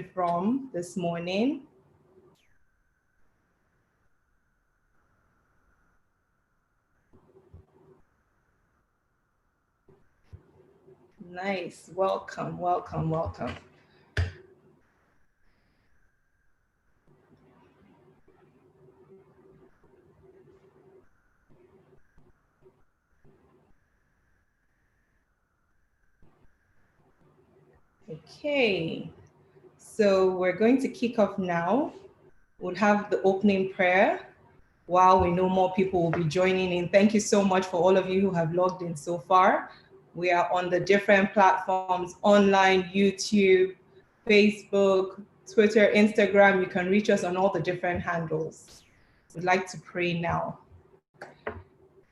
from this morning? Nice. Welcome, welcome, welcome. Okay, so we're going to kick off now. We'll have the opening prayer while we know more people will be joining in. Thank you so much for all of you who have logged in so far. We are on the different platforms, online, YouTube, Facebook, Twitter, Instagram. You can reach us on all the different handles. We'd like to pray now.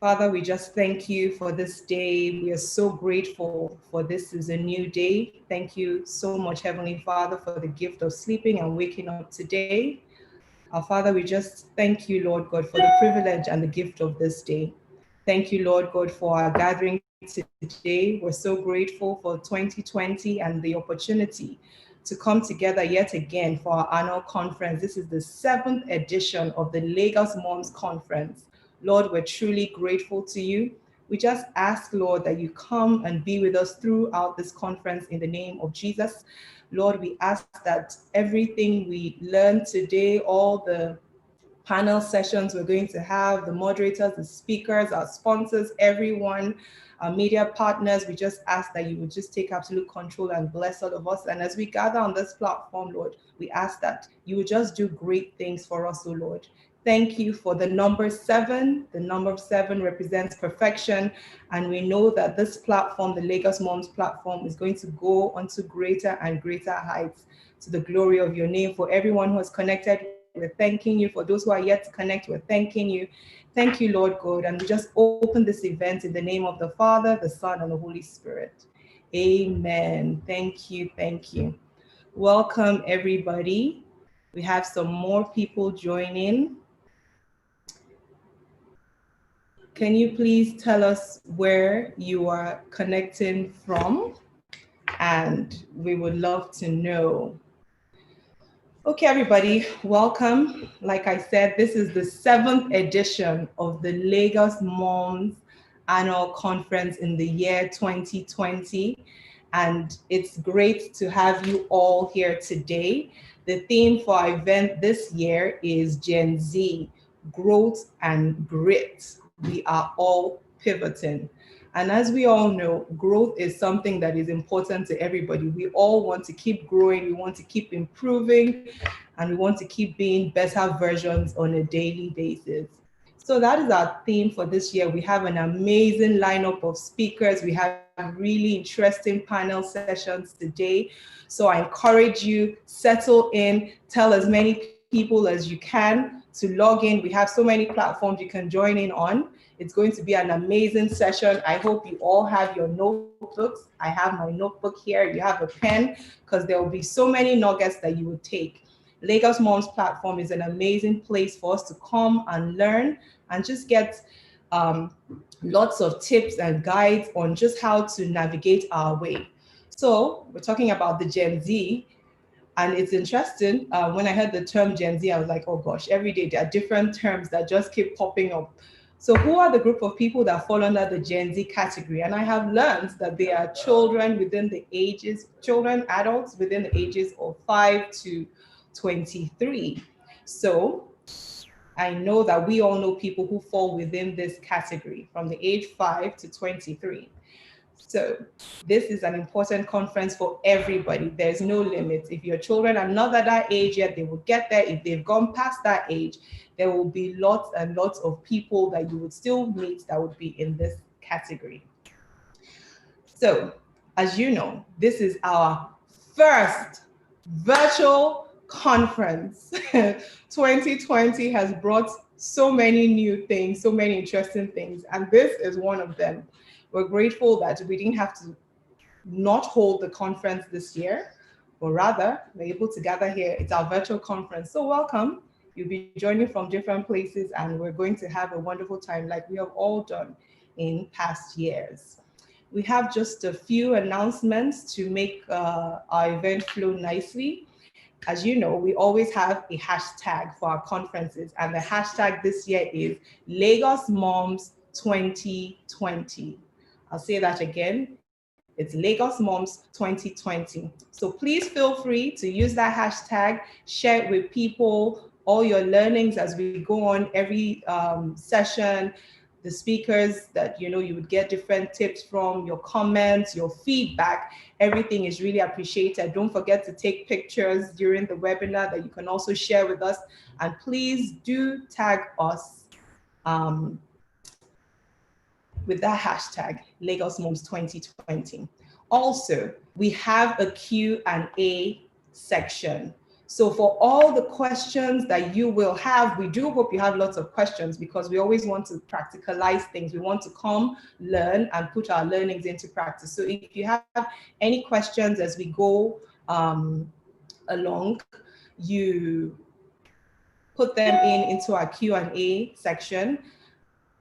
Father, we just thank you for this day. We are so grateful for this is a new day. Thank you so much, Heavenly Father, for the gift of sleeping and waking up today. Our Father, we just thank you, Lord God, for the privilege and the gift of this day. Thank you, Lord God, for our gathering today. We're so grateful for 2020 and the opportunity to come together yet again for our annual conference. This is the 7th edition of the LagosMums Conference. Lord, we're truly grateful to you. We just ask, Lord, that you come and be with us throughout this conference in the name of Jesus. Lord, we ask that everything we learned today, all the panel sessions we're going to have, the moderators, the speakers, our sponsors, everyone, our media partners, we just ask that you would just take absolute control and bless all of us. And as we gather on this platform, Lord, we ask that you would just do great things for us, oh Lord. Thank you for the number 7. The number 7 represents perfection. And we know that this platform, the LagosMums platform, is going to go onto greater and greater heights to the glory of your name. For everyone who is connected, we're thanking you. For those who are yet to connect, we're thanking you. Thank you, Lord God. And we just open this event in the name of the Father, the Son, and the Holy Spirit. Amen. Thank you. Thank you. Welcome, everybody. We have some more people joining. Can you please tell us where you are connecting from? And we would love to know. Okay, everybody, welcome. Like I said, this is the 7th edition of the LagosMums Annual Conference in the year 2020. And it's great to have you all here today. The theme for our event this year is Gen Z, Growth and Grit. We are all pivoting. And as we all know, growth is something that is important to everybody. We all want to keep growing, we want to keep improving, and we want to keep being better versions on a daily basis. So that is our theme for this year. We have an amazing lineup of speakers. We have really interesting panel sessions today. So I encourage you, settle in, tell as many people as you can to log in. We have so many platforms you can join in on. It's going to be an amazing session. I hope you all have your notebooks. I have my notebook here. You have a pen, because there will be so many nuggets that you would take. LagosMums platform is an amazing place for us to come and learn and just get lots of tips and guides on just how to navigate our way. So we're talking about the Gen Z. And it's interesting, when I heard the term Gen Z, I was like, oh gosh, every day there are different terms that just keep popping up. So who are the group of people that fall under the Gen Z category? And I have learned that they are children, adults within the ages of 5 to 23. So I know that we all know people who fall within this category from the age 5 to 23. So this is an important conference for everybody. There's no limit. If your children are not at that age yet, they will get there. If they've gone past that age, there will be lots and lots of people that you would still meet that would be in this category. So, as you know, this is our first virtual conference. 2020 has brought so many new things, so many interesting things, and this is one of them. We're grateful that we didn't have to not hold the conference this year, but rather we're able to gather here. It's our virtual conference. So welcome. You'll be joining from different places, and we're going to have a wonderful time like we have all done in past years. We have just a few announcements to make our event flow nicely. As you know, we always have a hashtag for our conferences, and the hashtag this year is LagosMums 2020. I'll say that again. It's LagosMums 2020. So please feel free to use that hashtag, share it with people, all your learnings as we go on every session, the speakers that you would get different tips from, your comments, your feedback. Everything is really appreciated. Don't forget to take pictures during the webinar that you can also share with us. And please do tag us with that hashtag, LagosMums 2020. Also, we have a Q&A section. So for all the questions that you will have, we do hope you have lots of questions, because we always want to practicalize things. We want to come, learn, and put our learnings into practice. So if you have any questions as we go along, you put them into our Q&A section,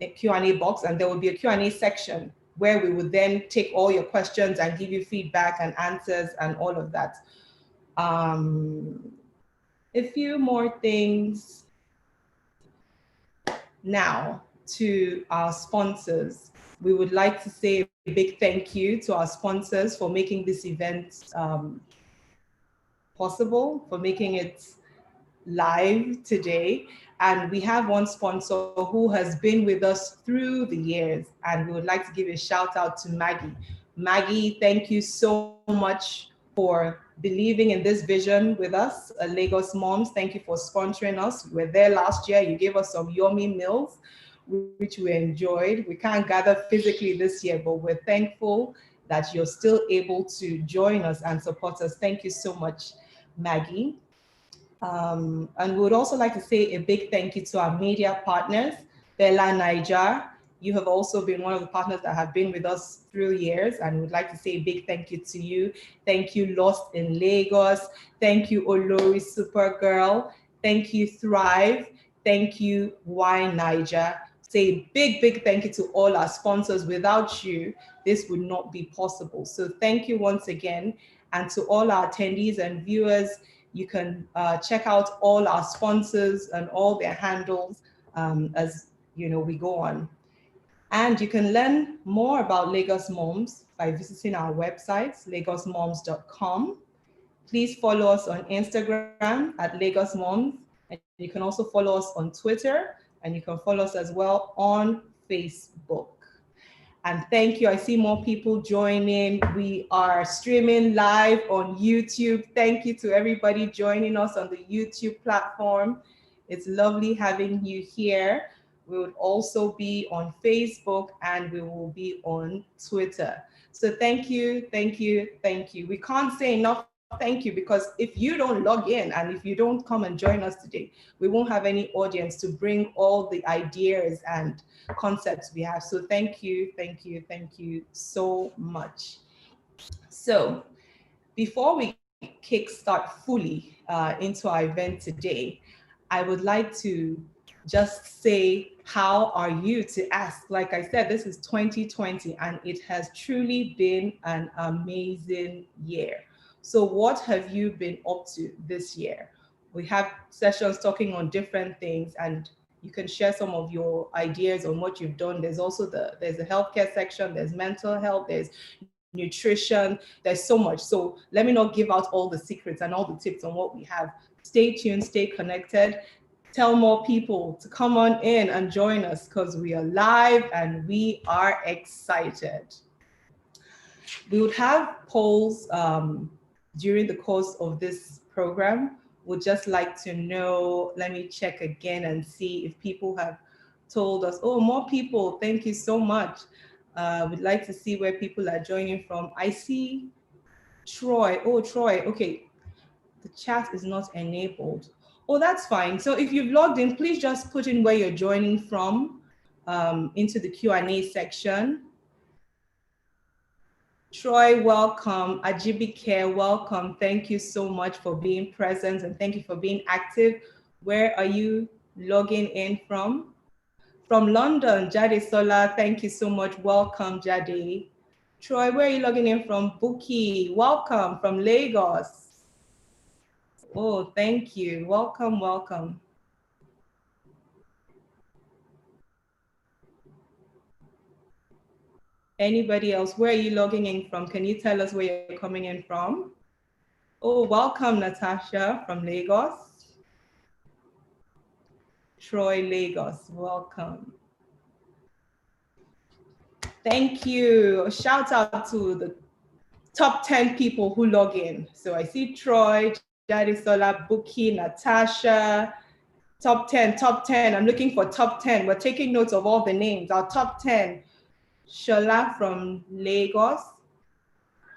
a Q&A box, and there will be a Q&A section where we would then take all your questions and give you feedback and answers and all of that. A few more things now to our sponsors. We would like to say a big thank you to our sponsors for making this event possible, for making it live today. And we have one sponsor who has been with us through the years, and we would like to give a shout out to Maggie. Maggie, thank you so much for believing in this vision with us, LagosMums. Thank you for sponsoring us. We were there last year. You gave us some yummy meals, which we enjoyed. We can't gather physically this year, but we're thankful that you're still able to join us and support us. Thank you so much, Maggie. And we would also like to say a big thank you to our media partners, Bella Niger. You have also been one of the partners that have been with us through years, and we'd like to say a big thank you to you. Thank you, Lost in Lagos. Thank you, Olori Supergirl. Thank you, Thrive. Thank you, Wine Niger. Say a big, big thank you to all our sponsors. Without you, this would not be possible. So thank you once again. And to all our attendees and viewers, you can check out all our sponsors and all their handles as we go on. And you can learn more about LagosMums by visiting our website, lagosmums.com. Please follow us on Instagram at LagosMums, and you can also follow us on Twitter, and you can follow us as well on Facebook. And thank you. I see more people joining. We are streaming live on YouTube. Thank you to everybody joining us on the YouTube platform. It's lovely having you here. We would also be on Facebook, and we will be on Twitter. So thank you, thank you, thank you. We can't say enough thank you, because if you don't log in and if you don't come and join us today, we won't have any audience to bring all the ideas and concepts we have. So thank you, thank you, thank you so much. So before we kickstart fully into our event today, I would like to just say, how are you, to ask. Like I said, this is 2020, and it has truly been an amazing year. So what have you been up to this year? We have sessions talking on different things, and you can share some of your ideas on what you've done. There's also there's a healthcare section, there's mental health, there's nutrition, there's so much. So let me not give out all the secrets and all the tips on what we have. Stay tuned, stay connected. Tell more people to come on in and join us, because we are live and we are excited. We would have polls during the course of this program. Would just like to know, let me check again and see if people have told us. Oh, more people, thank you so much. We'd like to see where people are joining from. I see Troy. Oh, Troy, okay. The chat is not enabled. Oh, that's fine. So if you've logged in, please just put in where you're joining from into the Q&A section. Troy, welcome. Ajibike, welcome. Thank you so much for being present, and thank you for being active. Where are you logging in from? From London, Jade Sola, thank you so much. Welcome, Jade. Troy, where are you logging in from? Buki, welcome from Lagos. Oh, thank you. Welcome, welcome. Anybody else? Where are you logging in from? Can you tell us where you're coming in from? Oh, welcome, Natasha from Lagos. Troy, Lagos, welcome. Thank you. Shout out to the top 10 people who log in. So I see Troy, Jadisola, Buki, Natasha, top 10, top 10. I'm looking for top 10. We're taking notes of all the names. Our top 10. Shola from Lagos,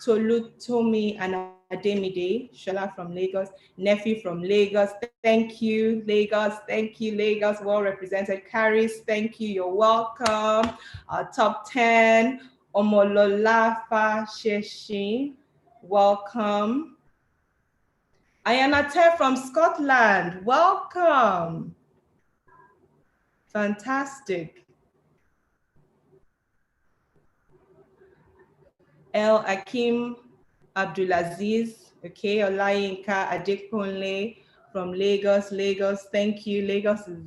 Tolutomi and Ademide, Shola from Lagos, Nephi from Lagos, thank you, Lagos, thank you, Lagos, well represented. Caris, thank you, you're welcome. Our top 10, Omololafa Sheshi, welcome. Ayanate from Scotland, welcome. Fantastic. El Akim Abdulaziz, okay, Olayinka Adekunle from Lagos, Lagos, thank you. Lagos is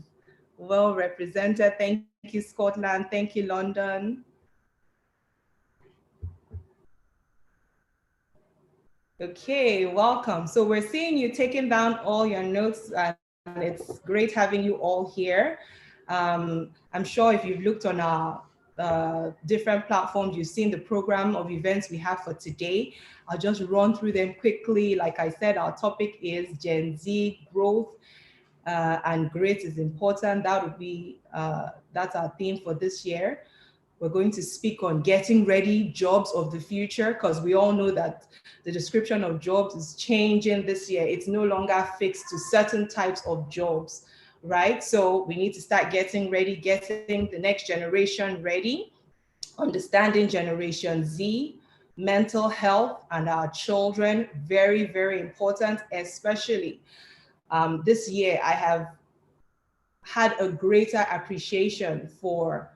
well represented. Thank you, Scotland. Thank you, London. Okay, welcome. So we're seeing you taking down all your notes, and it's great having you all here. I'm sure if you've looked on our different platforms, you've seen the program of events we have for today. I'll just run through them quickly. Like I said, our topic is Gen Z growth, and great is important. That would be that's our theme for this year. We're going to speak on getting ready, jobs of the future, because we all know that the description of jobs is changing this year. It's no longer fixed to certain types of jobs, right? So we need to start getting ready, getting the next generation ready, understanding Generation Z, mental health, and our children, very, very important, especially this year. I have had a greater appreciation for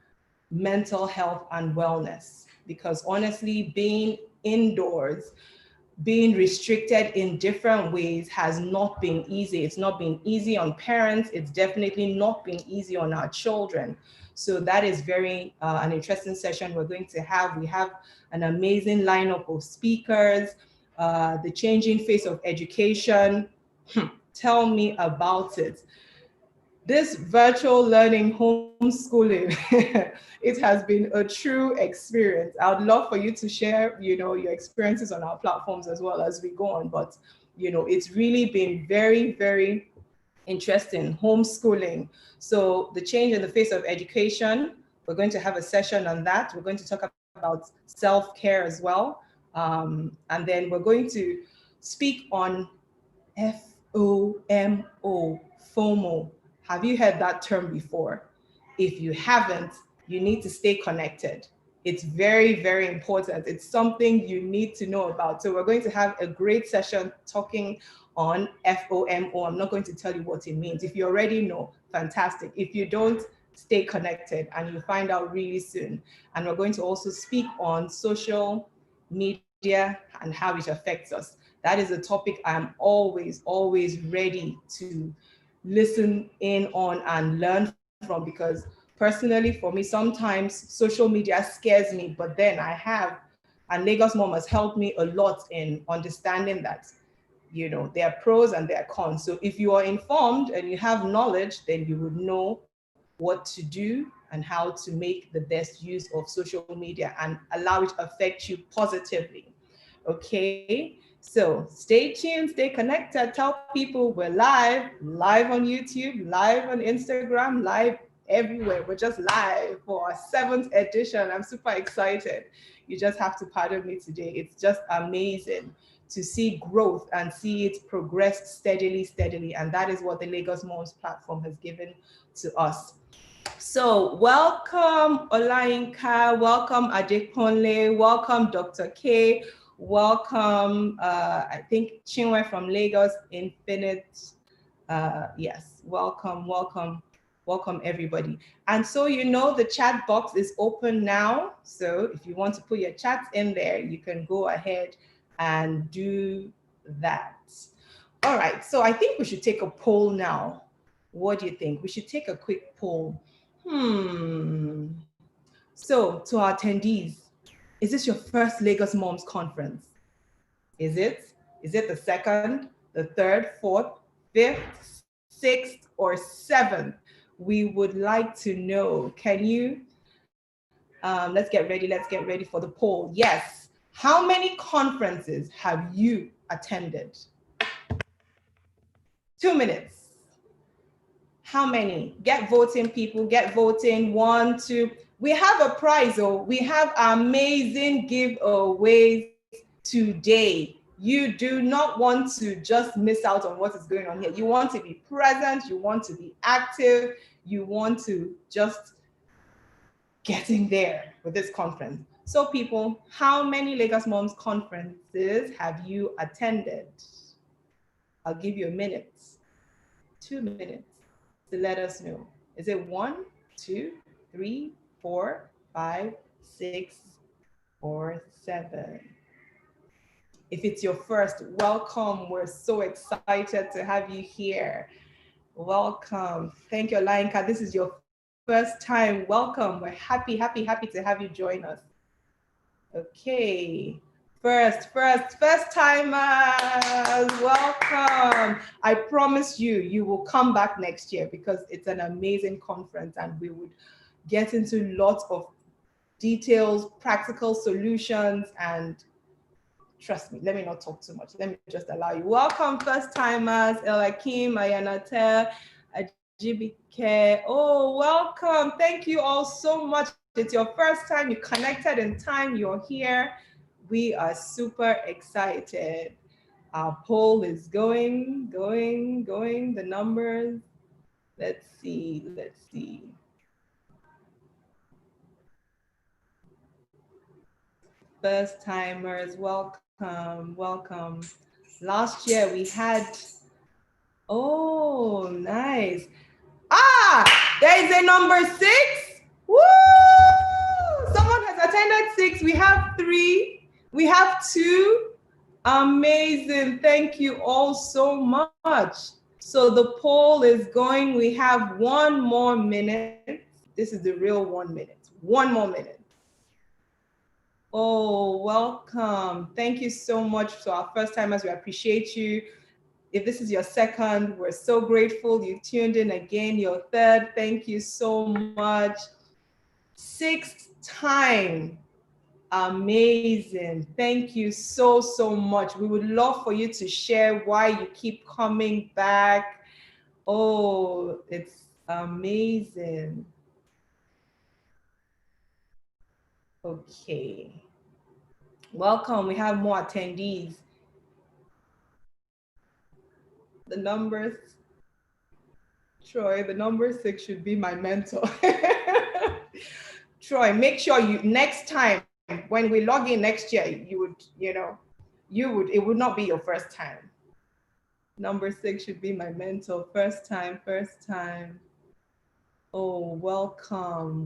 mental health and wellness, because honestly, being indoors, being restricted in different ways has not been easy. It's not been easy on parents. It's definitely not been easy on our children. So that is very an interesting session we're going to have. We have an amazing lineup of speakers, the changing face of education. Tell me about it. This virtual learning, homeschooling, it has been a true experience. I would love for you to share, your experiences on our platforms as well as we go on. But, it's really been very, very interesting, homeschooling. So the change in the face of education, we're going to have a session on that. We're going to talk about self-care as well. And then we're going to speak on FOMO, FOMO. Have you heard that term before? If you haven't, you need to stay connected. It's very, very important. It's something you need to know about. So we're going to have a great session talking on FOMO. I'm not going to tell you what it means. If you already know, fantastic. If you don't, stay connected and you'll find out really soon. And we're going to also speak on social media and how it affects us. That is a topic I'm always, always ready to listen in on and learn from, because personally for me, sometimes social media scares me, but then and Lagos Mom has helped me a lot in understanding that, there are pros and there are cons. So if you are informed and you have knowledge, then you would know what to do and how to make the best use of social media and allow it to affect you positively. Okay, so stay tuned, stay connected. Tell people we're live on YouTube, live on Instagram, live everywhere. We're just live for our 7th edition. I'm super excited. You just have to pardon me today. It's just amazing to see growth and see it progress steadily, steadily. And that is what the Lagos Moms platform has given to us. So welcome Olayinka, welcome Adekunle, welcome Dr. K, welcome, I think Chinwe from Lagos Infinite. Yes, welcome, welcome, welcome everybody. And so the chat box is open now. So if you want to put your chats in there, you can go ahead and do that. All right, so I think we should take a poll now. What do you think? We should take a quick poll. So to our attendees, is this your first Lagos Moms conference? Is it? Is it the second, the third, fourth, fifth, sixth, or seventh? We would like to know. Can you? Let's get ready. Let's get ready for the poll. Yes. How many conferences have you attended? 2 minutes. How many? Get voting, people. Get voting. 1, 2. We have a prize. Oh, we have amazing giveaways today. You do not want to just miss out on what is going on here. You want to be present. You want to be active. You want to just get in there with this conference. So people, how many Lagos Moms conferences have you attended? I'll give you a minute, 2 minutes to let us know. Is it 1, 2, 3, 4, 5, 6, or 7? If it's your first, welcome. We're so excited to have you here. Welcome. Thank you, Lainka. This is your first time. Welcome. We're happy to have you join us. Okay. First timers, welcome. I promise you will come back next year because it's an amazing conference and we would get into lots of details, practical solutions, and trust me, let me not talk too much. Let me just allow you. Welcome, first timers, Elakim, Ayanate, Ajibike. Oh, welcome. Thank you all so much. It's your first time. You connected in time. You're here. We are super excited. Our poll is going. The numbers. Let's see. First timers, welcome. Last year we had, oh, nice. There is a number 6. Woo! Someone has attended 6. We have 3. We have 2. Amazing. Thank you all so much. So the poll is going. We have 1 more minute. This is the real 1 minute. 1 more minute. Oh, welcome. Thank you so much to our first timers. We appreciate you. If this is your second, we're so grateful you tuned in again. Your third, thank you so much. 6th time, amazing. Thank you so much. We would love for you to share why you keep coming back. Oh, it's amazing. Okay. Welcome. We have more attendees. The numbers, Troy, the number 6 should be my mentor. Troy, make sure you, next time, when we log in next year, you would, it would not be your first time. Number 6 should be my mentor. First time. Oh, welcome.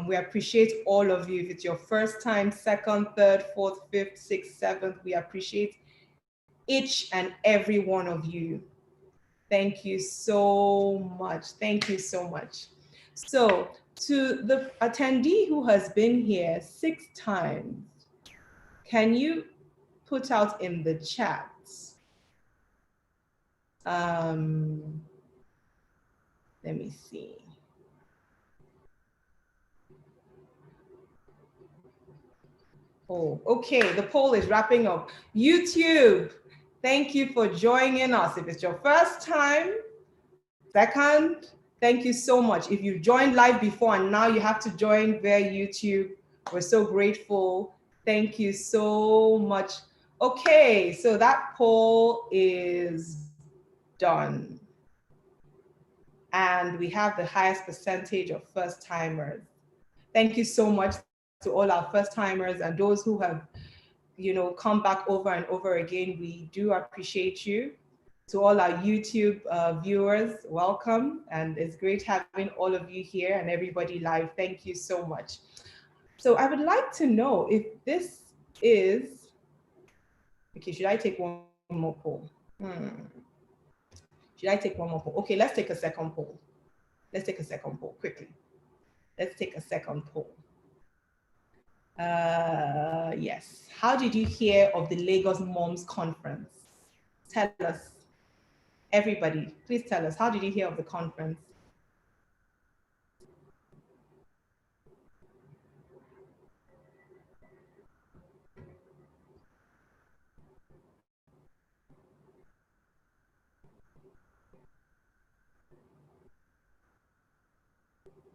We appreciate all of you. If it's your first time, second, third, fourth, fifth, sixth, seventh, we appreciate each and every one of you. Thank you so much. So to the attendee who has been here 6 times, can you put out in the chat? Let me see. Oh, okay, the poll is wrapping up. YouTube, thank you for joining us. If it's your first time, second, thank you so much. If you joined live before and now you have to join via YouTube, we're so grateful. Thank you so much. Okay, so that poll is done. And we have the highest percentage of first timers. Thank you so much to all our first timers and those who have, come back over and over again. We do appreciate you. To all our YouTube viewers, welcome. And it's great having all of you here and everybody live. Thank you so much. So I would like to know if this is, okay, should I take one more poll? Should I take one more poll? Okay, let's take a second poll. Let's take a second poll quickly. Let's take a second poll. Yes. How did you hear of the Lagos Moms Conference? Tell us. Everybody, please tell us. How did you hear of the conference?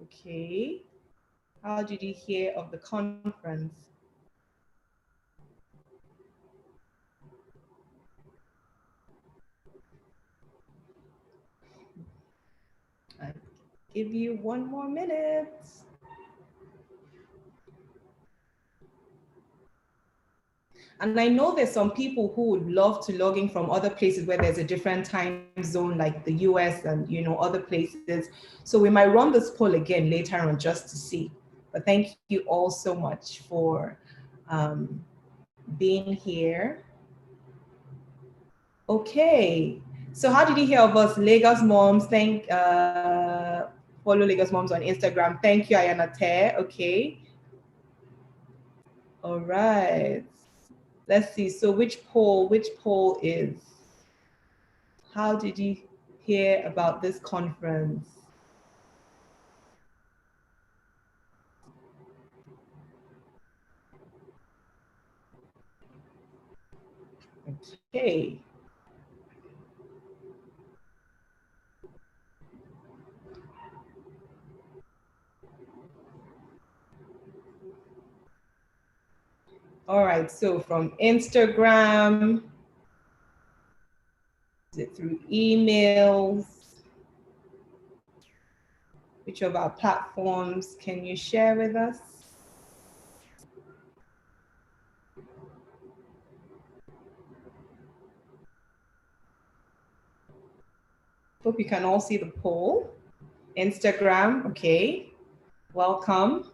Okay. How did you hear of the conference? I give you 1 more minute. And I know there's some people who would love to log in from other places where there's a different time zone, like the US and other places. So we might run this poll again later on just to see. But thank you all so much for being here. Okay. So how did you hear of us? Lagos Moms. Follow Lagos Moms on Instagram. Thank you, Ayana Te. Okay. All right. Let's see. So which poll is? How did you hear about this conference? Okay. All right. So from Instagram, is it through emails? Which of our platforms can you share with us? Hope you can all see the poll. Instagram, okay. Welcome.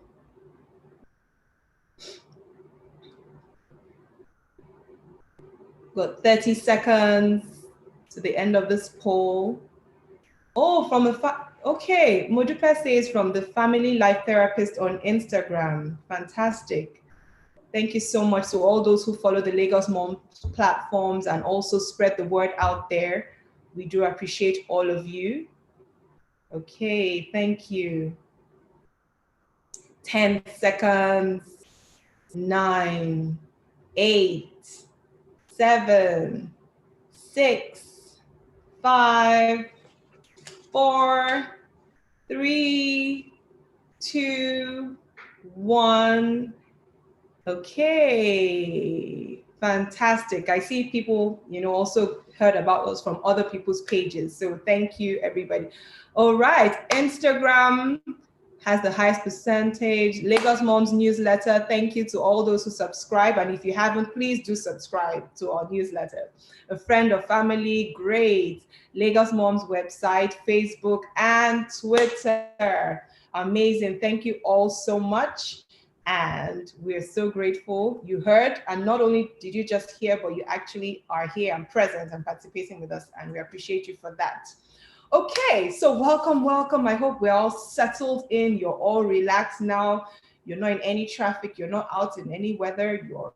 Got 30 seconds to the end of this poll. Oh, okay. Modupe says from the Family Life Therapist on Instagram. Fantastic. Thank you so much to all those who follow the Lagos Mom platforms and also spread the word out there. We do appreciate all of you. Okay, thank you. 10 seconds. 9, 8, 7, 6, 5, 4, 3, 2, 1. Okay, fantastic. I see people, also heard about us from other people's pages. So thank you, everybody. All right, Instagram has the highest percentage. Lagos Moms newsletter. Thank you to all those who subscribe. And if you haven't, please do subscribe to our newsletter. A friend or family, great. Lagos Moms website, Facebook, and Twitter. Amazing. Thank you all so much. And we're so grateful you heard. And not only did you just hear, but you actually are here and present and participating with us. And we appreciate you for that. Okay, so welcome. I hope we're all settled in. You're all relaxed now. You're not in any traffic. You're not out in any weather. You're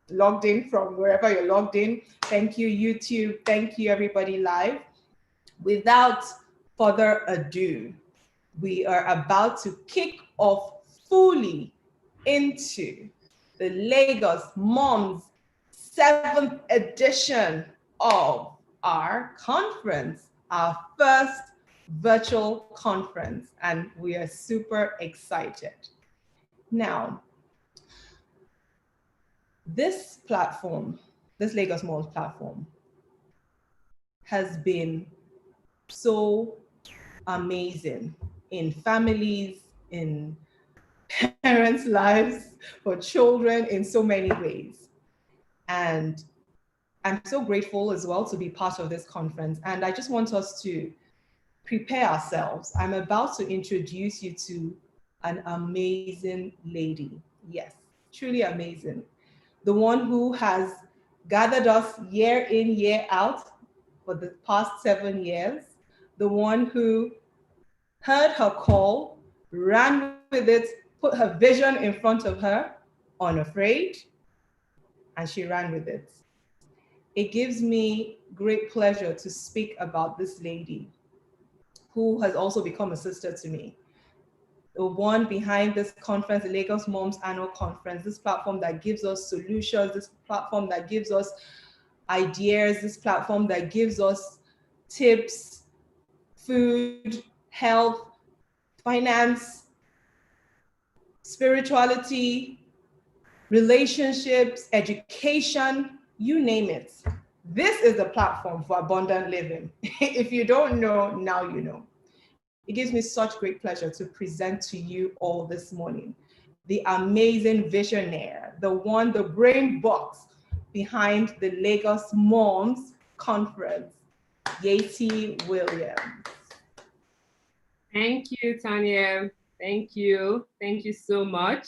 logged in from wherever you're logged in. Thank you, YouTube. Thank you, everybody live. Without further ado, we are about to kick off fully into the Lagos Moms 7th edition of our conference, our first virtual conference, and we are super excited. Now, this platform, this Lagos Moms platform, has been so amazing in families, in parents' lives, for children in so many ways. And I'm so grateful as well to be part of this conference. And I just want us to prepare ourselves. I'm about to introduce you to an amazing lady. Yes, truly amazing. The one who has gathered us year in, year out for the past 7 years, the one who heard her call, ran with it, put her vision in front of her, unafraid, and she ran with it. It gives me great pleasure to speak about this lady who has also become a sister to me. The one behind this conference, the Lagos Moms Annual Conference, this platform that gives us solutions, this platform that gives us ideas, this platform that gives us tips, food, health, finance, spirituality, relationships, education, you name it. This is a platform for abundant living. If you don't know, now you know. It gives me such great pleasure to present to you all this morning the amazing visionaire, the one, the brain box behind the Lagos Moms Conference, Yeti Williams. Thank you, Tanya. Thank you. Thank you so much.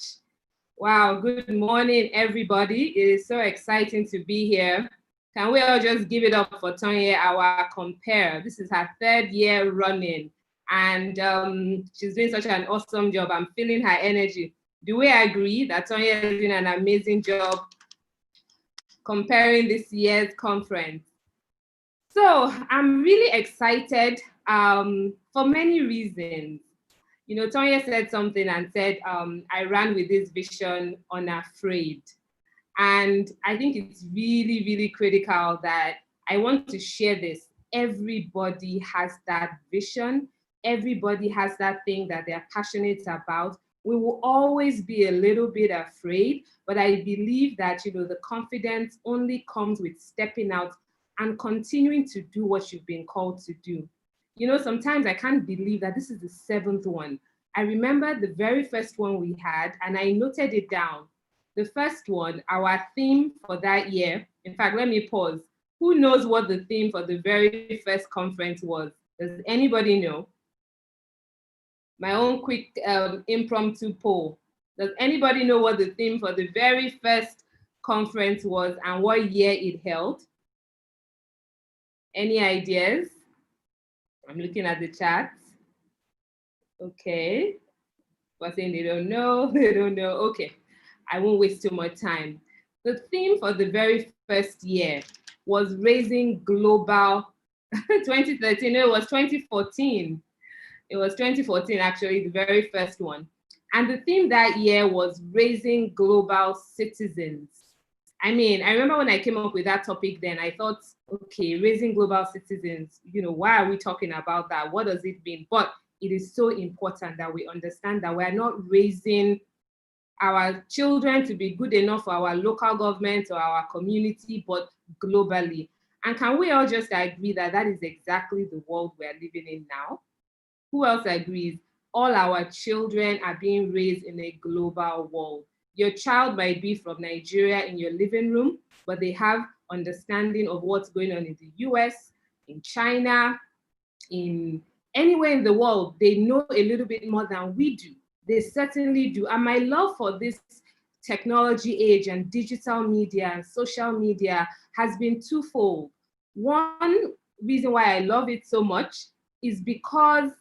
Wow, good morning, everybody. It is so exciting to be here. Can we all just give it up for Tanya, our compare? This is her 3rd year running, and she's doing such an awesome job. I'm feeling her energy. Do we agree that Tanya is doing an amazing job comparing this year's conference? So I'm really excited for many reasons. You know, Tonya said something and said, I ran with this vision unafraid. And I think it's really, really critical that I want to share this. Everybody has that vision. Everybody has that thing that they're passionate about. We will always be a little bit afraid, but I believe that, you know, the confidence only comes with stepping out and continuing to do what you've been called to do. You know, sometimes I can't believe that this is the 7th one. I remember the very first one we had, and I noted it down. The first one, our theme for that year, in fact, let me pause. Who knows what the theme for the very first conference was? Does anybody know? My own quick impromptu poll. Does anybody know what the theme for the very first conference was and what year it held? Any ideas? I'm looking at the chat. Okay. But saying they don't know, they don't know. Okay. I won't waste too much time. The theme for the very first year was raising global 2013. No, it was 2014. It was 2014, actually, the very first one. And the theme that year was raising global citizens. I mean, I remember when I came up with that topic then, I thought, okay, raising global citizens, you know, why are we talking about that? What does it mean? But it is so important that we understand that we're not raising our children to be good enough for our local government or our community, but globally. And can we all just agree that that is exactly the world we're living in now? Who else agrees? All our children are being raised in a global world. Your child might be from Nigeria in your living room, but they have understanding of what's going on in the US, in China, in anywhere in the world. They know a little bit more than we do. They certainly do. And my love for this technology age and digital media and social media has been twofold. One reason why I love it so much is because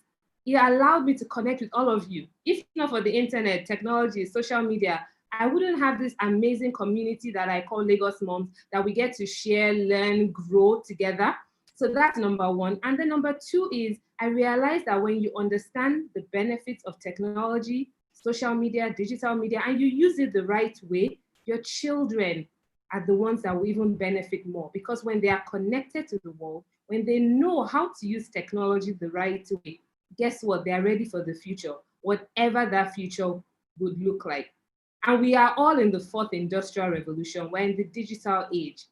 it allowed me to connect with all of you. If not for the internet, technology, social media, I wouldn't have this amazing community that I call Lagos Moms, that we get to share, learn, grow together. So that's number one. And then number two is I realized that when you understand the benefits of technology, social media, digital media, and you use it the right way, your children are the ones that will even benefit more, because when they are connected to the world, when they know how to use technology the right way, guess what? They are ready for the future, whatever that future would look like. And we are all in the 4th industrial revolution. We're in the digital age,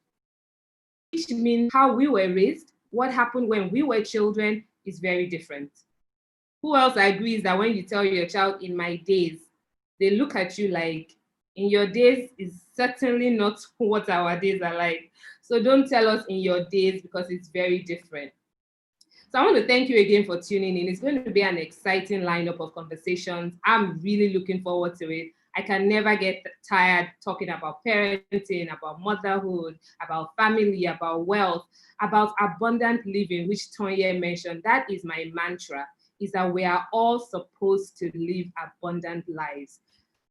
which means how we were raised, what happened when we were children is very different. Who else agrees that when you tell your child, in my days, they look at you like, in your days is certainly not what our days are like. So don't tell us in your days, because it's very different. So I want to thank you again for tuning in. It's going to be an exciting lineup of conversations. I'm really looking forward to it. I can never get tired talking about parenting, about motherhood, about family, about wealth, about abundant living, which Tonye mentioned. That is my mantra, is that we are all supposed to live abundant lives.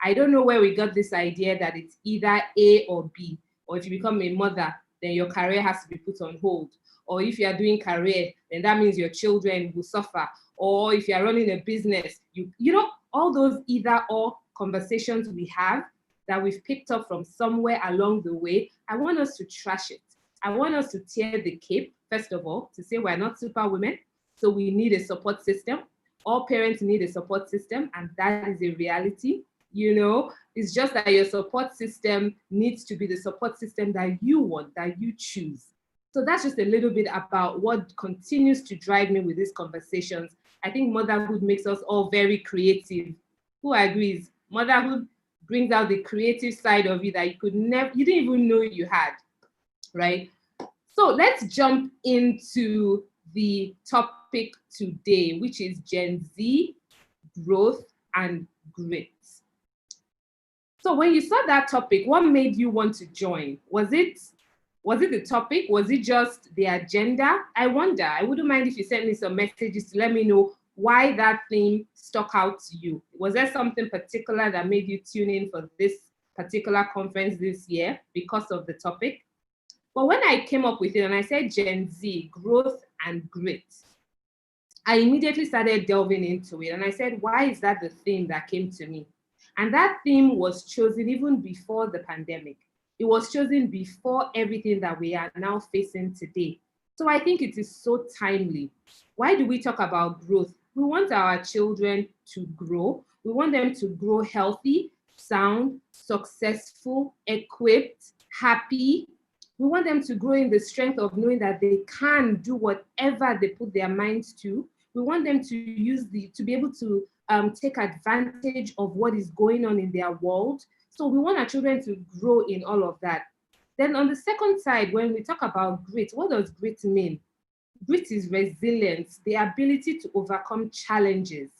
I don't know where we got this idea that it's either A or B, or if you become a mother, then your career has to be put on hold. Or if you are doing career, then that means your children will suffer. Or if you are running a business, you know, all those either or conversations we have that we've picked up from somewhere along the way, I want us to trash it. I want us to tear the cape, first of all, to say we're not superwomen, so we need a support system. All parents need a support system, and that is a reality. You know, it's just that your support system needs to be the support system that you want, that you choose. So that's just a little bit about what continues to drive me with these conversations. I think motherhood makes us all very creative. Who agrees? Motherhood brings out the creative side of you that you didn't even know you had, right? So let's jump into the topic today, which is Gen Z, growth, and grit. So when you saw that topic, what made you want to join? Was it the topic? Was it just the agenda? I wonder. I wouldn't mind if you sent me some messages to let me know why that theme stuck out to you. Was there something particular that made you tune in for this particular conference this year because of the topic? But when I came up with it and I said Gen Z, growth and grit, I immediately started delving into it. And I said, why is that the theme that came to me? And that theme was chosen even before the pandemic. It was chosen before everything that we are now facing today. So I think it is so timely. Why do we talk about growth? We want our children to grow. We want them to grow healthy, sound, successful, equipped, happy. We want them to grow in the strength of knowing that they can do whatever they put their minds to. We want them to to be able to take advantage of what is going on in their world. So we want our children to grow in all of that. Then on the second side, when we talk about grit, what does grit mean? Grit is resilience, the ability to overcome challenges.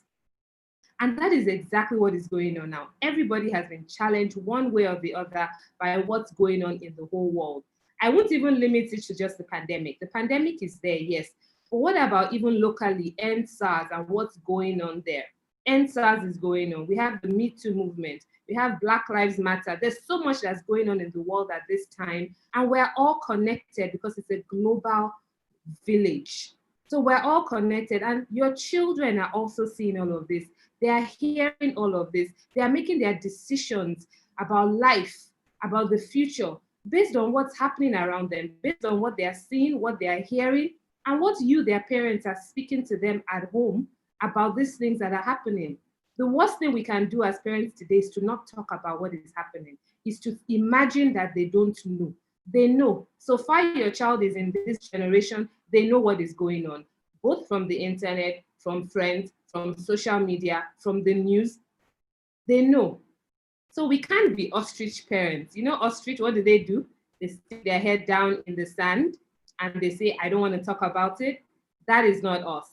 And that is exactly what is going on now. Everybody has been challenged one way or the other by what's going on in the whole world. I won't even limit it to just the pandemic. The pandemic is there, yes. But what about even locally, SARS and what's going on there? SARS is going on. We have the Me Too movement. We have Black Lives Matter. There's so much that's going on in the world at this time. And we're all connected because it's a global village. So we're all connected. And your children are also seeing all of this. They are hearing all of this. They are making their decisions about life, about the future, based on what's happening around them, based on what they are seeing, what they are hearing, and what you, their parents, are speaking to them at home about these things that are happening. The worst thing we can do as parents today is to not talk about what is happening, is to imagine that they don't know. They know. So far your child is in this generation, they know what is going on, both from the internet, from friends, from social media, from the news. They know. So we can't be ostrich parents. You know, ostrich, what do? They stick their head down in the sand and they say, I don't want to talk about it. That is not us.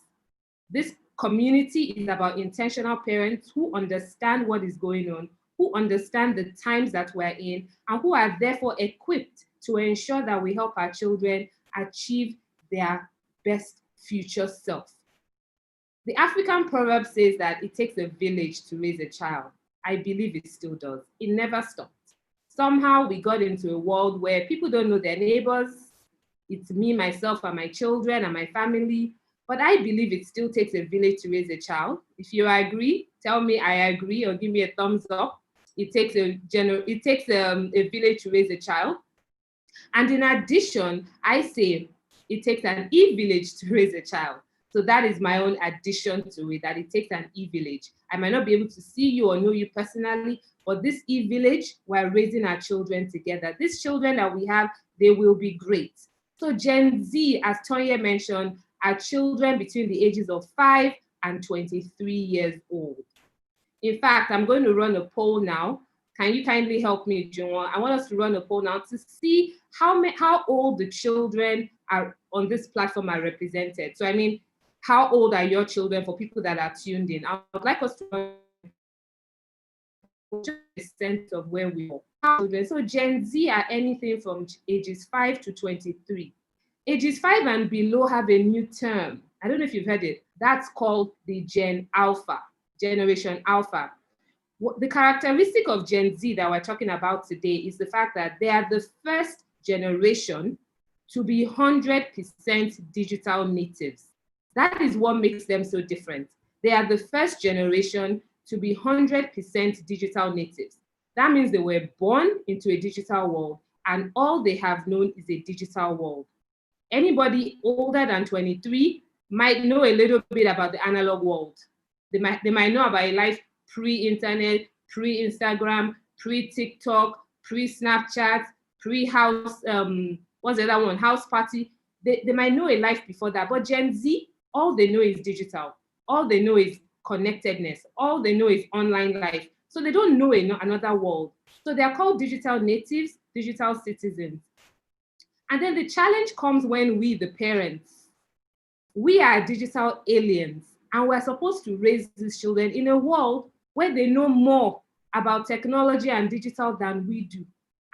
This community is about intentional parents who understand what is going on, who understand the times that we're in, and who are therefore equipped to ensure that we help our children achieve their best future self. The African proverb says that it takes a village to raise a child. I believe it still does. It never stopped. Somehow we got into a world where people don't know their neighbors. It's me, myself, and my children and my family. But I believe it still takes a village to raise a child. If you agree, tell me I agree or give me a thumbs up. It takes a village to raise a child. And in addition, I say it takes an e-village to raise a child. So that is my own addition to it, that it takes an e-village. I might not be able to see you or know you personally, but this e-village, we're raising our children together. These children that we have, they will be great. So Gen Z, as Tonya mentioned, are children between the ages of 5 and 23 years old. In fact, I'm going to run a poll now. Can you kindly help me, Juwon? I want us to run a poll now to see how old the children are on this platform are represented. So I mean, how old are your children for people that are tuned in? I would like us to run just a sense of where we are. So Gen Z are anything from ages 5 to 23. Ages 5 and below have a new term. I don't know if you've heard it. That's called the Gen Alpha, Generation Alpha. The characteristic of Gen Z that we're talking about today is the fact that they are the first generation to be 100% digital natives. That is what makes them so different. They are the first generation to be 100% digital natives. That means they were born into a digital world and all they have known is a digital world. Anybody older than 23 might know a little bit about the analog world. They might know about a life pre-internet, pre-Instagram, pre-TikTok, pre-Snapchat, pre-house, what's the other one? House party. They might know a life before that, but Gen Z, all they know is digital. All they know is connectedness. All they know is online life. So they don't know another world. So they're called digital natives, digital citizens. And then the challenge comes when we, the parents, we are digital aliens, and we're supposed to raise these children in a world where they know more about technology and digital than we do.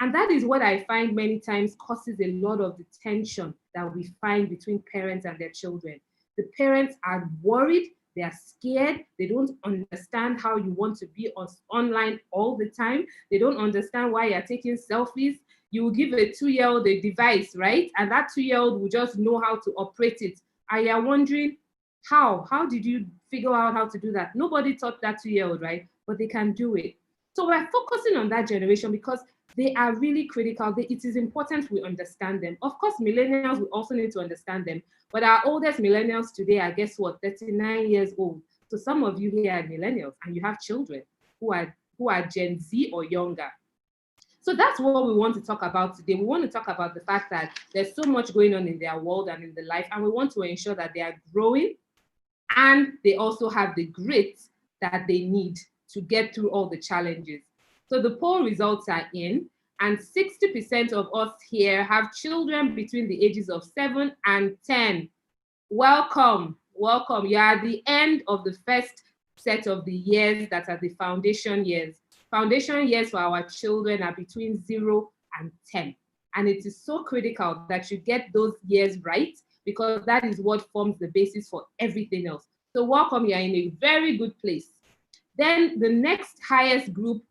And that is what I find many times causes a lot of the tension that we find between parents and their children. The parents are worried, they are scared, they don't understand how you want to be online all the time. They don't understand why you're taking selfies. You will give a 2-year-old a device, right? And that 2-year-old will just know how to operate it. And you're wondering, how did you figure out how to do that? Nobody taught that 2-year-old, right? But they can do it. So we're focusing on that generation because they are really critical. It is important we understand them. Of course, millennials, we also need to understand them. But our oldest millennials today are, guess what, 39 years old. So some of you here are millennials and you have children who are Gen Z or younger. So that's what we want to talk about today. We want to talk about the fact that there's so much going on in their world and in their life, and we want to ensure that they are growing and they also have the grit that they need to get through all the challenges. So the poll results are in, and 60% of us here have children between the ages of 7 and 10. Welcome, welcome. You are at the end of the first set of the years that are the foundation years. Foundation years for our children are between 0 and 10. And it is so critical that you get those years right, because that is what forms the basis for everything else. So welcome, you're in a very good place. Then the next highest group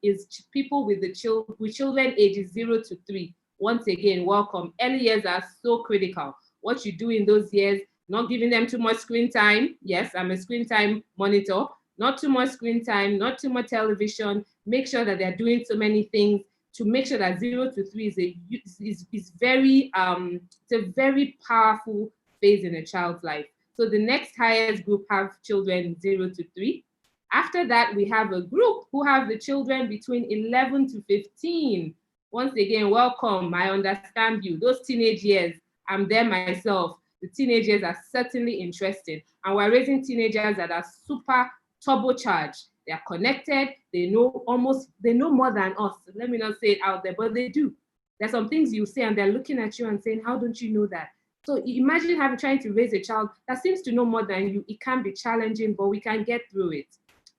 is people with children ages 0 to 3. Once again, welcome. Early years are so critical. What you do in those years, not giving them too much screen time. Yes, I'm a screen time monitor. Not too much screen time, not too much television. Make sure that they're doing so many things to make sure that 0 to 3 is very it's a very powerful phase in a child's life. So the next highest group have children 0 to 3. After that, we have a group who have the children between 11 to 15. Once again, welcome. I understand you. Those teenage years, I'm there myself. The teenage years are certainly interesting. And we're raising teenagers that are super turbocharged. They are connected. They know more than us. Let me not say it out there, but they do. There's some things you say and they're looking at you and saying, how don't you know that? So imagine trying to raise a child that seems to know more than you. It can be challenging, but we can get through it.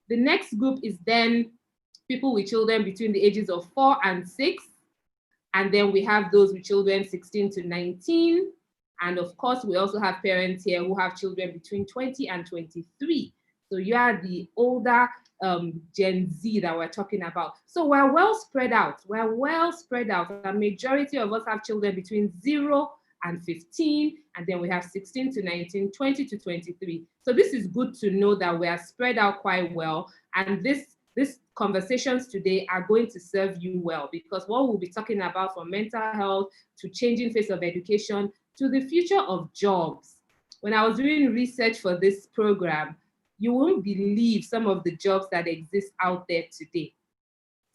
The next group is then people with children between the ages of 4 and 6. And then we have those with children 16 to 19. And of course, we also have parents here who have children between 20 and 23. So you are the older Gen Z that we're talking about. So we're well spread out. We're well spread out. The majority of us have children between 0 and 15, and then we have 16 to 19, 20 to 23. So this is good to know that we are spread out quite well, and these conversations today are going to serve you well, because what we'll be talking about, from mental health to changing face of education to the future of jobs. When I was doing research for this program, you won't believe some of the jobs that exist out there today.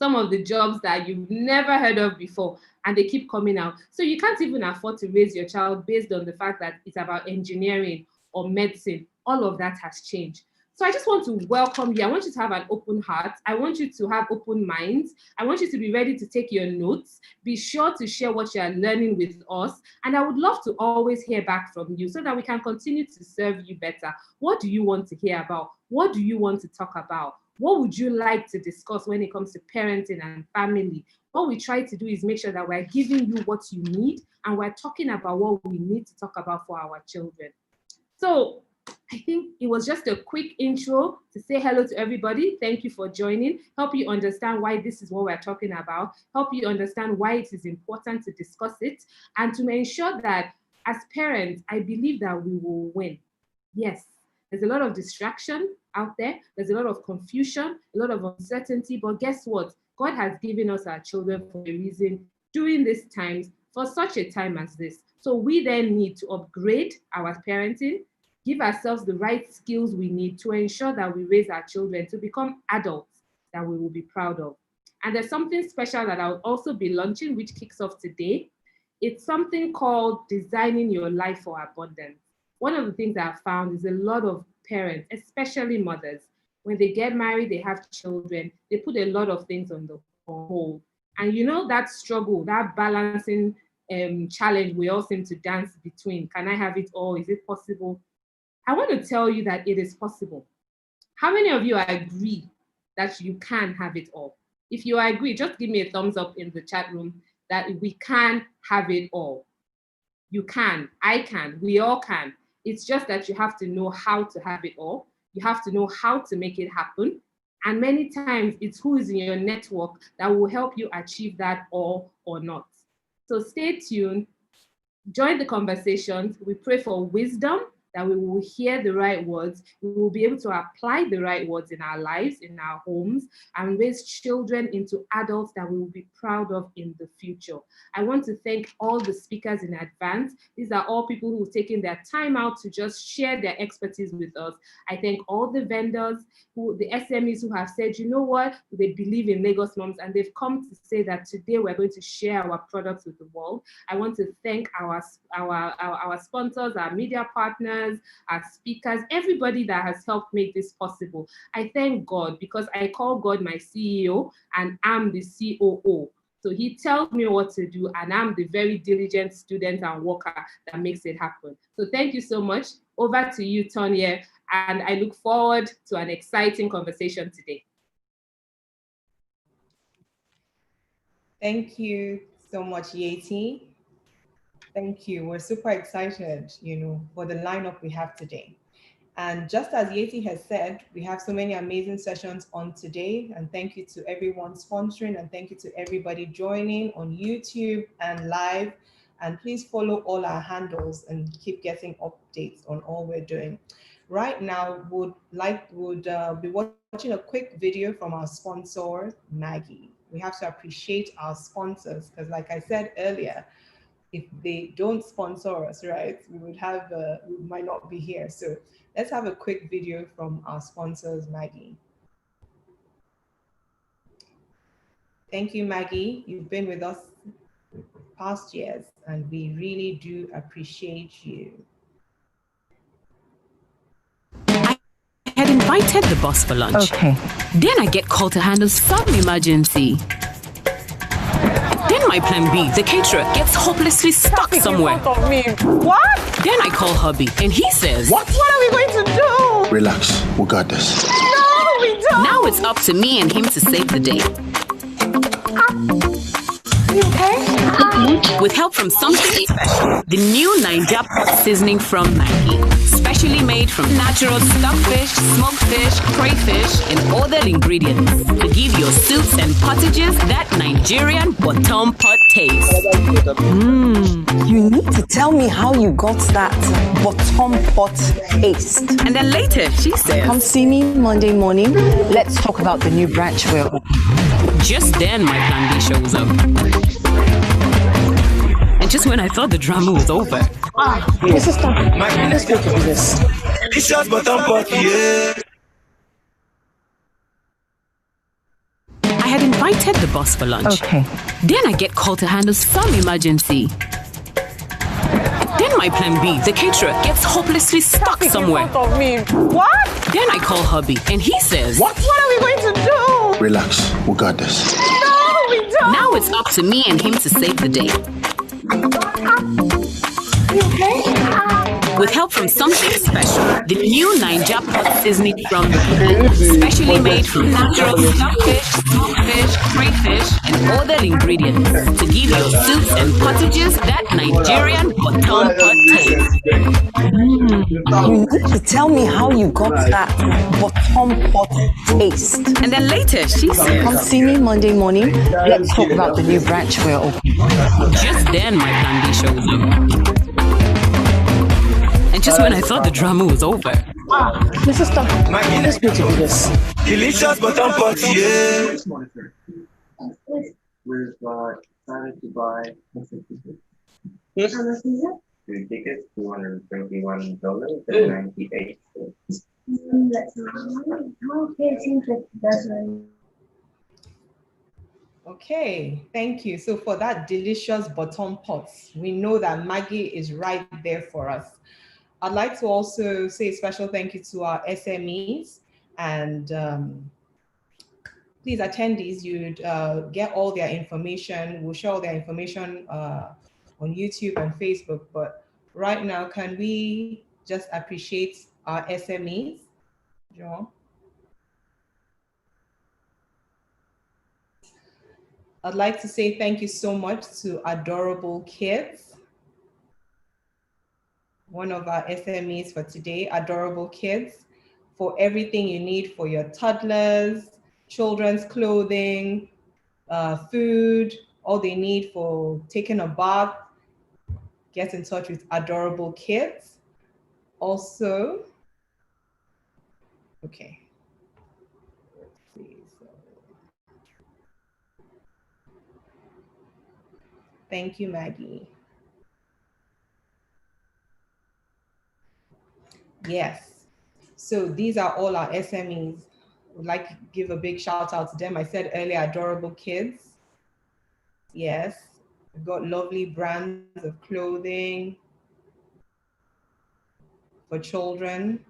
Some of the jobs that you've never heard of before, and they keep coming out. So you can't even afford to raise your child based on the fact that it's about engineering or medicine. All of that has changed. So I just want to welcome you. I want you to have an open heart. I want you to have open minds. I want you to be ready to take your notes. Be sure to share what you are learning with us. And I would love to always hear back from you so that we can continue to serve you better. What do you want to hear about? What do you want to talk about? What would you like to discuss when it comes to parenting and family? What we try to do is make sure that we're giving you what you need and we're talking about what we need to talk about for our children. So I think it was just a quick intro to say hello to everybody. Thank you for joining. Help you understand why this is what we're talking about. Help you understand why it is important to discuss it. And to ensure that as parents, I believe that we will win. Yes, there's a lot of distraction out there. There's a lot of confusion, a lot of uncertainty. But guess what? God has given us our children for a reason during these times, for such a time as this. So we then need to upgrade our parenting, give ourselves the right skills we need to ensure that we raise our children to become adults that we will be proud of. And there's something special that I'll also be launching, which kicks off today. It's something called Designing Your Life for Abundance. One of the things that I found is a lot of parents, especially mothers, when they get married, they have children, they put a lot of things on hold. And you know that struggle, that balancing challenge we all seem to dance between. Can I have it all? Is it possible? I want to tell you that it is possible. How many of you agree that you can have it all? If you agree, just give me a thumbs up in the chat room that we can have it all. You can, I can, we all can. It's just that you have to know how to have it all. You have to know how to make it happen. And many times it's who is in your network that will help you achieve that all or not. So stay tuned, join the conversations. We pray for wisdom, that we will hear the right words, we will be able to apply the right words in our lives, in our homes, and raise children into adults that we will be proud of in the future. I want to thank all the speakers in advance. These are all people who've taken their time out to just share their expertise with us. I thank all the vendors, the SMEs who have said, you know what, they believe in LagosMums, and they've come to say that today we're going to share our products with the world. I want to thank our sponsors, our media partners, our speakers, everybody that has helped make this possible. I thank God because I call God my CEO and I'm the COO. So he tells me what to do and I'm the very diligent student and worker that makes it happen. So thank you so much. Over to you, Tonya, and I look forward to an exciting conversation today. Thank you so much, Yeti. Thank you. We're super excited, for the lineup we have today. And just as Yeti has said, we have so many amazing sessions on today. And thank you to everyone sponsoring, and thank you to everybody joining on YouTube and live. And please follow all our handles and keep getting updates on all we're doing. Right now, would be watching a quick video from our sponsor, Maggie. We have to appreciate our sponsors because, like I said earlier, if they don't sponsor us, right, we might not be here. So let's have a quick video from our sponsors, Maggie. Thank you, Maggie. You've been with us past years, and we really do appreciate you. I had invited the boss for lunch. Okay. Then I get called to handle some emergency. Then my plan B, the caterer, gets hopelessly stuck somewhere. What? Then I call hubby, and he says, What are we going to do? Relax, we got this. No, we don't. Now it's up to me and him to save the day. Are you okay? With help from something special, the new Naija pot seasoning from Maggie. Specially made from natural stockfish, smoked fish, crayfish, and other ingredients to give your soups and pottages that Nigerian bottom pot taste. You need to tell me how you got that bottom pot taste. And then later, she says, Come see me Monday morning. Let's talk about the new branch we're opening. Just then, my plan B shows up. And just when I thought the drama was over. Hey, sister, let's go to business. Delicious bottom pot, yeah. I had invited the boss for lunch. Okay. Then I get called to handle some emergency. Then my plan B, the caterer, gets hopelessly stuck somewhere. What? Then I call hubby, and he says, What are we going to do? Relax, we got this. No, we don't. Now it's up to me and him to save the day. Are you okay? with help from something special. The new Ninja pot seasoning from Maggi, specially made from natural stockfish, smoked fish, crayfish, and other ingredients to give your soups and pottages that Nigerian bottom pot taste. You need to tell me how you got that bottom pot taste. And then later, she said, Come see me Monday morning. Let's talk about the new branch we're opening. just then my plan B shows up. And just when I thought the drama was over, Mrs. Star, let's go to do this. Delicious bottom pot, yeah. We've decided to buy two tickets, $221.98. Okay, thank you. So for that delicious bottom pots, we know that Maggi is right there for us. I'd like to also say a special thank you to our SMEs, and please attendees, you'd get all their information. We'll share all their information on YouTube and Facebook, but right now, can we just appreciate our SMEs? John? I'd like to say thank you so much to Adorable Kids, one of our SMEs for today, Adorable Kids, for everything you need for your toddlers, children's clothing, food, all they need for taking a bath. Get in touch with Adorable Kids. Also, okay. Let's see. Thank you, Maggie. Yes. So these are all our SMEs. Would like to give a big shout out to them. I said earlier, Adorable Kids. Yes. We've got lovely brands of clothing for children.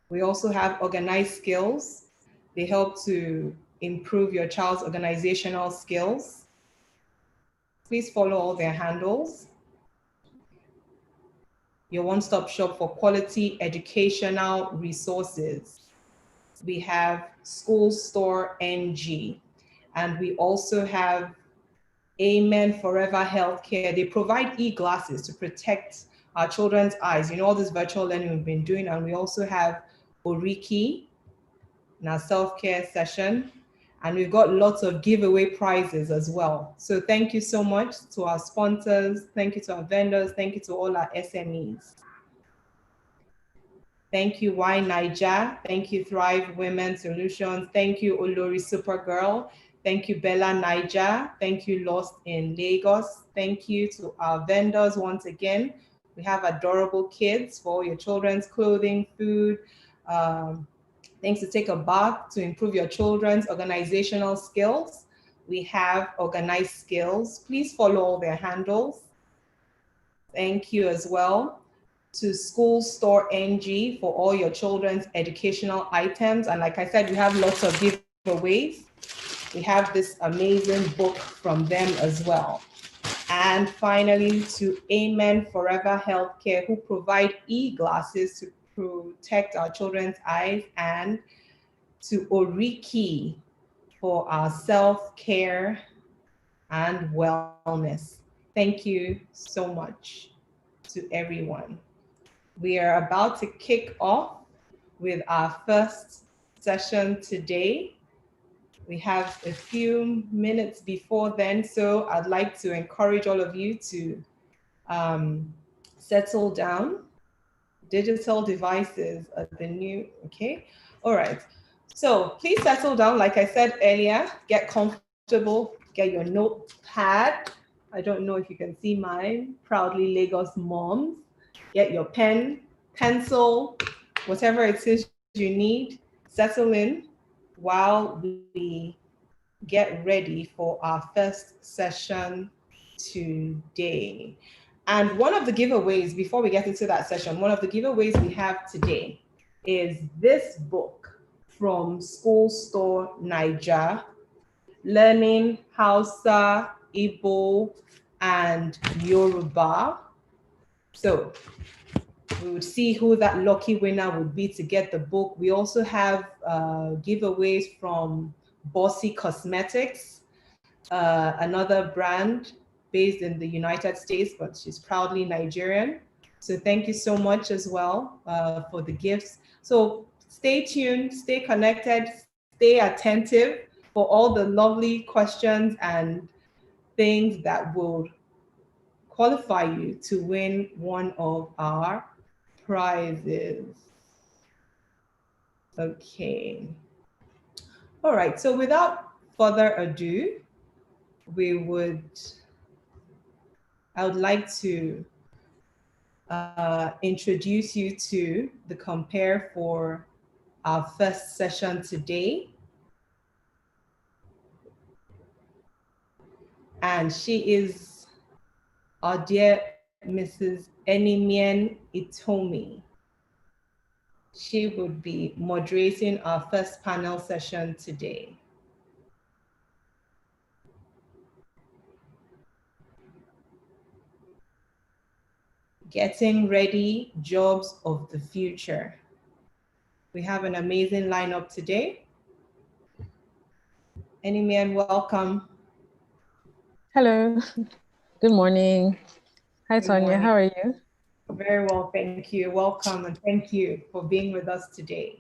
We also have Organized Skills. They help to improve your child's organizational skills. Please follow all their handles. Your one-stop shop for quality educational resources. We have School Store NG, and we also have Amen Forever Healthcare. They provide e-glasses to protect our children's eyes. You know, all this virtual learning we've been doing, and we also have Oriki in our self-care session. And we've got lots of giveaway prizes as well. So thank you so much to our sponsors. Thank you to our vendors. Thank you to all our SMEs. Thank you, Y Niger. Thank you, Thrive Women Solutions. Thank you, Olori Supergirl. Thank you, Bella Niger. Thank you, Lost in Lagos. Thank you to our vendors once again. We have Adorable Kids for all your children's clothing, food, things to take a bath to improve your children's organizational skills. We have Organized Skills. Please follow all their handles. Thank you as well to School Store NG for all your children's educational items. And like I said, we have lots of giveaways. We have this amazing book from them as well. And finally, to Amen Forever Healthcare, who provide e-glasses to protect our children's eyes, and to Oriki for our self-care and wellness. Thank you so much to everyone. We are about to kick off with our first session today. We have a few minutes before then, so I'd like to encourage all of you to settle down. Digital devices are the new, okay? All right, so please settle down. Like I said earlier, get comfortable, get your notepad. I don't know if you can see mine, proudly LagosMums. Get your pen, pencil, whatever it is you need, settle in while we get ready for our first session today. And one of the giveaways, before we get into that session, one of the giveaways we have today is this book from School Store Niger, Learning Hausa, Igbo, and Yoruba. So we would see who that lucky winner would be to get the book. We also have giveaways from Bossy Cosmetics, another brand based in the United States, but she's proudly Nigerian. So thank you so much as well for the gifts. So stay tuned, stay connected, stay attentive for all the lovely questions and things that will qualify you to win one of our prizes. Okay. All right. So without further ado, I would like to introduce you to the compare for our first session today. And she is our dear Mrs. Enimien Itomi. She would be moderating our first panel session today. Getting ready, jobs of the future. We have an amazing lineup today. Enimien, welcome. Hello. Good morning. Hi, Good Tonya. morning. How are you? Very well, thank you. Welcome and thank you for being with us today.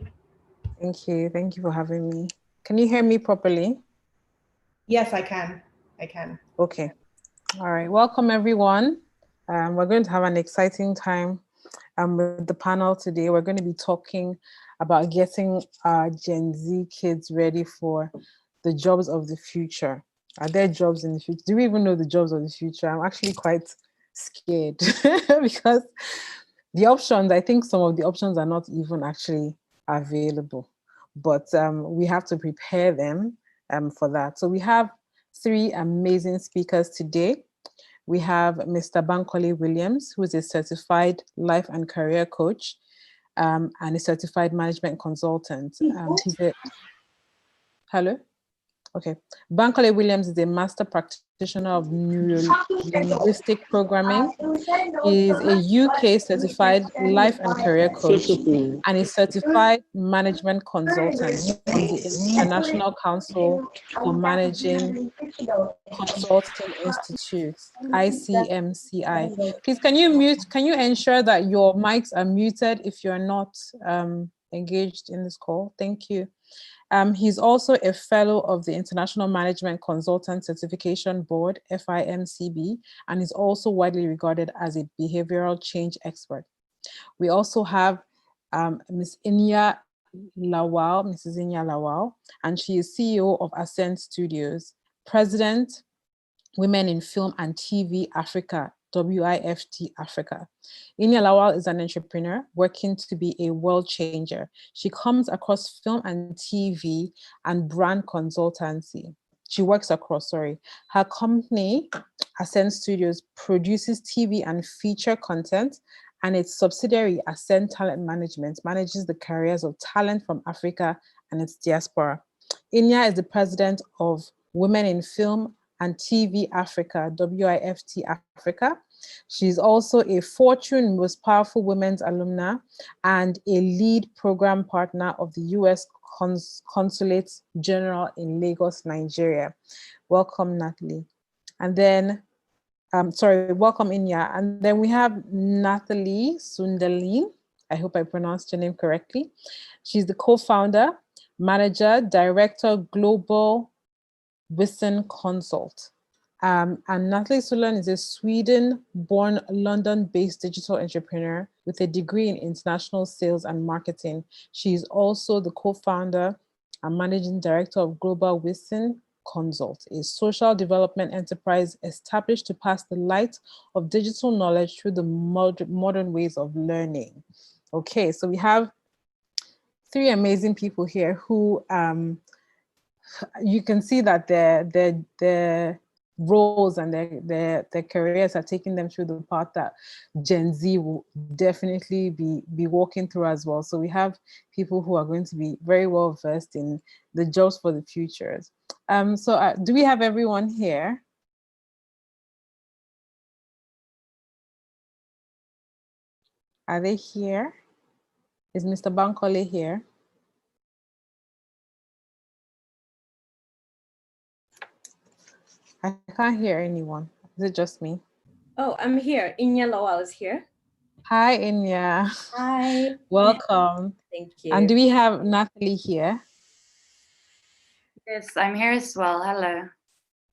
Thank you. Thank you for having me. Can you hear me properly? Yes, I can. I can. Okay. All right. Welcome, everyone. We're going to have an exciting time with the panel today. We're going to be talking about getting our Gen Z kids ready for the jobs of the future. Are there jobs in the future? Do we even know the jobs of the future? I'm actually quite scared because the options, I think some of the options are not even actually available, but we have to prepare them for that. So we have three amazing speakers today. We have Mr. Bankole Williams, who is a certified life and career coach and a certified management consultant. He's a, hello? Okay. Bankole Williams is a master practitioner of neuro-linguistic programming. He is a UK certified life and career coach and a certified management consultant from the International Council for Managing Consulting Institutes, ICMCI. Please, can you ensure that your mics are muted if you're not engaged in this call? Thank you. He's also a fellow of the International Management Consultant Certification Board, FIMCB, and is also widely regarded as a behavioral change expert. We also have Ms. Inya Lawal, Mrs. Inya Lawal, and she is CEO of Ascent Studios, President, Women in Film and TV Africa, WIFT Africa. Inya Lawal is an entrepreneur working to be a world changer. She comes across film and TV and brand consultancy. She works across, sorry. Her company, Ascent Studios, produces TV and feature content, and its subsidiary, Ascent Talent Management, manages the careers of talent from Africa and its diaspora. Inya is the president of Women in Film and TV Africa, WIFT Africa. She's also a Fortune Most Powerful Women's alumna and a lead program partner of the US Consulate General in Lagos, Nigeria. Welcome, Natalie. And then, welcome, Inya. And then we have Nathalie Sunderlin. I hope I pronounced your name correctly. She's the co-founder, manager, director, global Wissen Consult. And Natalie Sulan is a Sweden-born, London-based digital entrepreneur with a degree in international sales and marketing. She is also the co-founder and managing director of Global Wissen Consult, a social development enterprise established to pass the light of digital knowledge through the modern ways of learning. Okay, so we have three amazing people here who you can see that their roles and their careers are taking them through the path that Gen Z will definitely be walking through as well. So we have people who are going to be very well versed in the jobs for the futures. Do we have everyone here? Are they here? Is Mr. Bankole here? I can't hear anyone. Is it just me? Oh, I'm here. Inya Lawal is here. Hi, Inya. Hi. Welcome. Thank you. And do we have Natalie here? Yes, I'm here as well. Hello.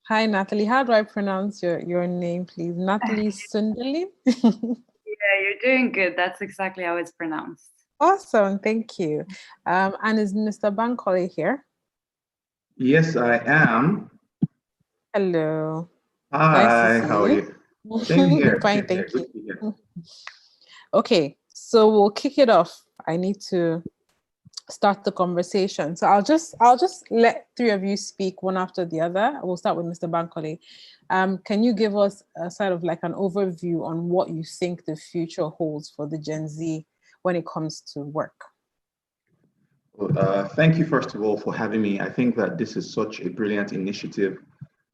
Hi, Natalie. How do I pronounce your name, please? Natalie Sundali? Yeah, you're doing good. That's exactly how it's pronounced. Awesome. Thank you. And is Mr. Bankole here? Yes, I am. Hello. Hi, Nice to see how are you? Same here. Fine, Same here. thank you. Good to hear. Okay, so we'll kick it off. I need to start the conversation. So I'll just let three of you speak one after the other. We'll start with Mr. Bankole. Can you give us a sort of like an overview on what you think the future holds for the Gen Z when it comes to work? Thank you, first of all, for having me. I think that this is such a brilliant initiative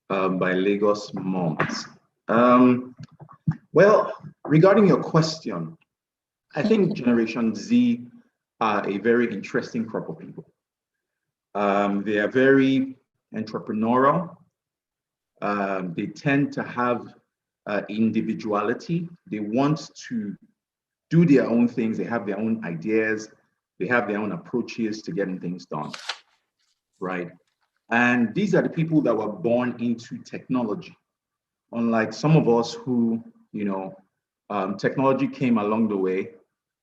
by LagosMums. Well, regarding your question, I think Generation Z are a very interesting crop of people. They are very entrepreneurial. They tend to have individuality. They want to do their own things. They have their own ideas. They have their own approaches to getting things done, right? And these are the people that were born into technology. Unlike some of us who, technology came along the way,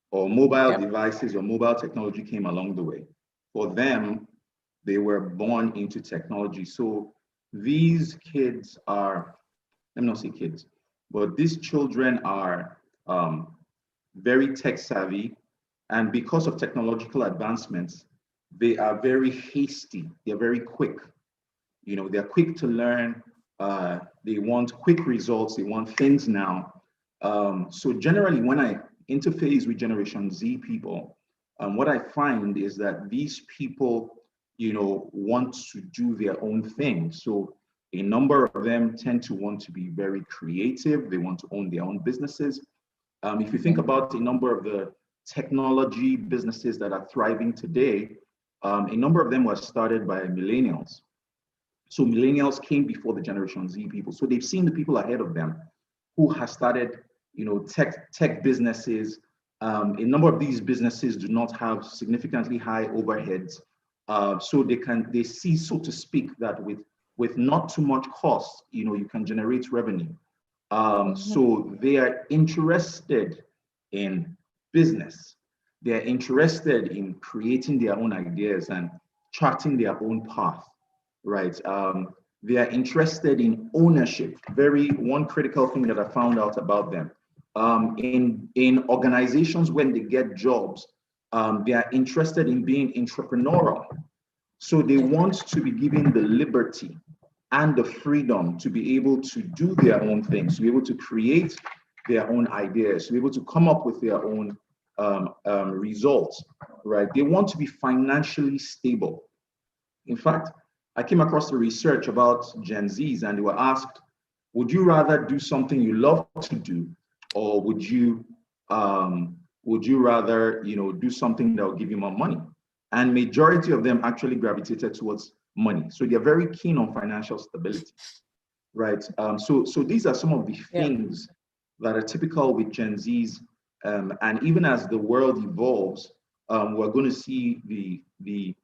or mobile devices or mobile technology came along the way. For them, they were born into technology. So these kids are, let me not say kids, but these children are very tech savvy. And because of technological advancements, they are very hasty. They're very quick. They're quick to learn. They want quick results. They want things now. So generally, when I interface with Generation Z people, what I find is that these people, want to do their own thing. So a number of them tend to want to be very creative. They want to own their own businesses. If you think about a number of the technology businesses that are thriving today, a number of them were started by millennials. So millennials came before the Generation Z people. So they've seen the people ahead of them who have started, tech businesses. A number of these businesses do not have significantly high overheads. So they see, so to speak, that with not too much cost, you can generate revenue. So they are interested in business. They're interested in creating their own ideas and charting their own path, right? They are interested in ownership. One critical thing that I found out about them. In organizations, when they get jobs, they are interested in being entrepreneurial. So they want to be given the liberty and the freedom to be able to do their own things, to be able to create their own ideas, to be able to come up with their own results, right? They want to be financially stable. In fact, I came across the research about Gen Zs, and they were asked, would you rather do something you love to do, or would you rather do something that will give you more money? And majority of them actually gravitated towards money. So they're very keen on financial stability, right? So these are some of the things that are typical with Gen Zs. And even as the world evolves, we're going to see the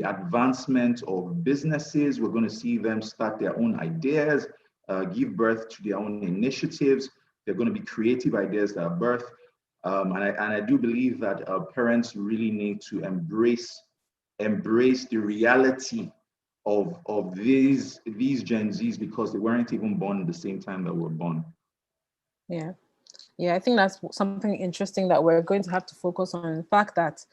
advancement of businesses. We're going to see them start their own ideas, give birth to their own initiatives. They're going to be creative ideas that are birthed. And I do believe that parents really need to embrace the reality of these Gen Zs, because they weren't even born at the same time that we're born. Yeah, I think that's something interesting that we're going to have to focus on. The fact that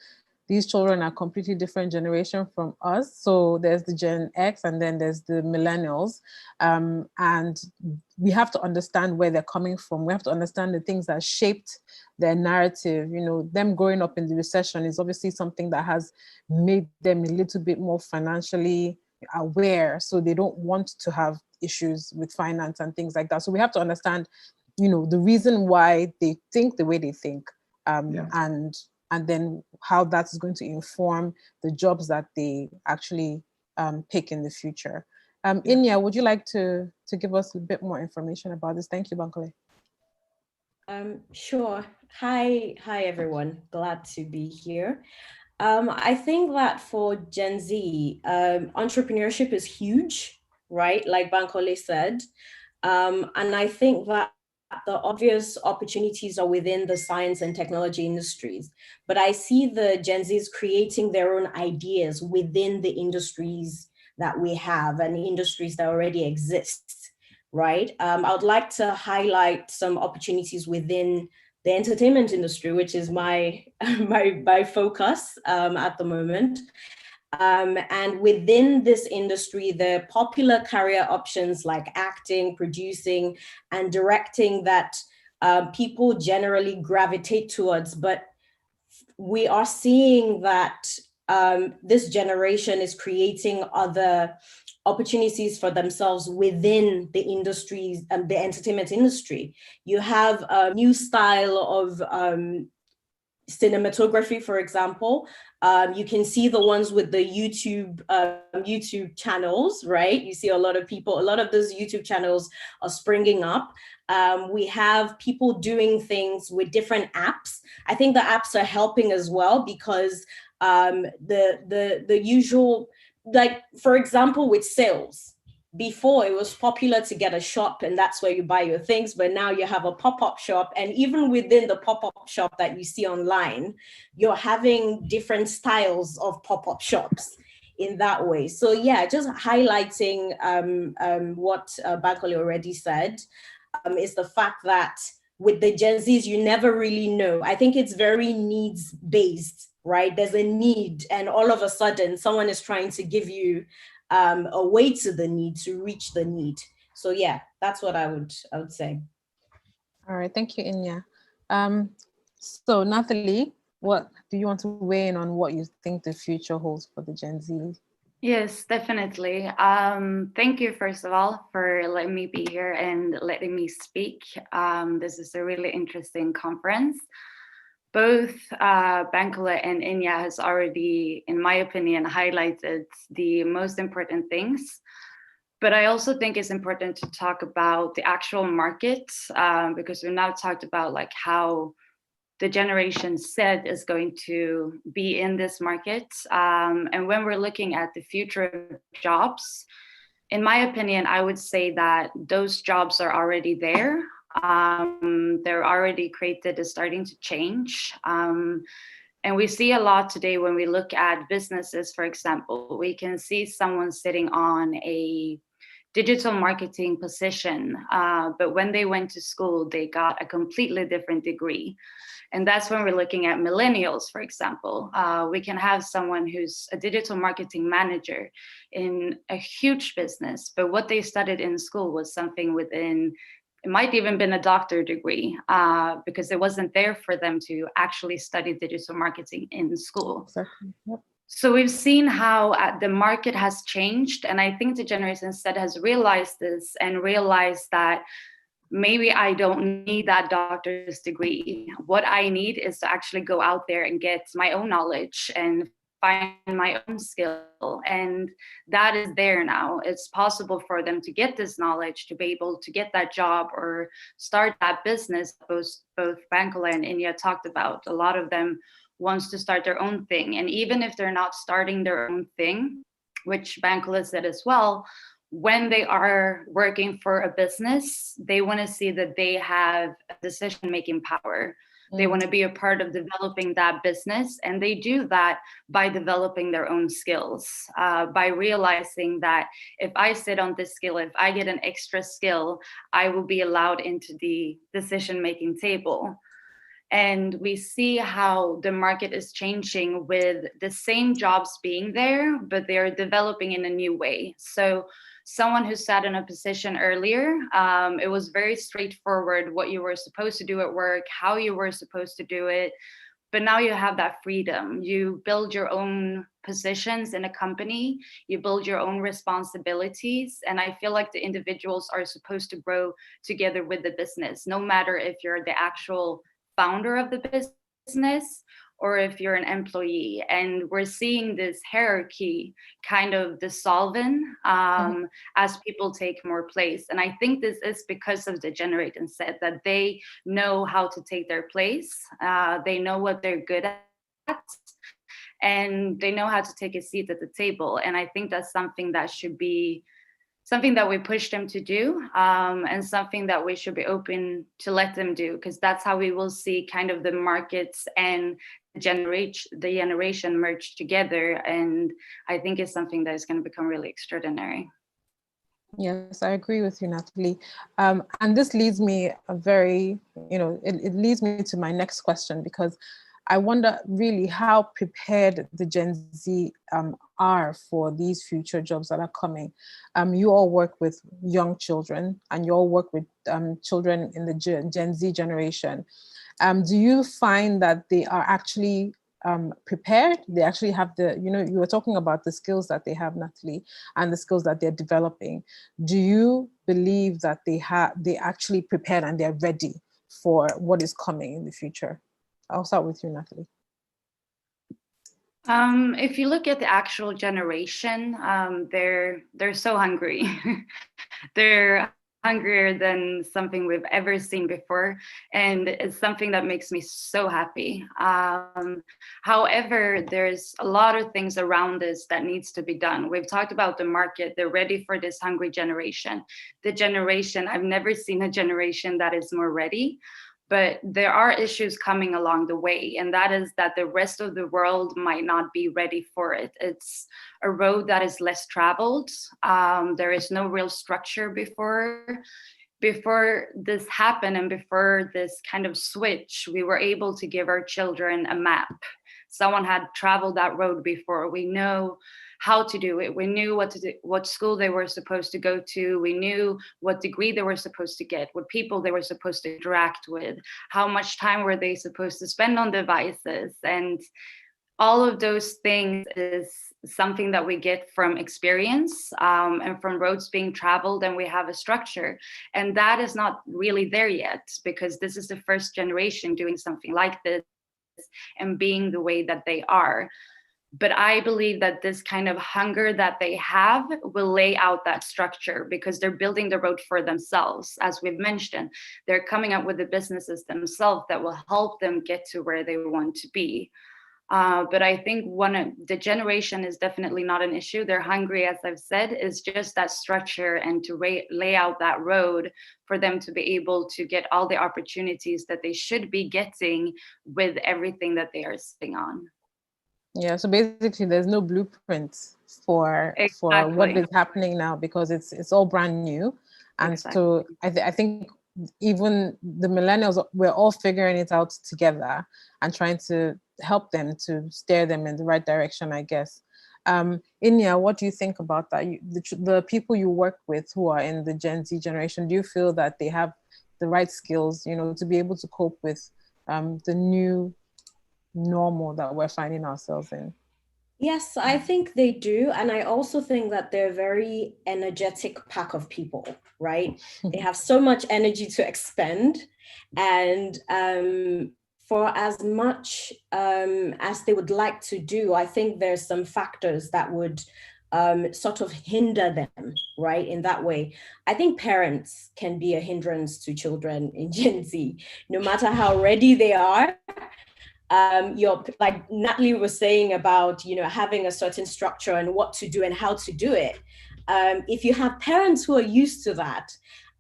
these children are completely different generation from us. So there's the Gen X and then there's the millennials. And we have to understand where they're coming from. We have to understand the things that shaped their narrative. Them growing up in the recession is obviously something that has made them a little bit more financially aware. So they don't want to have issues with finance and things like that. So we have to understand the reason why they think the way they think, Yeah. and then how that is going to inform the jobs that they actually pick in the future. Inya, would you like to give us a bit more information about this? Thank you, Bankole. Sure. Hi, everyone. Glad to be here. I think that for Gen Z, entrepreneurship is huge, right? Like Bankole said. And I think that the obvious opportunities are within the science and technology industries. But I see the Gen Zs creating their own ideas within the industries that we have and industries that already exist, right? I would like to highlight some opportunities within the entertainment industry, which is my my focus at the moment. And within this industry, the popular career options like acting, producing, and directing that people generally gravitate towards. But we are seeing that this generation is creating other opportunities for themselves within the industries and the entertainment industry. You have a new style of cinematography, for example. You can see the ones with the YouTube channels, right? You see a lot of those YouTube channels are springing up. We have people doing things with different apps. I think the apps are helping as well because the usual, like for example, with sales. Before it was popular to get a shop and that's where you buy your things, but now you have a pop-up shop, and even within the pop-up shop that you see online, you're having different styles of pop-up shops in that way. So yeah, just highlighting what Bankole already said, is the fact that with the Gen Zs, you never really know. I think it's very needs based, right? There's a need and all of a sudden someone is trying to give you a way to the need, to reach the need. So yeah, that's what I would say. All right, thank you, Inya. So Nathalie, what do you want to weigh in on what you think the future holds for the Gen Z? Yes, definitely. Thank you, first of all, for letting me be here and letting me speak. This is a really interesting conference. Both Bankole and Inya has already, in my opinion, highlighted the most important things. But I also think it's important to talk about the actual market, because we've now talked about like how the generation Z is going to be in this market. And when we're looking at the future of jobs, in my opinion, I would say that those jobs are already there. They're already created, is starting to change. And we see a lot today when we look at businesses, for example, we can see someone sitting on a digital marketing position, but when they went to school, they got a completely different degree. And that's when we're looking at millennials, for example. We can have someone who's a digital marketing manager in a huge business, but what they studied in school was something within, it might even been a doctorate degree, because it wasn't there for them to actually study digital marketing in school. Exactly. Yep. So we've seen how the market has changed. And I think the generation Z has realized this and realized that maybe I don't need that doctor's degree. What I need is to actually go out there and get my own knowledge and find my own skill. And that is there now. It's possible for them to get this knowledge, to be able to get that job or start that business. Both Bankole and Inya talked about. A lot of them wants to start their own thing. And even if they're not starting their own thing, which Bankole said as well, when they are working for a business, they want to see that they have decision-making power. They want to be a part of developing that business. And they do that by developing their own skills, by realizing that if I sit on this skill, if I get an extra skill, I will be allowed into the decision-making table. And we see how the market is changing with the same jobs being there, but they're developing in a new way. So someone who sat in a position earlier, it was very straightforward what you were supposed to do at work, how you were supposed to do it. but now you have that freedom. You build your own positions in a company, you build your own responsibilities. And I feel like the individuals are supposed to grow together with the business, no matter if you're the actual founder of the business or if you're an employee. And we're seeing this hierarchy kind of dissolving as people take more place. And I think this is because of the Generation Z, that they know how to take their place. They know what they're good at, and they know how to take a seat at the table. And I think that's something that should be something that we push them to do, and something that we should be open to let them do, because that's how we will see kind of the markets and the generation merge together. And I think it's something that is going to become really extraordinary. Yes, I agree with you, Natalie. And this leads me it leads me to my next question, because I wonder really how prepared the Gen Z are for these future jobs that are coming. You all work with young children, and you all work with children in the Gen Z generation. Do you find that they are actually prepared? They actually have you were talking about the skills that they have, Natalie, and the skills that they're developing. Do you believe that they actually prepared and they're ready for what is coming in the future? I'll start with you, Natalie. If you look at the actual generation, they're so hungry. They're hungrier than something we've ever seen before, and it's something that makes me so happy. However, there's a lot of things around this that needs to be done. We've talked about the market. They're ready for this hungry generation. I've never seen a generation that is more ready. But there are issues coming along the way, and that is that the rest of the world might not be ready for it. It's a road that is less traveled. There is no real structure before this happened, and before this kind of switch, we were able to give our children a map. Someone had traveled that road before. We know how to do it. We knew what school they were supposed to go to. We knew what degree they were supposed to get, what people they were supposed to interact with, how much time were they supposed to spend on devices. And all of those things is something that we get from experience, and from roads being traveled, and we have a structure. And that is not really there yet, because this is the first generation doing something like this and being the way that they are. But I believe that this kind of hunger that they have will lay out that structure, because they're building the road for themselves. As we've mentioned, they're coming up with the businesses themselves that will help them get to where they want to be. But I think the generation is definitely not an issue. They're hungry, as I've said. It's just that structure and to lay out that road for them to be able to get all the opportunities that they should be getting with everything that they are sitting on. Yeah, so basically there's no blueprint for what is happening now, because it's all brand new. And so I think even the millennials, we're all figuring it out together and trying to help them, to steer them in the right direction, I guess. Inya, what do you think about that? The people you work with who are in the Gen Z generation, do you feel that they have the right skills, to be able to cope with the new normal that we're finding ourselves in? Yes, I think they do. And I also think that they're a very energetic pack of people, right? They have so much energy to expend. And for as much as they would like to do, I think there's some factors that would sort of hinder them, right? In that way, I think parents can be a hindrance to children in Gen Z, no matter how ready they are. You're like Natalie was saying about, having a certain structure and what to do and how to do it. If you have parents who are used to that,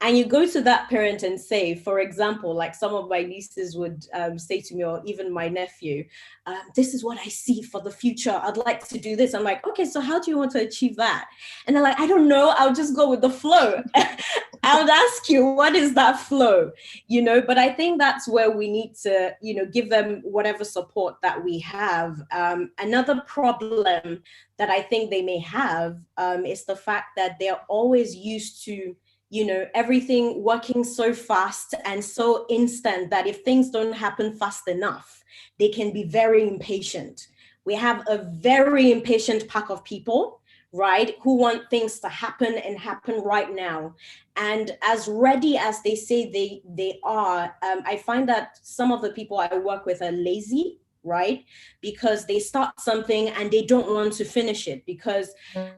and you go to that parent and say, for example, like some of my nieces would say to me, or even my nephew, this is what I see for the future. I'd like to do this. I'm like, okay, so how do you want to achieve that? And they're like, I don't know. I'll just go with the flow. I would ask you, what is that flow? But I think that's where we need to, give them whatever support that we have. Another problem that I think they may have is the fact that they're always used to you know, everything working so fast and so instant that if things don't happen fast enough, they can be very impatient. We have a very impatient pack of people, right, who want things to happen and happen right now. And as ready as they say they are, I find that some of the people I work with are lazy, right? Because they start something and they don't want to finish it. Because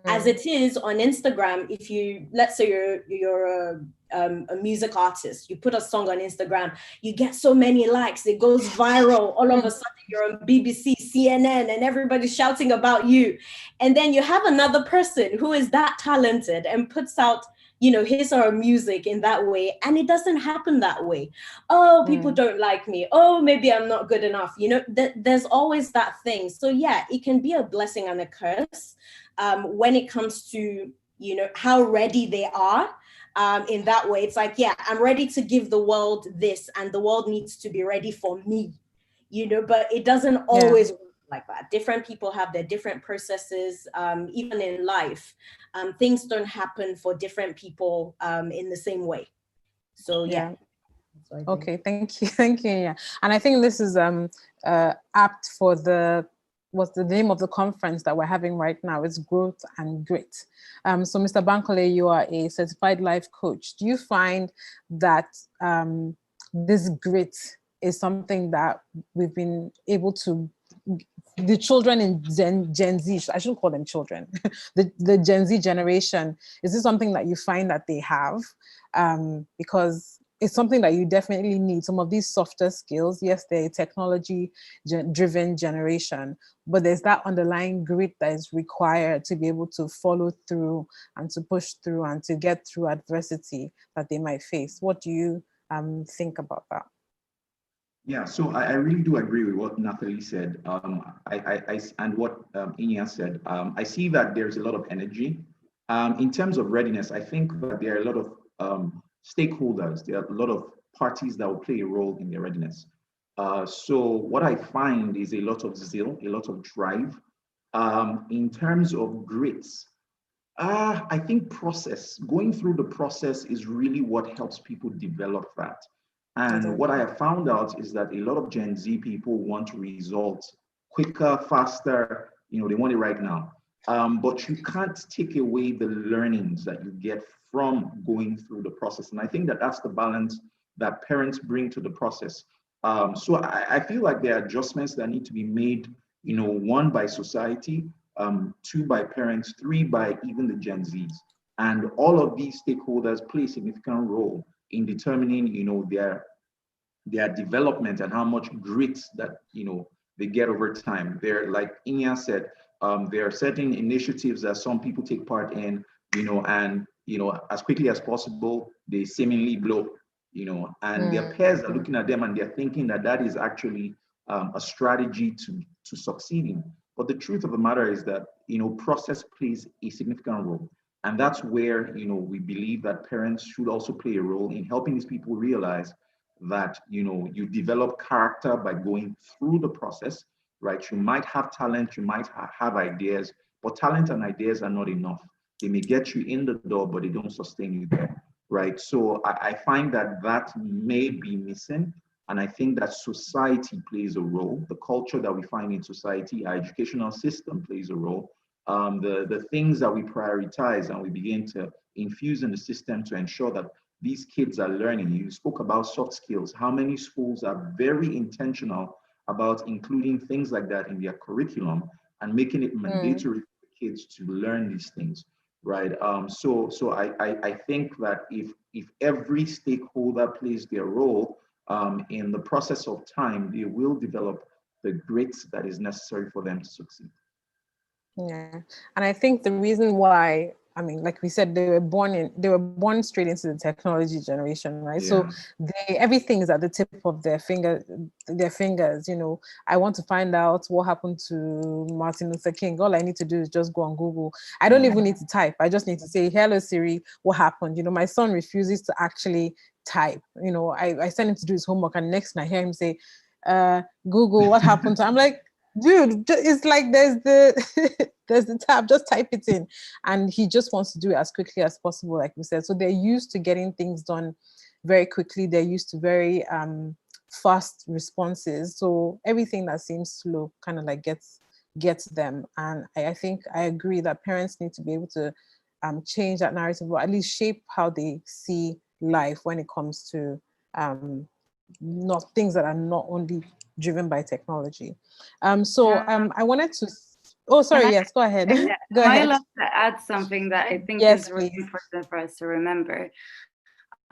as it is on Instagram, if you, let's say you're a music artist, you put a song on Instagram, you get so many likes, it goes viral. All of a sudden you're on BBC, CNN, and everybody's shouting about you. And then you have another person who is that talented and puts out, you know, his or her music in that way, and it doesn't happen that way. Oh, people don't like me. Oh, maybe I'm not good enough. You know, there's always that thing. So yeah, it can be a blessing and a curse when it comes to, you know, how ready they are. In that way, it's like, yeah, I'm ready to give the world this, and the world needs to be ready for me, you know, but it doesn't always work like that. Different people have their different processes, even in life. Things don't happen for different people in the same way. So yeah. Okay, thank you, thank you. Yeah, and I think this is apt for what's the name of the conference that we're having right now? It's Growth and Grit. So Mr. Bankole, you are a certified life coach. Do you find that this grit is something that we've been able to, the children in Gen Z, I shouldn't call them children, the Gen Z generation, is this something that you find that they have? Because it's something that you definitely need. Some of these softer skills, yes, they're a technology-driven generation, but there's that underlying grit that is required to be able to follow through and to push through and to get through adversity that they might face. What do you think about that? Yeah, so I really do agree with what Nathalie said. And what Inya said. I see that there's a lot of energy. In terms of readiness, I think that there are a lot of stakeholders. There are a lot of parties that will play a role in their readiness. So what I find is a lot of zeal, a lot of drive. In terms of grits, I think going through the process is really what helps people develop that. And what I have found out is that a lot of Gen Z people want results quicker, faster, you know, they want it right now. But you can't take away the learnings that you get from going through the process. And I think that that's the balance that parents bring to the process. So I feel like there are adjustments that need to be made, you know, one by society, two by parents, three by even the Gen Zs. And all of these stakeholders play a significant role in determining, you know, their development and how much grit that, you know, they get over time. There, like Inya said, there are certain initiatives that some people take part in, you know, and, you know, as quickly as possible, they seemingly blow, you know, and their peers are looking at them and they're thinking that that is actually a strategy to succeeding. But the truth of the matter is that, you know, process plays a significant role. And that's where, you know, we believe that parents should also play a role in helping these people realize that, you know, you develop character by going through the process, right? You might have talent, you might have ideas, but talent and ideas are not enough. They may get you in the door, but they don't sustain you there, right? So I find that that may be missing. And I think that society plays a role. The culture that we find in society, our educational system plays a role. The things that we prioritize and we begin to infuse in the system to ensure that these kids are learning. You spoke about soft skills. How many schools are very intentional about including things like that in their curriculum and making it mandatory for kids to learn these things, right? So I think that if every stakeholder plays their role in the process of time, they will develop the grit that is necessary for them to succeed. Yeah, and I think the reason why, I mean, like we said, they were born straight into the technology generation, right? Yeah. So everything is at the tip of their fingers. You know, I want to find out what happened to Martin Luther King. All I need to do is just go on Google. I don't even need to type. I just need to say, "Hello Siri, what happened?" You know, my son refuses to actually type. You know, I send him to do his homework, and next I hear him say, "Google, what happened to?" I'm like, dude, it's like there's the there's the tab, just type it in, and he just wants to do it as quickly as possible, like we said. So they're used to getting things done very quickly. They're used to very fast responses. So everything that seems slow kind of like gets them. And I think I agree that parents need to be able to change that narrative, or at least shape how they see life when it comes to not things that are not only driven by technology. I wanted to. Oh, sorry. Yes, go ahead. Yeah, Go am I ahead. allowed to add something that I think Yes, is really please. important for us to remember?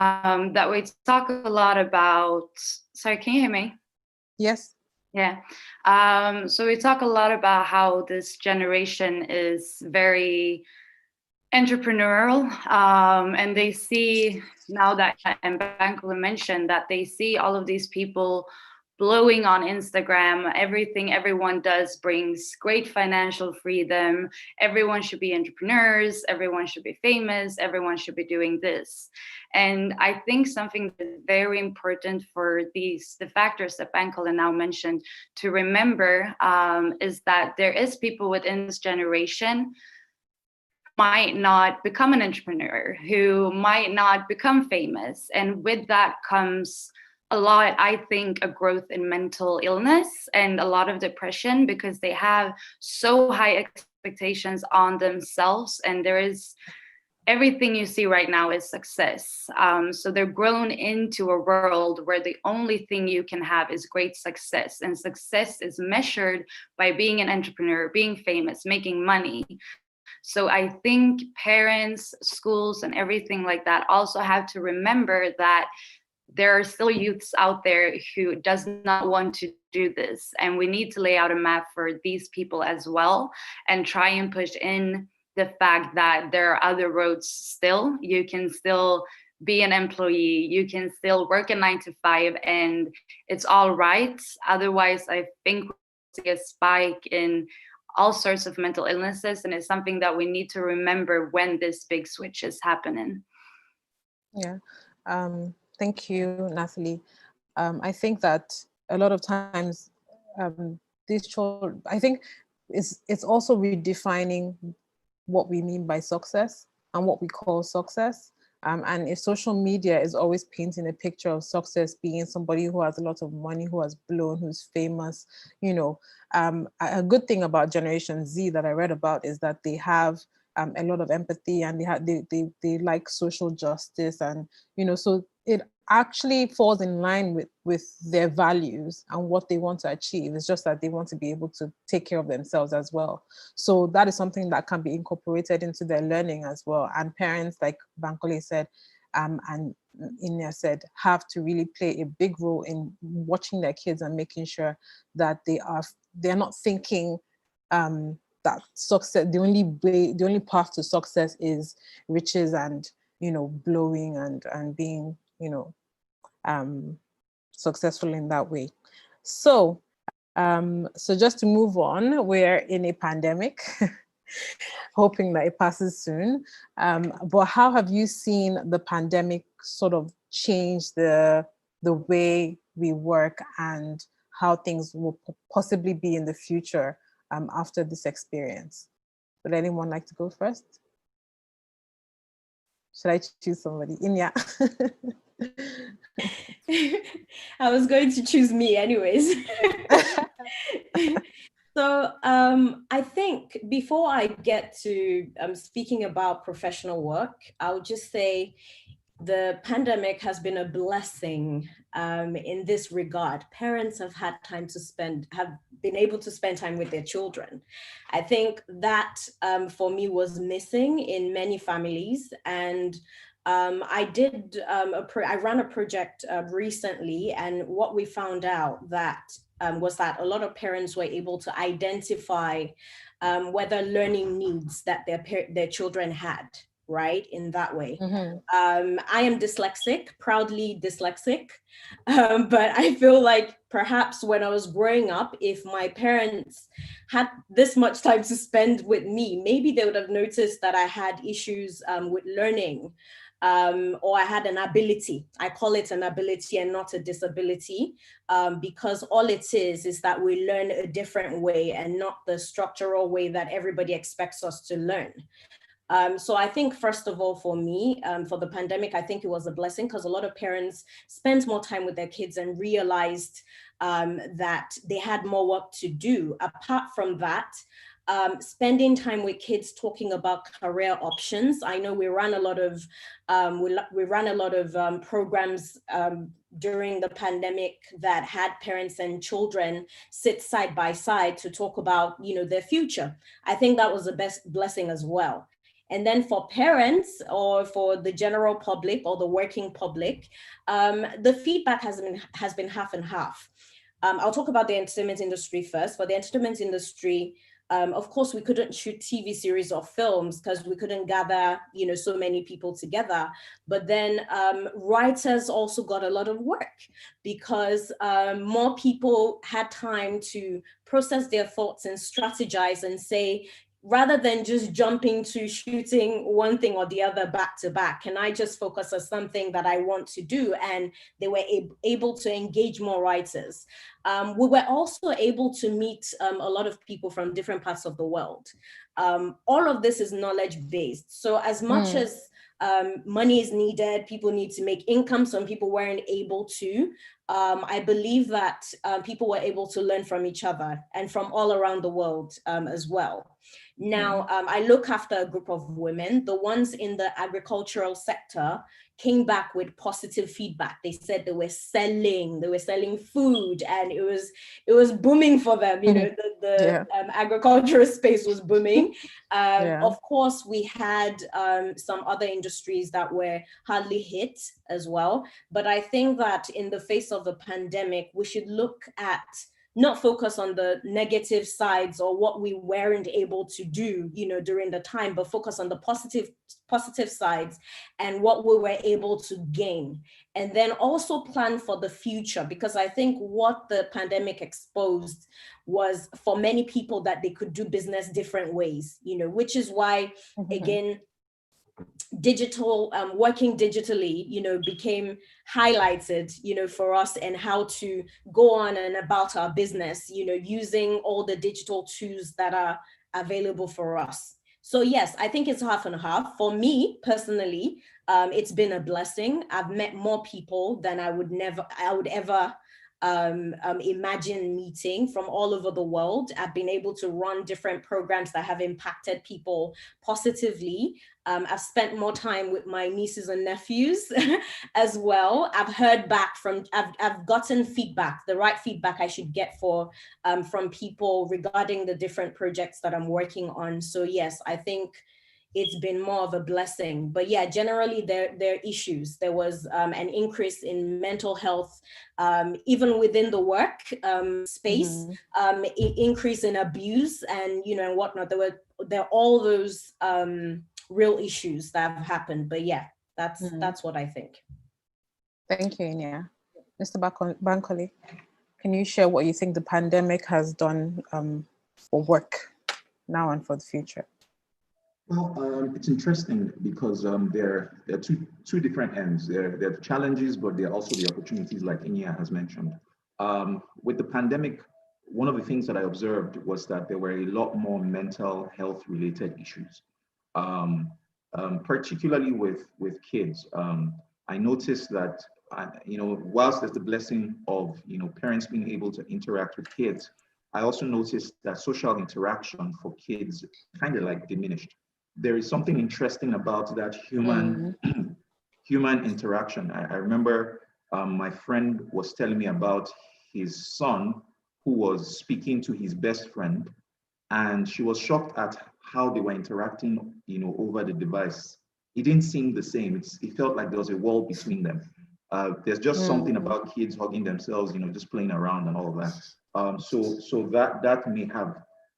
That we talk a lot about. Sorry, can you hear me? Yes. Yeah. So we talk a lot about how this generation is very entrepreneurial, and they see now that, and Bankole mentioned that they see all of these people blowing on Instagram. Everything everyone does brings great financial freedom. Everyone should be entrepreneurs. Everyone should be famous. Everyone should be doing this. And I think something that's very important for the factors that Bankole now mentioned to remember is that there is people within this generation might not become an entrepreneur, who might not become famous. And with that comes a lot, I think, a growth in mental illness and a lot of depression, because they have so high expectations on themselves. And there is everything you see right now is success. So they're grown into a world where the only thing you can have is great success. And success is measured by being an entrepreneur, being famous, making money. So I think parents, schools, and everything like that also have to remember that there are still youths out there who does not want to do this. And we need to lay out a map for these people as well, and try and push in the fact that there are other roads still. You can still be an employee, you can still work a 9 to 5, and it's all right. Otherwise, I think we'll see a spike in all sorts of mental illnesses, and it's something that we need to remember when this big switch is happening. Yeah. Thank you, Natalie. I think that a lot of times these children, I think it's also redefining what we mean by success and what we call success. And if social media is always painting a picture of success being somebody who has a lot of money, who has blown, who's famous, a good thing about Generation Z that I read about is that they have a lot of empathy, and they like social justice, and so it actually falls in line with their values and what they want to achieve. It's just that they want to be able to take care of themselves as well. So that is something that can be incorporated into their learning as well. And parents, like Bankole said, and Inya said, have to really play a big role in watching their kids and making sure that they're not thinking that success, the only path to success is riches and blowing and being successful in that way. So just to move on, we're in a pandemic, hoping that it passes soon. But how have you seen the pandemic sort of change the way we work and how things will possibly be in the future after this experience? Would anyone like to go first? Should I choose somebody? Inya. I was going to choose me anyways. So I think before I get to speaking about professional work, I'll just say the pandemic has been a blessing in this regard. Parents have had time to have been able to spend time with their children. I think that for me was missing in many families. And I ran a project recently, and what we found out was that a lot of parents were able to identify whether learning needs that their children had, right, in that way. Mm-hmm. I am dyslexic, proudly dyslexic, but I feel like perhaps when I was growing up, if my parents had this much time to spend with me, maybe they would have noticed that I had issues with learning. or I had an ability. I call it an ability and not a disability, because all it is that we learn a different way and not the structural way that everybody expects us to learn. So I think, first of all, for me, for the pandemic, I think it was a blessing because a lot of parents spent more time with their kids and realized that they had more work to do. Apart from that, spending time with kids talking about career options. I know we ran a lot of programs during the pandemic that had parents and children sit side by side to talk about, their future. I think that was the best blessing as well. And then for parents or for the general public or the working public, the feedback has been half and half. I'll talk about the entertainment industry first. For the entertainment industry, of course, we couldn't shoot TV series or films because we couldn't gather, so many people together. But then writers also got a lot of work because more people had time to process their thoughts and strategize and say, rather than just jumping to shooting one thing or the other back to back, can I just focus on something that I want to do? And they were able to engage more writers. We were also able to meet a lot of people from different parts of the world. All of this is knowledge-based. So as much as money is needed, people need to make income, some people weren't able to. I believe that people were able to learn from each other and from all around the world as well. Now, I look after a group of women. The ones in the agricultural sector came back with positive feedback. They said they were selling food, and it was booming for them. The agricultural space was booming. Of course, we had some other industries that were hardly hit as well. But I think that in the face of the pandemic, we should look at not focus on the negative sides or what we weren't able to do, during the time, but focus on the positive sides and what we were able to gain. And then also plan for the future, because I think what the pandemic exposed was for many people that they could do business different ways, which is why, again, digital, working digitally, became highlighted, for us, and how to go on and about our business, using all the digital tools that are available for us. So yes, I think it's half and half. For me personally, it's been a blessing. I've met more people than I would ever imagine meeting from all over the world. I've been able to run different programs that have impacted people positively. I've spent more time with my nieces and nephews as well. I've heard back I've gotten feedback, the right feedback I should get from people regarding the different projects that I'm working on. So yes, I think it's been more of a blessing. But yeah, generally there are issues. There was an increase in mental health, even within the work space, increase in abuse and and whatnot. There are all those real issues that have happened. But yeah, that's what I think. Thank you, Inya. Mr. Bankole, can you share what you think the pandemic has done for work now and for the future? Well, it's interesting because there are two different ends. There are challenges, but there are also the opportunities, like Inya has mentioned. With the pandemic, one of the things that I observed was that there were a lot more mental health related issues, particularly with kids. I noticed that, whilst there's the blessing of, parents being able to interact with kids, I also noticed that social interaction for kids kind of like diminished. There is something interesting about that human interaction. I remember my friend was telling me about his son who was speaking to his best friend, and she was shocked at how they were interacting, over the device. It didn't seem the same. It felt like there was a wall between them. There's just something about kids hugging themselves, just playing around and all of that. So that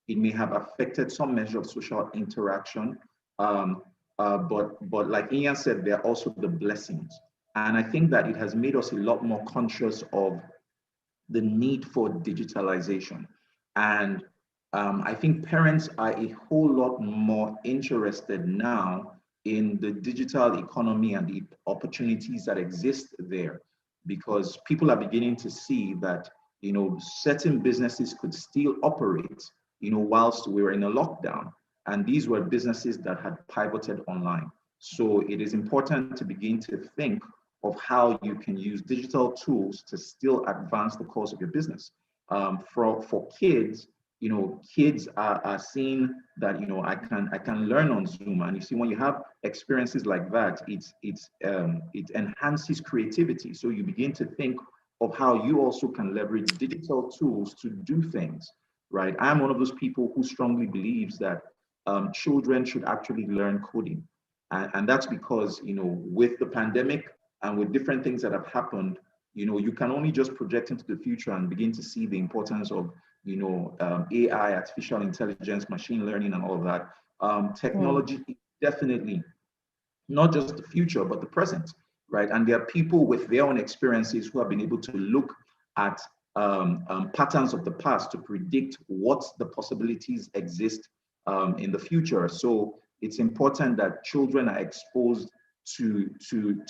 may have affected some measure of social interaction. But like Ian said, there are also the blessings. And I think that it has made us a lot more conscious of the need for digitalization. And I think parents are a whole lot more interested now in the digital economy and the opportunities that exist there, because people are beginning to see that, certain businesses could still operate, whilst we were in a lockdown. And these were businesses that had pivoted online. So it is important to begin to think of how you can use digital tools to still advance the course of your business. For kids, kids are seeing that, I can learn on Zoom. And you see, when you have experiences like that, it enhances creativity. So you begin to think of how you also can leverage digital tools to do things, right? I'm one of those people who strongly believes that children should actually learn coding. And that's because, with the pandemic and with different things that have happened, you can only just project into the future and begin to see the importance of, AI, artificial intelligence, machine learning, and all of that. Technology is definitely not just the future, but the present, right? And there are people with their own experiences who have been able to look at patterns of the past to predict what the possibilities exist in the future. So it's important that children are exposed to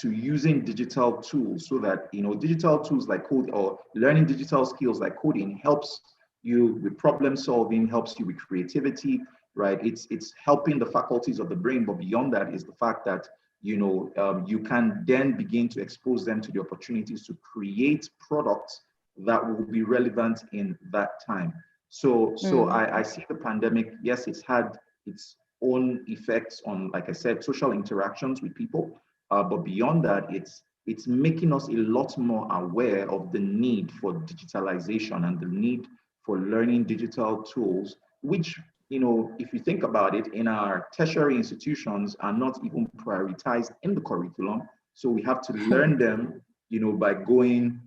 using digital tools, so that digital tools like code, or learning digital skills like coding, helps you with problem solving, helps you with creativity, right? It's helping the faculties of the brain, but beyond that is the fact that you can then begin to expose them to the opportunities to create products that will be relevant in that time. So I see the pandemic, yes, it's had its own effects on, like I said, social interactions with people, but beyond that, it's making us a lot more aware of the need for digitalization and the need for learning digital tools, which, if you think about it, in our tertiary institutions are not even prioritized in the curriculum. So we have to learn them, by going,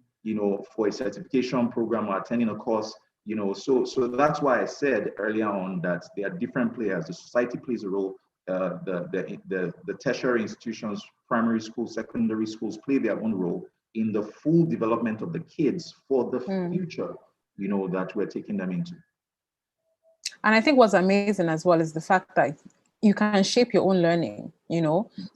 for a certification program or attending a course, so that's why I said earlier on that there are different players. The society plays a role. The tertiary institutions, primary schools, secondary schools play their own role in the full development of the kids for the future, that we're taking them into. And I think what's amazing as well is the fact that you can shape your own learning,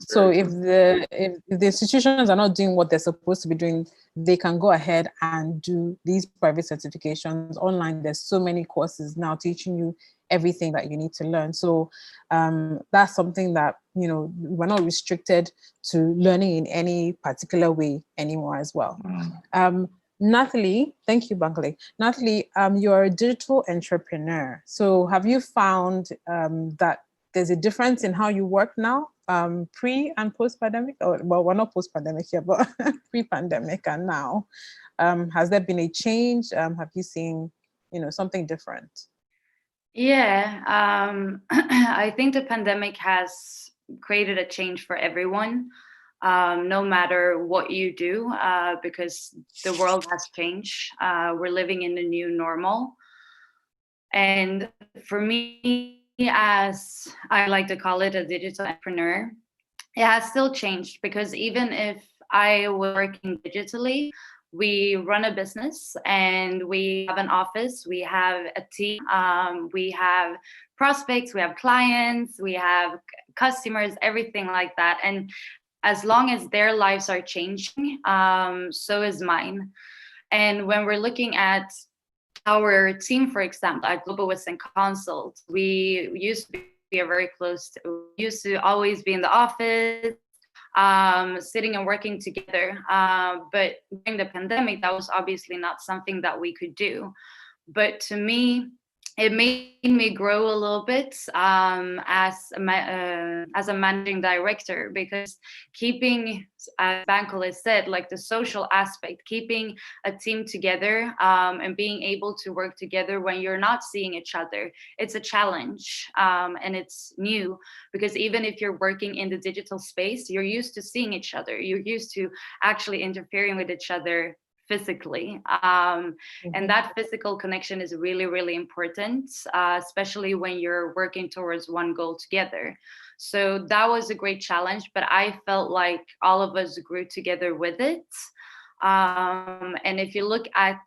So if the institutions are not doing what they're supposed to be doing, they can go ahead and do these private certifications online. There's so many courses now teaching you everything that you need to learn. So that's something that, we're not restricted to learning in any particular way anymore as well. Natalie, thank you, Bankole. Natalie, you're a digital entrepreneur. So have you found that there's a difference in how you work now, pre and post-pandemic? Or, well, we're not post-pandemic here, but pre-pandemic and now. Has there been a change? Have you seen, something different? Yeah, I think the pandemic has created a change for everyone. No matter what you do, because the world has changed. We're living in a new normal. And for me, as I like to call it, a digital entrepreneur, it has still changed, because even if I was working digitally, we run a business and we have an office, we have a team, we have prospects, we have clients, we have customers, everything like that. And as long as their lives are changing, so is mine. And when we're looking at our team, for example, at Global Western Consult, we used to be used to always be in the office, sitting and working together. But during the pandemic, that was obviously not something that we could do. But to me, it made me grow a little bit as a managing director, because keeping, as Bankole said, like the social aspect, keeping a team together and being able to work together when you're not seeing each other, it's a challenge, and it's new, because even if you're working in the digital space, you're used to seeing each other, you're used to actually interfering with each other physically, and that physical connection is really, really important, especially when you're working towards one goal together. So that was a great challenge, but I felt like all of us grew together with it. And if you look at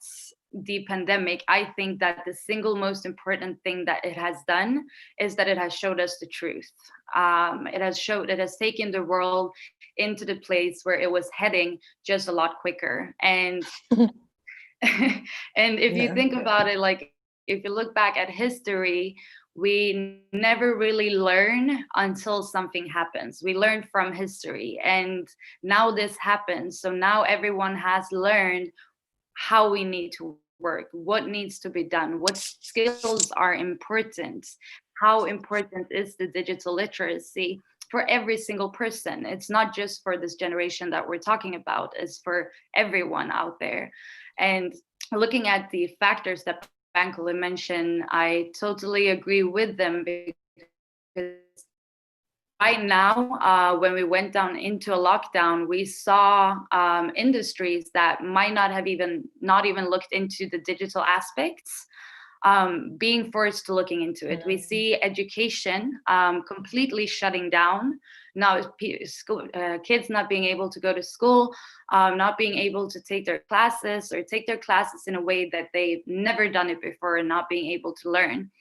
the pandemic, I think that the single most important thing that it has done is that it has showed us the truth. It has taken the world into the place where it was heading just a lot quicker. And and if you think about it, like if you look back at history, we never really learn until something happens. We learn from history, and now this happens. So now everyone has learned how we need to work, what needs to be done, what skills are important, how important is the digital literacy for every single person. It's not just for this generation that we're talking about, it's for everyone out there. And looking at the factors that Bankole mentioned, I totally agree with them, because right now, when we went down into a lockdown, we saw industries that might not have even looked into the digital aspects being forced to looking into it. We see education completely shutting down. Now, kids not being able to go to school, not being able to take their classes or take their classes in a way that they've never done it before, and not being able to learn.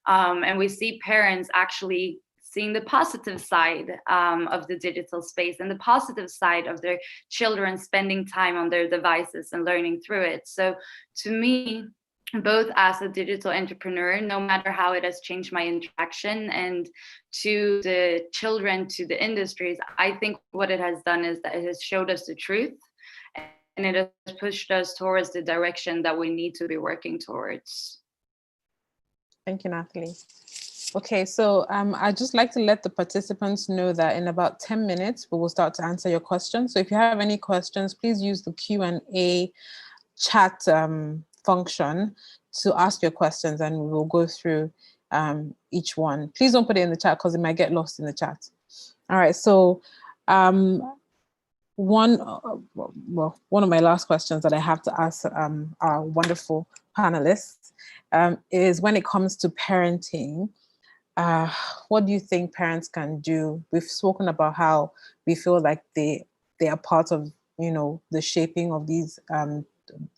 And we see parents actually seeing the positive side of the digital space and the positive side of their children spending time on their devices and learning through it. So to me, both as a digital entrepreneur, no matter how it has changed my interaction, and to the children, to the industries, I think what it has done is that it has showed us the truth, and it has pushed us towards the direction that we need to be working towards. Thank you, Natalie. Okay, so I'd just like to let the participants know that in about 10 minutes, we will start to answer your questions. So if you have any questions, please use the Q&A chat function to ask your questions, and we will go through each one. Please don't put it in the chat because it might get lost in the chat. All right, so one of my last questions that I have to ask our wonderful panelists is, when it comes to parenting, what do you think parents can do? We've spoken about how we feel like they are part of, you know, the shaping of these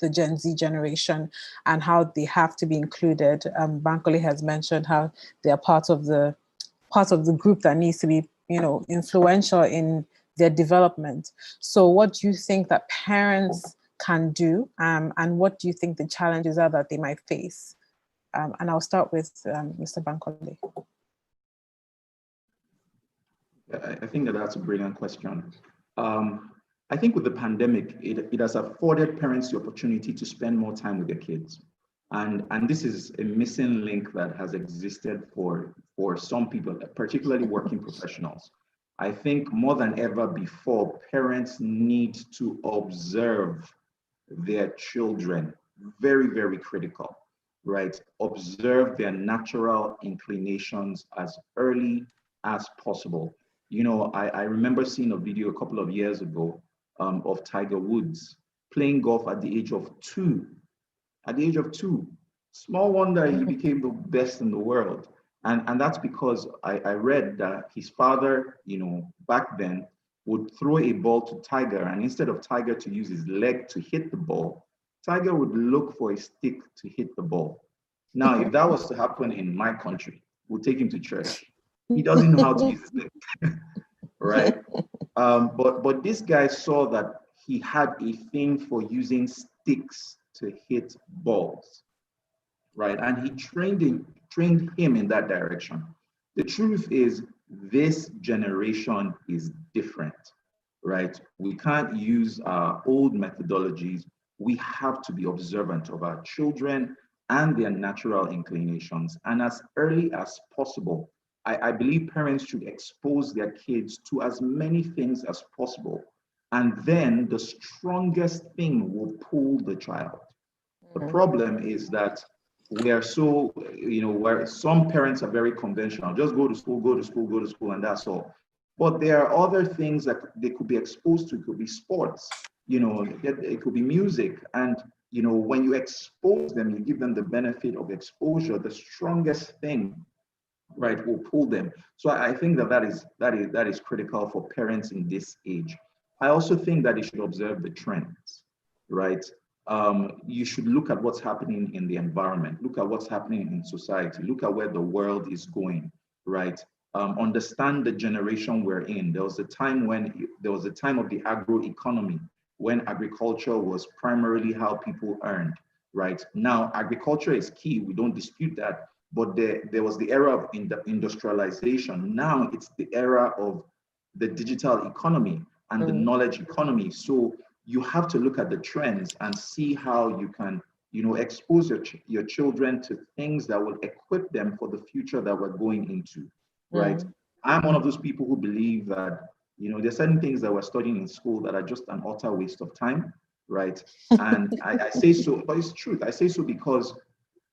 the Gen Z generation, and how they have to be included. Bankole has mentioned how they are part of the group that needs to be, you know, influential in their development. So what do you think that parents can do, and what do you think the challenges are that they might face? And I'll start with Mr. Bankole. I think that that's a brilliant question. I think with the pandemic, it has afforded parents the opportunity to spend more time with their kids. And this is a missing link that has existed for some people, particularly working professionals. I think more than ever before, parents need to observe their children. Very, very critical, right? Observe their natural inclinations as early as possible. You know, I remember seeing a video a couple of years ago of Tiger Woods playing golf at the age of 2. At the age of 2, small wonder he became the best in the world. And that's because I read that his father, you know, back then would throw a ball to Tiger, and instead of Tiger to use his leg to hit the ball, Tiger would look for a stick to hit the ball. Now, if that was to happen in my country, we'll take him to church. He doesn't know how to use his leg, right? But this guy saw that he had a thing for using sticks to hit balls, right? And he trained him in that direction. The truth is, this generation is different, right? We can't use our old methodologies. We have to be observant of our children and their natural inclinations. And as early as possible, I believe parents should expose their kids to as many things as possible. And then the strongest thing will pull the child. The problem is that we are so, you know, where some parents are very conventional, just go to school, go to school, go to school, and that's all. But there are other things that they could be exposed to. It could be sports, you know, it could be music. And, you know, when you expose them, you give them the benefit of exposure, the strongest thing, right, will pull them. So I think that is critical for parents in this age. I also think that they should observe the trends, right? you should look at what's happening in the environment, look at what's happening in society, look at where the world is going, right? Understand the generation we're in. There was a time of the agroeconomy when agriculture was primarily how people earned, right? Now, agriculture is key. We don't dispute that. But there was the era of industrialization. Now it's the era of the digital economy and the knowledge economy. So you have to look at the trends and see how you can, expose your children to things that will equip them for the future that we're going into, right? I'm one of those people who believe that, there's certain things that we're studying in school that are just an utter waste of time, right? And I say so, but it's truth. I say so because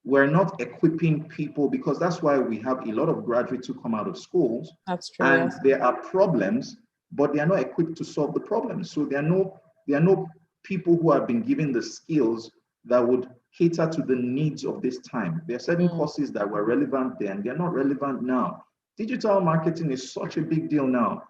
we're not equipping people, because that's why we have a lot of graduates who come out of schools. That's true. And Yes. there are problems, but they are not equipped to solve the problems. So there are no people who have been given the skills that would cater to the needs of this time. There are certain courses that were relevant then, they're not relevant now. Digital marketing is such a big deal now.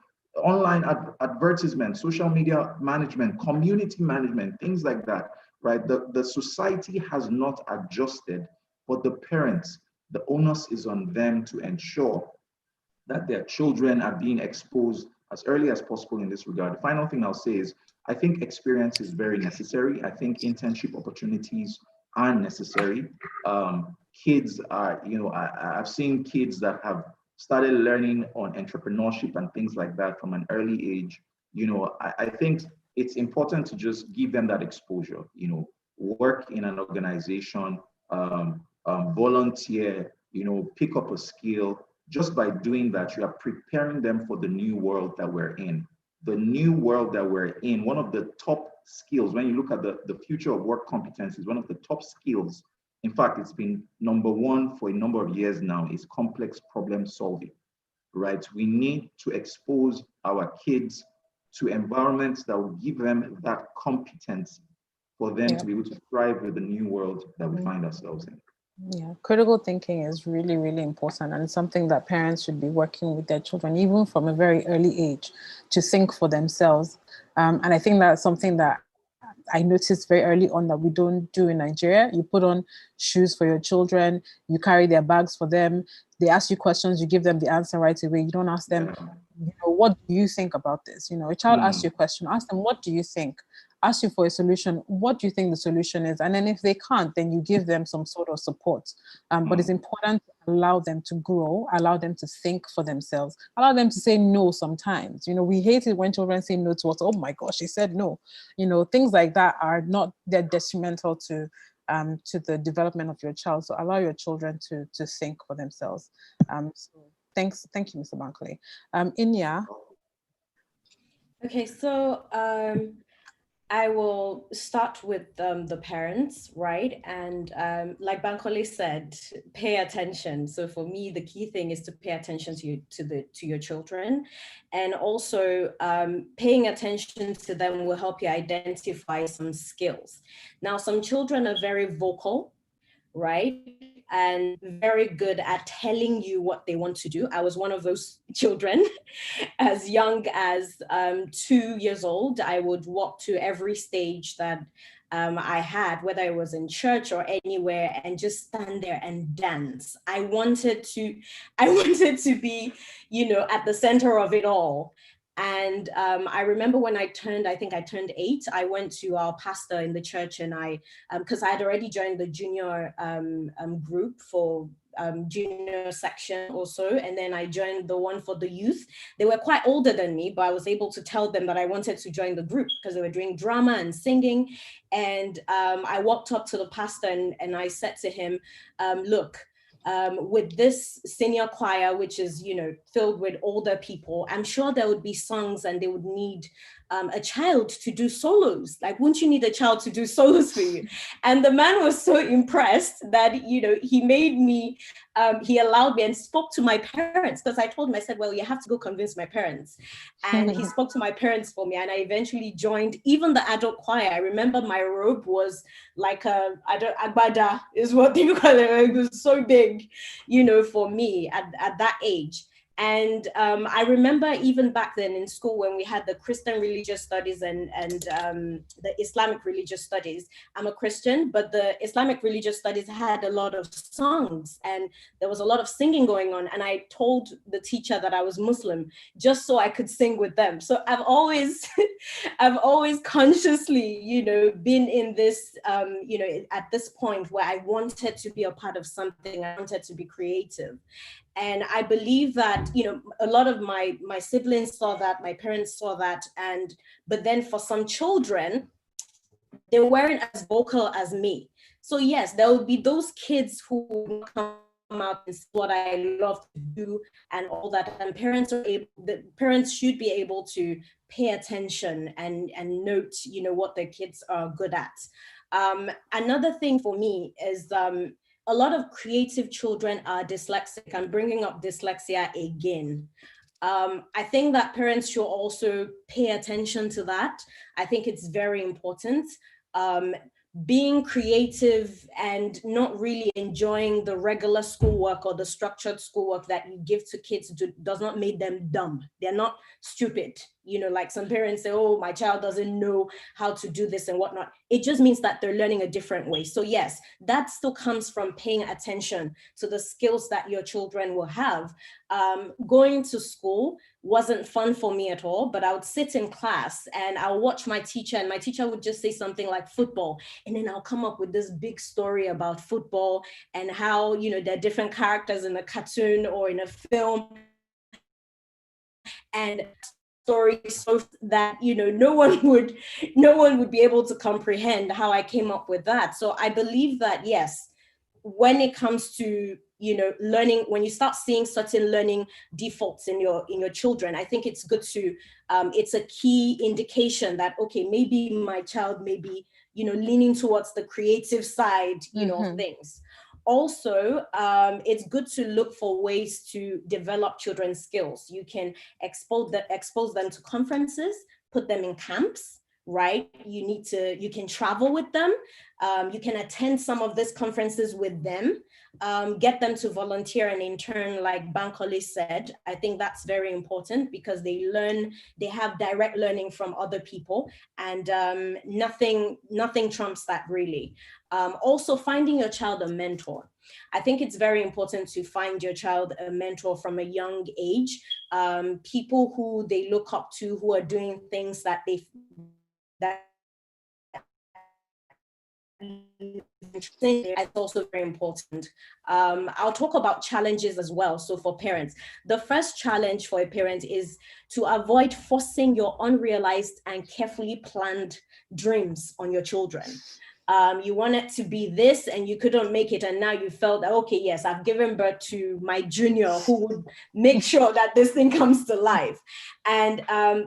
Online advertisement, social media management, community management, things like that, right? The society has not adjusted, but the parents, the onus is on them to ensure that their children are being exposed as early as possible in this regard. The final thing I'll say is, I think experience is very necessary. I think internship opportunities are necessary. Kids are, I've seen kids that have started learning on entrepreneurship and things like that from an early age. I think it's important to just give them that exposure, work in an organization, volunteer, pick up a skill. Just by doing that, you are preparing them for the new world that we're in. The new world that we're in, one of the top skills, when you look at the future of work competencies, one of the top skills, in fact, it's been number one for a number of years now, is complex problem solving, right? We need to expose our kids to environments that will give them that competency for them to be able to thrive with the new world that we find ourselves in. Yeah, critical thinking is really, really important, and it's something that parents should be working with their children, even from a very early age, to think for themselves. And I think that's something that I noticed very early on that we don't do in Nigeria. You put on shoes for your children, you carry their bags for them, they ask you questions, you give them the answer right away. You don't ask them, what do you think about this? A child asks you a question, ask them, what do you think? Ask you for a solution, what do you think the solution is? And then if they can't, then you give them some sort of support. But it's important to allow them to grow, allow them to think for themselves, allow them to say no sometimes. We hate it when children say no to us. Oh my gosh, she said no. Things like that they're detrimental to the development of your child. So allow your children to think for themselves. So thank you, Mr. Bankole. Inya. Okay, so I will start with the parents, right? And like Bankole said, pay attention. So for me, the key thing is to pay attention to your children, and also paying attention to them will help you identify some skills. Now, some children are very vocal, right? And very good at telling you what they want to do. I was one of those children. As young as 2 years old, I would walk to every stage that I had, whether it was in church or anywhere, and just stand there and dance. I wanted to be, at the center of it all. And I remember when I turned 8, I went to our pastor in the church, and because I had already joined the junior group for junior section also, and then I joined the one for the youth. They were quite older than me, but I was able to tell them that I wanted to join the group because they were doing drama and singing. And I walked up to the pastor and I said to him, look, with this senior choir, which is, filled with older people, I'm sure there would be songs and they would need a child to do solos. Like, wouldn't you need a child to do solos for you? And the man was so impressed that, he made me, he allowed me and spoke to my parents, because I told him, I said, well, you have to go convince my parents. And he spoke to my parents for me, and I eventually joined even the adult choir. I remember my robe was like agbada is what they call it. It was so big, for me at that age. And I remember even back then in school when we had the Christian religious studies and the Islamic religious studies. I'm a Christian, but the Islamic religious studies had a lot of songs and there was a lot of singing going on. And I told the teacher that I was Muslim just so I could sing with them. So I've always, I've always consciously, been in this, at this point where I wanted to be a part of something. I wanted to be creative. And I believe that, a lot of my siblings saw that, my parents saw that, but then for some children, they weren't as vocal as me. So yes, there will be those kids who will come out and see what I love to do and all that. And the parents should be able to pay attention and note, what their kids are good at. Another thing for me is a lot of creative children are dyslexic. I'm bringing up dyslexia again. I think that parents should also pay attention to that. I think it's very important. Being creative and not really enjoying the regular schoolwork or the structured schoolwork that you give to kids does not make them dumb. They're not stupid. Like some parents say, oh, my child doesn't know how to do this and whatnot. It just means that they're learning a different way. So yes, that still comes from paying attention to the skills that your children will have. Going to school wasn't fun for me at all, but I would sit in class and I'll watch my teacher and my teacher would just say something like football. And then I'll come up with this big story about football and how, there are different characters in a cartoon or in a film. And stories so that, no one would be able to comprehend how I came up with that. So I believe that, yes, when it comes to learning, when you start seeing certain learning defaults in your children, I think it's good to it's a key indication that, okay, maybe my child may be leaning towards the creative side of things. Also, it's good to look for ways to develop children's skills. You can expose them to conferences, put them in camps, right? You can travel with them. You can attend some of these conferences with them, get them to volunteer and intern, like Bankole said. I think that's very important because they have direct learning from other people, and nothing trumps that really. Also, finding your child a mentor. I think it's very important to find your child a mentor from a young age. People who they look up to, who are doing things that it's also very important. I'll talk about challenges as well. So for parents, the first challenge for a parent is to avoid forcing your unrealized and carefully planned dreams on your children. You want it to be this and you couldn't make it, and now you felt that, okay, yes, I've given birth to my junior who would make sure that this thing comes to life. And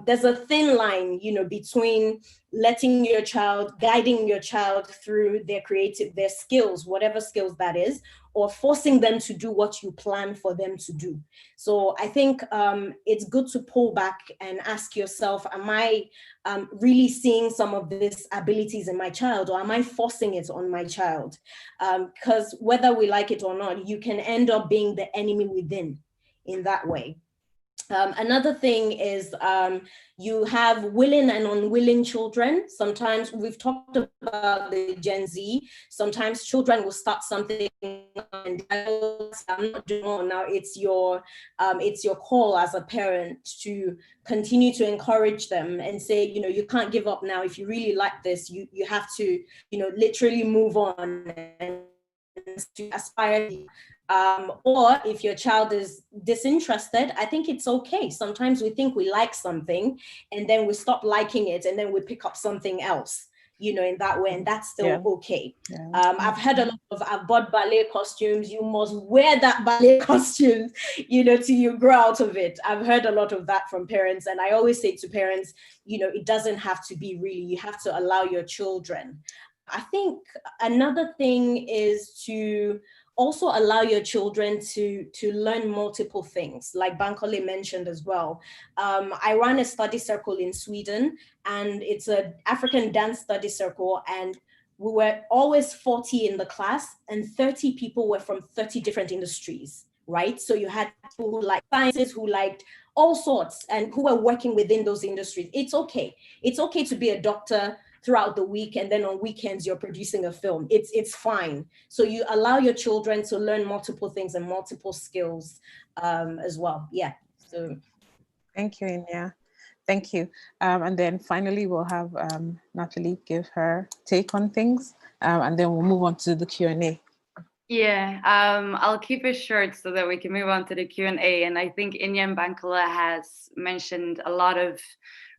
there's a thin line, between letting your child, guiding your child through their skills, whatever skills that is, or forcing them to do what you plan for them to do. So I think it's good to pull back and ask yourself, am I really seeing some of these abilities in my child, or am I forcing it on my child? Because whether we like it or not, you can end up being the enemy within in that way. Another thing is you have willing and unwilling children. Sometimes we've talked about the Gen Z. Sometimes children will start something and I'm not doing it now. It's your call as a parent to continue to encourage them and say, you can't give up now. If you really like this, you have to, literally move on and to aspire. Or if your child is disinterested, I think it's okay. Sometimes we think we like something and then we stop liking it and then we pick up something else, in that way, and that's still okay. I've heard a lot of, I've bought ballet costumes, you must wear that ballet costume, till you grow out of it. I've heard a lot of that from parents, and I always say to parents, it doesn't have to be really, you have to allow your children. I think another thing is to also allow your children to learn multiple things, like Bankole mentioned as well. I ran a study circle in Sweden, and it's an African dance study circle, and we were always 40 in the class, and 30 people were from 30 different industries, right? So you had people who liked sciences, who liked all sorts, and who were working within those industries. It's okay. It's okay to be a doctor throughout the week, and then on weekends you're producing a film. It's fine. So you allow your children to learn multiple things and multiple skills as well. Yeah. So thank you, Inya. Thank you. And then finally, we'll have Natalie give her take on things, and then we'll move on to the Q&A. Yeah, I'll keep it short so that we can move on to the Q&A. And I think Inyam Bankala has mentioned a lot of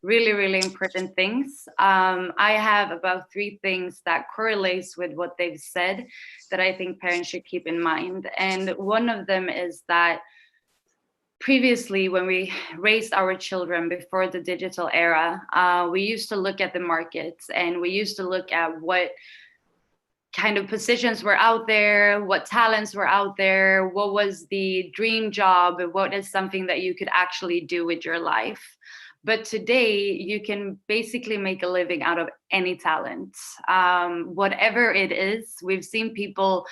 really, really important things. I have about 3 things that correlates with what they've said that I think parents should keep in mind. And one of them is that previously, when we raised our children before the digital era, we used to look at the markets, and we used to look at what kind of positions were out there, what talents were out there, what was the dream job, and what is something that you could actually do with your life. But today, you can basically make a living out of any talent. Whatever it is, we've seen people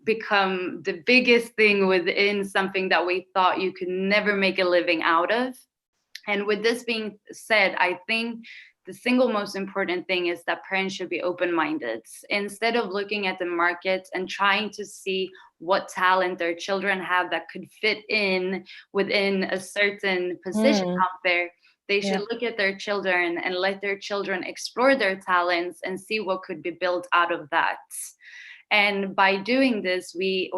become the biggest thing within something that we thought you could never make a living out of. And with this being said, I think the single most important thing is that parents should be open-minded. Instead of looking at the market and trying to see what talent their children have that could fit in within a certain position out there, they should look at their children and let their children explore their talents and see what could be built out of that. And by doing this, we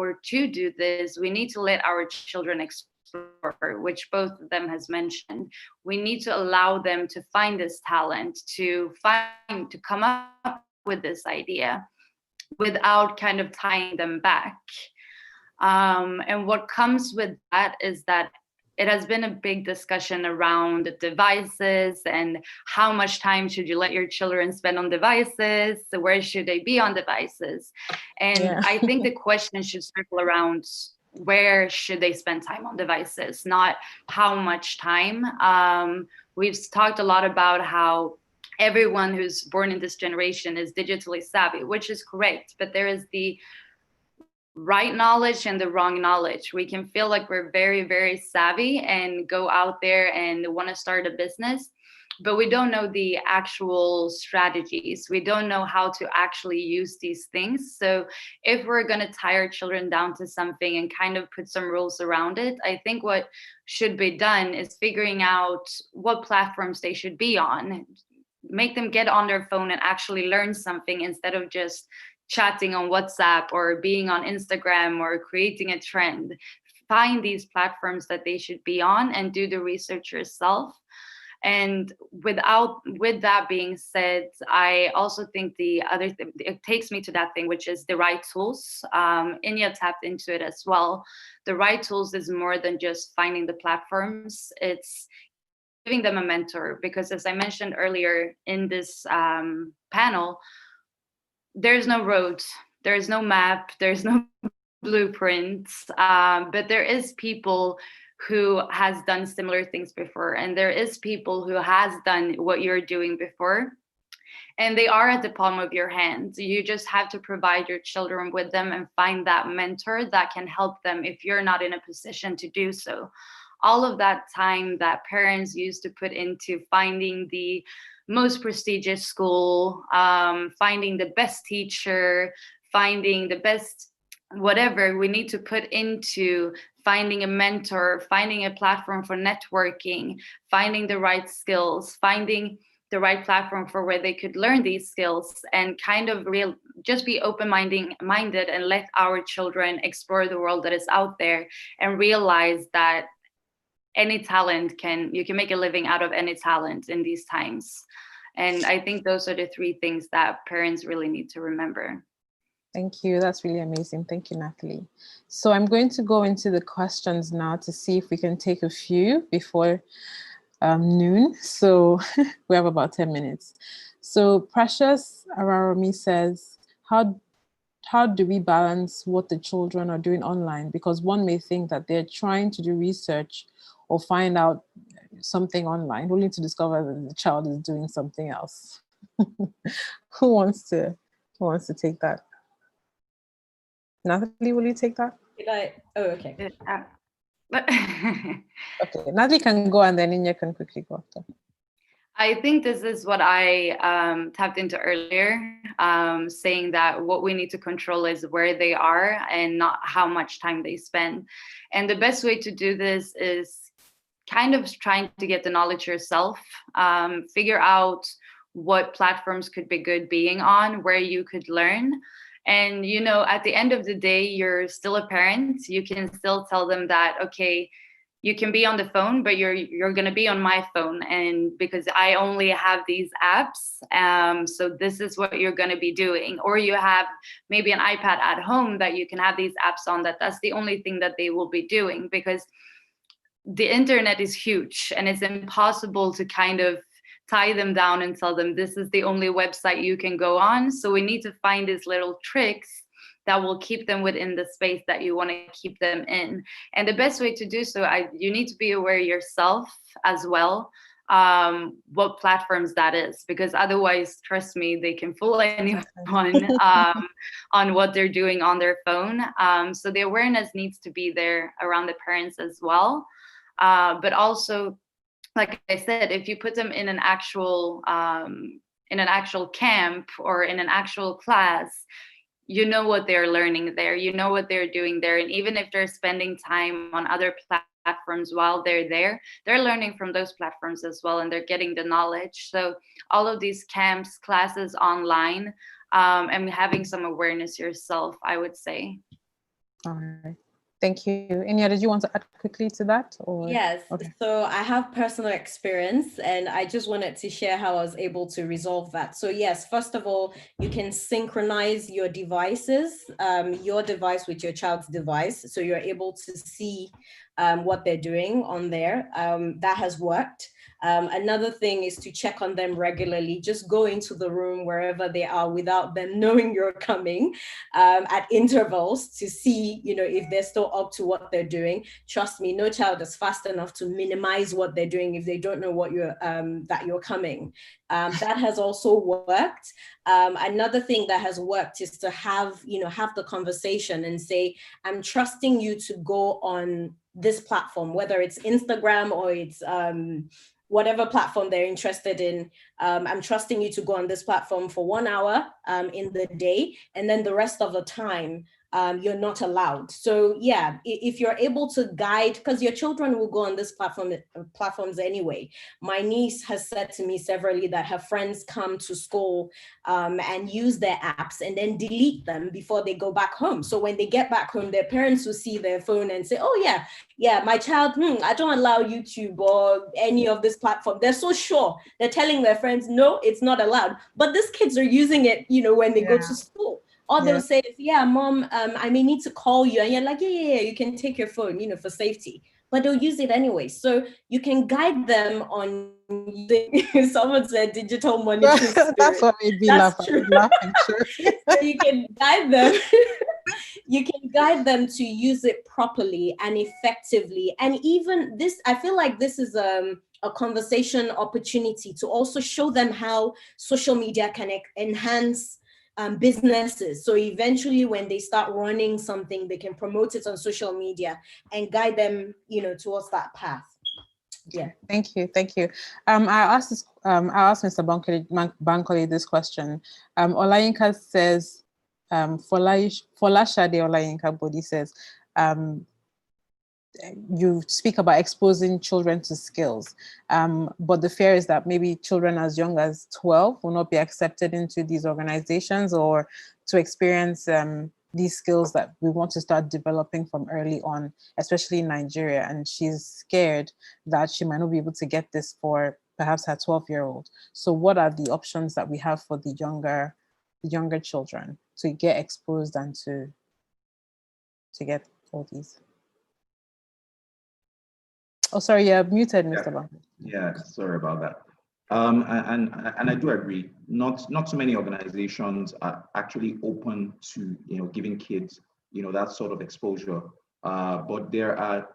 need to let our children explore, which both of them has mentioned. We need to allow them to find this talent, to come up with this idea without kind of tying them back. And what comes with that is that it has been a big discussion around devices and how much time should you let your children spend on devices? So where should they be on devices? And I think the question should circle around where should they spend time on devices, not how much time. We've talked a lot about how everyone who's born in this generation is digitally savvy, which is correct, but there is the right knowledge and the wrong knowledge. We can feel like we're very, very savvy and go out there and want to start a business, but we don't know the actual strategies. We don't know how to actually use these things. So if we're going to tie our children down to something and kind of put some rules around it, I think what should be done is figuring out what platforms they should be on. Make them get on their phone and actually learn something instead of just chatting on WhatsApp or being on Instagram or creating a trend. Find these platforms that they should be on and do the research yourself. And with that being said, I also think the other thing, it takes me to that thing, which is the right tools. Inya tapped into it as well. The right tools is more than just finding the platforms. It's giving them a mentor, because as I mentioned earlier in this panel, there's no road, there's no map, there's no blueprints, but there is people who has done similar things before, and there is people who has done what you're doing before, and they are at the palm of your hand. You just have to provide your children with them and find that mentor that can help them if you're not in a position to do so. All of that time that parents used to put into finding the most prestigious school, finding the best teacher, finding the best whatever, we need to put into finding a mentor, finding a platform for networking, finding the right skills, finding the right platform for where they could learn these skills, and kind of just be open-minded and let our children explore the world that is out there and realize that any talent you can make a living out of any talent in these times. And I think those are the 3 things that parents really need to remember. Thank you. That's really amazing. Thank you, Natalie. So I'm going to go into the questions now to see if we can take a few before noon. So we have about 10 minutes. So Precious Araromi says, how do we balance what the children are doing online? Because one may think that they're trying to do research or find out something online, only to discover that the child is doing something else. Who wants to take that? Natalie, will you take that? Oh, okay. Okay, Natalie can go and then Inya can quickly go after. I think this is what I tapped into earlier, saying that what we need to control is where they are and not how much time they spend. And the best way to do this is kind of trying to get the knowledge yourself, figure out what platforms could be good being on, where you could learn. And, you know, at the end of the day, you're still a parent. You can still tell them that, okay, you can be on the phone, but you're going to be on my phone, and because I only have these apps, so this is what you're going to be doing. Or you have maybe an iPad at home that you can have these apps on, that's the only thing that they will be doing, because the internet is huge and it's impossible to kind of tie them down and tell them this is the only website you can go on. So we need to find these little tricks that will keep them within the space that you want to keep them in. And the best way to do so, you need to be aware yourself as well, what platforms that is, because otherwise, trust me, they can fool anyone on what they're doing on their phone. So the awareness needs to be there around the parents as well. But also, like I said, if you put them in an actual camp or in an actual class, you know what they're learning there, you know what they're doing there. And even if they're spending time on other platforms while they're there, they're learning from those platforms as well, and they're getting the knowledge. So all of these camps, classes online, and having some awareness yourself, I would say. All right. Thank you. Inya, did you want to add quickly to that? Or? Yes. Okay. So I have personal experience, and I just wanted to share how I was able to resolve that. So yes, first of all, you can synchronize your devices, your device with your child's device, so you're able to see what they're doing on there. That has worked. Another thing is to check on them regularly. Just go into the room wherever they are without them knowing you're coming, at intervals, to see, you know, if they're still up to what they're doing. Trust me, no child is fast enough to minimize what they're doing if they don't know what that you're coming. That has also worked. Another thing that has worked is to have the conversation and say, I'm trusting you to go on this platform, whether it's Instagram or it's whatever platform they're interested in. I'm trusting you to go on this platform for 1 hour in the day, and then the rest of the time you're not allowed. So yeah, if you're able to guide, because your children will go on this platforms anyway. My niece has said to me severally that her friends come to school and use their apps and then delete them before they go back home. So when they get back home, their parents will see their phone and say, oh yeah, my child, I don't allow YouTube or any of this platform. They're so sure. They're telling their friends, no, it's not allowed. But these kids are using it, when they go to school. Or they'll say, yeah, mom, I may need to call you. And you're like, yeah, you can take your phone, for safety. But they'll use it anyway. So you can guide them on using, someone said digital monitoring spirit. That's what made me laugh. Laughing, sure. So you can guide them. You can guide them to use it properly and effectively. And even this, I feel like this is a conversation opportunity to also show them how social media can enhance businesses. So eventually when they start running something, they can promote it on social media and guide them, towards that path. Yeah. Thank you. I asked Mr. Bankole this question. Olayinka says, Folashade Olayinka Bodi says, you speak about exposing children to skills, but the fear is that maybe children as young as 12 will not be accepted into these organizations or to experience these skills that we want to start developing from early on, especially in Nigeria. And she's scared that she might not be able to get this for perhaps her 12-year-old. So what are the options that we have for the younger children to get exposed and to get all these? Oh, sorry, you're muted, Mr. Bankole. Yeah, sorry about that. And I do agree. Not so many organizations are actually open to giving kids that sort of exposure. But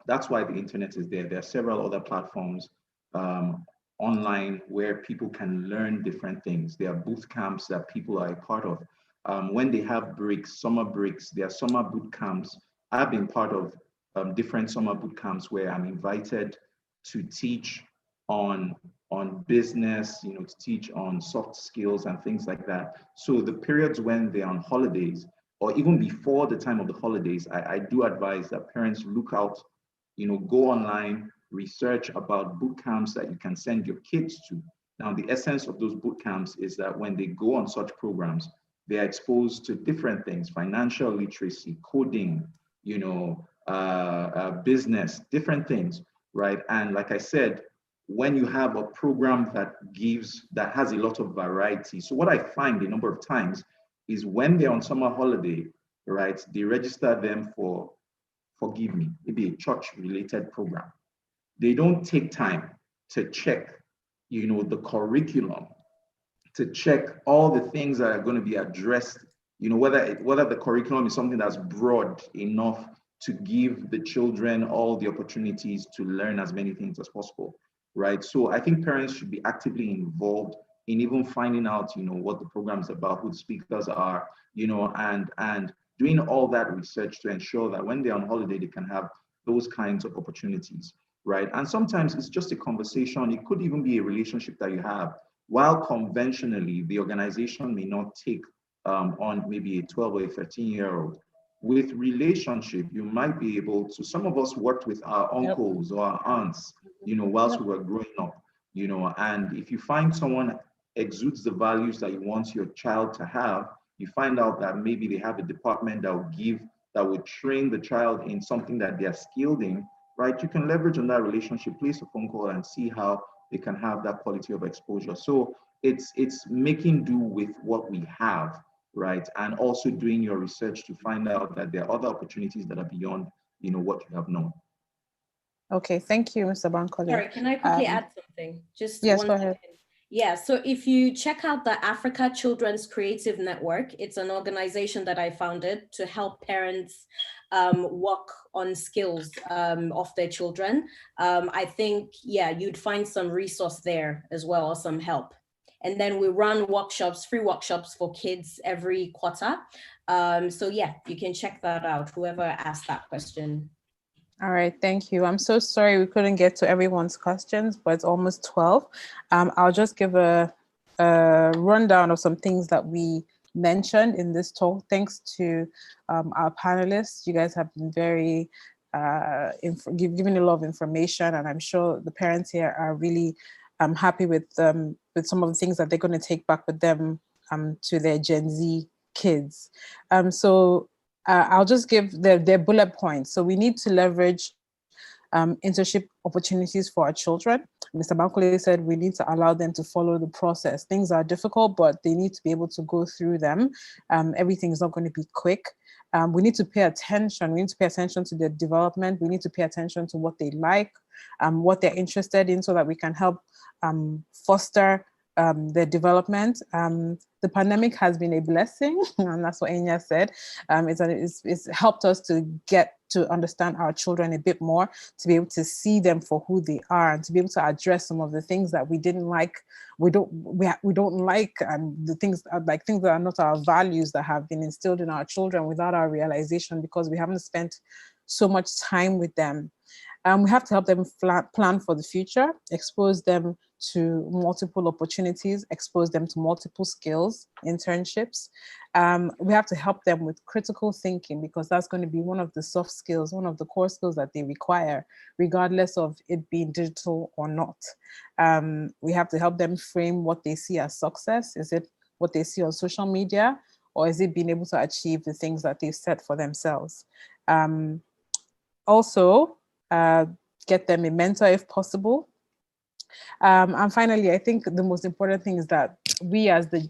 that's why the internet is there. There are several other platforms online where people can learn different things. There are boot camps that people are a part of. When they have breaks, summer breaks, there are summer boot camps I've been part of different summer boot camps where I'm invited to teach on business, to teach on soft skills and things like that. So the periods when they're on holidays, or even before the time of the holidays, I do advise that parents look out, go online, research about boot camps that you can send your kids to. Now, the essence of those boot camps is that when they go on such programs, they are exposed to different things: financial literacy, coding, business, different things, right? And like I said, when you have a program that has a lot of variety. So what I find a number of times is when they're on summer holiday, right, they register them for, forgive me, maybe a church-related program. They don't take time to check, the curriculum, to check all the things that are going to be addressed, whether the curriculum is something that's broad enough to give the children all the opportunities to learn as many things as possible, right? So I think parents should be actively involved in even finding out, what the program is about, who the speakers are, and doing all that research to ensure that when they're on holiday, they can have those kinds of opportunities, right? And sometimes it's just a conversation. It could even be a relationship that you have. While conventionally, the organization may not take on maybe a 12 or a 13-year-old, with relationship, you might be able to. Some of us worked with our uncles or our aunts, whilst we were growing up, and if you find someone exudes the values that you want your child to have, you find out that maybe they have a department that will train the child in something that they're skilled in, right? You can leverage on that relationship, place a phone call, and see how they can have that quality of exposure. So it's making do with what we have, right? And also doing your research to find out that there are other opportunities that are beyond, what you have known. Okay, thank you, Mr. Bankole. Sorry, can I quickly add something? Just yes, one go ahead. second. Yeah, so if you check out the Africa Children's Creative Network, it's an organization that I founded to help parents work on skills of their children. I think, yeah, you'd find some resource there as well, or some help. And then we run workshops, free workshops for kids every quarter. So yeah, you can check that out, whoever asked that question. All right, thank you. I'm so sorry we couldn't get to everyone's questions, but it's almost 12. I'll just give a rundown of some things that we mentioned in this talk. Thanks to our panelists. You guys have been very giving a lot of information, and I'm sure the parents here are really happy with some of the things that they're going to take back with them to their Gen Z kids. I'll just give their bullet points. So we need to leverage internship opportunities for our children. Mr. Bankole said we need to allow them to follow the process. Things are difficult, but they need to be able to go through them. Everything is not going to be quick. We need to pay attention. We need to pay attention to their development. We need to pay attention to what they like, what they're interested in, so that we can help foster their development. The pandemic has been a blessing, and that's what Enya said. It's helped us to get to understand our children a bit more, to be able to see them for who they are, and to be able to address some of the things that we didn't like, we don't like, and the things that are not our values that have been instilled in our children without our realization, because we haven't spent so much time with them. We have to help them plan for the future, expose them to multiple opportunities, expose them to multiple skills, internships. We have to help them with critical thinking, because that's going to be one of the soft skills, one of the core skills that they require, regardless of it being digital or not. We have to help them frame what they see as success. Is it what they see on social media, or is it being able to achieve the things that they've set for themselves? Also, get them a mentor if possible. And finally, I think the most important thing is that we, as the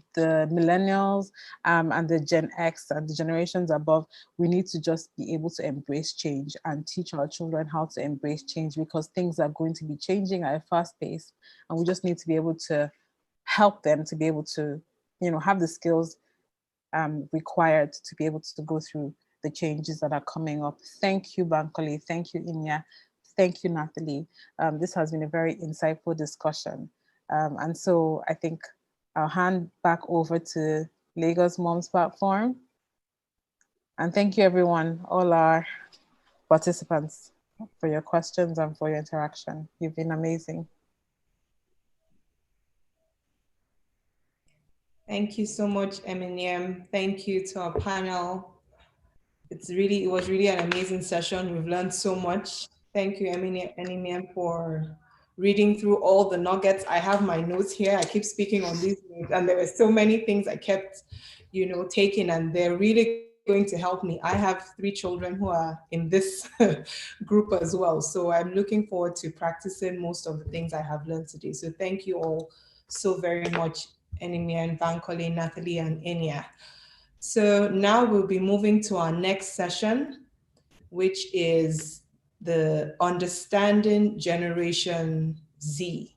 millennials and the Gen X and the generations above, we need to just be able to embrace change and teach our children how to embrace change, because things are going to be changing at a fast pace, and we just need to be able to help them to be able to, have the skills required to be able to go through the changes that are coming up. Thank you, Bankole. Thank you, Inya. Thank you, Nathalie. This has been a very insightful discussion. And so I think I'll hand back over to Lagos Mums platform. And thank you, everyone, all our participants for your questions and for your interaction. You've been amazing. Thank you so much, Eminem. Thank you to our panel. It was really an amazing session. We've learned so much. Thank you, Eminem, for reading through all the nuggets. I have my notes here. I keep speaking on these notes, and there were so many things I kept, taking, and they're really going to help me. I have 3 children who are in this group as well. So I'm looking forward to practicing most of the things I have learned today. So thank you all so very much, Enimian, Bankole, Natalie, and Enya. So now we'll be moving to our next session, which is the Understanding Generation Z.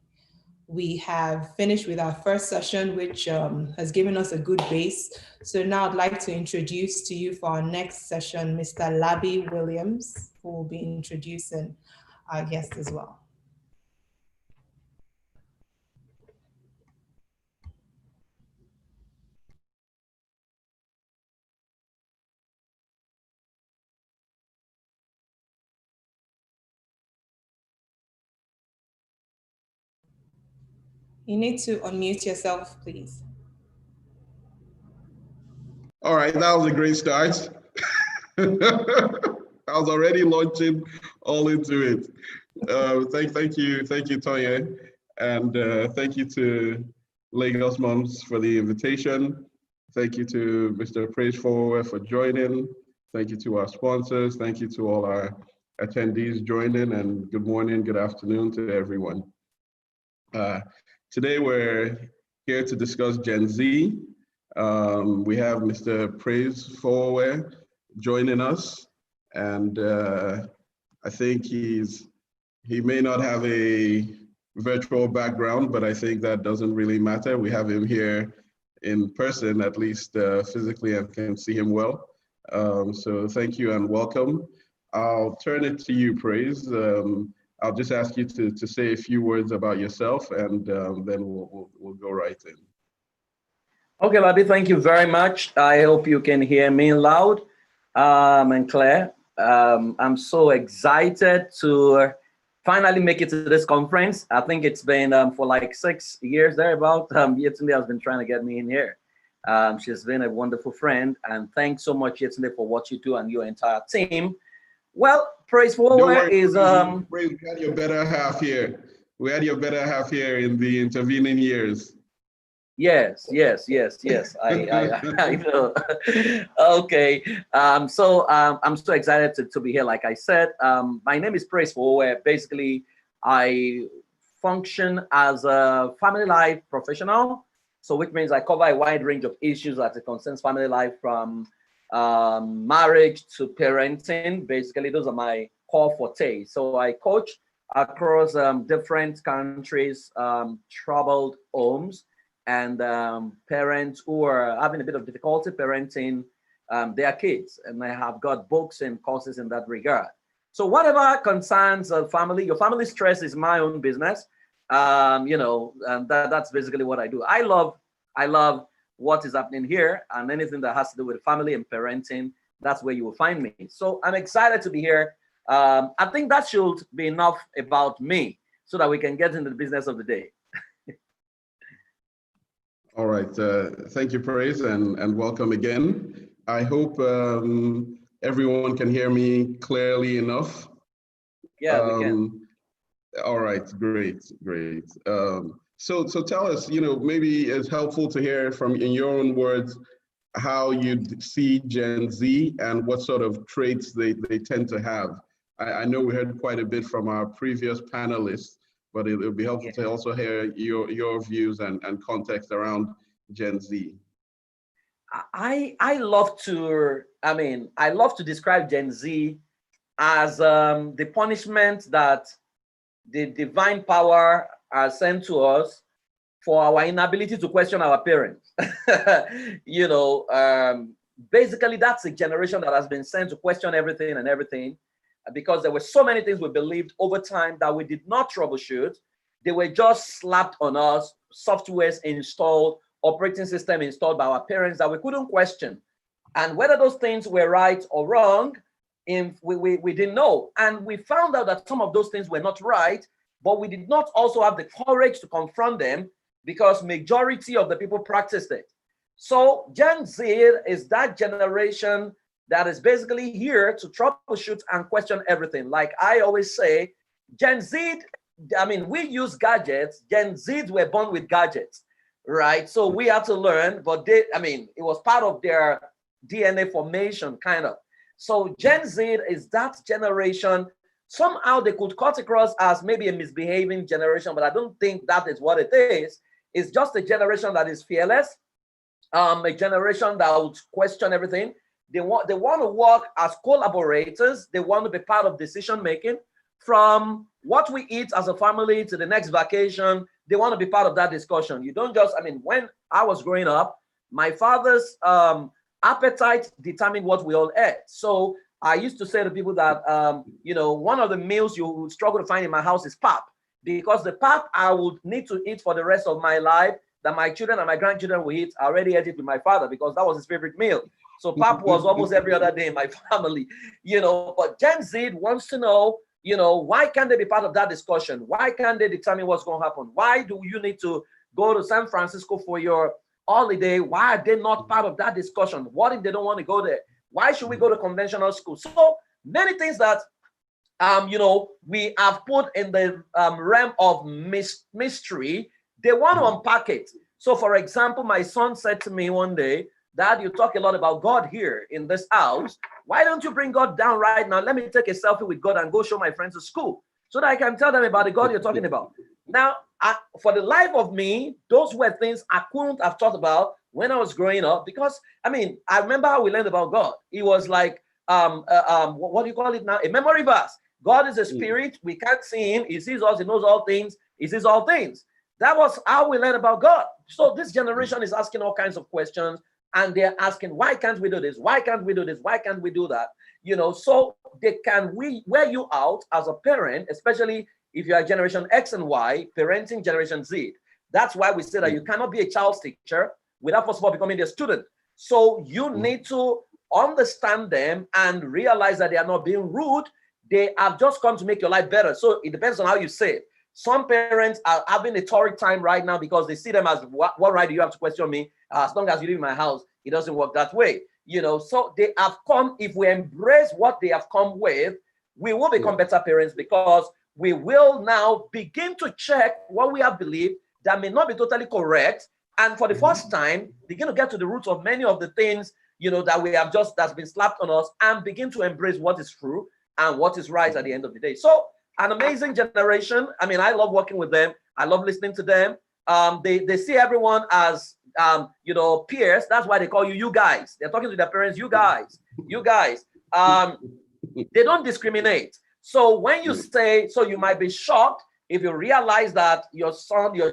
We have finished with our first session, which has given us a good base. So now I'd like to introduce to you for our next session, Mr. Labi Williams, who will be introducing our guest as well. You need to unmute yourself, please. All right, that was a great start. I was already launching all into it. Thank you, Tonya, and thank you to LagosMums for the invitation. Thank you to Mr. Praise Forward for joining. Thank you to our sponsors. Thank you to all our attendees joining, and good morning, good afternoon to everyone. Today we're here to discuss Gen Z. We have Mr. Praise Forward joining us, and I think he may not have a virtual background, but I think that doesn't really matter. We have him here in person, at least physically, and can see him well. So thank you and welcome. I'll turn it to you, Praise. I'll just ask you to say a few words about yourself, and then we'll go right in. Okay, Labi, thank you very much. I hope you can hear me loud and clear. I'm so excited to finally make it to this conference. I think it's been for like 6 years thereabout. Yetunde has been trying to get me in here. She's been a wonderful friend, and thanks so much, Yetunde, for what you do and your entire team. Well, Praise Forward is Praise, we had your better half here. We had your better half here in the intervening years. Yes. I know. Okay. So I'm so excited to be here. Like I said, my name is Praise Forward. Basically, I function as a family life professional. So which means I cover a wide range of issues that concerns family life, from marriage to parenting. Basically, those are my core forte. So I coach across different countries, troubled homes, and parents who are having a bit of difficulty parenting their kids. And I have got books and courses in that regard. So whatever concerns a family, your family stress is my own business. And that's basically what I do. I love what is happening here, and anything that has to do with family and parenting, that's where you will find me. So I'm excited to be here. I think that should be enough about me so that we can get into the business of the day. All right, thank you, Praise, and welcome again. I hope everyone can hear me clearly enough. Yeah, we can. All right, great. So tell us, maybe it's helpful to hear from, in your own words, how you see Gen Z and what sort of traits they tend to have. I know we heard quite a bit from our previous panelists, but it'll be helpful to also hear your views and context around Gen Z. I love to describe Gen Z as the punishment that the divine power has sent to us for our inability to question our parents. Basically that's a generation that has been sent to question everything, because there were so many things we believed over time that we did not troubleshoot. They were just slapped on us, softwares installed, operating system installed by our parents that we couldn't question. And whether those things were right or wrong, we didn't know. And we found out that some of those things were not right, but we did not also have the courage to confront them because majority of the people practiced it. So Gen Z is that generation that is basically here to troubleshoot and question everything. Like I always say, Gen Z, I mean, we use gadgets. Gen Zs were born with gadgets, right? So we had to learn, but they, I mean, it was part of their DNA formation, kind of. So Gen Z is that generation. Somehow they could cut across as maybe a misbehaving generation, but I don't think that is what it is. It's just a generation that is fearless, a generation that would question everything. They want to work as collaborators. They want to be part of decision making. From what we eat as a family to the next vacation, they want to be part of that discussion. You don't just, I mean, when I was growing up, my father's appetite determined what we all ate. So I used to say to people that, you know, one of the meals you would struggle to find in my house is pap, because the pap I would need to eat for the rest of my life, that my children and my grandchildren will eat. I already ate it with my father because that was his favorite meal. So pap was almost every other day in my family, you know. But Gen Z wants to know, you know, why can't they be part of that discussion? Why can't they determine what's going to happen? Why do you need to go to San Francisco for your holiday? Why are they not part of that discussion? What if they don't want to go there? Why should we go to conventional school? So many things that, you know, we have put in the realm of mystery. They want to unpack it. So, for example, my son said to me one day, Dad, you talk a lot about God here in this house. Why don't you bring God down right now? Let me take a selfie with God and go show my friends at school so that I can tell them about the God you're talking about. Now, for the life of me, those were things I couldn't have thought about when I was growing up, because, I mean, I remember how we learned about God. It was like, what do you call it now? A memory verse. God is a spirit. We can't see him. He sees us. He knows all things. He sees all things. That was how we learned about God. So this generation is asking all kinds of questions, and they're asking, why can't we do this? Why can't we do this? Why can't we do that? You know, so they can wear you out as a parent, especially if you are Generation X and Y, parenting Generation Z. That's why we say that you cannot be a child's teacher without first of all becoming their student. So you need to understand them and realize that they are not being rude. They have just come to make your life better. So it depends on how you say it. Some parents are having a torrid time right now because they see them as, what right do you have to question me? As long as you live in my house, it doesn't work that way. You know, so they have come, if we embrace what they have come with, we will become better parents, because we will now begin to check what we have believed that may not be totally correct. And for the first time, begin to get to the roots of many of the things, you know, that we have just, that's been slapped on us, and begin to embrace what is true and what is right at the end of the day. So an amazing generation. I mean, I love working with them. I love listening to them. They see everyone as, you know, peers. That's why they call you guys. They're talking to their parents, you guys. They don't discriminate. So when you say, so you might be shocked if you realize that your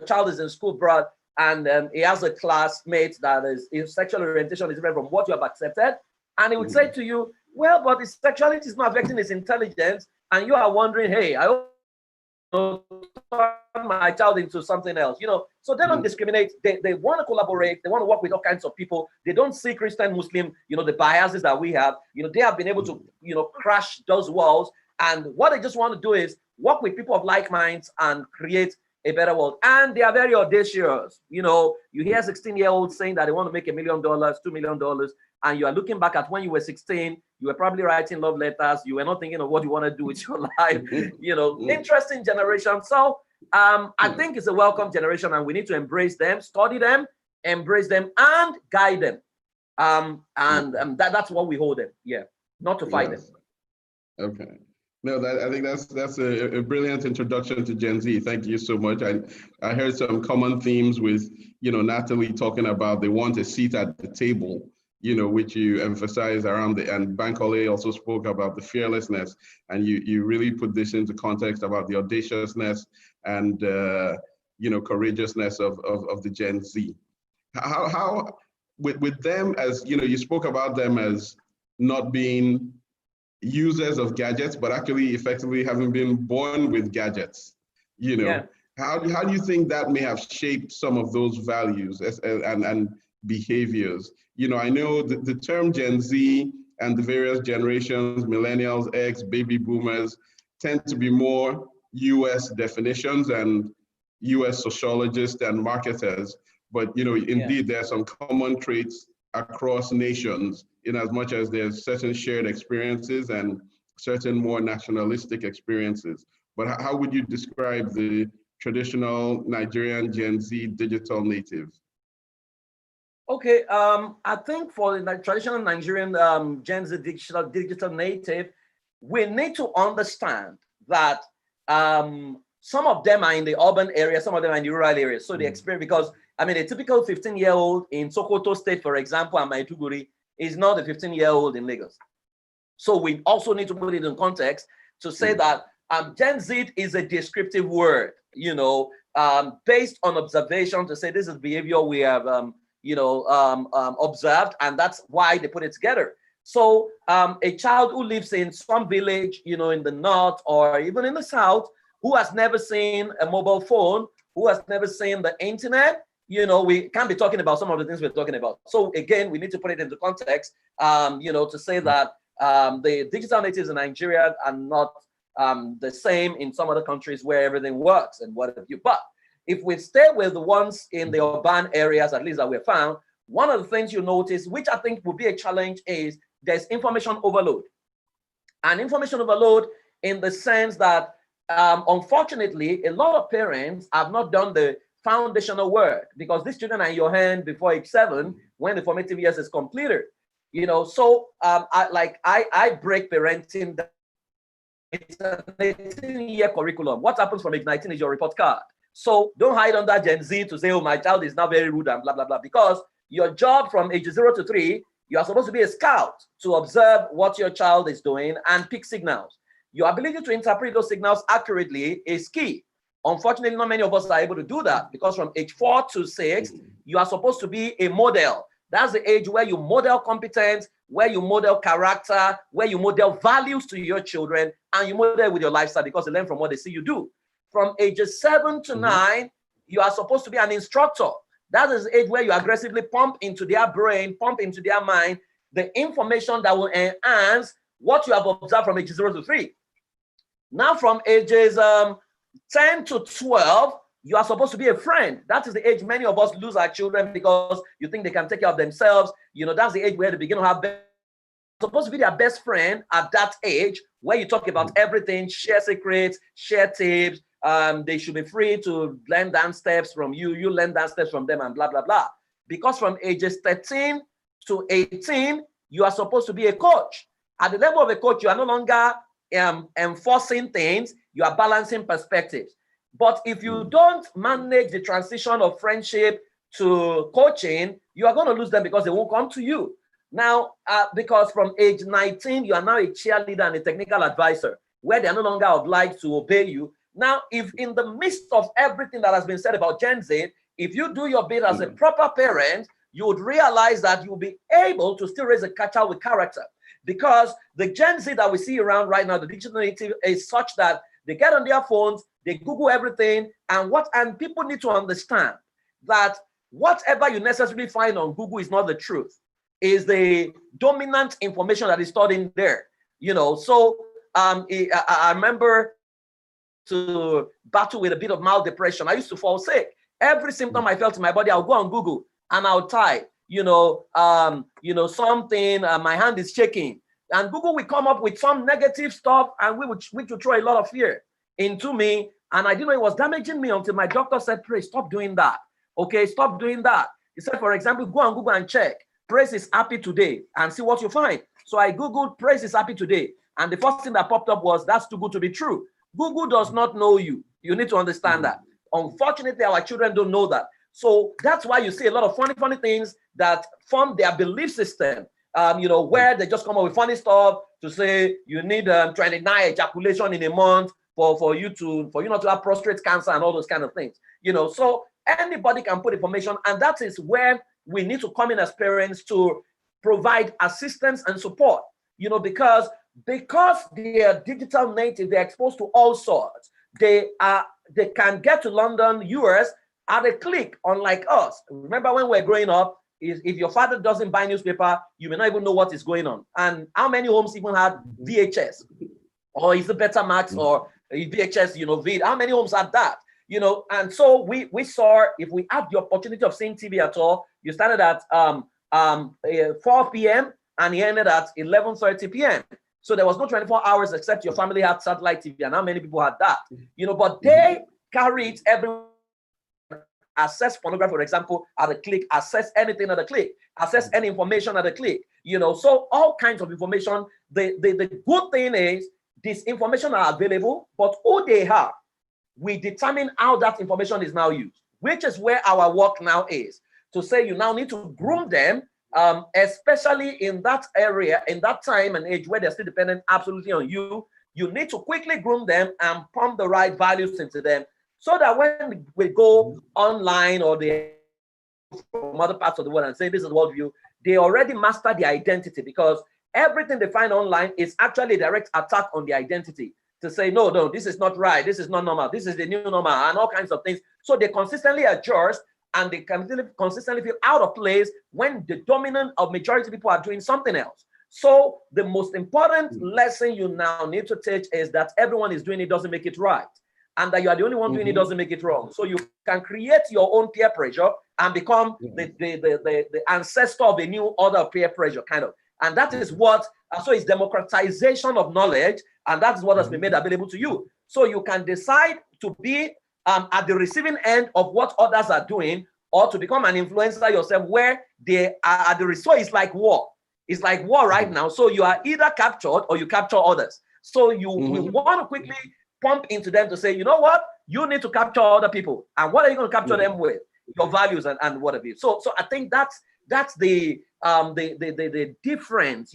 child is in school, bro, and he has a classmate that is, his sexual orientation is different from what you have accepted. And he would say to you, well, but his sexuality is not affecting his intelligence. And you are wondering, hey, I hope turn my child into something else, you know. So they don't discriminate. They want to collaborate. They want to work with all kinds of people. They don't see Christian, Muslim, you know, the biases that we have. You know, they have been able to, you know, crash those walls. And what they just want to do is work with people of like minds and create a better world. And they are very audacious. You know, you hear 16-year-olds saying that they want to make $1 million, $2 million. And you are looking back at when you were 16, you were probably writing love letters. You were not thinking of what you want to do with your life. You know, interesting generation. So I think it's a welcome generation, and we need to embrace them, study them, embrace them, and guide them. That's what we hold them. Yeah, not to fight them. Okay. No, I think that's a brilliant introduction to Gen Z. Thank you so much. I heard some common themes with, you know, Natalie talking about they want a seat at the table, you know, which you emphasize around and Bankole also spoke about the fearlessness, and you really put this into context about the audaciousness and, you know, courageousness of the Gen Z. How with them, as, you know, you spoke about them as not being users of gadgets, but actually effectively having been born with gadgets, you know. Yeah. How do you think that may have shaped some of those values and behaviors? You know, I know the term Gen Z and the various generations, millennials, X, baby boomers, tend to be more US definitions and US sociologists and marketers. But indeed, there are some common traits across nations, in as much as there's certain shared experiences and certain more nationalistic experiences. But how would you describe the traditional Nigerian Gen Z digital native? Okay, I think for the traditional Nigerian Gen Z digital native, we need to understand that some of them are in the urban area, some of them are in the rural areas. So the experience, because I mean, a typical 15-year-old in Sokoto State, for example, and Maiduguri, is not a 15-year-old in Lagos. So we also need to put it in context to say that Gen Z is a descriptive word, based on observation, to say this is behavior we have, observed, and that's why they put it together. So a child who lives in some village, in the north or even in the south, who has never seen a mobile phone, who has never seen the internet, we can't be talking about some of the things we're talking about. So again, we need to put it into context, to say that the digital natives in Nigeria are not the same in some other countries where everything works and what have you. But if we stay with the ones in the urban areas, at least that we have found, one of the things you notice, which I think will be a challenge, is there's information overload. And information overload in the sense that, unfortunately, a lot of parents have not done the foundational work, because these children are in your hand before age 7, when the formative years is completed. So I break parenting down. It's an 18-year curriculum. What happens from age 19 is your report card. So don't hide under Gen Z to say, oh, my child is now very rude and blah, blah, blah, because your job from age 0 to 3, you are supposed to be a scout to observe what your child is doing and pick signals. Your ability to interpret those signals accurately is key. Unfortunately, not many of us are able to do that, because from age 4 to 6, you are supposed to be a model. That's the age where you model competence, where you model character, where you model values to your children, and you model with your lifestyle, because they learn from what they see you do. From ages 7 to 9, you are supposed to be an instructor. That is the age where you aggressively pump into their brain, pump into their mind, the information that will enhance what you have observed from ages 0 to 3. Now from ages 10 to 12, you are supposed to be a friend. That is the age many of us lose our children, because you think they can take care of themselves. That's the age where they begin to have supposed to be their best friend at that age, where you talk about everything, share secrets, share tips. They should be free to learn dance steps from you, you learn dance steps from them, and blah, blah, blah. Because from ages 13 to 18, you are supposed to be a coach. At the level of a coach, you are no longer enforcing things, you are balancing perspectives. But if you don't manage the transition of friendship to coaching, you are going to lose them, because they won't come to you. Now, because from age 19, you are now a cheerleader and a technical advisor, where they are no longer obliged to obey you. Now, if in the midst of everything that has been said about Gen Z, if you do your bit as a proper parent, you would realize that you'll be able to still raise a child with character. Because the Gen Z that we see around right now, the digital native, is such that they get on their phones, they Google everything, and people need to understand that whatever you necessarily find on Google is not the truth, is the dominant information that is stored in there. So I remember to battle with a bit of mild depression. I used to fall sick. Every symptom I felt in my body, I'll go on Google and I'll type, something, my hand is shaking. And Google will come up with some negative stuff, and which will throw a lot of fear into me. And I didn't know it was damaging me until my doctor said, Praise, stop doing that. Okay, stop doing that. He said, for example, go on Google and check, Praise is happy today, and see what you find. So I Googled, Praise is happy today. And the first thing that popped up was, that's too good to be true. Google does not know you. You need to understand that. Unfortunately, our children don't know that. So that's why you see a lot of funny things that form their belief system, where they just come up with funny stuff to say you need 29 ejaculation in a month for you not to have prostate cancer and all those kind of things. So anybody can put information, and that is where we need to come in as parents to provide assistance and support, because they are digital native, they're exposed to all sorts. They can get to London, US at a click, unlike us. Remember when we were growing up, if your father doesn't buy newspaper, you may not even know what is going on. And how many homes even had VHS? Or is it Betamax or VHS, vid? How many homes had that? And so we saw, if we had the opportunity of seeing TV at all, you started at 4 p.m. and you ended at 11:30 p.m. So there was no 24 hours except your family had satellite TV, and how many people had that? But they carried everywhere. Access pornography, for example, at a click, access anything at a click, access any information at a click, so all kinds of information. The good thing is this information are available, but who they are, we determine how that information is now used, which is where our work now is, to say you now need to groom them, especially in that area, in that time and age where they're still dependent absolutely on you. You need to quickly groom them and pump the right values into them, so that when we go online or they from other parts of the world and say this is worldview, they already master the identity, because everything they find online is actually a direct attack on the identity, to say, no, this is not right, this is not normal, this is the new normal, and all kinds of things. So they consistently adjust, and they consistently feel out of place when the dominant of majority of people are doing something else. So the most important lesson you now need to teach is that everyone is doing it doesn't make it right, and that you are the only one doing it doesn't make it wrong. So you can create your own peer pressure and become the ancestor of a new order of peer pressure, kind of. And that is what, so it's democratization of knowledge, and that's what has been made available to you. So you can decide to be at the receiving end of what others are doing, or to become an influencer yourself where they are at the result. It's like war. It's like war right now. So you are either captured or you capture others. So we want to quickly pump into them to say, you know what, you need to capture other people. And what are you going to capture them with? Your values and whatever. So I think that's the difference,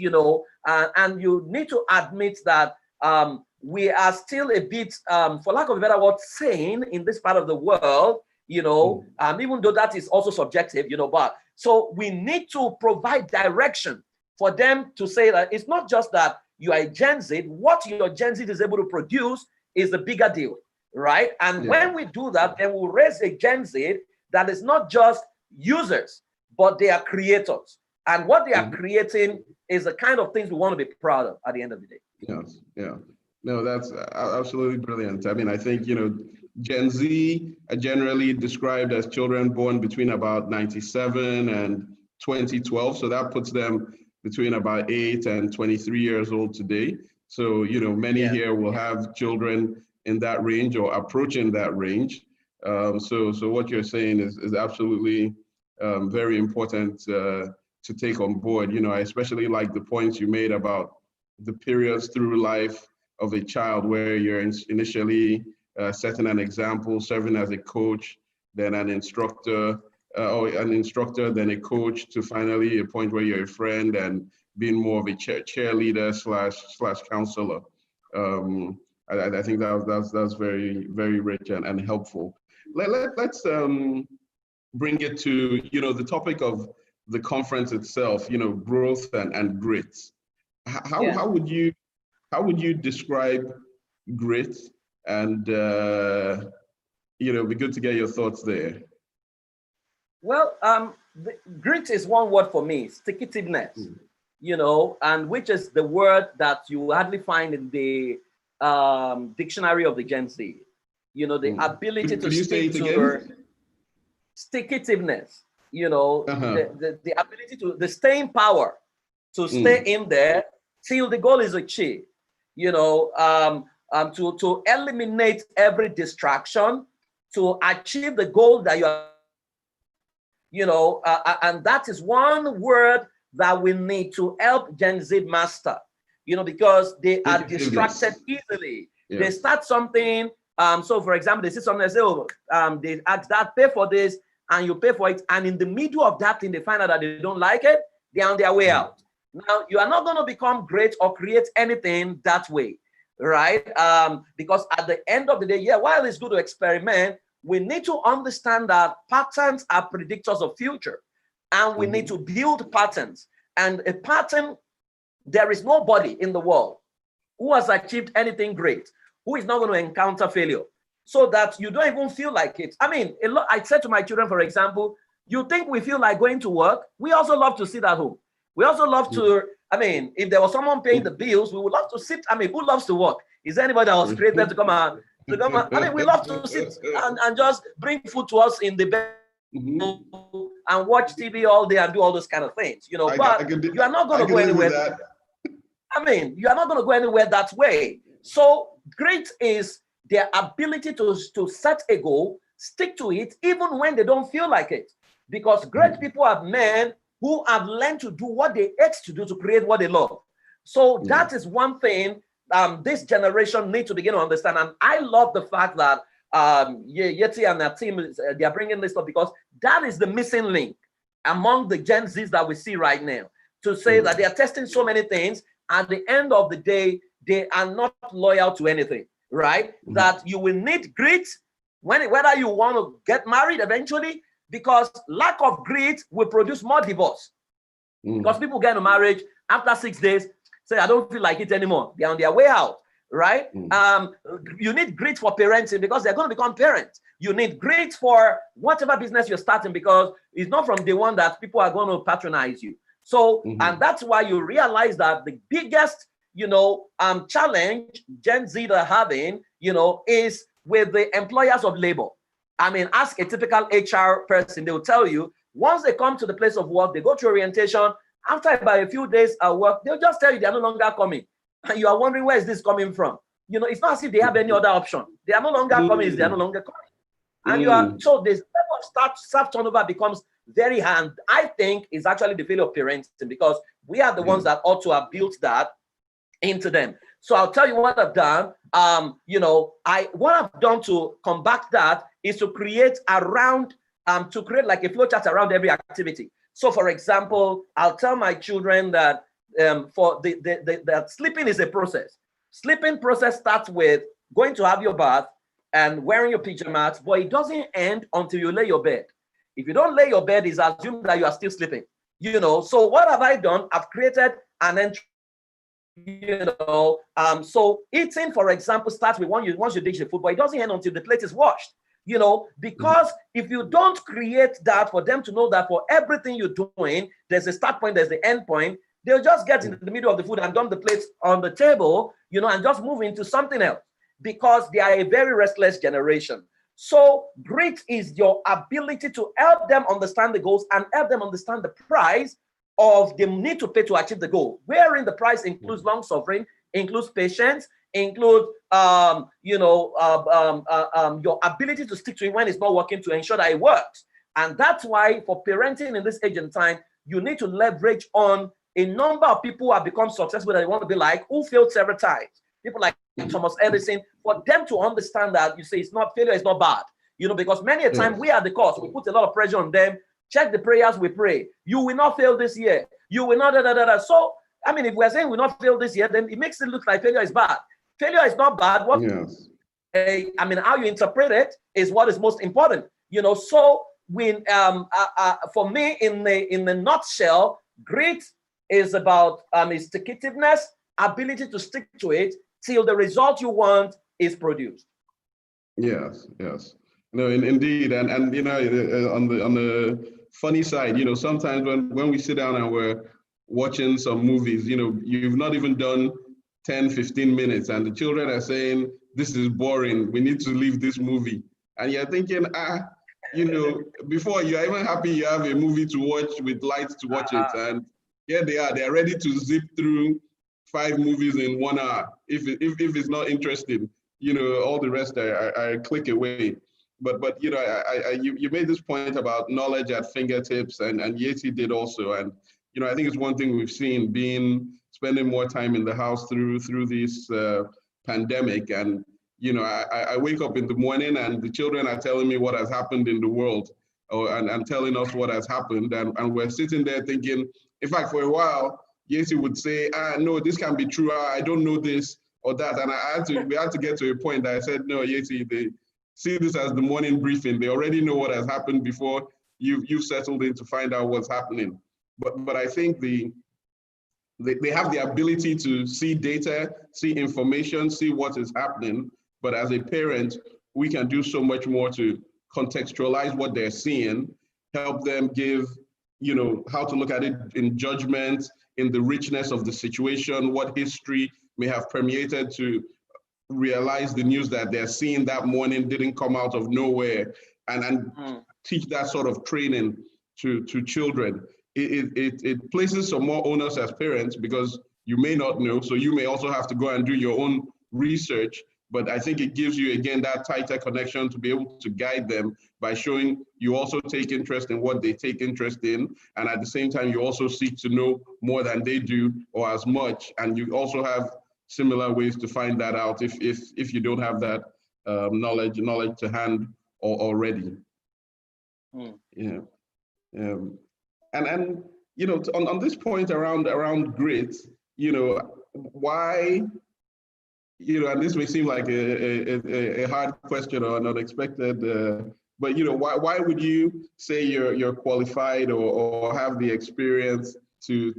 and you need to admit that we are still a bit, for lack of a better word, sane in this part of the world, even though that is also subjective, but so we need to provide direction for them to say that it's not just that you are a Gen Z, what your Gen Z is able to produce is the bigger deal, right? And when we do that, then we'll raise a Gen Z that is not just users, but they are creators. And what they are creating is the kind of things we want to be proud of at the end of the day. Yes, yeah. No, that's absolutely brilliant. I mean, I think, Gen Z are generally described as children born between about 97 and 2012. So that puts them between about 8 and 23 years old today. So, many here will have children in that range or approaching that range. So what you're saying is absolutely very important to take on board. I especially like the points you made about the periods through life of a child where you're initially setting an example, serving as a coach, then an instructor, then a coach, to finally a point where you're a friend and being more of a cheerleader slash counselor. I think that's very, very rich and helpful. Let's bring it to the topic of the conference itself. Growth and grit. How would you describe grit? And it'd be good to get your thoughts there. Well, grit is one word for me, stick-to-itiveness, and which is the word that you hardly find in the dictionary of the Gen Z. The ability to stick to your stick-to-itiveness, the ability to, the staying power to stay in there till the goal is achieved, to eliminate every distraction, to achieve the goal that you are, and that is one word that we need to help Gen Z master, because they are distracted easily. Yeah. They start something, so for example, they see something, they say, they ask that, pay for this, and you pay for it, and in the middle of that thing, they find out that they don't like it, they're on their way out. Now, you are not going to become great or create anything that way, right? Because at the end of the day, while it's good to experiment, we need to understand that patterns are predictors of future, and we need to build patterns. And a pattern, there is nobody in the world who has achieved anything great who is not going to encounter failure, so that you don't even feel like it. I mean, I said to my children, for example, You think we feel like going to work? We also love to sit at home. We also love to, I mean, if there was someone paying the bills, we would love to sit. I mean, who loves to work? Is there anybody that was created to come out? I mean, we love to sit and just bring food to us in the bed and watch TV all day and do all those kind of things, you know. But you are not going to go anywhere. I mean, you are not going to go anywhere that way. So great is their ability to set a goal, stick to it, even when they don't feel like it. Because great people are men who have learned to do what they hate to do to create what they love. So that is one thing this generation needs to begin to understand. And I love the fact that Yeti and their team, they are bringing this up, because that is the missing link among the Gen Zs that we see right now, to say that they are testing so many things. At the end of the day, they are not loyal to anything, right? That you will need grit whether you want to get married eventually, because lack of grit will produce more divorce. Because people get into marriage after 6 days, say, I don't feel like it anymore. They're on their way out, right? You need grit for parenting, because they're going to become parents. You need grit for whatever business you're starting, because it's not from day one that people are going to patronize you. So, and that's why you realize that the biggest, you know, challenge Gen Z are having, you know, is with the employers of labor. I mean, ask a typical HR person, they will tell you, once they come to the place of work, they go through orientation. After about a few days at work, they'll just tell you they're no longer coming. And you are wondering, where is this coming from? You know, it's not as if they have any other option. They are no longer coming, they are no longer coming. And you are, so this level of staff turnover becomes very high. And I think is actually the failure of parenting, because we are the ones that ought to have built that into them. So I'll tell you what I've done. You know, what I've done to combat that is to create around, to create like a flowchart around every activity. So for example, I'll tell my children that for that sleeping is a process. Sleeping process starts with going to have your bath and wearing your pajamas, but it doesn't end until you lay your bed. If you don't lay your bed, it's assumed that you are still sleeping. You know, so what have I done? I've created an entry. You know, so eating, for example, starts with once you dish the food, but it doesn't end until the plate is washed. You know, because if you don't create that for them to know that for everything you're doing, there's a start point, there's the end point, they'll just get into the middle of the food and dump the plates on the table, you know, and just move into something else, because they are a very restless generation. So grit is your ability to help them understand the goals and help them understand the price of the need to pay to achieve the goal, wherein the price includes long suffering, includes patience, includes you know, your ability to stick to it when it's not working, to ensure that it works. And that's why for parenting in this age and time, you need to leverage on a number of people who have become successful that you want to be like, who failed several times. People like Thomas Edison, for them to understand that, you say, it's not, failure is not bad, you know, because many a time we are the cause. We put a lot of pressure on them. Check the prayers we pray. You will not fail this year. You will not, So, I mean, if we're saying we'll not fail this year, then it makes it look like failure is bad. Failure is not bad. What, I mean, how you interpret it is what is most important, you know. So, when for me, in the nutshell, grit is about stick-itiveness, ability to stick to it till the result you want is produced. Yes, yes. No, indeed, and you know, on the funny side, you know, sometimes when we sit down and we're watching some movies, you know, you've not even done 10, 15 minutes, and the children are saying, this is boring, we need to leave this movie. And you're thinking, you know, before you're even happy you have a movie to watch with lights to watch it. And here they're ready to zip through 5 movies in 1 hour. If it's not interesting, you know, all the rest are click away. But you know, you made this point about knowledge at fingertips, and Yeti did also. And you know, I think it's one thing we've seen, spending more time in the house through this pandemic. And you know, I wake up in the morning and the children are telling me what has happened in the world, and telling us what has happened, and we're sitting there thinking. In fact, for a while, Yeti would say, no, this can't be true. I don't know this or that. And we had to get to a point that I said, no, Yeti, they see this as the morning briefing. They already know what has happened before you've settled in to find out what's happening. But I think they have the ability to see data, see information, see what is happening. But as a parent, we can do so much more to contextualize what they're seeing help them give, how to look at it in judgment, in the richness of the situation, what history may have permeated to realize the news that they're seeing that morning didn't come out of nowhere, and teach that sort of training to children. It places some more onus as parents, because you may not know, so you may also have to go and do your own research. But I think it gives you, again, that tighter connection to be able to guide them by showing you also take interest in what they take interest in. And at the same time, you also seek to know more than they do, or as much. And you also have similar ways to find that out if you don't have that knowledge to hand already. Yeah. And on this point around grit, why, and this may seem like a hard question or an unexpected, but why would you say you're qualified or have the experience to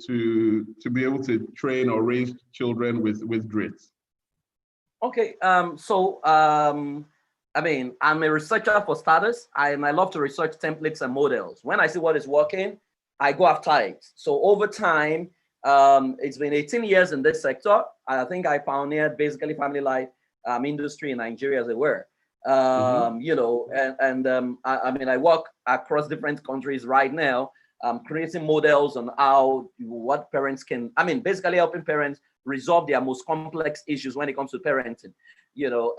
be able to train or raise children with grit? Okay, I mean, I'm a researcher for starters, and I love to research templates and models. When I see what is working, I go after it. So over time, it's been 18 years in this sector. I think I pioneered basically family life industry in Nigeria, as it were. I mean, I work across different countries right now, creating models on what parents can, I mean, basically helping parents resolve their most complex issues when it comes to parenting, what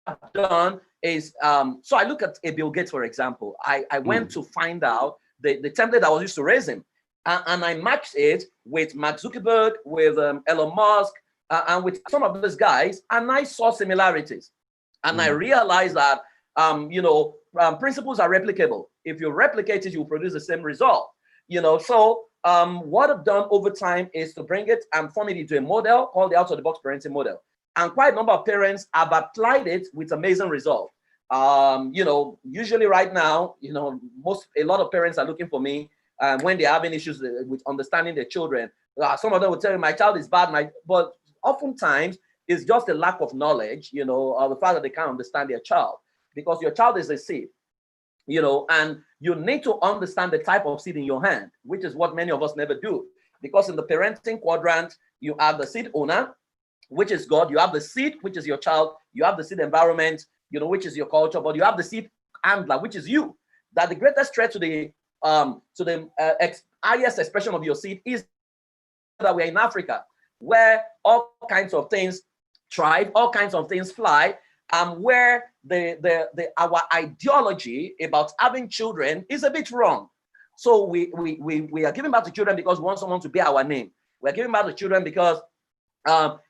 I've done is, so I look at a Bill Gates, for example. I went to find out the template I was used to raise him, and I matched it with Mark Zuckerberg, with Elon Musk, and with some of those guys, and I saw similarities. And I realized that, principles are replicable. If you replicate it, you produce the same result. So what I've done over time is to bring it and form it into a model called the out-of-the-box parenting model. And quite a number of parents have applied it with amazing results. Usually right now, a lot of parents are looking for me when they're having issues with understanding their children. Some of them will tell you, my child is bad, but oftentimes it's just a lack of knowledge, or the fact that they can't understand their child, because your child is a seed, and you need to understand the type of seed in your hand, which is what many of us never do. Because in the parenting quadrant, you have the seed owner, which is God, you have the seed, which is your child, you have the seed environment, which is your culture, but you have the seed handler, which is you. That the greatest threat to the highest expression of your seed is that we're in Africa, where all kinds of things thrive, all kinds of things fly, where our ideology about having children is a bit wrong. So we are giving back to children because we want someone to bear our name. We're giving back to children because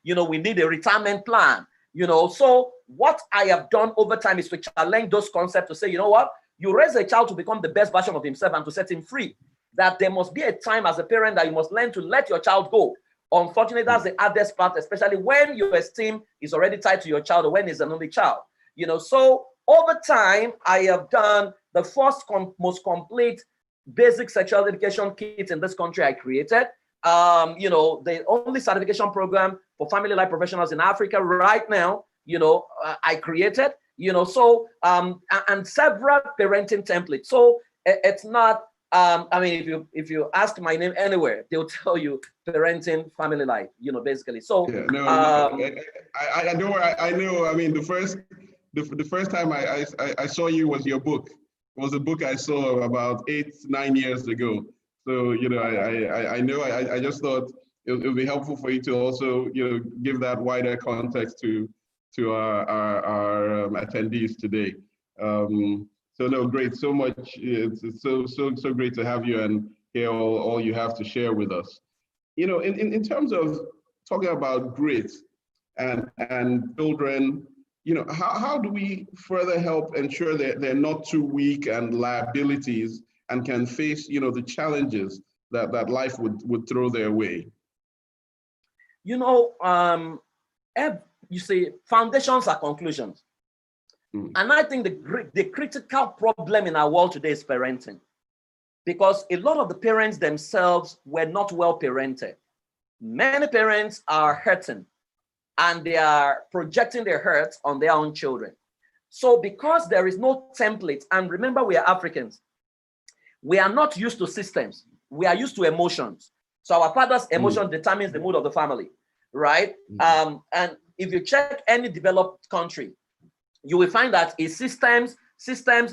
we need a retirement plan. So what I have done over time is to challenge those concepts, to say, you raise a child to become the best version of himself and to set him free. That there must be a time as a parent that you must learn to let your child go. Unfortunately, that's the hardest part, especially when your esteem is already tied to your child, or when he's an only child. So over time, I have done the first most complete basic sexual education kit in this country I created. The only certification program for family life professionals in Africa right now, I created, and several parenting templates. So it's not, I mean, if you ask my name anywhere, they'll tell you parenting family life, basically. So yeah, I know. I mean, the first time I saw you was your book. It was a book I saw about 8-9 years ago. So, I know, I just thought it would be helpful for you to also, give that wider context to our attendees today. So no, great, so much. It's so great to have you and hear all you have to share with us. In terms of talking about grit and children, how do we further help ensure that they're not too weak and liabilities and can face, the challenges that life would throw their way? You see, foundations are conclusions. And I think the critical problem in our world today is parenting, because a lot of the parents themselves were not well parented. Many parents are hurting, and they are projecting their hurt on their own children. So because there is no template, and remember we are Africans, we are not used to systems. We are used to emotions. So our father's emotion determines the mood of the family, right? And if you check any developed country, you will find that systems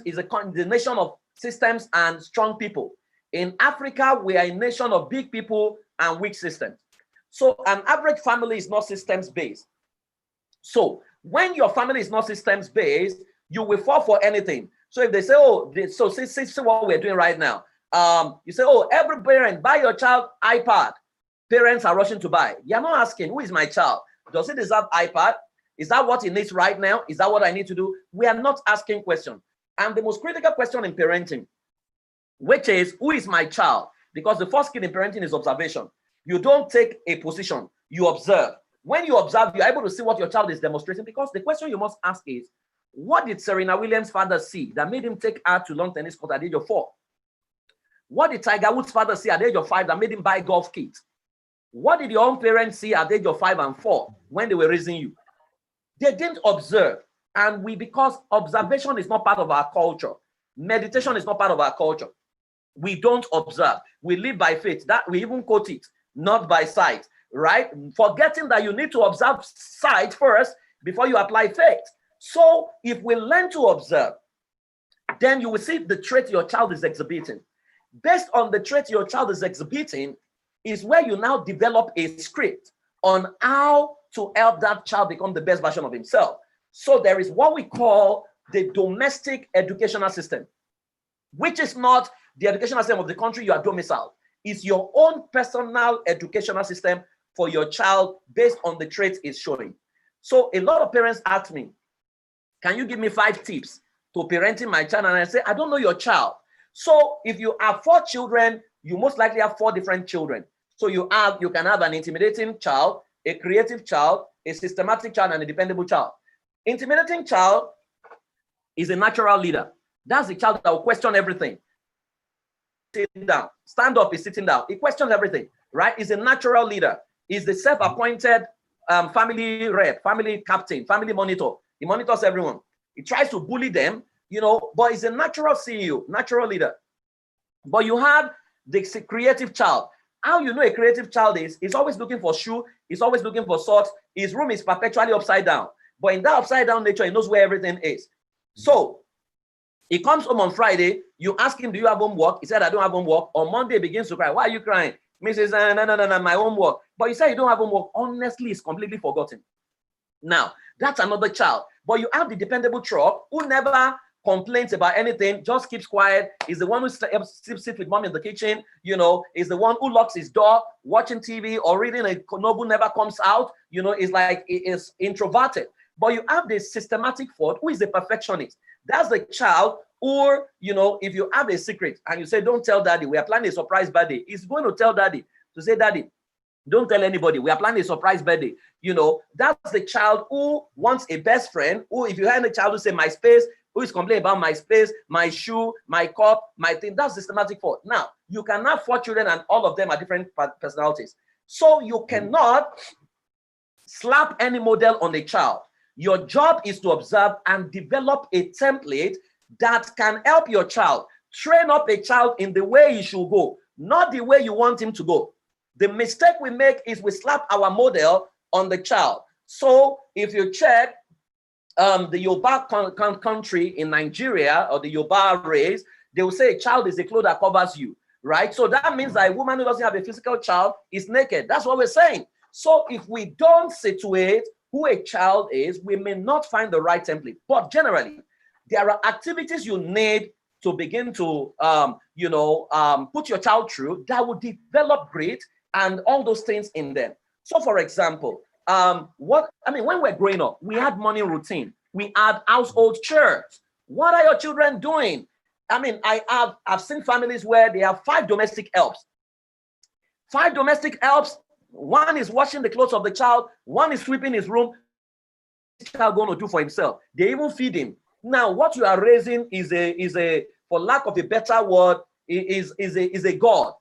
is a combination of systems and strong people. In Africa, we are a nation of big people and weak systems. So an average family is not systems based. So when your family is not systems based, you will fall for anything. So if they say, oh, so see what we're doing right now. You say, oh, every parent, buy your child iPad. Parents are rushing to buy. You're not asking, who is my child? Does it deserve iPad? Is that what it needs right now? Is that what I need to do? We are not asking questions. And the most critical question in parenting, which is, who is my child? Because the first skill in parenting is observation. You don't take a position, you observe. When you observe, you're able to see what your child is demonstrating, because the question you must ask is, what did Serena Williams' father see that made him take her to lawn tennis court at the age of 4? What did Tiger Woods' father see at the age of 5 that made him buy golf kits? What did your own parents see at the age of 5 and 4 when they were raising you? They didn't observe. And because observation is not part of our culture, meditation is not part of our culture. We don't observe. We live by faith. That we even quote it, not by sight, right? Forgetting that you need to observe sight first before you apply faith. So if we learn to observe, then you will see the trait your child is exhibiting. Based on the trait your child is exhibiting is where you now develop a script on how to help that child become the best version of himself. So there is what we call the domestic educational system, which is not the educational system of the country you are domiciled. It's your own personal educational system for your child based on the traits it's showing. So a lot of parents ask me, can you give me 5 tips to parenting my child? And I say, I don't know your child. So if you have 4 children, you most likely have 4 different children. So you can have an intimidating child, a creative child, a systematic child, and a dependable child. Intimidating child is a natural leader. That's the child that will question everything. Sitting down. Stand up is sitting down. He questions everything, right? He's a natural leader. He's the self-appointed family rep, family captain, family monitor. He monitors everyone. He tries to bully them, but he's a natural CEO, natural leader. But you have the creative child. How you know a creative child is, he's always looking for shoe, he's always looking for socks, his room is perpetually upside down. But in that upside down nature, he knows where everything is. So he comes home on Friday, you ask him, do you have homework? He said, I don't have homework. On Monday, he begins to cry. Why are you crying? He says, no, my homework. But you say you don't have homework. Honestly, it's completely forgotten. Now, that's another child. But you have the dependable truck who never complains about anything, just keeps quiet, is the one who sits with mom in the kitchen, is the one who locks his door, watching TV or reading a novel, never comes out, is like, is introverted. But you have the systematic thought, who is the perfectionist. That's the child, or, if you have a secret and you say, don't tell daddy, we are planning a surprise birthday, he's going to tell daddy, to say, daddy, don't tell anybody, we are planning a surprise birthday. That's the child who wants a best friend, who, if you have a child who say, my space, who is complaining about my space, my shoe, my cup, my thing, that's systematic thought. Now, you can have 4 children and all of them are different personalities. So you cannot slap any model on a child. Your job is to observe and develop a template that can help your child. Train up a child in the way he should go, not the way you want him to go. The mistake we make is we slap our model on the child. So if you check the Yoruba country in Nigeria, or the Yoruba race, they will say a child is a cloth that covers you, right? So that means that a woman who doesn't have a physical child is naked. That's what we're saying. So if we don't situate who a child is, we may not find the right template. But generally, there are activities you need to begin to, put your child through that will develop grit and all those things in them. So for example, when we're growing up, we had morning routine, we had household chores. What are your children doing? I've seen families where they have 5 domestic helps. 5 domestic helps. One is washing the clothes of the child, one is sweeping his room. The child going to do for himself. They even feed him. Now, what you are raising is a for lack of a better word, is a God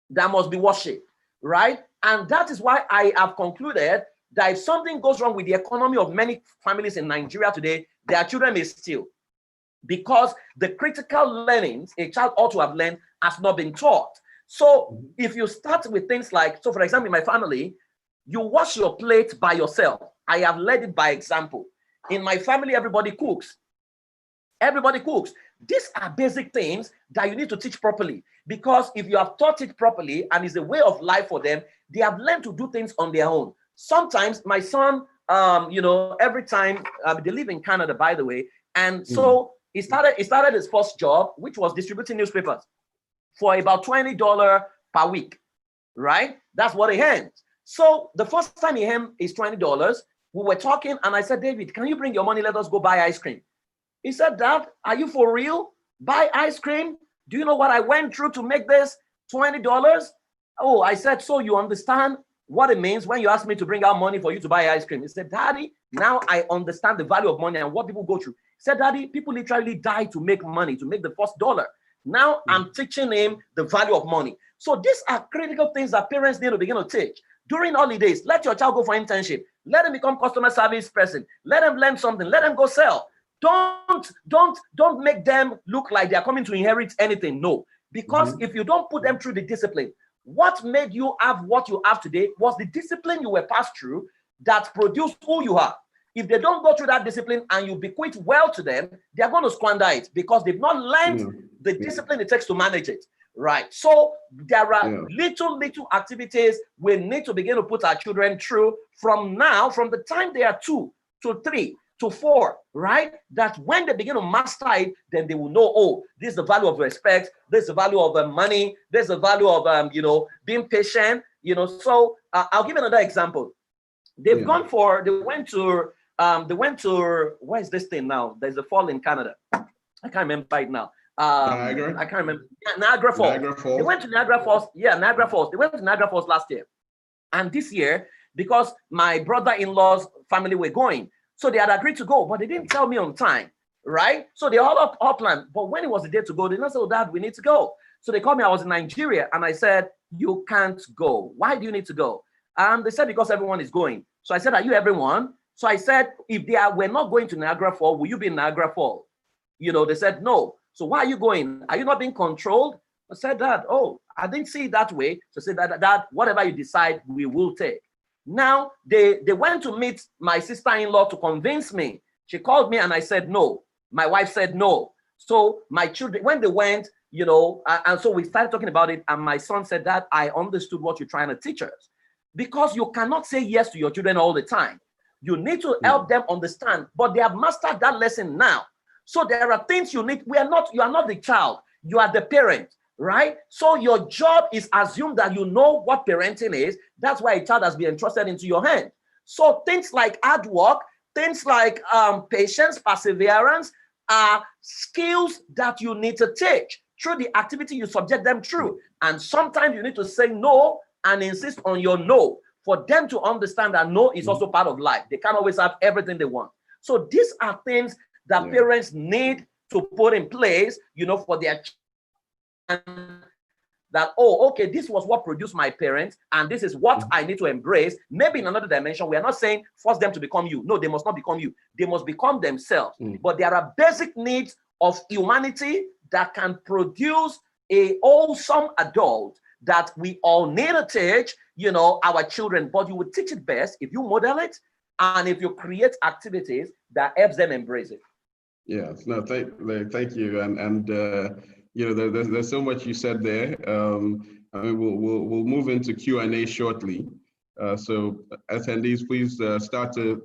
that must be worshipped, right? And that is why I have concluded that if something goes wrong with the economy of many families in Nigeria today, their children may steal, because the critical learnings a child ought to have learned has not been taught. So if you start with things like, so for example, in my family, you wash your plate by yourself. I have led it by example. In my family, everybody cooks. Everybody cooks. These are basic things that you need to teach properly, because if you have taught it properly and it's a way of life for them, they have learned to do things on their own. Sometimes my son, every time, they live in Canada, by the way, and so he started his first job, which was distributing newspapers for about $20 per week, right? That's what he earned. So the first time he earned his $20, we were talking, and I said, David, can you bring your money? Let us go buy ice cream. He said, Dad, are you for real? Buy ice cream? Do you know what I went through to make this $20? Oh, I said, so you understand what it means when you ask me to bring out money for you to buy ice cream? He said, Daddy, now I understand the value of money and what people go through. He said, Daddy, people literally die to make money, to make the first dollar. Now I'm teaching him the value of money. So these are critical things that parents need to begin to teach. During holidays, let your child go for internship. Let him become customer service person. Let him learn something. Let him go sell. Don't make them look like they're coming to inherit anything. No, because if you don't put them through the discipline, what made you have what you have today was the discipline you were passed through that produced who you are. If they don't go through that discipline and you bequeath well to them, they're going to squander it because they've not learned the discipline it takes to manage it. Right. So there are little activities we need to begin to put our children through from now, from the time they are 2 to 3 to 4, right? That when they begin to master it, then they will know, oh, this is the value of respect, this is the value of money, this is the value of being patient, So I'll give another example. They went to where is this thing now? There's a fall in Canada. I can't remember it now. Niagara? I can't remember. Yeah, Niagara Falls. Niagara Falls. They went to Niagara Falls. Yeah, Niagara Falls. They went to Niagara Falls last year. And this year, because my brother-in-law's family were going, so they had agreed to go, but they didn't tell me on time, right? So they all up planned. But when it was the day to go, they didn't say, oh, Dad, we need to go. So they called me. I was in Nigeria, and I said, you can't go. Why do you need to go? And they said, because everyone is going. So I said, are you everyone? So I said, if we're not going to Niagara Falls, will you be in Niagara Falls? They said, no. So why are you going? Are you not being controlled? I said, Dad, oh, I didn't see it that way. So I said, Dad, whatever you decide, we will take. Now, they went to meet my sister-in-law to convince me. She called me and I said, no. My wife said, no. So my children, when they went, and so we started talking about it. And my son said, Dad, I understood what you're trying to teach us. Because you cannot say yes to your children all the time. You need to help them understand, but they have mastered that lesson now. So there are things you need. You are not the child, you are the parent, right? So your job is assume that you know what parenting is. That's why a child has been entrusted into your hand. So things like hard work, things like patience, perseverance are skills that you need to teach through the activity you subject them through. And sometimes you need to say no and insist on your no for them to understand that no is also part of life. They can't always have everything they want. So these are things that parents need to put in place, for their children, that, oh, okay, this was what produced my parents, and this is what I need to embrace. Maybe in another dimension, we are not saying force them to become you. No, they must not become you. They must become themselves. But there are basic needs of humanity that can produce a wholesome adult that we all need to teach, our children. But you would teach it best if you model it and if you create activities that helps them embrace it. Yes, no, thank you, and there's so much you said there. I mean, we'll move into Q&A shortly. So attendees, please start to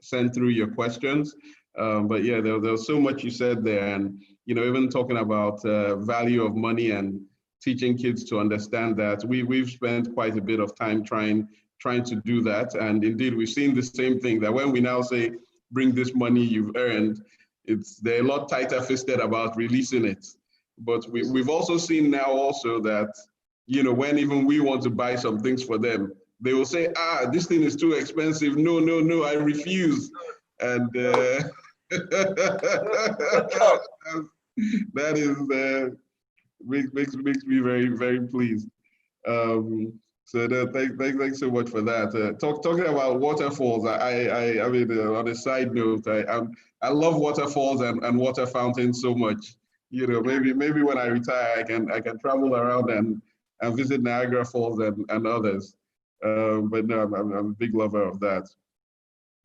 send through your questions. But yeah, there's so much you said there, and even talking about value of money and teaching kids to understand that. We've spent quite a bit of time trying to do that, and indeed we've seen the same thing, that when we now say bring this money you've earned, they're a lot tighter fisted about releasing it. But we've also seen now also that, when even we want to buy some things for them, they will say, this thing is too expensive. No, I refuse. And that is makes me very, very pleased. So no, thanks so much for that. Talking about waterfalls, I mean, on a side note, I love waterfalls and water fountains so much. You know, maybe when I retire, I can travel around and visit Niagara Falls and others. But no, I'm a big lover of that.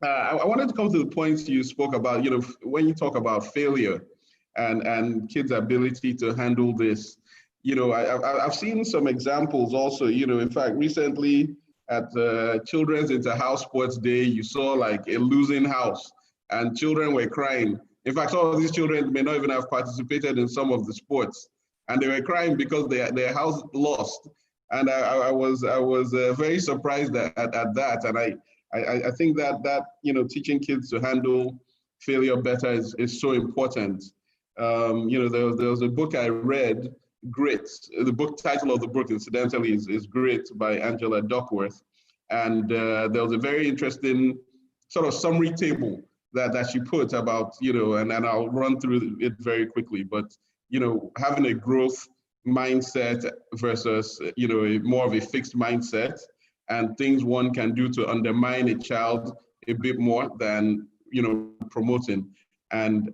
I wanted to come to the points you spoke about. You know, when you talk about failure and kids' ability to handle this. You know, I've seen some examples also. You know, in fact, recently at the Children's Inter-House Sports Day, you saw like a losing house, and children were crying. In fact, some of these children may not even have participated in some of the sports, and they were crying because their house lost. And I was very surprised at that, and I think that you know, teaching kids to handle failure better is so important. You know, there was a book I read, Grit. The book title of the book, incidentally, is Grit by Angela Duckworth. And there was a very interesting sort of summary table that she put about, you know, and I'll run through it very quickly, but, you know, having a growth mindset versus, you know, more of a fixed mindset, and things one can do to undermine a child a bit more than, you know, promoting. And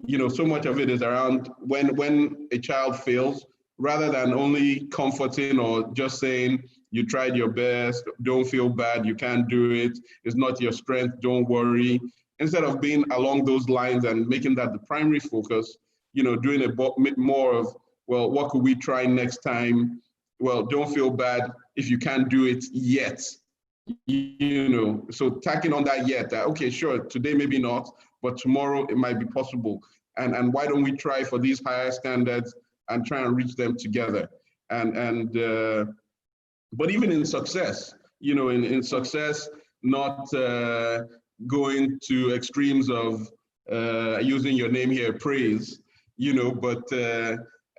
you know, so much of it is around when a child fails, rather than only comforting or just saying, you tried your best, don't feel bad, you can't do it, it's not your strength, don't worry. Instead of being along those lines and making that the primary focus, you know, doing a bit more of, well, what could we try next time? Well, don't feel bad if you can't do it yet. You know, so tacking on that yet, that, okay, sure, today maybe not, but tomorrow it might be possible. And why don't we try for these higher standards and try and reach them together? But even in success, you know, in success, not going to extremes of using your name here, praise, you know, but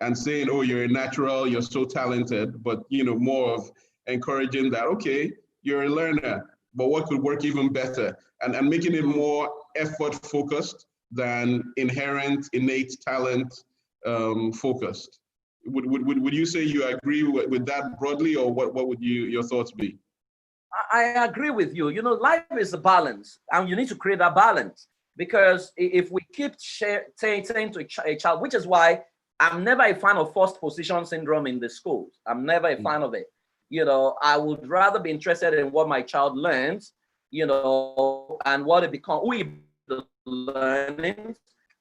and saying, oh, you're a natural, you're so talented, but, you know, more of encouraging that, okay, you're a learner, but what could work even better? And making it more effort focused than inherent, innate talent focused. Would you say you agree with that broadly, or what would your thoughts be? I agree with you. You know, life is a balance, and you need to create that balance. Because if we keep saying to a child, which is why I'm never a fan of first position syndrome in the schools. I'm never a fan of it. You know, I would rather be interested in what my child learns, you know, and what it becomes, who he learning,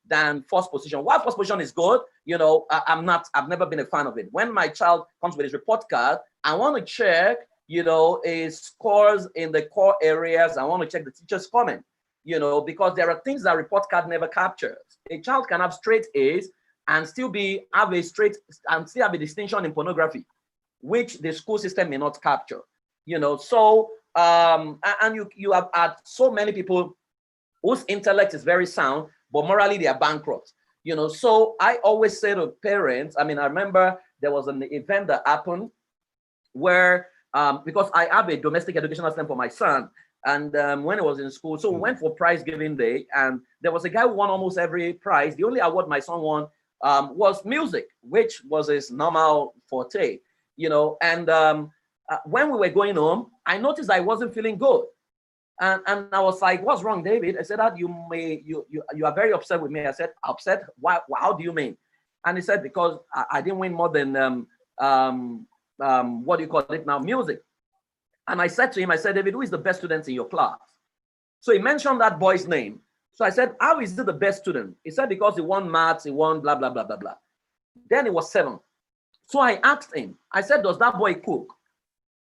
than first position. While first position is good, you know, I've never been a fan of it. When my child comes with his report card, I want to check, you know, his scores in the core areas. I want to check the teacher's comment, you know, because there are things that report card never captures. A child can have straight A's and still have a distinction in pornography, which the school system may not capture, you know. So and you have had so many people whose intellect is very sound, but morally they are bankrupt, you know. So I always say to parents, I mean, I remember there was an event that happened where because I have a domestic educational system for my son, and when he was in school, so we went for prize giving day, and there was a guy who won almost every prize. The only award my son won was music, which was his normal forte, you know. And when we were going home, I noticed I wasn't feeling good. And I was like, what's wrong, David? I said, that you are very upset with me. I said, upset? Why? How do you mean? And he said, because I didn't win more than what do you call it now, music. And I said to him, I said, David, who is the best student in your class? So he mentioned that boy's name. So I said, how is he the best student? He said, because he won maths, he won blah, blah, blah, blah, blah. Then he was 7. So I asked him, I said, does that boy cook?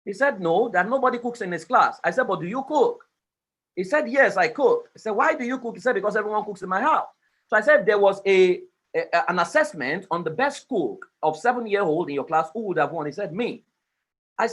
He said, no, that nobody cooks in his class. I said, but do you cook? He said, yes, I cook. I said, why do you cook? He said, because everyone cooks in my house. So I said, there was an assessment on the best cook of 7-year-old in your class, who would have won? He said, me. I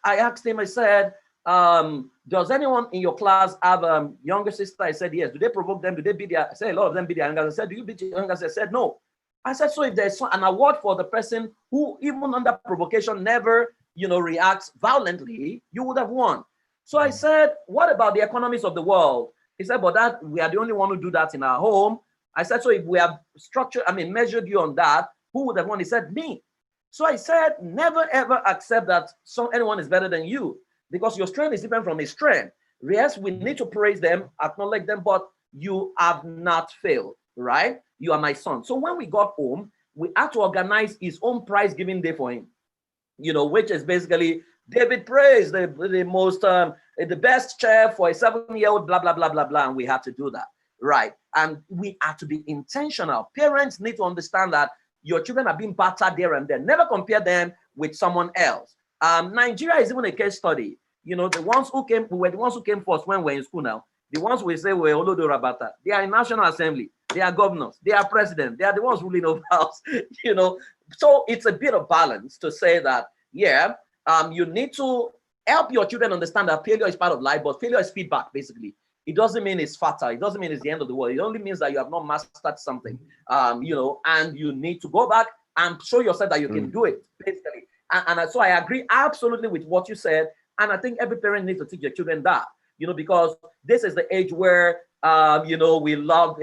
asked him, I said, does anyone in your class have a younger sister? I said, yes. Do they provoke them? Do they beat their, I said, a lot of them beat their youngers. I said, do you beat your youngers? I said, no. I said, so if there's an award for the person who, even under provocation, never, you know, reacts violently, you would have won. So I said, what about the economies of the world? He said, but that we are the only one who do that in our home. I said, so if we have measured you on that, who would have won? He said, me. So I said, never ever accept that anyone is better than you, because your strength is different from his strength. Yes, we need to praise them, acknowledge them, but you have not failed, right? You are my son. So when we got home, we had to organize his own prize giving day for him, which is basically David prays the most, the best chair for a 7-year-old, blah, blah, blah, blah, blah. And we had to do that, right? And we had to be intentional. Parents need to understand that your children are being battered there and there. Never compare them with someone else. Nigeria is even a case study. The ones who came, were the ones who came first when we're in school now. The ones we say were Olodo Rabata. They are in National Assembly. They are governors. They are presidents. They are the ones ruling over us. So it's a bit of balance to say that, yeah, you need to help your children understand that failure is part of life, but failure is feedback, basically. It doesn't mean it's fatal. It doesn't mean it's the end of the world. It only means that you have not mastered something, and you need to go back and show yourself that you can do it, basically. And so I agree absolutely with what you said. And I think every parent needs to teach their children that, because this is the age where, we love,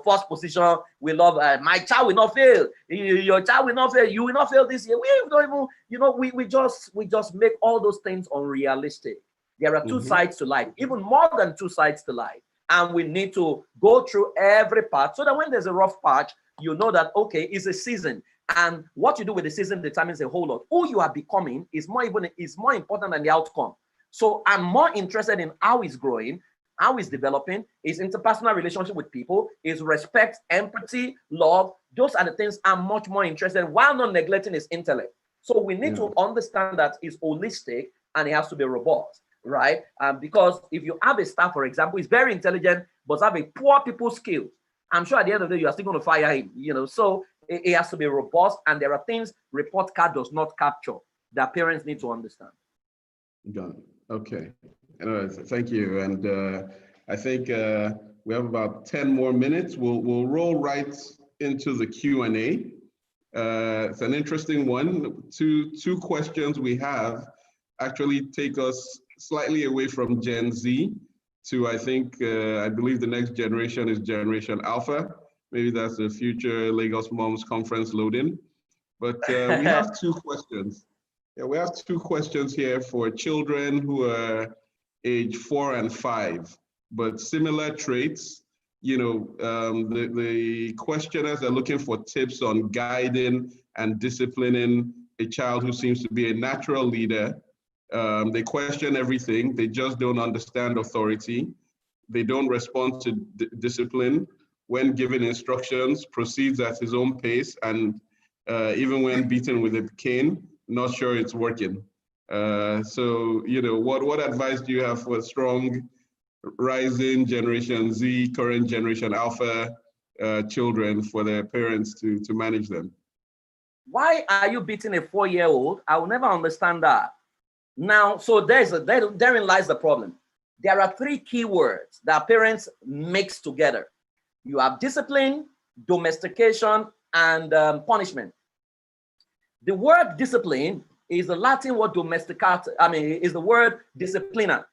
first position. We love, my child will not fail. Your child will not fail. You will not fail this year. We don't even, we just make all those things unrealistic. There are two sides to life, even more than two sides to life. And we need to go through every part so that when there's a rough patch, you know that, okay, it's a season. And what you do with the season determines a whole lot. Who you are becoming is more important than the outcome. So I'm more interested in how he's growing, how he's developing, his interpersonal relationship with people, his respect, empathy, love. Those are the things I'm much more interested in, while not neglecting his intellect. So we need to understand that it's holistic and it has to be robust, right? Because if you have a staff, for example, he's very intelligent, but have a poor people skills, I'm sure at the end of the day, you are still going to fire him, So it has to be robust, and there are things report card does not capture that parents need to understand. Got it. Okay. Thank you. And I think we have about 10 more minutes. We'll roll right into the Q&A. It's an interesting one. Two questions we have actually take us slightly away from Gen Z to, I believe the next generation is Generation Alpha. Maybe that's the future LagosMums conference loading. But we have two questions. Yeah, we have two questions here for children who are age 4 and 5, but similar traits. The questioners are looking for tips on guiding and disciplining a child who seems to be a natural leader. They question everything. They just don't understand authority. They don't respond to discipline. When given instructions, proceeds at his own pace, and even when beaten with a cane, not sure it's working. So, what advice do you have for strong rising Generation Z, current Generation Alpha children, for their parents to manage them? Why are you beating a 4-year-old? I will never understand that. Now, so therein lies the problem. There are 3 key words that parents mix together. You have discipline, domestication, and punishment. The word discipline is the Latin word domesticate, is the word disciplina.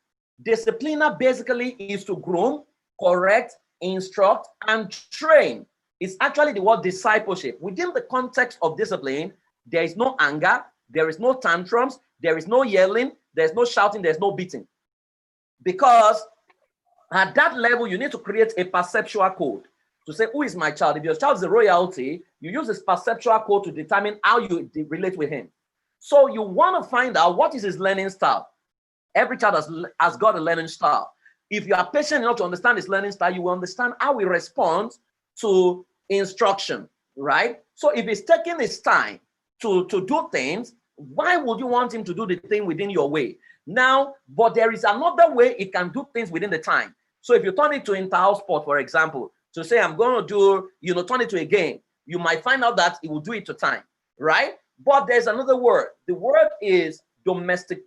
Disciplina basically is to groom, correct, instruct, and train. It's actually the word discipleship. Within the context of discipline, there is no anger, there is no tantrums, there is no yelling, there's no shouting, there's no beating. Because at that level, you need to create a perceptual code to say, who is my child? If your child is a royalty, you use this perceptual code to determine how you relate with him. So you want to find out what is his learning style. Every child has got a learning style. If you are patient enough to understand his learning style, you will understand how he responds to instruction, right? So if he's taking his time to do things, why would you want him to do the thing within your way? Now, but there is another way he can do things within the time. So if you turn it to inter-house sport, for example, to say, I'm going to do, turn it to a game, you might find out that he will do it to time, right? But there's another word. The word is domestication.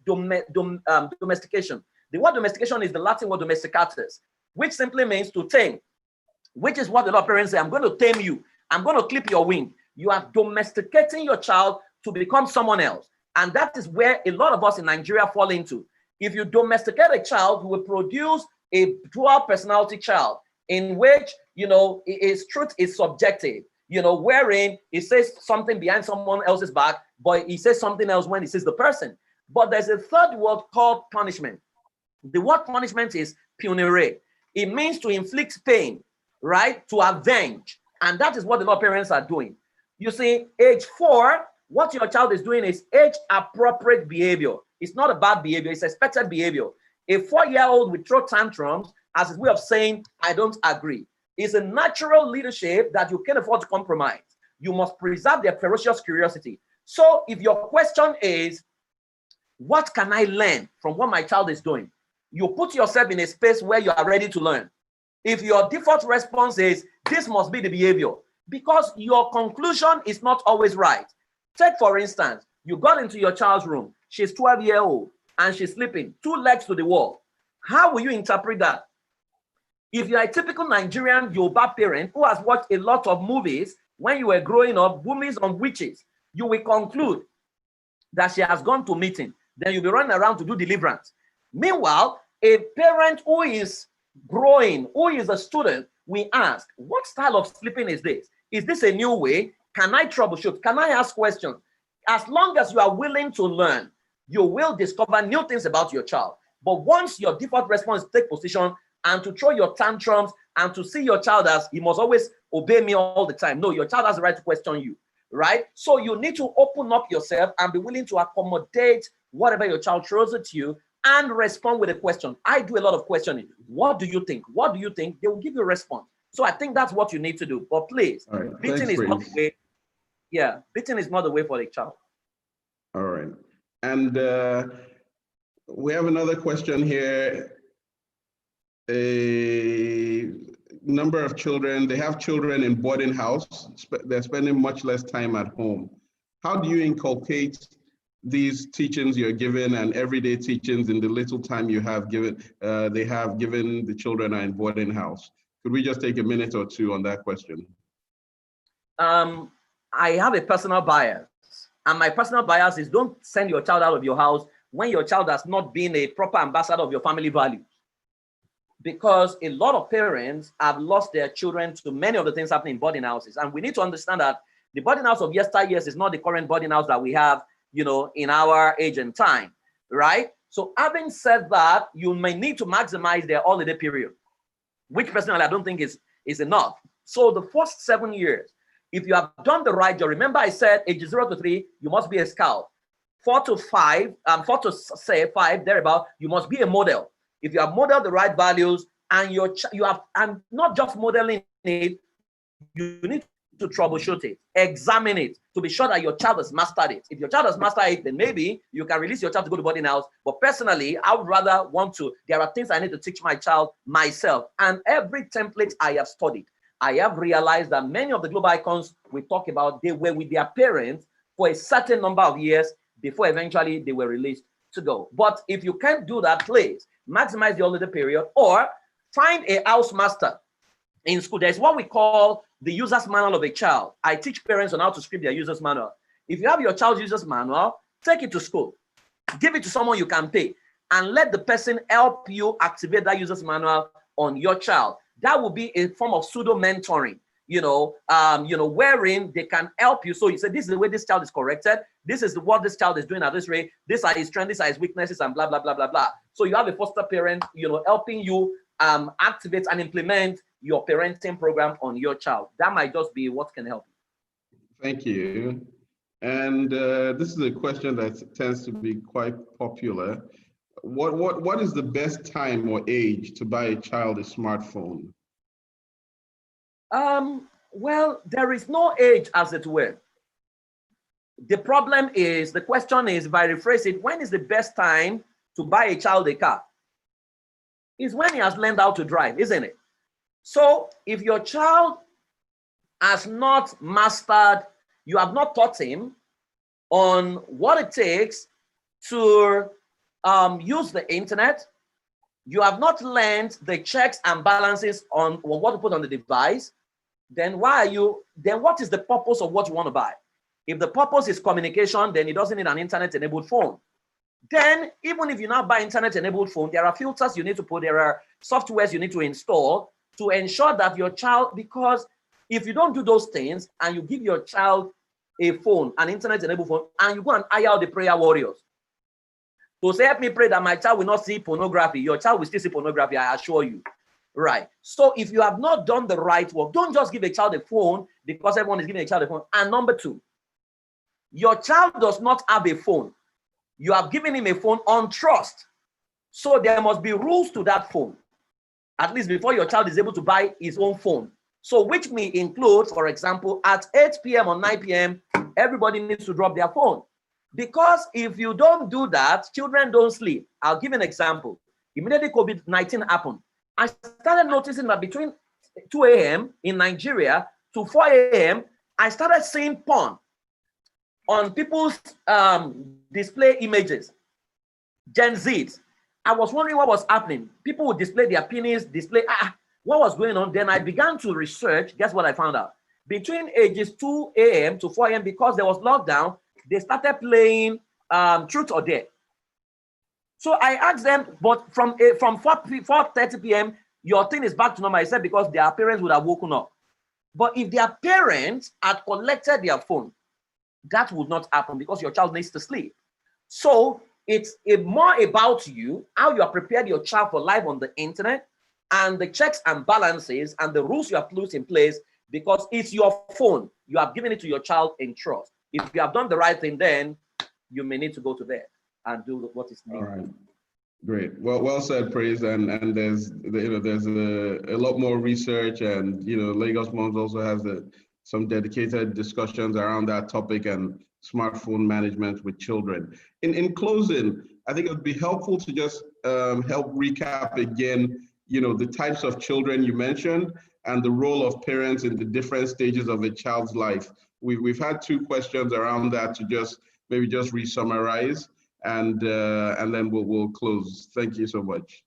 The word domestication is the Latin word domesticatus, which simply means to tame, which is what a lot of parents say, I'm going to tame you. I'm going to clip your wing. You are domesticating your child to become someone else. And that is where a lot of us in Nigeria fall into. If you domesticate a child, you will produce a dual personality child in which, his truth is subjective, wherein he says something behind someone else's back, but he says something else when he sees the person. But there's a third word called punishment. The word punishment is punire. It means to inflict pain, right? To avenge. And that is what a lot of parents are doing. You see, age 4, what your child is doing is age-appropriate behavior. It's not a bad behavior, it's expected behavior. A 4-year-old will throw tantrums as his way of saying, I don't agree. It's a natural leadership that you can't afford to compromise. You must preserve their ferocious curiosity. So if your question is, what can I learn from what my child is doing? You put yourself in a space where you are ready to learn. If your default response is, this must be the behavior, because your conclusion is not always right. Take, for instance, you got into your child's room. She's 12-year-old and she's sleeping, 2 legs to the wall. How will you interpret that? If you're a typical Nigerian Yoruba parent who has watched a lot of movies when you were growing up, movies on witches, you will conclude that she has gone to meeting. Then you'll be running around to do deliverance. Meanwhile, a parent who is growing, who is a student, we ask, what style of sleeping is this? Is this a new way? Can I troubleshoot? Can I ask questions? As long as you are willing to learn, you will discover new things about your child. But once your default response is to take position and to throw your tantrums and to see your child as he must always obey me all the time. No, your child has the right to question you, right? So you need to open up yourself and be willing to accommodate whatever your child throws at you and respond with a question. I do a lot of questioning. What do you think? What do you think? They will give you a response. So I think that's what you need to do. But please, beating is not the way. Yeah, beating is not the way for the child. All right. And we have another question here. A number of children, they have children in boarding house. They're spending much less time at home. How do you inculcate these teachings you're given and everyday teachings in the little time you have given, they have given the children are in boarding house? Could we just take a minute or two on that question? I have a personal bias, and my personal bias is don't send your child out of your house when your child has not been a proper ambassador of your family values. Because a lot of parents have lost their children to many of the things happening in boarding houses. And we need to understand that the boarding house of yesteryears is not the current boarding house that we have, you know, in our age and time, right? So having said that, you may need to maximize their holiday period, which personally I don't think is enough. So the first 7 years, if you have done the right job, remember I said age 0 to 3, you must be a scout. 4 to 5, 4 to say 5, thereabout, you must be a model. If you have modeled the right values and you have, and not just modeling it, you need to troubleshoot it, examine it to be sure that your child has mastered it. If your child has mastered it, then maybe you can release your child to go to boarding house. But personally, I would rather want to, there are things I need to teach my child myself. And every template I have studied, I have realized that many of the global icons we talk about, they were with their parents for a certain number of years before eventually they were released to go. But if you can't do that, please maximize the holiday period or find a house master in school. There's what we call the user's manual of a child. I teach parents on how to script their user's manual. If you have your child's user's manual, take it to school, give it to someone you can pay, and let the person help you activate that user's manual on your child. That will be a form of pseudo mentoring, wherein they can help you. So you say, this is the way this child is corrected. This is what this child is doing at this rate. These are his strengths, these are his weaknesses, and blah, blah, blah, blah, blah. So you have a foster parent, helping you activate and implement your parenting program on your child. That might just be what can help you. Thank you. And this is a question that tends to be quite popular. What is the best time or age to buy a child a smartphone? Well, there is no age, as it were. The problem is, the question is, if I rephrase it, when is the best time to buy a child a car? It's when he has learned how to drive, isn't it? So if your child has not mastered, you have not taught him on what it takes to use the internet, you have not learned the checks and balances on what to put on the device, then what is the purpose of what you want to buy? If the purpose is communication, then it doesn't need an internet-enabled phone. Then, even if you now buy internet-enabled phone, there are filters you need to put, there are softwares you need to install to ensure that your child, because if you don't do those things and you give your child a phone, an internet-enabled phone, and you go and hire out the prayer warriors to say, help me pray that my child will not see pornography. Your child will still see pornography, I assure you. Right. So if you have not done the right work, don't just give a child a phone because everyone is giving a child a phone. And number two, your child does not have a phone. You have given him a phone on trust. So there must be rules to that phone, at least before your child is able to buy his own phone. So which may include, for example, at 8 p.m. or 9 p.m., everybody needs to drop their phone. Because if you don't do that, children don't sleep. I'll give an example. Immediately COVID-19 happened, I started noticing that between 2 a.m. in Nigeria to 4 a.m., I started seeing porn on people's display images, Gen Z. I was wondering what was happening. People would display their penis, what was going on? Then I began to research. Guess what I found out? Between ages 2 a.m. to 4 a.m., because there was lockdown, they started playing Truth or Dare. So I asked them, but from 4:30 p.m., your thing is back to normal. I said because their parents would have woken up. But if their parents had collected their phone, that would not happen because your child needs to sleep. So it's more about you, how you have prepared your child for life on the internet, and the checks and balances and the rules you have put in place, because it's your phone. You have given it to your child in trust. If you have done the right thing, then you may need to go to bed and do what is needed. All right. Great. Well said, Praise. And there's a lot more research, and LagosMums also has some dedicated discussions around that topic and smartphone management with children. In closing, I think it would be helpful to just help recap again, the types of children you mentioned and the role of parents in the different stages of a child's life. We've had two questions around that to just re-summarize, and then we'll close. Thank you so much.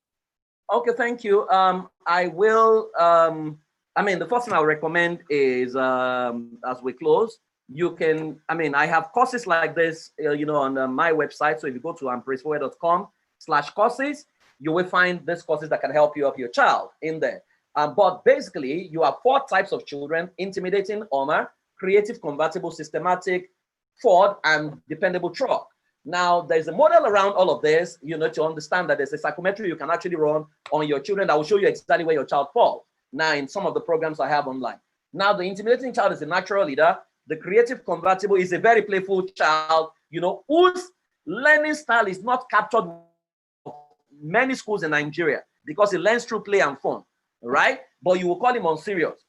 Okay, thank you. I will. The first thing I would recommend is as we close, you can. I have courses like this, on my website. So if you go to ampraisforward.com/courses, you will find these courses that can help you help your child in there. But basically, you have 4 types of children: intimidating, honor, creative, convertible, systematic, Ford, and dependable truck. Now, there's a model around all of this, to understand that there's a psychometry you can actually run on your children that will show you exactly where your child falls. Now, in some of the programs I have online. Now, the intimidating child is a natural leader. The creative convertible is a very playful child, whose learning style is not captured in many schools in Nigeria because he learns through play and fun, right? But you will call him unserious.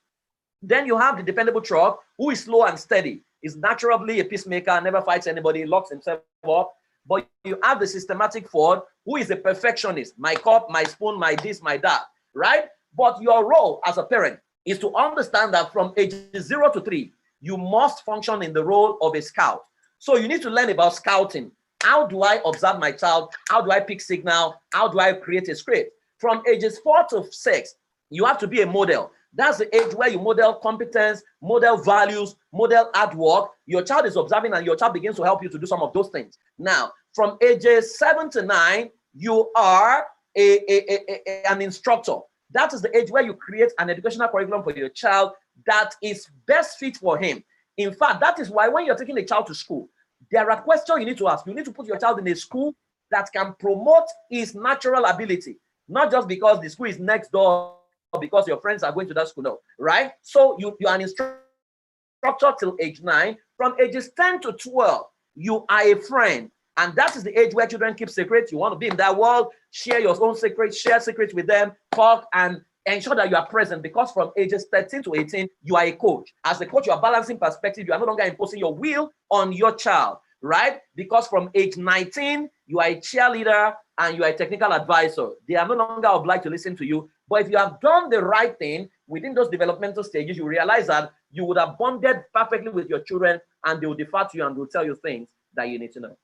Then you have the dependable truck, who is slow and steady. Is naturally a peacemaker, never fights anybody, locks himself up. But you have the systematic Ford, who is a perfectionist. My cup, my spoon, my this, my that, right? But your role as a parent is to understand that from ages 0 to 3, you must function in the role of a scout. So you need to learn about scouting. How do I observe my child? How do I pick signal? How do I create a script? From ages 4 to 6, you have to be a model. That's the age where you model competence, model values, model hard work. Your child is observing and your child begins to help you to do some of those things. Now, from ages 7 to 9, you are an instructor. That is the age where you create an educational curriculum for your child that is best fit for him. In fact, that is why when you're taking a child to school, there are questions you need to ask. You need to put your child in a school that can promote his natural ability, not just because the school is next door, because your friends are going to that school, no, right? So you are an instructor till age 9. From ages 10 to 12, you are a friend. And that is the age where children keep secrets. You want to be in that world, share your own secrets, share secrets with them, talk, and ensure that you are present, because from ages 13 to 18, you are a coach. As a coach, you are balancing perspective. You are no longer imposing your will on your child, right? Because from age 19, you are a cheerleader and you are a technical advisor. They are no longer obliged to listen to you. But if you have done the right thing within those developmental stages, you realize that you would have bonded perfectly with your children, and they will defer to you and will tell you things that you need to know.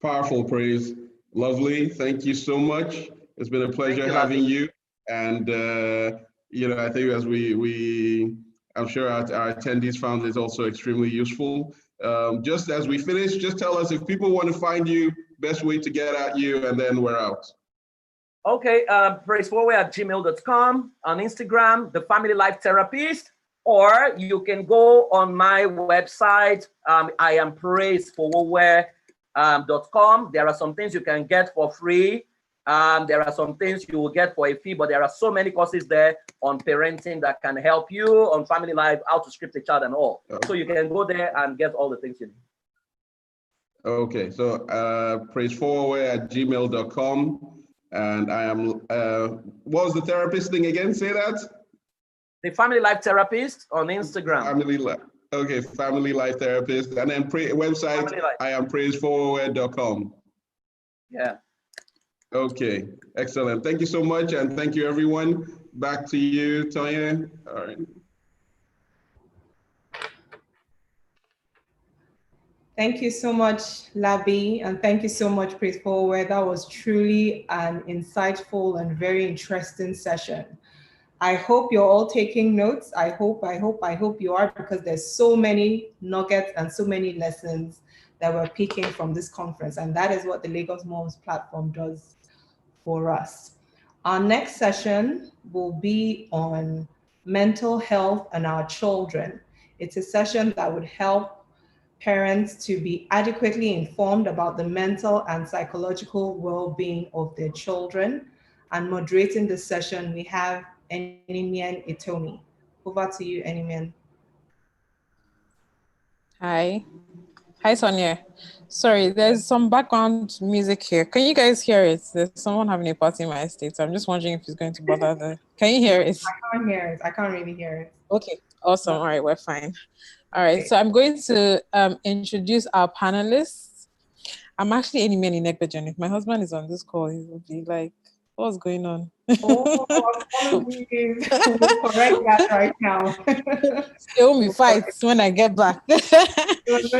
Powerful, Praise. Lovely. Thank you so much. It's been a pleasure having you. And, I think as I'm sure our attendees found this also extremely useful. Just as we finish, just tell us if people want to find you, best way to get at you, and then we're out. Okay, praisforward@gmail.com, on Instagram, The Family Life Therapist, or you can go on my website. I am praiseforwoware.com. There are some things you can get for free. There are some things you will get for a fee, but there are so many courses there on parenting that can help you, on family life, how to script a child and all. So you can go there and get all the things you need. Okay, so praiseforward@gmail.com. And I am, what was the therapist thing again? Say that? The Family Life Therapist on Instagram. Family Life. Okay, Family Life Therapist. And then website, I am praiseforward.com. Yeah. Okay, excellent. Thank you so much. And thank you, everyone. Back to you, Tonya. All right. Thank you so much, Labi, and thank you so much, Praise Forward. That was truly an insightful and very interesting session. I hope you're all taking notes. I hope you are, because there's so many nuggets and so many lessons that we're picking from this conference, and that is what the LagosMums platform does for us. Our next session will be on mental health and our children. It's a session that would help parents to be adequately informed about the mental and psychological well-being of their children. And moderating this session, we have Enimian Itomi. Over to you, Enimian. Hi. Hi, Sonia. Sorry, there's some background music here. Can you guys hear it? There's someone having a party in my estate. So I'm just wondering if it's going to bother the... Can you hear it? I can't hear it. I can't really hear it. Okay, awesome. All right, we're fine. All right, so I'm going to introduce our panelists. I'm actually Enimian Inekbejon. If my husband is on this call, he will be like, what's going on? Oh, apologies. We'll correct that right now. It'll be fights when I get back. No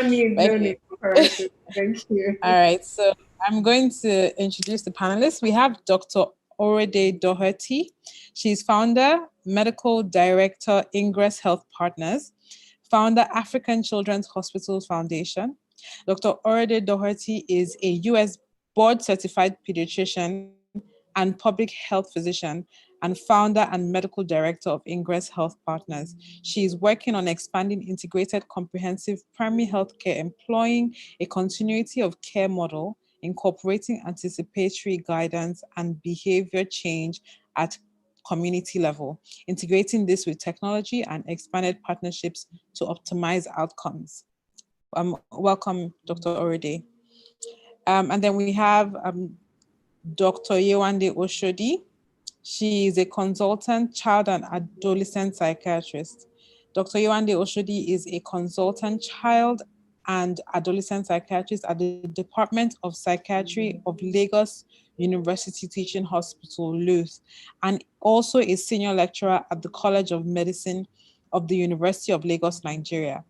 need to correct it. Thank you. All right, so I'm going to introduce the panelists. We have Dr. Orede Doherty. She's founder, medical director, Ingress Health Partners, founder, African Children's Hospitals Foundation. Dr. Orede Doherty is a US board-certified pediatrician and public health physician, and founder and medical director of Ingress Health Partners. She is working on expanding integrated comprehensive primary health care, employing a continuity of care model, incorporating anticipatory guidance and behavior change at community level, integrating this with technology and expanded partnerships to optimize outcomes. Welcome, Dr. Orede. And then we have Dr. Yewande Oshodi. She is a consultant child and adolescent psychiatrist. Dr. Yewande Oshodi is a consultant child and adolescent psychiatrist at the Department of Psychiatry of Lagos University Teaching Hospital, LUTH, and also a senior lecturer at the College of Medicine of the University of Lagos, Nigeria.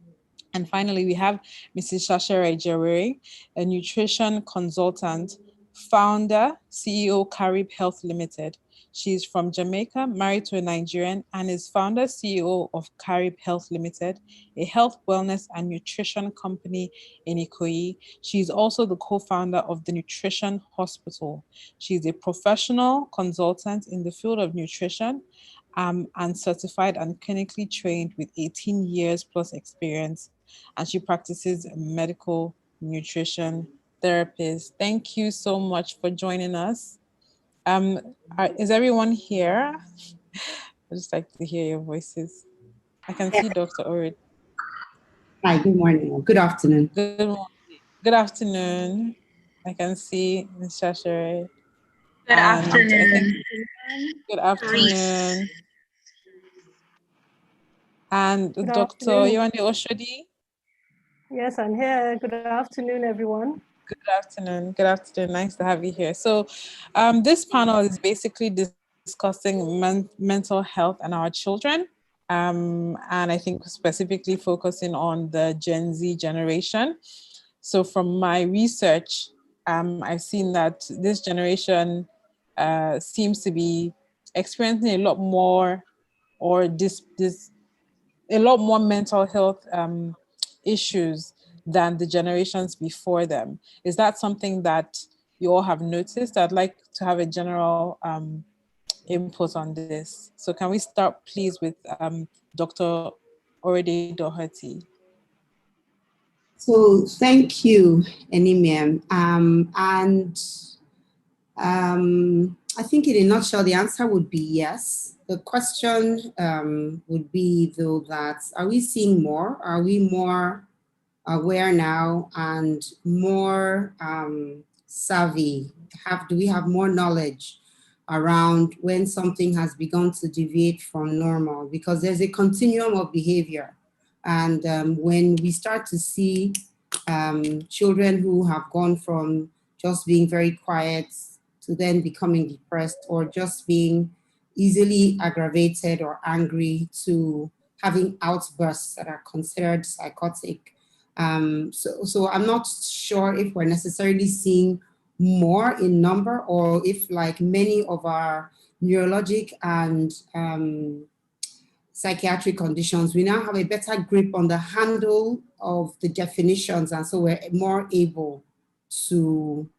And finally, we have Mrs. Shashere Jawere, a nutrition consultant, founder, CEO, Carib Health Limited. She's from Jamaica, married to a Nigerian, and is founder, CEO of Carib Health Limited, a health, wellness, and nutrition company in Ikoyi. She's also the co-founder of the Nutrition Hospital. She's a professional consultant in the field of nutrition, and certified and clinically trained with 18 years plus experience. And she practices medical nutrition therapist. Thank you so much for joining us. Is everyone here? I'd just like to hear your voices. I can see Dr. Orid. Hi, good morning or good afternoon. Good morning. Good afternoon. I can see Ms. Shashere. Good afternoon. Good afternoon. And Good Dr. afternoon. Yewande Oshodi. Yes, I'm here. Good afternoon, everyone. Good afternoon. Good afternoon. Nice to have you here. So this panel is basically discussing mental health and our children. And I think specifically focusing on the Gen Z generation. So from my research, I've seen that this generation seems to be experiencing a lot more, or a lot more mental health issues than the generations before them. Is that something that you all have noticed? I'd like to have a general input on this. So can we start please with Dr. Orede Doherty. So thank you, Enimiam. I think in a nutshell, the answer would be yes. The question would be though that, are we seeing more? Are we more aware now and more savvy? Do we have more knowledge around when something has begun to deviate from normal? Because there's a continuum of behavior. And when we start to see children who have gone from just being very quiet to then becoming depressed, or just being easily aggravated or angry to having outbursts that are considered psychotic. So I'm not sure if we're necessarily seeing more in number, or if, like many of our neurologic and psychiatric conditions, we now have a better grip on the handle of the definitions, and so we're more able to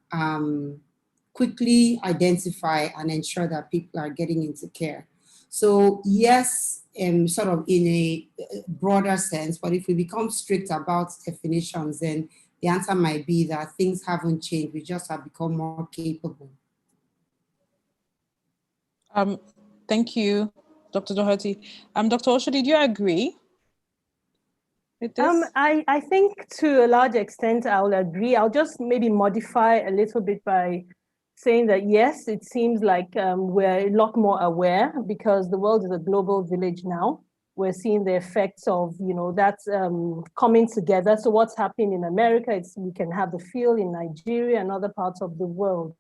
quickly identify and ensure that people are getting into care. So yes, sort of in a broader sense, but if we become strict about definitions, then the answer might be that things haven't changed, we just have become more capable. Thank you, Dr. Doherty. Dr. Osho, did you agree with this? I think to a large extent I'll agree. I'll just maybe modify a little bit by saying that yes, it seems like we're a lot more aware, because the world is a global village now. We're seeing the effects of, that coming together. So what's happening in America, we can have the feel in Nigeria and other parts of the world.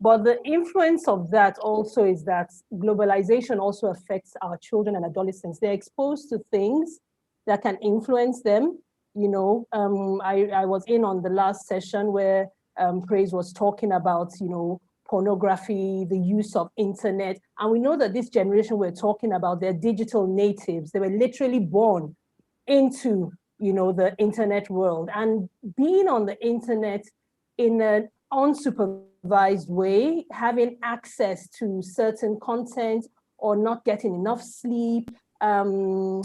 But the influence of that also is that globalization also affects our children and adolescents. They're exposed to things that can influence them. I was in on the last session where Praise was talking about, pornography, the use of internet. And we know that this generation we're talking about, they're digital natives. They were literally born into, the internet world. And being on the internet in an unsupervised way, having access to certain content or not getting enough sleep, all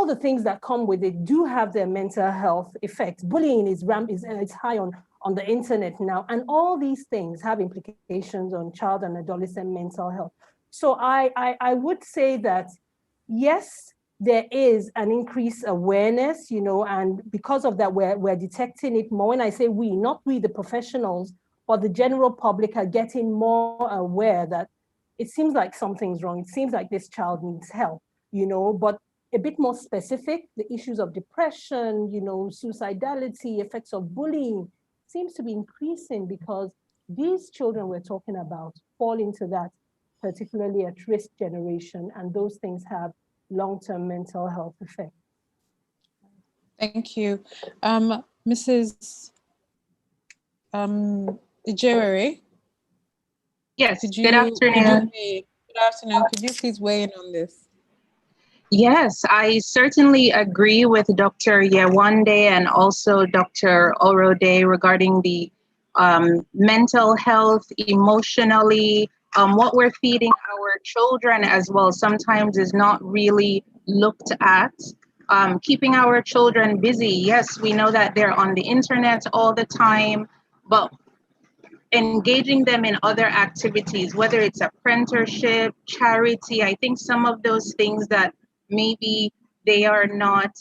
the things that come with it do have their mental health effects. Bullying is high on the internet now, and all these things have implications on child and adolescent mental health. So I would say that yes, there is an increased awareness, and because of that, we're detecting it more. When I say we, not we, the professionals, but the general public are getting more aware that it seems like something's wrong. It seems like this child needs help, but a bit more specific, the issues of depression, suicidality, effects of bullying seems to be increasing, because these children we're talking about fall into that particularly at-risk generation, and those things have long-term mental health effects. Thank you. Mrs. Ijewere? Yes, good afternoon. Good afternoon. Could you please weigh in on this? Yes, I certainly agree with Dr. Yewande and also Dr. Orode regarding the mental health, emotionally, what we're feeding our children as well sometimes is not really looked at. Keeping our children busy, yes, we know that they're on the internet all the time, but engaging them in other activities, whether it's apprenticeship, charity, I think some of those things that maybe they are not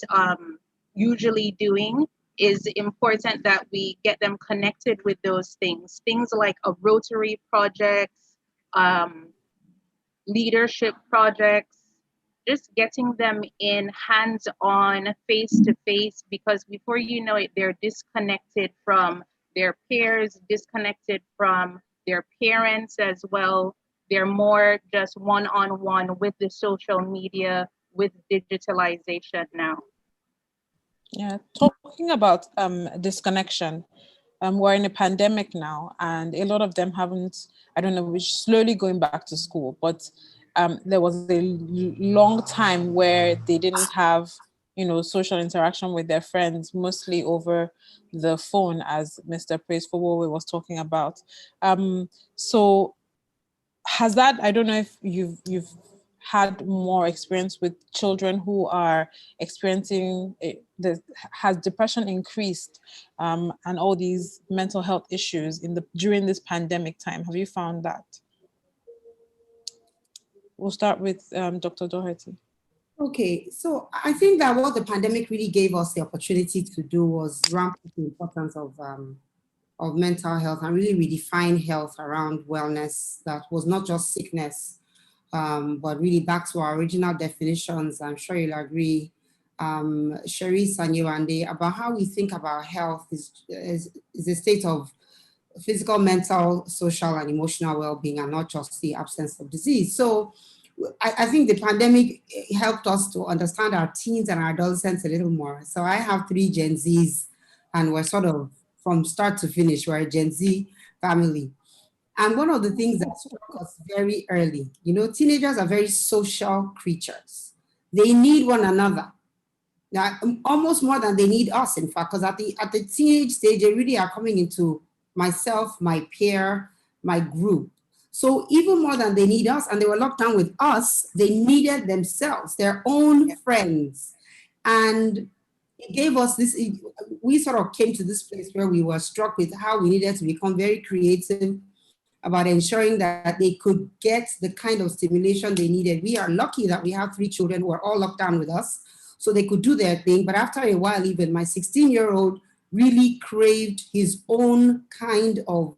usually doing, is important that we get them connected with those things. Things like a Rotary projects, leadership projects, just getting them in hands-on, face-to-face, because before you know it, they're disconnected from their peers, disconnected from their parents as well. They're more just one-on-one with the social media, with digitalization now. Yeah, talking about disconnection, we're in a pandemic now, and a lot of them haven't, we're slowly going back to school, but there was a long time where they didn't have, social interaction with their friends, mostly over the phone, as Mr. Praise for what we was talking about. So has that, I don't know if you've had more experience with children who are experiencing has depression increased, and all these mental health issues during this pandemic time? Have you found that? We'll start with Dr. Doherty. Okay, so I think that what the pandemic really gave us the opportunity to do was ramp up the importance of mental health and really redefine health around wellness. That was not just sickness, but really back to our original definitions. I'm sure you'll agree, Cherise and Yewande, about how we think about health is a state of physical, mental, social, and emotional well-being, and not just the absence of disease. So I think the pandemic helped us to understand our teens and our adolescents a little more. So I have 3 Gen Zs, and we're sort of from start to finish, we're a Gen Z family. And one of the things that struck us very early, teenagers are very social creatures. They need one another. Now, almost more than they need us, in fact, because at the teenage stage, they really are coming into myself, my peer, my group. So even more than they need us, and they were locked down with us, they needed themselves, their own friends. And it gave us this, we sort of came to this place where we were struck with how we needed to become very creative about ensuring that they could get the kind of stimulation they needed. We are lucky that we have 3 children who are all locked down with us, so they could do their thing. But after a while, even my 16-year-old really craved his own kind of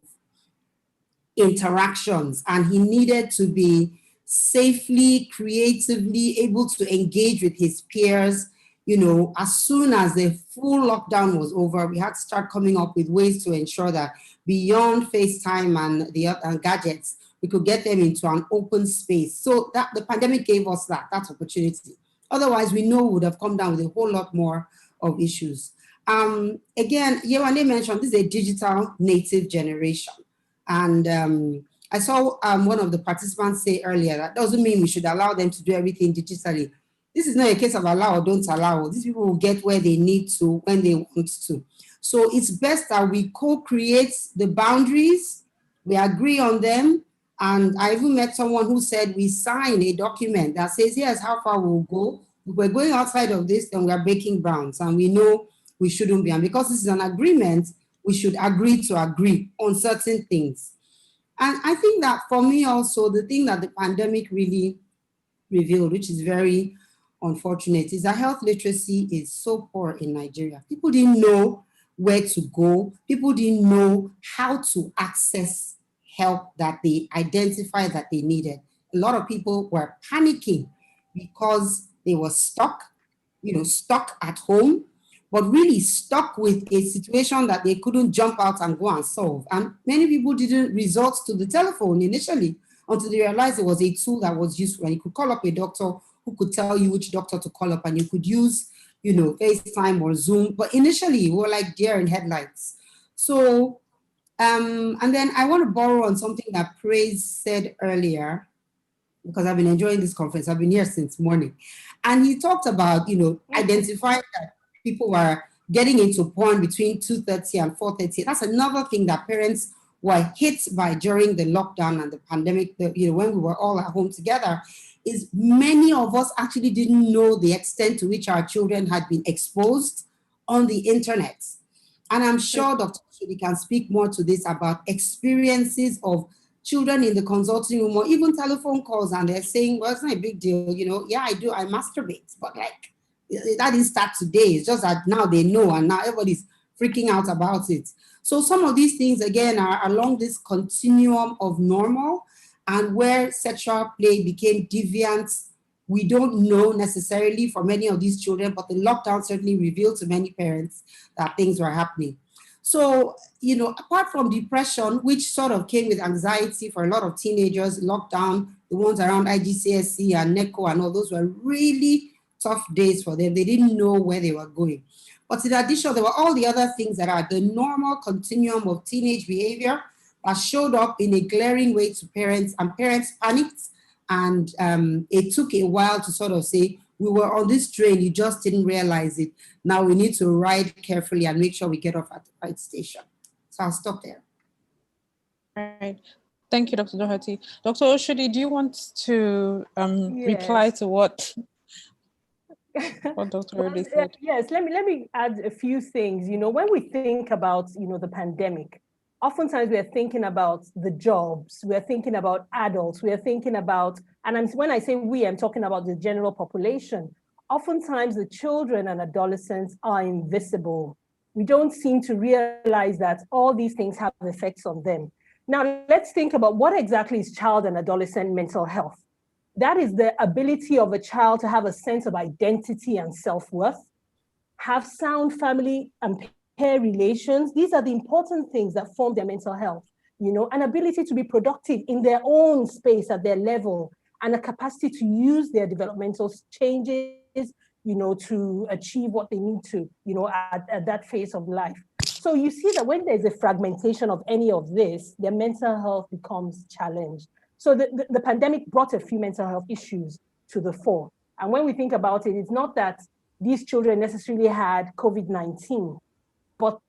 interactions, and he needed to be safely, creatively able to engage with his peers. As soon as the full lockdown was over, we had to start coming up with ways to ensure that beyond FaceTime and the gadgets, we could get them into an open space. So that the pandemic gave us that opportunity. Otherwise, we know we would have come down with a whole lot more of issues. Again, Yewande mentioned this is a digital native generation. And I saw one of the participants say earlier, that doesn't mean we should allow them to do everything digitally. This is not a case of allow or don't allow. These people will get where they need to when they want to. So it's best that we co-create the boundaries, we agree on them. And I even met someone who said we sign a document that says, here's how far we'll go. If we're going outside of this, then we are breaking grounds, and we know we shouldn't be. And because this is an agreement, we should agree to agree on certain things. And I think that for me also, the thing that the pandemic really revealed, which is very unfortunate, is that health literacy is so poor in Nigeria. People didn't know where to go. People didn't know how to access help that they identified that they needed. A lot of people were panicking because they were stuck at home, but really stuck with a situation that they couldn't jump out and go and solve. And many people didn't resort to the telephone initially until they realized it was a tool that was useful. And you could call up a doctor who could tell you which doctor to call up, and you could use, FaceTime or Zoom. But initially, we were like deer in headlights. So, and then I want to borrow on something that Praise said earlier, because I've been enjoying this conference. I've been here since morning. And he talked about, identifying that people were getting into porn between 2:30 and 4:30. That's another thing that parents were hit by during the lockdown and the pandemic, when we were all at home together, is many of us actually didn't know the extent to which our children had been exposed on the internet. And I'm sure Dr. Chidi can speak more to this about experiences of children in the consulting room or even telephone calls, and they're saying, well, it's not a big deal, yeah, I do, I masturbate, but like, that didn't start today. It's just that now they know, and now everybody's freaking out about it. So some of these things, again, are along this continuum of normal, and where sexual play became deviant, we don't know necessarily for many of these children, but the lockdown certainly revealed to many parents that things were happening. So, apart from depression, which sort of came with anxiety for a lot of teenagers, lockdown, the ones around IGCSE and NECO and all those were really tough days for them. They didn't know where they were going. But in addition, there were all the other things that are the normal continuum of teenage behavior that showed up in a glaring way to parents, and parents panicked. And it took a while to sort of say, we were on this train, you just didn't realize it. Now we need to ride carefully and make sure we get off at the right station. So I'll stop there. Right. Thank you, Dr. Doherty. Dr. Oshodi, do you want to reply Yes. to what Dr. Well, Ode said? yes, let me add a few things. When we think about, the pandemic, oftentimes we are thinking about the jobs, we are thinking about adults, we are thinking about, and when I say we, I'm talking about the general population. Oftentimes the children and adolescents are invisible. We don't seem to realize that all these things have effects on them. Now, let's think about what exactly is child and adolescent mental health. That is the ability of a child to have a sense of identity and self-worth, have sound family and peer relations. These are the important things that form their mental health, an ability to be productive in their own space at their level, and a capacity to use their developmental changes, to achieve what they need to, at that phase of life. So you see that when there's a fragmentation of any of this, their mental health becomes challenged. So the pandemic brought a few mental health issues to the fore. And when we think about it, it's not that these children necessarily had COVID-19, but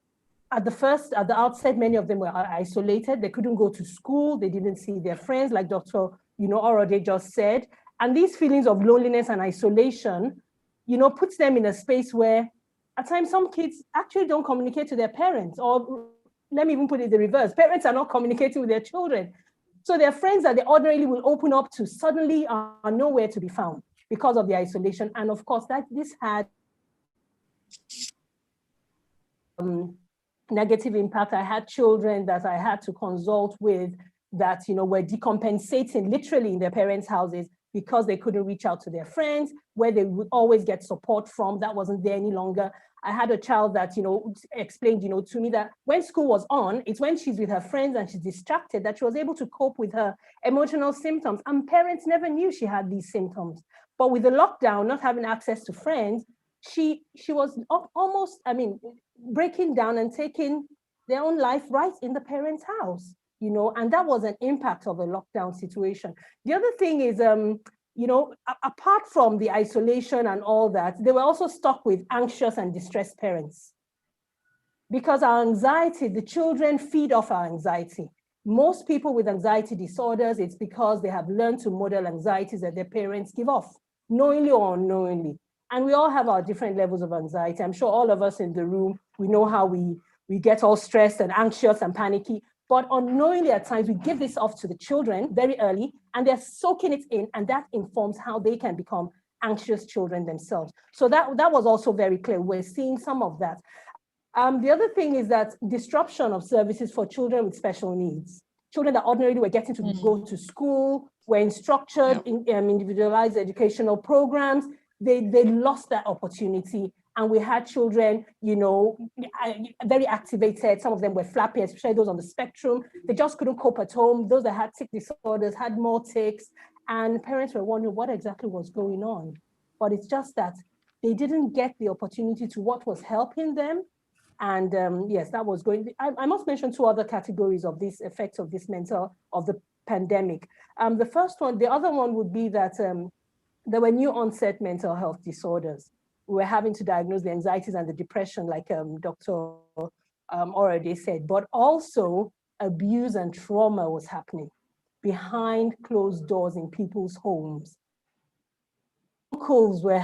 at the outset, many of them were isolated. They couldn't go to school. They didn't see their friends, like Dr. Orode just said. And these feelings of loneliness and isolation, puts them in a space where at times some kids actually don't communicate to their parents, or let me even put it the reverse. Parents are not communicating with their children. So their friends that they ordinarily will open up to suddenly are nowhere to be found because of the isolation. And of course, this had negative impact. I had children that I had to consult with that, were decompensating literally in their parents' houses because they couldn't reach out to their friends, where they would always get support from. That wasn't there any longer. I had a child that, explained, to me that when school was on, it's when she's with her friends and she's distracted that she was able to cope with her emotional symptoms. And parents never knew she had these symptoms. But with the lockdown, not having access to friends, she was almost, breaking down and taking their own life right in the parents' house, and that was an impact of a lockdown situation. The other thing is, apart from the isolation and all that, they were also stuck with anxious and distressed parents. Because our anxiety, the children feed off our anxiety. Most people with anxiety disorders, it's because they have learned to model anxieties that their parents give off, knowingly or unknowingly. And we all have our different levels of anxiety. I'm sure all of us in the room, we know how we get all stressed and anxious and panicky, but unknowingly at times we give this off to the children very early, and they're soaking it in, and that informs how they can become anxious children themselves. So that was also very clear. We're seeing some of that. The other thing is that disruption of services for children with special needs. Children that ordinarily were getting to go to school, were in structured, individualized educational programs, they lost that opportunity. And we had children, very activated. Some of them were flappy, especially those on the spectrum. They just couldn't cope at home. Those that had tic disorders had more tics. And parents were wondering what exactly was going on. But it's just that they didn't get the opportunity to what was helping them. And yes, that was going. I must mention two other categories of these effects of this of the pandemic. The first one, the other one would be that there were new onset mental health disorders. We were having to diagnose the anxieties and the depression, like Dr. already said, but also abuse and trauma was happening behind closed doors in people's homes. Uncles were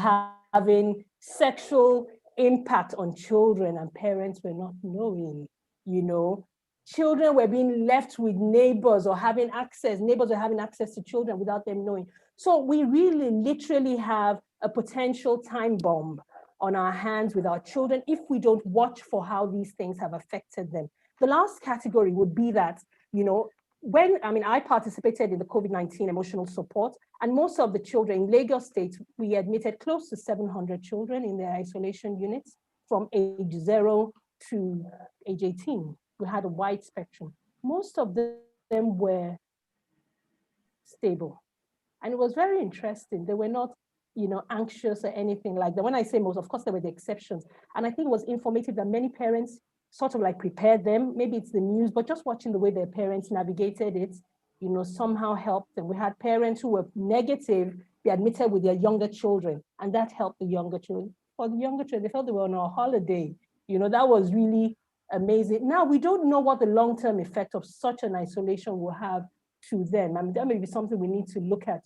having sexual impact on children and parents were not knowing, Children were being left with neighbors or having access. Neighbors were having access to children without them knowing. So we really literally have a potential time bomb on our hands with our children if we don't watch for how these things have affected them. The last category would be that, I participated in the COVID-19 emotional support, and most of the children in Lagos State, we admitted close to 700 children in their isolation units from age 0 to age 18. We had a wide spectrum. Most of them were stable. And it was very interesting. They were not, anxious or anything like that. When I say most, of course, there were the exceptions. And I think it was informative that many parents sort of like prepared them. Maybe it's the news, but just watching the way their parents navigated it, somehow helped them. We had parents who were negative, be admitted with their younger children, and that helped the younger children. For the younger children, they felt they were on a holiday. That was really amazing. Now, we don't know what the long-term effect of such an isolation will have to them. I mean, that may be something we need to look at,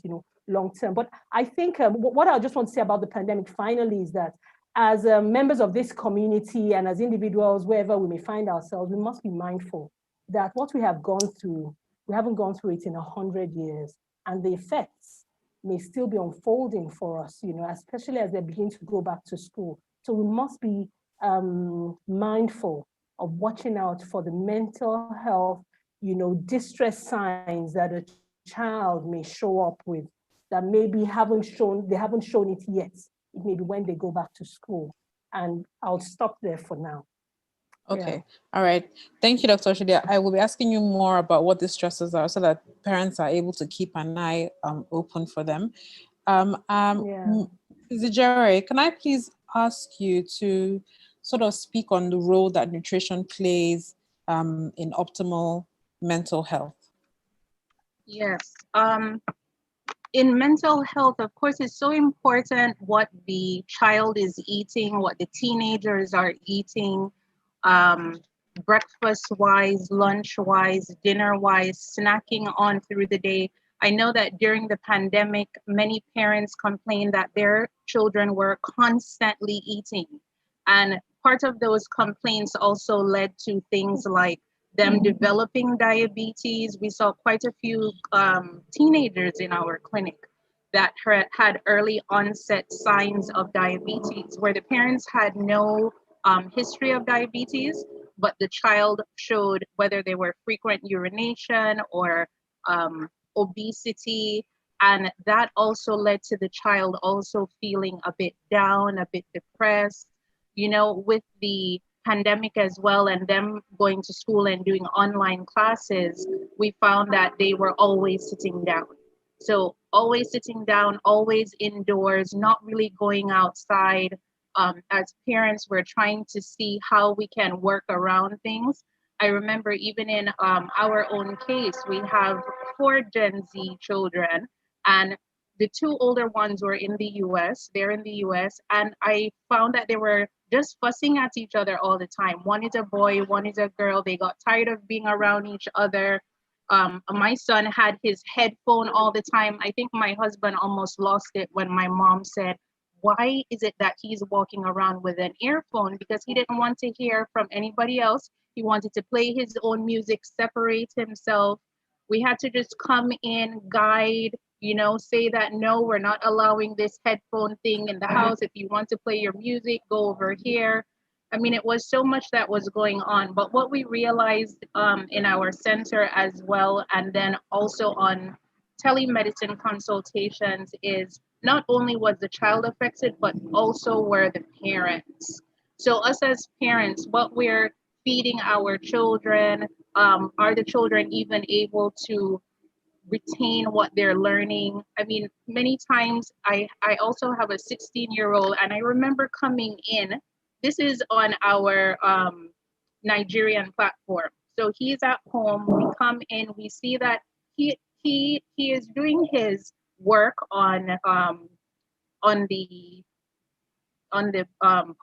long term. But I think what I just want to say about the pandemic finally is that as members of this community and as individuals, wherever we may find ourselves, we must be mindful that what we have gone through, we haven't gone through it in 100 years, and the effects may still be unfolding for us, especially as they begin to go back to school. So we must be mindful of watching out for the mental health, distress signs that a child may show up with that maybe they haven't shown it yet. It may be when they go back to school. And I'll stop there for now. Okay. All right. Thank you, Dr. Oshudia. I will be asking you more about what the stresses are so that parents are able to keep an eye open for them. Jerry, can I please ask you to sort of speak on the role that nutrition plays in optimal mental health? Yes. In mental health, of course, it's so important what the child is eating, what the teenagers are eating, breakfast-wise, lunch-wise, dinner-wise, snacking on through the day. I know that during the pandemic, many parents complained that their children were constantly eating. And part of those complaints also led to things like them developing diabetes. We saw quite a few teenagers in our clinic that had early onset signs of diabetes, where the parents had no history of diabetes, but the child showed whether they were frequent urination or obesity. And that also led to the child also feeling a bit down, a bit depressed, with the pandemic as well, and them going to school and doing online classes, we found that they were always sitting down. So always sitting down, always indoors, not really going outside. As parents, we're trying to see how we can work around things. I remember even in our own case, we have 4 Gen Z children, and the 2 older ones were in the US, they're in the US, and I found that they were just fussing at each other all the time. One is a boy, one is a girl. They got tired of being around each other. My son had his headphone all the time. I think my husband almost lost it when my mom said, why is it that he's walking around with an earphone? Because he didn't want to hear from anybody else. He wanted to play his own music, separate himself. We had to just come in, guide, say that, no, we're not allowing this headphone thing in the house. If you want to play your music, go over here. I mean, it was so much that was going on. But what we realized in our center as well, and then also on telemedicine consultations, is not only was the child affected, but also were the parents. So us as parents, what we're feeding our children, are the children even able to retain what they're learning? I mean, many times I also have a 16-year-old, and I remember coming in, this is on our Nigerian platform. So he's at home, we come in, we see that he is doing his work on the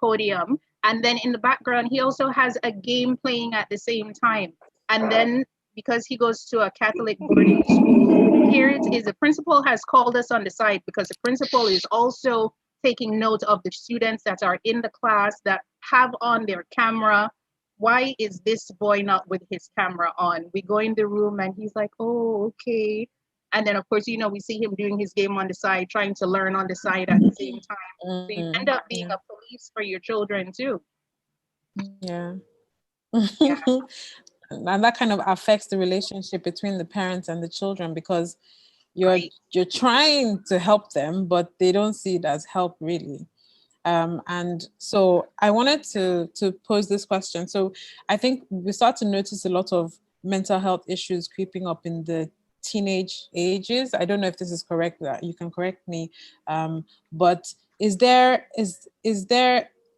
podium, and then in the background he also has a game playing at the same time. And then because he goes to a Catholic boarding school, here it is, the principal has called us on the side, because the principal is also taking note of the students that are in the class that have on their camera. Why is this boy not with his camera on? We go in the room and he's like, oh, okay. And then, of course, we see him doing his game on the side, trying to learn on the side at the same time. So you end up being a police for your children, too. Yeah. And that kind of affects the relationship between the parents and the children, because you're trying to help them, but they don't see it as help, really. And so I wanted to pose this question. So I think we start to notice a lot of mental health issues creeping up in the teenage ages. I don't know if this is correct, you can correct me, but is there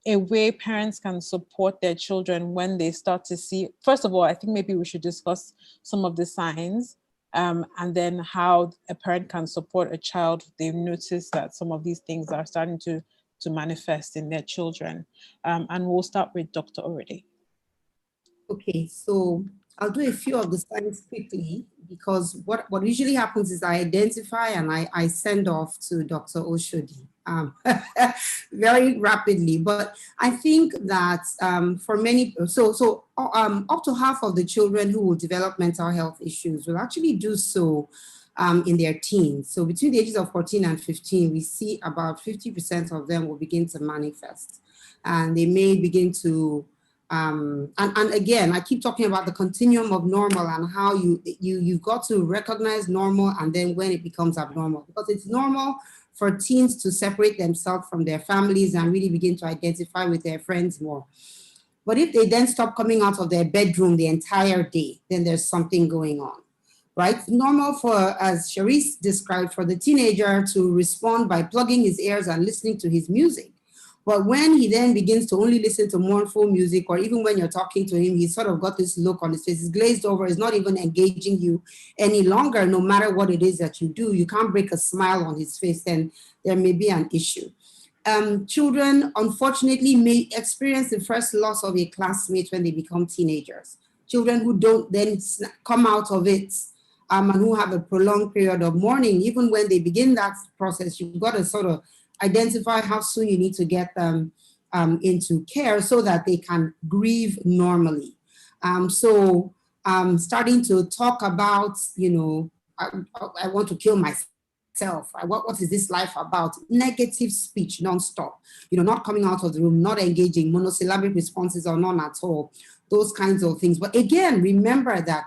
a way parents can support their children when they start to see? First of all, I think maybe we should discuss some of the signs, and then how a parent can support a child if they've noticed that some of these things are starting to manifest in their children. And we'll start with Dr. Orede. Okay, so I'll do a few of the signs quickly because what usually happens is I identify and I send off to Dr. Oshodi very rapidly. But I think that for many, up to half of the children who will develop mental health issues will actually do so in their teens. So between the ages of 14 and 15, we see about 50% of them will begin to manifest. And they may begin to and again, I keep talking about the continuum of normal and how you've got to recognize normal and then when it becomes abnormal, because it's normal for teens to separate themselves from their families and really begin to identify with their friends more. But if they then stop coming out of their bedroom the entire day, then there's something going on, right? Normal for, as Sharice described, for the teenager to respond by plugging his ears and listening to his music. But when he then begins to only listen to mournful music, or even when you're talking to him, he's sort of got this look on his face, he's glazed over, he's not even engaging you any longer, no matter what it is that you do. You can't break a smile on his face, then there may be an issue. Children, unfortunately, may experience the first loss of a classmate when they become teenagers. Children who don't then come out of it and who have a prolonged period of mourning, even when they begin that process, you've got to sort of identify how soon you need to get them into care so that they can grieve normally. Starting to talk about, I want to kill myself. What is this life about? Negative speech nonstop, not coming out of the room, not engaging, monosyllabic responses or none at all, those kinds of things. But again, remember that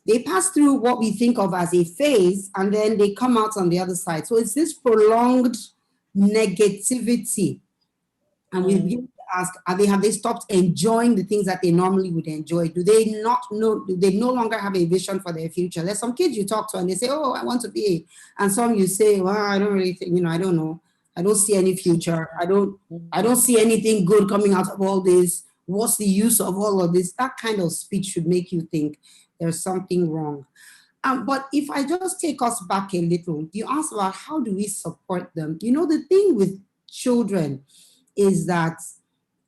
they pass through what we think of as a phase and then they come out on the other side. So it's this prolonged negativity. And we begin to ask, have they stopped enjoying the things that they normally would enjoy? Do they no longer have a vision for their future? There's some kids you talk to and they say, oh, I want to be, and some you say, well, I don't really think, I don't know. I don't see any future. I don't see anything good coming out of all this. What's the use of all of this? That kind of speech should make you think there's something wrong. But if I just take us back a little, you asked about how do we support them? The thing with children is that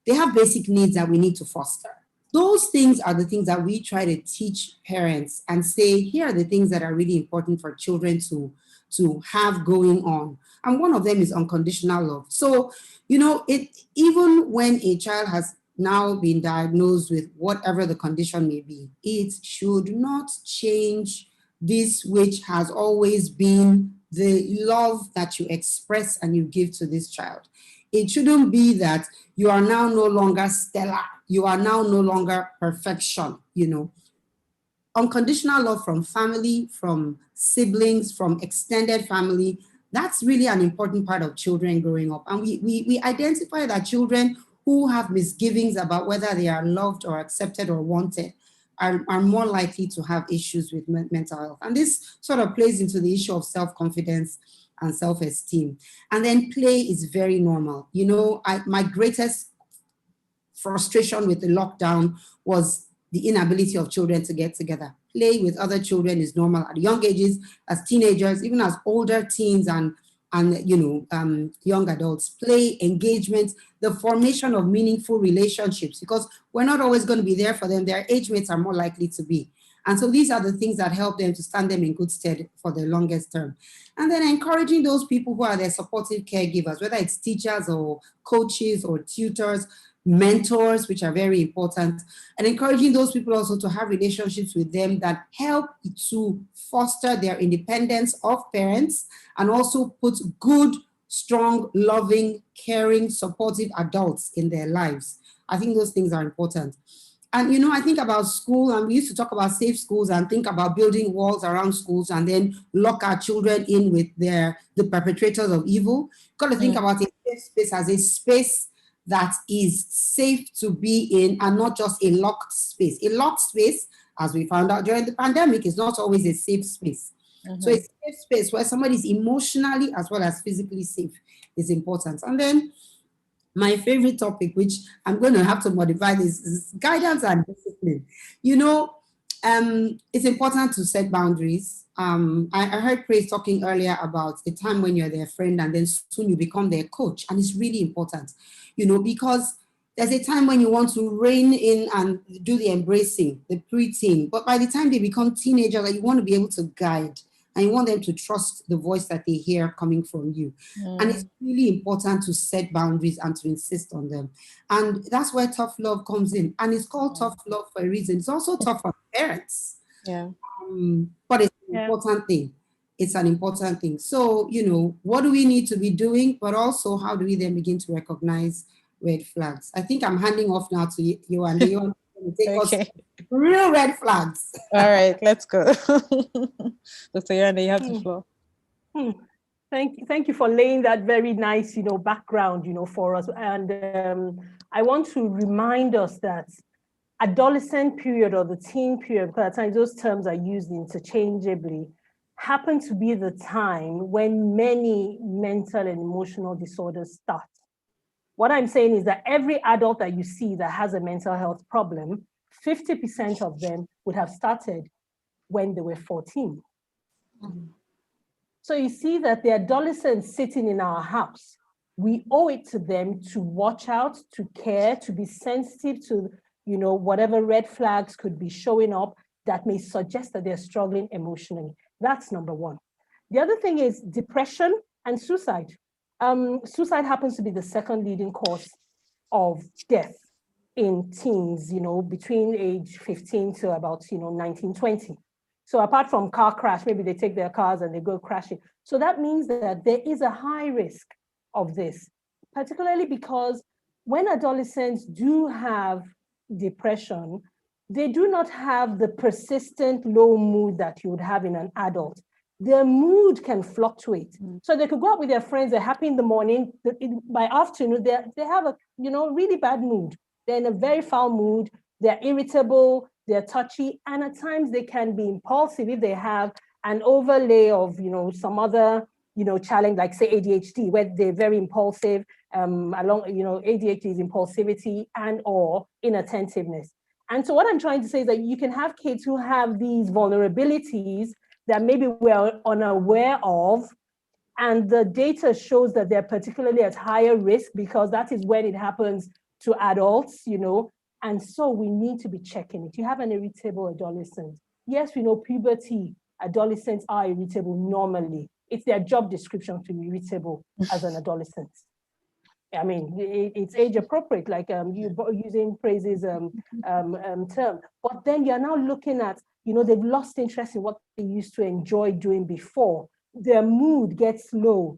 they have basic needs that we need to foster. Those things are the things that we try to teach parents and say, here are the things that are really important for children to have going on. And one of them is unconditional love. So, even when a child has now been diagnosed with whatever the condition may be, it should not change this which has always been the love that you express and you give to this child. It shouldn't be that you are now no longer stellar, you are now no longer perfection, Unconditional love from family, from siblings, from extended family, that's really an important part of children growing up. And we identify that children who have misgivings about whether they are loved or accepted or wanted are more likely to have issues with mental health. And this sort of plays into the issue of self-confidence and self-esteem. And then play is very normal. My greatest frustration with the lockdown was the inability of children to get together. Play with other children is normal at young ages, as teenagers, even as older teens and young adults. Play, engagement, the formation of meaningful relationships, because we're not always going to be there for them. Their age mates are more likely to be. And so these are the things that help them to stand them in good stead for the longest term. And then encouraging those people who are their supportive caregivers, whether it's teachers or coaches or tutors, mentors, which are very important, and encouraging those people also to have relationships with them that help to foster their independence of parents and also put good, strong, loving, caring, supportive adults in their lives. I think those things are important. And, I think about school, and we used to talk about safe schools and think about building walls around schools and then lock our children in with the perpetrators of evil. Got to think about a safe space as a space that is safe to be in and not just a locked space. A locked space, as we found out during the pandemic, is not always a safe space. So a safe space where somebody is emotionally as well as physically safe is important. And then my favorite topic, which I'm going to have to modify this, is guidance and discipline. It's important to set boundaries. I heard Praise talking earlier about the time when you're their friend and then soon you become their coach. And it's really important, because There's a time when you want to rein in and do the embracing, the pre-teen. But by the time they become teenagers, like, you want to be able to guide and you want them to trust the voice that they hear coming from you. And it's really important to set boundaries and to insist on them. And that's where tough love comes in. And it's called tough love for a reason. It's also tough on parents. Yeah. But it's an important thing. It's an important thing. So, you know, what do we need to be doing? But also, how do we then begin to recognize red flags? I think I'm handing off now to you, and you want to take us real red flags. All right, let's go. Dr. Yanda, you have the floor. Thank you for laying that very nice, background, for us. And I want to remind us that adolescent period or the teen period, because at times those terms are used interchangeably, happen to be the time when many mental and emotional disorders start. What I'm saying is that every adult that you see that has a mental health problem, 50% of them would have started when they were 14. So you see that the adolescents sitting in our house, we owe it to them to watch out, to care, to be sensitive to, whatever red flags could be showing up that may suggest that they're struggling emotionally. That's number one. The other thing is depression and suicide. Suicide happens to be the second leading cause of death in teens, between age 15 to about, 19, 20. So apart from car crash, maybe they take their cars and they go crashing. So that means that there is a high risk of this, particularly because when adolescents do have depression, they do not have the persistent low mood that you would have in an adult. Their mood can fluctuate. So they could go out with their friends, they're happy in the morning, by afternoon, they have a really bad mood. They're in a very foul mood, they're irritable, they're touchy, and at times they can be impulsive if they have an overlay of some other challenge, like say ADHD, where they're very impulsive. ADHD is impulsivity and or inattentiveness. And so what I'm trying to say is that you can have kids who have these vulnerabilities that maybe we're unaware of, and the data shows that they're particularly at higher risk because that is when it happens to adults, and so we need to be checking it. You have an irritable adolescent. Yes, we know puberty, adolescents are irritable normally. It's their job description to be irritable as an adolescent. I mean, it's age appropriate, like you using Praise's term. But then you're now looking at, they've lost interest in what they used to enjoy doing before. Their mood gets low.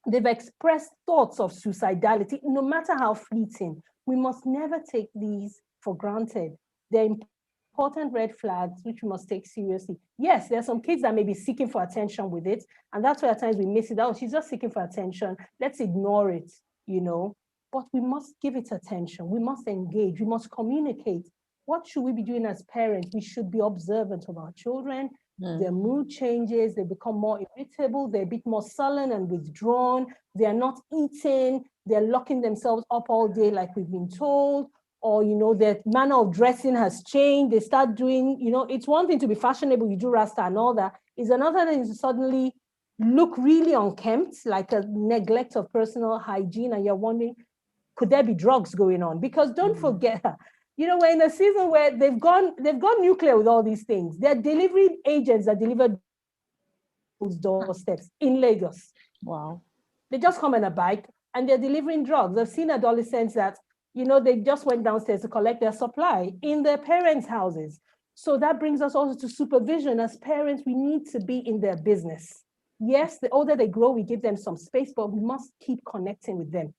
They've expressed thoughts of suicidality, no matter how fleeting. We must never take these for granted. They're important red flags, which we must take seriously. Yes, there are some kids that may be seeking for attention with it, and that's why at times we miss it. Oh, she's just seeking for attention. Let's ignore it, But we must give it attention. We must engage. We must communicate. What should we be doing as parents? We should be observant of our children. Their mood changes, they become more irritable, they're a bit more sullen and withdrawn, they're not eating, they're locking themselves up all day like we've been told, or their manner of dressing has changed, they start doing, it's one thing to be fashionable, you do Rasta and all that, it's another thing to suddenly look really unkempt, like a neglect of personal hygiene, and you're wondering, could there be drugs going on? Because don't forget, we're in a season where they've gone nuclear with all these things. They're delivery agents that deliver those doorsteps in Lagos. Wow. They just come on a bike and they're delivering drugs. I've seen adolescents that, they just went downstairs to collect their supply in their parents' houses. So that brings us also to supervision. As parents, we need to be in their business. Yes, the older they grow, we give them some space, but we must keep connecting with them,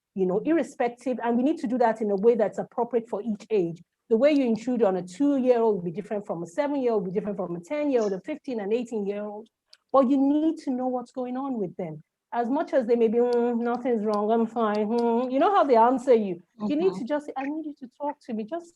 irrespective. And we need to do that in a way that's appropriate for each age. The way you intrude on a 2-year-old will be different from a 7-year-old, will be different from a 10-year-old, a 15 and 18-year-old. But you need to know what's going on with them. As much as they may be, nothing's wrong, I'm fine. You know how they answer you. You need to just say, I need you to talk to me. Just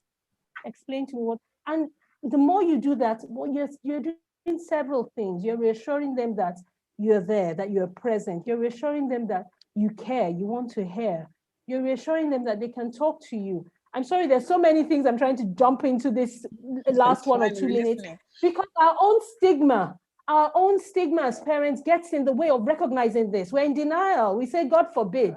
explain to me what. And the more you do that, well, you're doing several things. You're reassuring them that you're there, that you're present. You're reassuring them that you care, you want to hear. You're reassuring them that they can talk to you. I'm sorry, there's so many things I'm trying to jump into this last 1 or 2 minutes because our own stigma as parents gets in the way of recognizing this. We're in denial. We say, God forbid.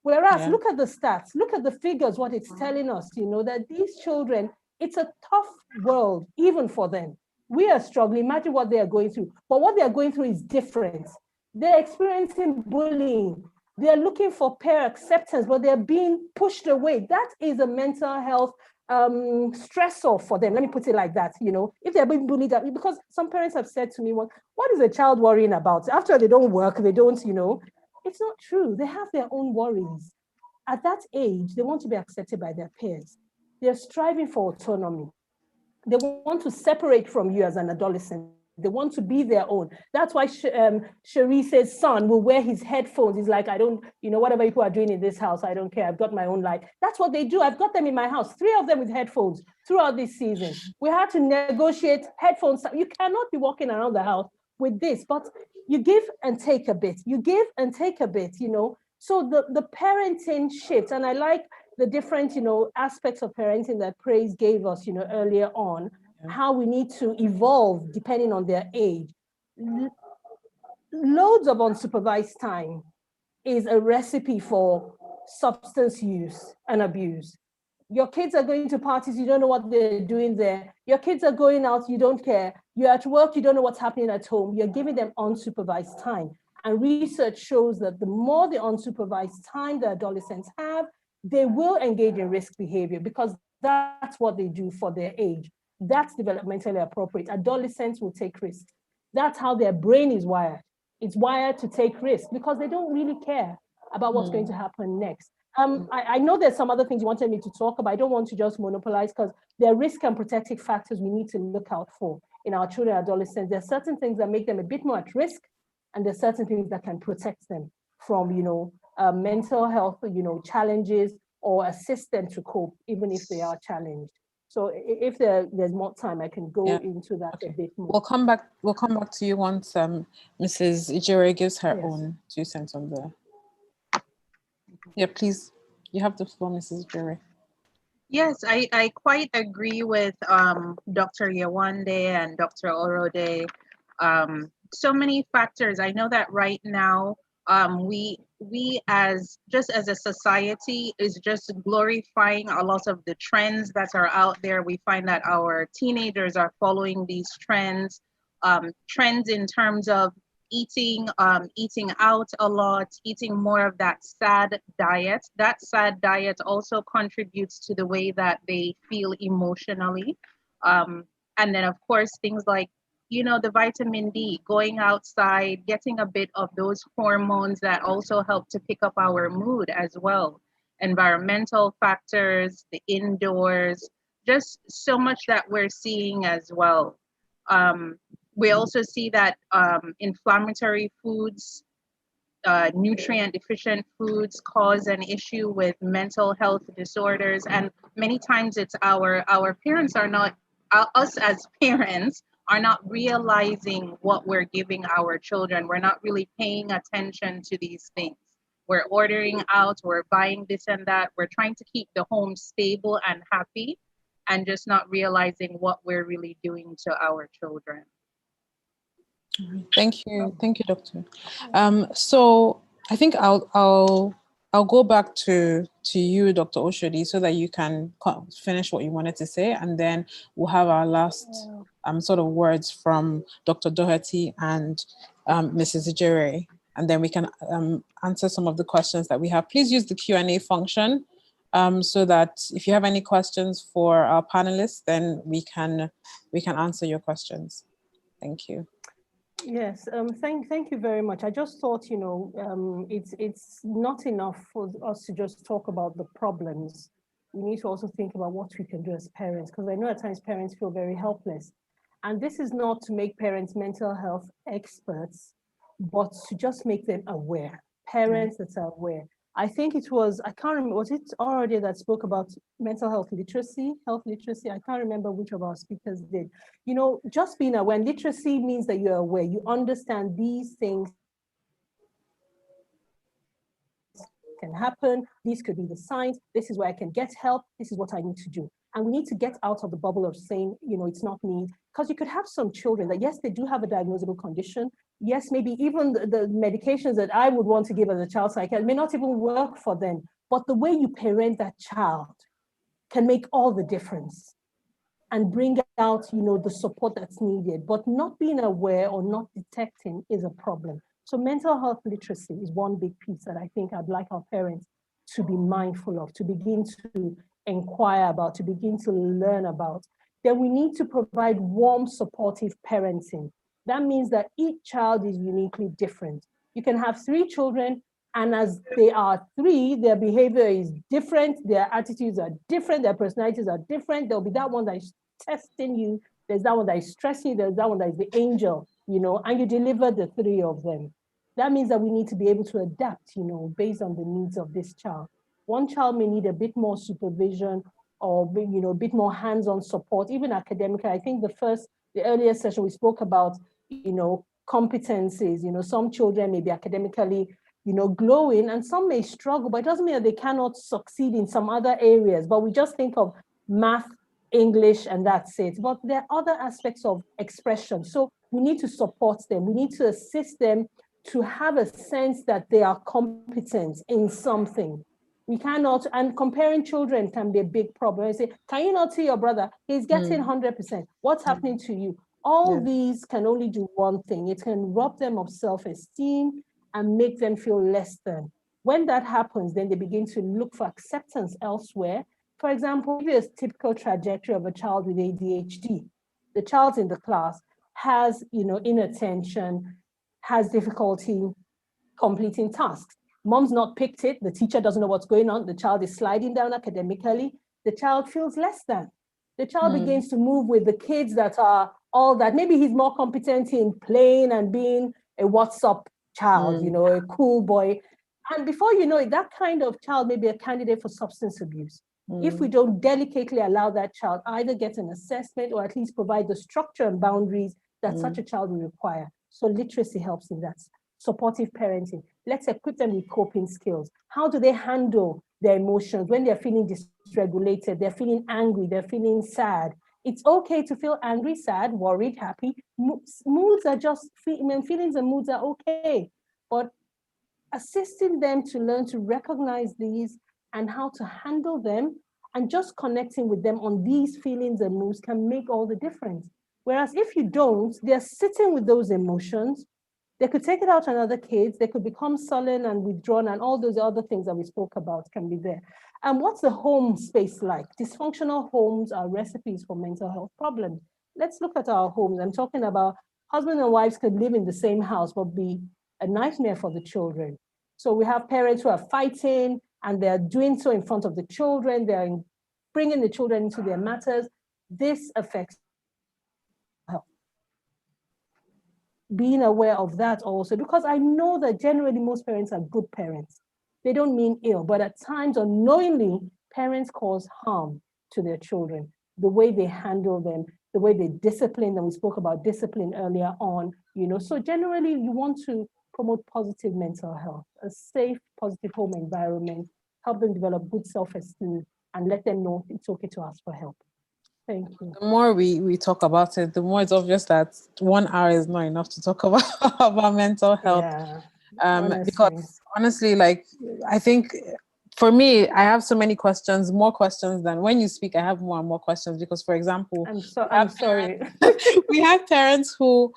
Whereas look at the stats, look at the figures, what it's telling us, that these children, it's a tough world, even for them. We are struggling. Imagine what they are going through. But what they are going through is different. They're experiencing bullying. They're looking for peer acceptance, but they're being pushed away. That is a mental health stressor for them. Let me put it like that. If they're being bullied, because some parents have said to me, what is a child worrying about? After they don't work, they don't, it's not true. They have their own worries. At that age, they want to be accepted by their peers. They're striving for autonomy. They want to separate from you as an adolescent. They want to be their own. That's why Sharice's son will wear his headphones. He's like, I don't, whatever people are doing in this house, I don't care. I've got my own life. That's what they do. I've got them in my house, 3 of them with headphones throughout this season. We had to negotiate headphones. You cannot be walking around the house with this, but you give and take a bit. You give and take a bit, So the parenting shifts, and I like the different, aspects of parenting that Praise gave us, earlier on, how we need to evolve depending on their age. Loads of unsupervised time is a recipe for substance use and abuse. Your kids are going to parties, you don't know what they're doing there. Your kids are going out, you don't care. You're at work, you don't know what's happening at home. You're giving them unsupervised time. And research shows that the more the unsupervised time the adolescents have, they will engage in risk behavior because that's what they do for their age. That's developmentally appropriate. Adolescents will take risks. That's how their brain is wired. It's wired to take risks because they don't really care about what's going to happen next. I know there's some other things you wanted me to talk about. I don't want to just monopolize because there are risk and protective factors we need to look out for in our children and adolescents. There are certain things that make them a bit more at risk, and there's certain things that can protect them from, mental health, challenges, or assist them to cope, even if they are challenged. So if there's more time, I can go into that a bit more. We'll come back to you once Mrs. Ijere gives her own 2 cents on the. Yeah, please. You have the floor, Mrs. Ijere. Yes, I quite agree with Dr. Yewande and Dr. Orode. So many factors. I know that right now we as a society is just glorifying a lot of the trends that are out there. We find that our teenagers are following these trends, trends in terms of eating out a lot, eating more of that sad diet. That sad diet also contributes to the way that they feel emotionally. And then of course, things like, the vitamin D, going outside, getting a bit of those hormones that also help to pick up our mood as well. Environmental factors, the indoors, just so much that we're seeing as well. We also see that inflammatory foods, nutrient deficient foods cause an issue with mental health disorders. And many times it's our parents are not, us as parents are not realizing what we're giving our children. We're not really paying attention to these things. We're ordering out, we're buying this and that. We're trying to keep the home stable and happy and just not realizing what we're really doing to our children. Thank you, doctor. So I think I'll go back to you, Dr. Oshodi, so that you can finish what you wanted to say, and then we'll have our last sort of words from Dr. Doherty and Mrs. Ijere, and then we can answer some of the questions that we have. Please use the Q&A function so that if you have any questions for our panelists, then we can answer your questions. Thank you. Yes, thank you very much. I just thought, it's not enough for us to just talk about the problems. We need to also think about what we can do as parents, because I know at times parents feel very helpless. And this is not to make parents mental health experts, but to just make them aware, parents that are aware. I think it was, I can't remember, was it already that spoke about mental health literacy? I can't remember which of our speakers did. Just being aware. Literacy means that you're aware, you understand these things can happen, these could be the signs, this is where I can get help, this is what I need to do. And we need to get out of the bubble of saying, it's not me, because you could have some children that, yes, they do have a diagnosable condition, yes, maybe even the medications that I would want to give as a child psychiatrist may not even work for them. But the way you parent that child can make all the difference and bring out, the support that's needed. But not being aware or not detecting is a problem. So mental health literacy is one big piece that I think I'd like our parents to be mindful of, to begin to inquire about, to begin to learn about. Then we need to provide warm, supportive parenting. That means that each child is uniquely different. You can have 3 children, and as they are 3, their behavior is different, their attitudes are different, their personalities are different. There'll be that one that is testing you, there's that one that is stressing you, there's that one that is the angel, and you deliver the 3 of them. That means that we need to be able to adapt, based on the needs of this child. One child may need a bit more supervision or, a bit more hands-on support, even academically. I think the earlier session we spoke about, competencies. Some children may be academically, glowing, and some may struggle, but it doesn't mean that they cannot succeed in some other areas. But we just think of math, English, and that's it. But there are other aspects of expression. So we need to support them. We need to assist them to have a sense that they are competent in something. We cannot, and comparing children can be a big problem. I say, can you not see your brother? He's getting 100%. What's happening to you? All these can only do one thing. It can rob them of self-esteem and make them feel less than. When that happens, then they begin to look for acceptance elsewhere. For example, here's a typical trajectory of a child with ADHD. The child in the class has, inattention, has difficulty completing tasks. Mom's not picked it, the teacher doesn't know what's going on, the child is sliding down academically, the child feels less than. The child begins to move with the kids that are all that. Maybe he's more competent in playing and being a what's-up child, a cool boy. And before you know it, that kind of child may be a candidate for substance abuse. If we don't delicately allow that child either get an assessment or at least provide the structure and boundaries that such a child will require. So literacy helps in that. Supportive parenting. Let's equip them with coping skills. How do they handle their emotions when they're feeling dysregulated, they're feeling angry, they're feeling sad? It's okay to feel angry, sad, worried, happy. Moods are just, feelings and moods are okay. But assisting them to learn to recognize these and how to handle them and just connecting with them on these feelings and moods can make all the difference. Whereas if you don't, they're sitting with those emotions. They could take it out on other kids. They could become sullen and withdrawn, and all those other things that we spoke about can be there. And what's the home space like? Dysfunctional homes are recipes for mental health problems. Let's look at our homes. I'm talking about husband and wives could live in the same house, but be a nightmare for the children. So we have parents who are fighting, and they're doing so in front of the children. They're bringing the children into their matters. This affects health. Being aware of that also, because I know that generally most parents are good parents. They don't mean ill, but at times unknowingly, parents cause harm to their children. The way they handle them, the way they discipline them. We spoke about discipline earlier on, So generally you want to promote positive mental health, a safe, positive home environment, help them develop good self-esteem, and let them know it's okay to ask for help. Thank you. The more we talk about it, the more it's obvious that 1 hour is not enough to talk about, about mental health. Yeah, because honestly, I think for me, I have so many questions, more questions than when you speak, I have more and more questions. Because, for example, I'm sorry. We have parents who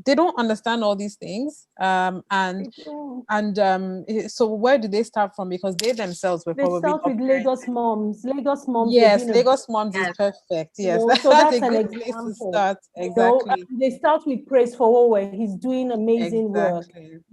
they don't understand all these things. So where do they start from? Because they themselves were probably start with LagosMums. LagosMums. Yes, LagosMums is perfect. Yes, so that's a an good place to start. Exactly. They start with Praise for where he's doing amazing work.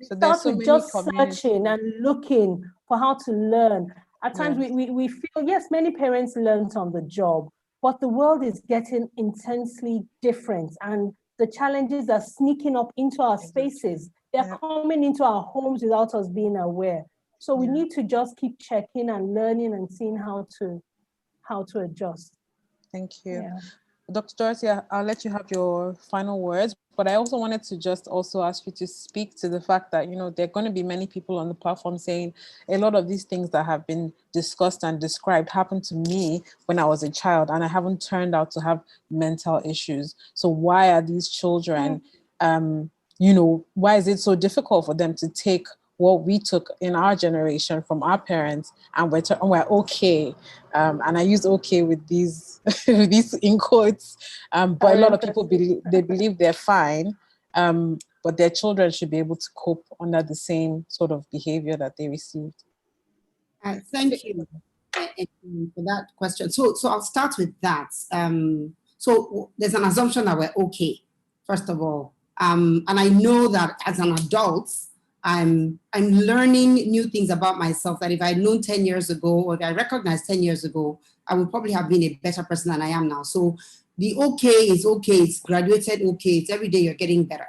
So Start with just searching and looking for how to learn. At times we feel, yes, many parents learned on the job, but the world is getting intensely different, and the challenges are sneaking up into our spaces. They're coming into our homes without us being aware. So we need to just keep checking and learning and seeing how to adjust. Thank you. Dr. Dorothy, I'll let you have your final words, but I also wanted to just also ask you to speak to the fact that, there are going to be many people on the platform saying a lot of these things that have been discussed and described happened to me when I was a child, and I haven't turned out to have mental issues. So why are these children why is it so difficult for them to take what we took in our generation from our parents, and we're okay. And I use okay with these with these in quotes. But a lot of people believe they're fine. But their children should be able to cope under the same sort of behavior that they received. Thank you for that question. So I'll start with that. So there's an assumption that we're okay, first of all. And I know that as an adult, I'm learning new things about myself that if I'd known 10 years ago, or if I recognized 10 years ago, I would probably have been a better person than I am now. So the okay is okay, it's graduated okay, it's every day you're getting better.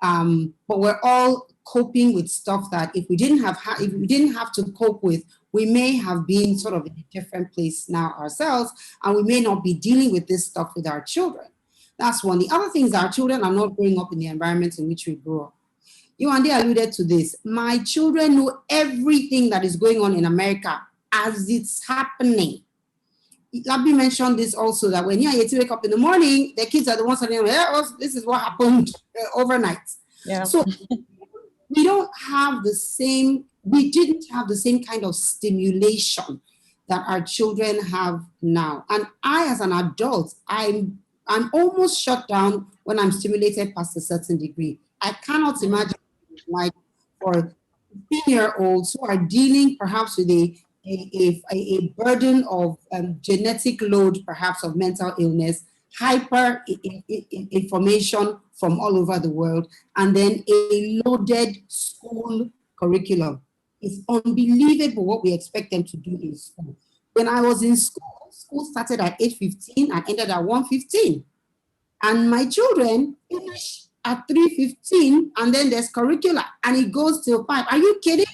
But we're all coping with stuff that if we didn't have to cope with, we may have been sort of in a different place now ourselves, and we may not be dealing with this stuff with our children. That's one. The other thing is our children are not growing up in the environment in which we grew up. You and they alluded to this. My children know everything that is going on in America as it's happening. Labi mentioned this also, that when you wake up in the morning, the kids are the ones telling them, this is what happened overnight. Yeah. So we didn't have the same kind of stimulation that our children have now. And I, as an adult, I'm almost shut down when I'm stimulated past a certain degree. I cannot imagine like for 15-year-olds who are dealing perhaps with a burden of genetic load, perhaps of mental illness, hyper information from all over the world, and then a loaded school curriculum. It's unbelievable what we expect them to do in school. When I was in school, school started at 8:15 and ended at 1:15. And my children finish at 3:15, and then there's curricula, and it goes till 5. Are you kidding?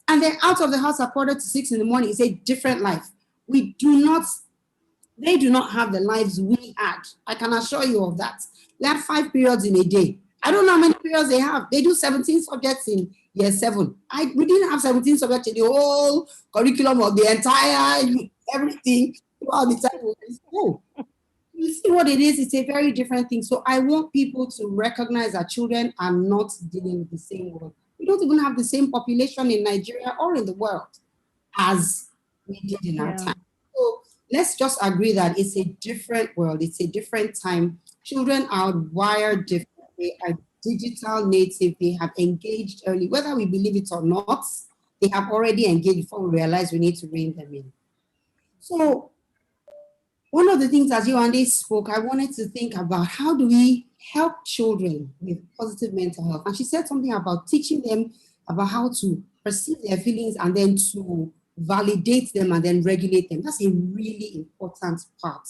And they're out of the house at 5:45 in the morning. It's a different life. They do not have the lives we had. I can assure you of that. They have 5 periods in a day. I don't know how many periods they have. They do 17 subjects in year 7. We didn't have 17 subjects in the whole curriculum of the entire everything throughout the time we were in school. You see what it is? It's a very different thing. So I want people to recognize that children are not dealing with the same world. We don't even have the same population in Nigeria or in the world as we did in our time. So let's just agree that it's a different world. It's a different time. Children are wired differently. They are digital native. They have engaged early. Whether we believe it or not, they have already engaged before we realize we need to rein them in. So one of the things as Yoande spoke, I wanted to think about how do we help children with positive mental health? And she said something about teaching them about how to perceive their feelings and then to validate them and then regulate them. That's a really important part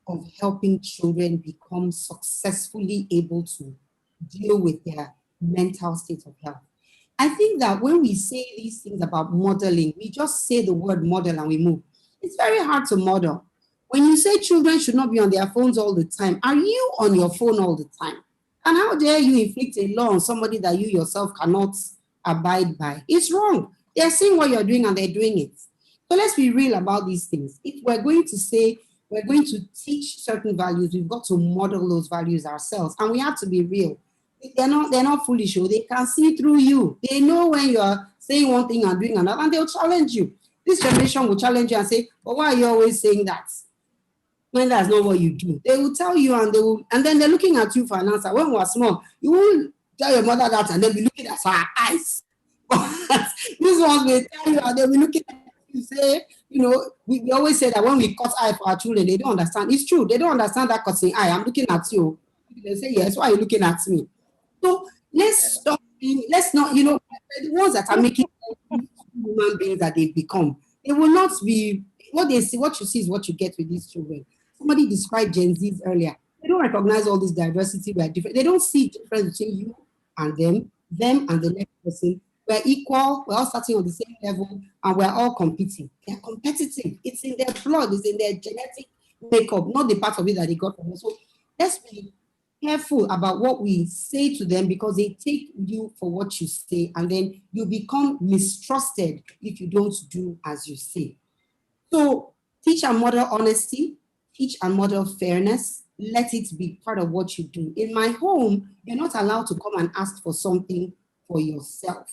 of helping children become successfully able to deal with their mental state of health. I think that when we say these things about modeling, we just say the word model and we move. It's very hard to model. When you say children should not be on their phones all the time, are you on your phone all the time? And how dare you inflict a law on somebody that you yourself cannot abide by? It's wrong. They're seeing what you're doing and they're doing it. So let's be real about these things. If we're going to say we're going to teach certain values, we've got to model those values ourselves. And we have to be real. They're not foolish. They can see through you. They know when you're saying one thing and doing another, and they'll challenge you. This generation will challenge you and say, but why are you always saying that? When that's not what you do. They will tell you and then they're looking at you for an answer. When we were small, you will tell your mother that and they'll be looking at her eyes. These ones will tell you and they'll be looking at you say, we always say that when we cut eye for our children, they don't understand. It's true. They don't understand that cutting eye. I'm looking at you. They say, yes, why are you looking at me? So let's stop let's not, the ones that are making human beings that they've become. They will not be what they see, what you see is what you get with these children. Somebody described Gen Zs earlier. They don't recognize all this diversity. We are different. They don't see difference between you and them and the next person. We're equal. We're all starting on the same level, and we're all competing. They're competitive. It's in their blood. It's in their genetic makeup, not the part of it that they got from us. So let's be careful about what we say to them, because they take you for what you say, and then you become mistrusted if you don't do as you say. So teach and model honesty, teach and model fairness, let it be part of what you do. In my home, you're not allowed to come and ask for something for yourself.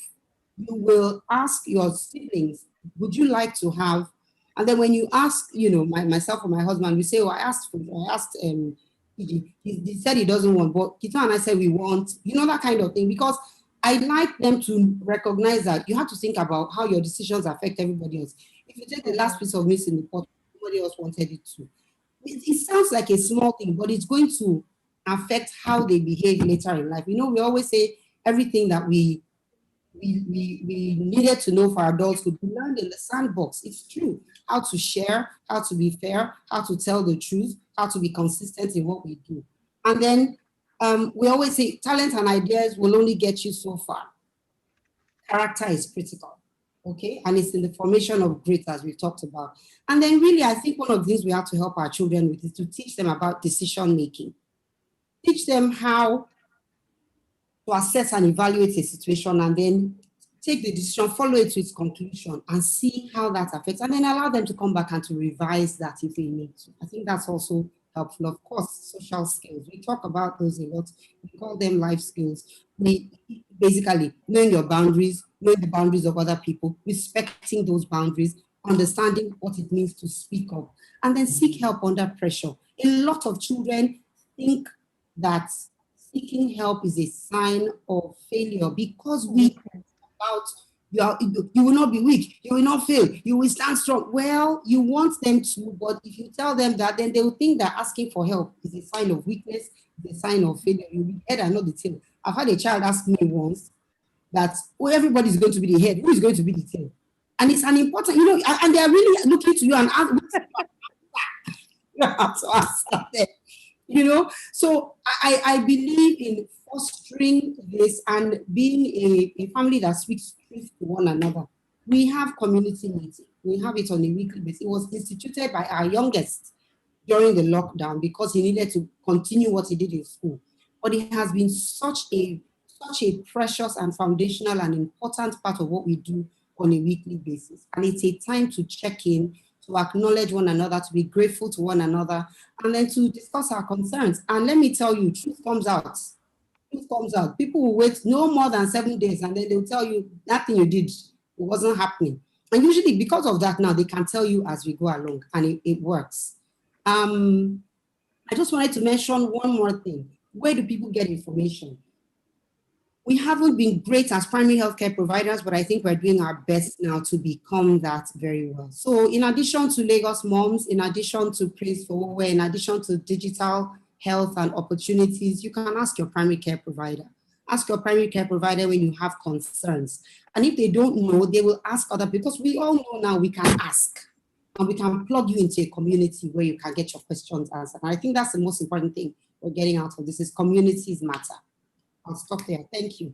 You will ask your siblings, would you like to have? And then when you ask, myself or my husband, we say, oh, I asked, he said he doesn't want, but Kito and I said we want, that kind of thing, because I like them to recognize that you have to think about how your decisions affect everybody else. If you take the last piece of meat in the pot, somebody else wanted it too. It sounds like a small thing, but it's going to affect how they behave later in life. We always say everything that we needed to know for adults could be learned in the sandbox. It's true. How to share, how to be fair, how to tell the truth, how to be consistent in what we do. And then we always say talent and ideas will only get you so far. Character is critical. Okay, and it's in the formation of grit, as we've talked about. And then really, I think one of the things we have to help our children with is to teach them about decision making. Teach them how to assess and evaluate a situation, and then take the decision, follow it to its conclusion, and see how that affects, and then allow them to come back and to revise that if they need to. I think that's also helpful. Of course, social skills. We talk about those a lot. We call them life skills. Basically, knowing your boundaries, knowing the boundaries of other people, respecting those boundaries, understanding what it means to speak up, and then seek help under pressure. A lot of children think that seeking help is a sign of failure because we about you will not be weak, you will not fail, you will stand strong. Well, you want them to, but if you tell them that, then they will think that asking for help is a sign of weakness, is a sign of failure. You will be head and not the tail. I've had a child ask me once that, oh, everybody is going to be the head, who is going to be the tail? And it's an important, and they are really looking to you and ask them. So I believe in fostering this and being a family that speaks truth to one another. We have community meeting. We have it on a weekly basis. It was instituted by our youngest during the lockdown because he needed to continue what he did in school. But it has been such a precious and foundational and important part of what we do on a weekly basis. And it's a time to check in, to acknowledge one another, to be grateful to one another, and then to discuss our concerns. And let me tell you, truth comes out. Truth comes out. People will wait no more than 7 days, and then they'll tell you nothing you did, it wasn't happening. And usually because of that now, they can tell you as we go along, and it works. I just wanted to mention one more thing. Where do people get information? We haven't been great as primary healthcare providers, but I think we're doing our best now to become that very well. So in addition to LagosMums, in addition to Praise for Where, in addition to digital health and opportunities, you can ask your primary care provider. Ask your primary care provider when you have concerns. And if they don't know, they will ask other, because we all know now we can ask. And we can plug you into a community where you can get your questions answered. And I think that's the most important thing we're getting out of this is communities matter. I'll stop there. Thank you.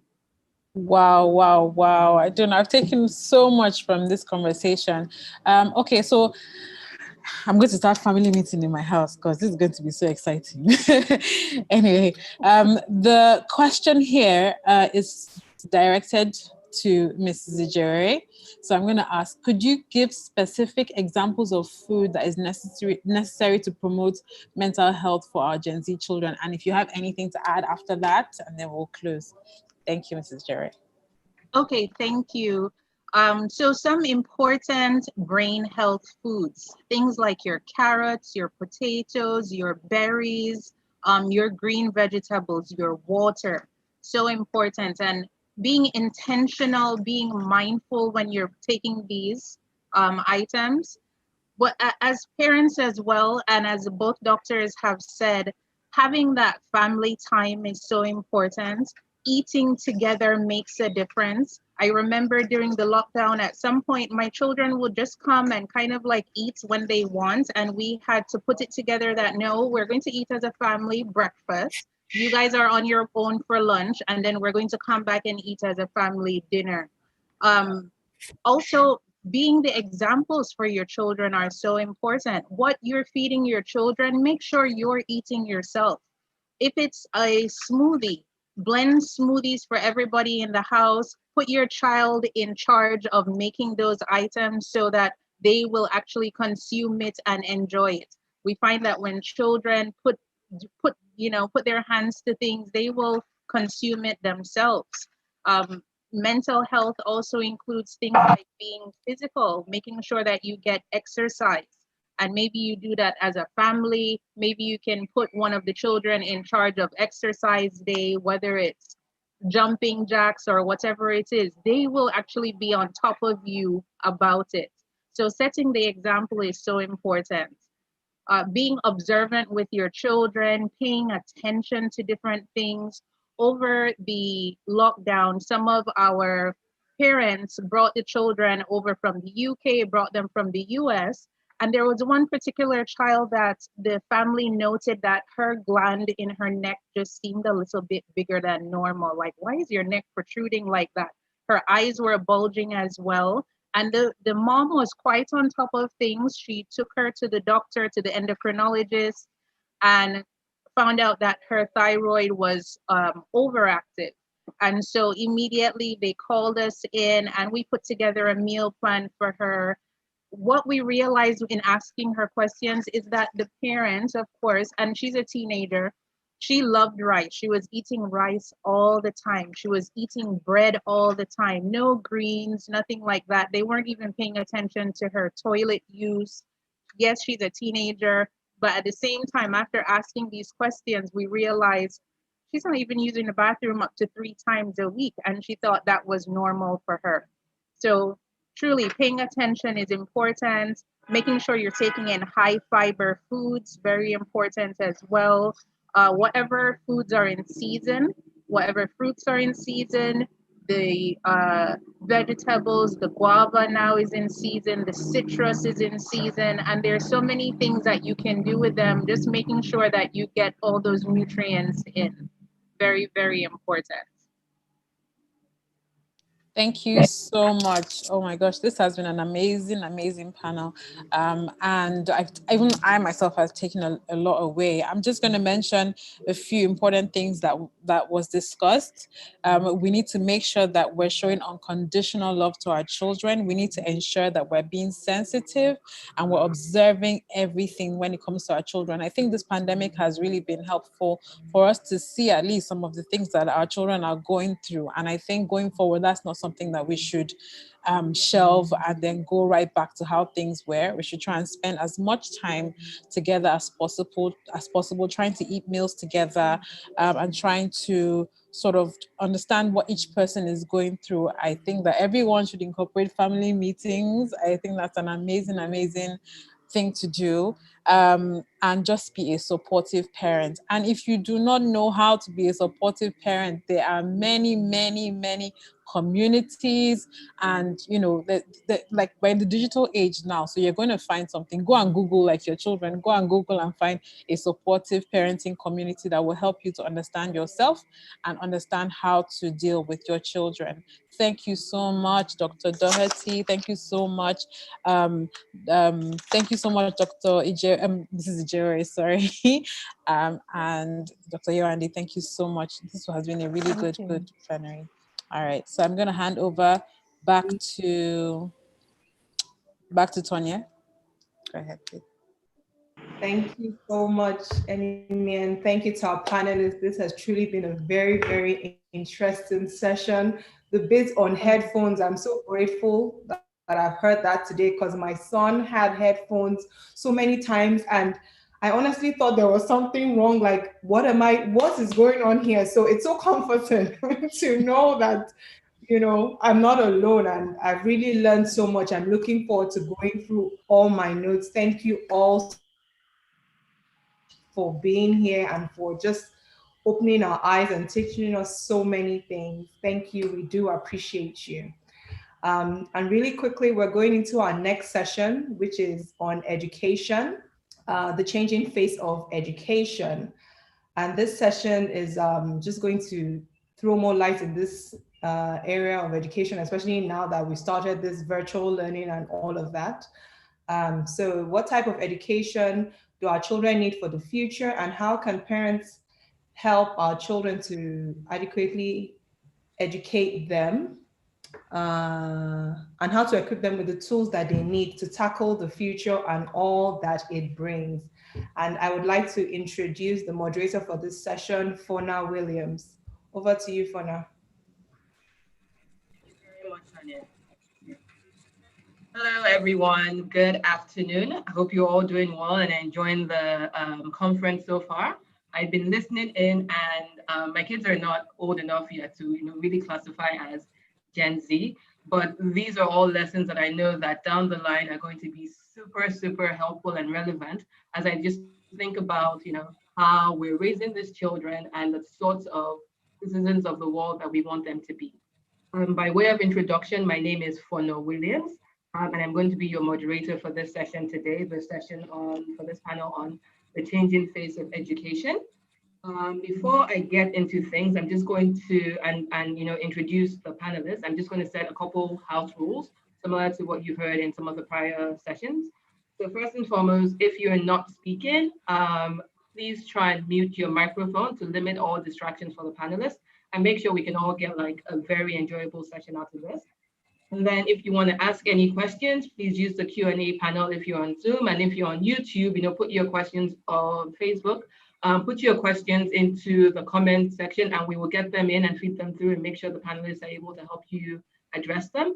Wow. I don't know. I've taken so much from this conversation. Okay, so I'm going to start family meeting in my house because this is going to be so exciting. Anyway, the question here is directed to Mrs. Ijere. So I'm going to ask, could you give specific examples of food that is necessary to promote mental health for our Gen Z children? And if you have anything to add after that, and then we'll close. Thank you, Mrs. Ijere. Okay, thank you. So some important brain health foods, things like your carrots, your potatoes, your berries, your green vegetables, your water, so important. And being intentional, being mindful when you're taking these items. But as parents as well, and as both doctors have said, having that family time is so important. Eating together makes a difference. I remember during the lockdown, at some point, my children would just come and kind of like eat when they want. And we had to put it together that, no, we're going to eat as a family breakfast. You guys are on your own for lunch. And then we're going to come back and eat as a family dinner. Also, being the examples for your children are so important. What you're feeding your children, make sure you're eating yourself. If it's a smoothie, blend smoothies for everybody in the house. Put your child in charge of making those items so that they will actually consume it and enjoy it. We find that when children put put their hands to things, they will consume it themselves. Mental health also includes things like being physical, making sure that you get exercise. And maybe you do that as a family. Maybe you can put one of the children in charge of exercise day, whether it's jumping jacks or whatever it is. They will actually be on top of you about it. So setting the example is so important. Being observant with your children, paying attention to different things. Over the lockdown, some of our parents brought the children over from the UK, brought them from the US. And there was one particular child that the family noted that her gland in her neck just seemed a little bit bigger than normal. Like, why is your neck protruding like that? Her eyes were bulging as well. And the mom was quite on top of things. She took her to the doctor, to the endocrinologist, and found out that her thyroid was overactive. And so immediately they called us in and we put together a meal plan for her. What we realized in asking her questions is that the parents, of course, and she's a teenager, she loved rice. She was eating rice all the time. She was eating bread all the time. No greens, nothing like that. They weren't even paying attention to her toilet use. Yes, she's a teenager, but at the same time, after asking these questions, we realized she's not even using the bathroom up to 3 times a week. And she thought that was normal for her. So truly paying attention is important. Making sure you're taking in high fiber foods, very important as well. Whatever foods are in season, whatever fruits are in season, the vegetables, the guava now is in season, the citrus is in season, and there's so many things that you can do with them, just making sure that you get all those nutrients in. Very, very important. Thank you so much. Oh my gosh, this has been an amazing, amazing panel. And even I myself have taken a lot away. I'm just going to mention a few important things that was discussed. We need to make sure that we're showing unconditional love to our children. We need to ensure that we're being sensitive and we're observing everything when it comes to our children. I think this pandemic has really been helpful for us to see at least some of the things that our children are going through. And I think going forward, that's not something that we should shelve and then go right back to how things were. We should try and spend as much time together as possible, trying to eat meals together and trying to sort of understand what each person is going through. I think that everyone should incorporate family meetings. I think that's an amazing, amazing thing to do, and just be a supportive parent. And if you do not know how to be a supportive parent, there are many, many, many communities, and like we're in the digital age now, so you're going to find something. Go and Google, like your children, go and Google and find a supportive parenting community that will help you to understand yourself and understand how to deal with your children. Thank you so much, Dr. Doherty. Thank you so much. Thank you so much, Dr. This is Ijere, sorry. And Dr. Yorandi, thank you so much. This has been a really good plenary. All right, so I'm going to hand over back to Tonya. Go ahead, please. Thank you so much, Enemy, and thank you to our panelists. This has truly been a very, very interesting session. The bit on headphones, I'm so grateful that I've heard that today, because my son had headphones so many times and I honestly thought there was something wrong, like what is going on here? So it's so comforting to know that, I'm not alone, and I've really learned so much. I'm looking forward to going through all my notes. Thank you all so much for being here and for just opening our eyes and teaching us so many things. Thank you. We do appreciate you. And really quickly, we're going into our next session, which is on education, the changing face of education. And this session is just going to throw more light in this area of education, especially now that we started this virtual learning and all of that. So what type of education do our children need for the future, and how can parents help our children to adequately educate them, and how to equip them with the tools that they need to tackle the future and all that it brings. And I would like to introduce the moderator for this session, Fona Williams. Over to you, Fona. Very much, Tanya. Hello, everyone. Good afternoon. I hope you're all doing well and enjoying the conference so far. I've been listening in, and my kids are not old enough yet to, really classify as Gen Z. But these are all lessons that I know that down the line are going to be super, super helpful and relevant as I just think about, how we're raising these children and the sorts of citizens of the world that we want them to be. By way of introduction, my name is Fono Williams, and I'm going to be your moderator for this session today, for this panel on the changing face of education. Before I get into things, I'm just going to introduce the panelists. I'm just going to set a couple house rules similar to what you've heard in some of the prior sessions. So first and foremost, if you're not speaking, please try and mute your microphone to limit all distractions for the panelists and make sure we can all get like a very enjoyable session out of this. And then if you want to ask any questions, please use the Q&A panel if you're on Zoom. And if you're on YouTube, put your questions on Facebook. Put your questions into the comment section and we will get them in and feed them through and make sure the panelists are able to help you address them.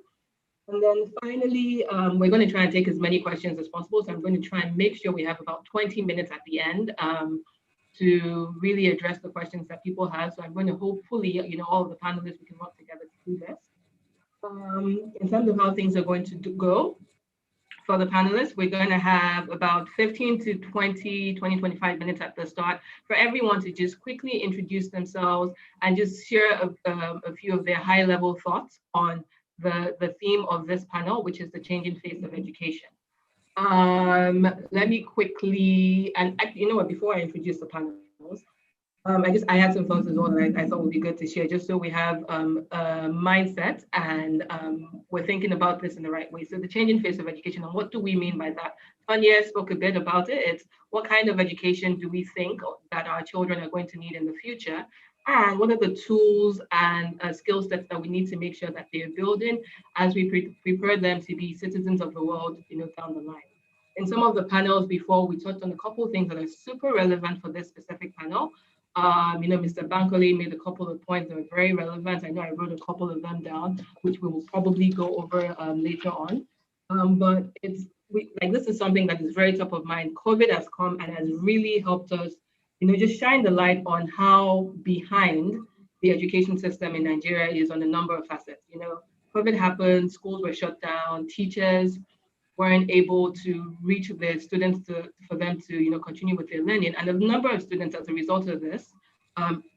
And then finally, we're going to try and take as many questions as possible. So I'm going to try and make sure we have about 20 minutes at the end to really address the questions that people have. So I'm going to hopefully, all of the panelists, we can work together to do this. In terms of how things are going to go, for the panelists, we're going to have about 15 to 25 minutes at the start for everyone to just quickly introduce themselves and just share a few of their high-level thoughts on the theme of this panel, which is the changing face of education. Let me quickly, and you know what, before I introduce the panels, I had some thoughts as well that I thought would be good to share, just so we have a mindset and we're thinking about this in the right way. So the changing face of education, and what do we mean by that? Tanya spoke a bit about it. It's what kind of education do we think that our children are going to need in the future? And what are the tools and skill sets that we need to make sure that they're building as we prepare them to be citizens of the world, down the line. In some of the panels before, we touched on a couple of things that are super relevant for this specific panel. Mr. Bankole made a couple of points that are very relevant. I know I wrote a couple of them down, which we will probably go over later on. But this is something that is very top of mind. COVID has come and has really helped us, just shine the light on how behind the education system in Nigeria is on a number of facets. COVID happened, schools were shut down, teachers weren't able to reach their students for them to continue with their learning. And a number of students, as a result of this,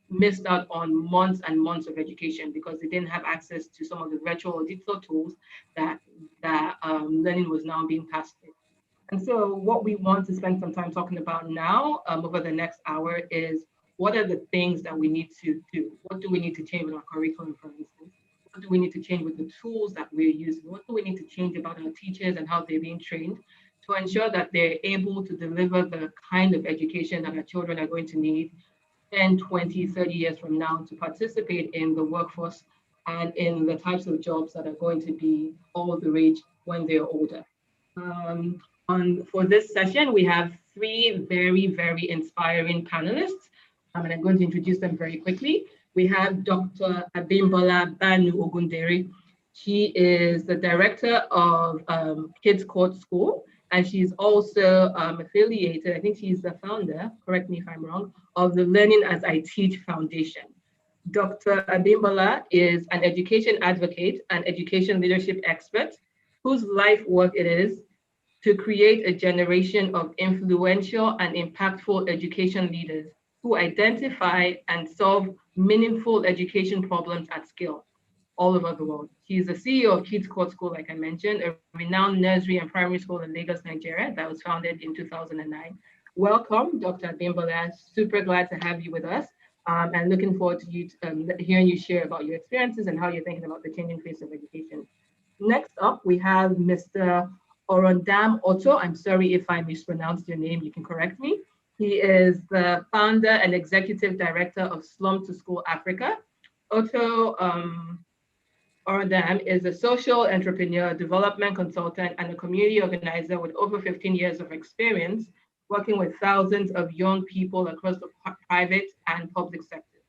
missed out on months and months of education because they didn't have access to some of the virtual or digital tools that learning was now being passed through. And so what we want to spend some time talking about now over the next hour is what are the things that we need to do? What do we need to change with our curriculum, for instance? What do we need to change with the tools that we're using? What do we need to change about our teachers and how they're being trained to ensure that they're able to deliver the kind of education that our children are going to need 10, 20, 30 years from now to participate in the workforce and in the types of jobs that are going to be all the rage when they're older. For this session, we have three very, very inspiring panelists, and I'm going to introduce them very quickly. We have Dr. Abimbola Banu Ogundere. She is the director of Kids Court School, and she's also affiliated, I think she's the founder, correct me if I'm wrong, of the Learning as I Teach Foundation. Dr. Abimbola is an education advocate and education leadership expert whose life work it is to create a generation of influential and impactful education leaders who identify and solve meaningful education problems at scale all over the world. She's the CEO of Kids Court School, like I mentioned, a renowned nursery and primary school in Lagos, Nigeria, that was founded in 2009. Welcome, Dr. Abimbola. Super glad to have you with us, and looking forward to you hearing you share about your experiences and how you're thinking about the changing face of education. Next up, we have Mr. Orondam Otto. I'm sorry if I mispronounced your name, you can correct me. He is the founder and executive director of Slum to School Africa. Otto Orondam is a social entrepreneur, development consultant, and a community organizer with over 15 years of experience working with thousands of young people across the private and public sectors.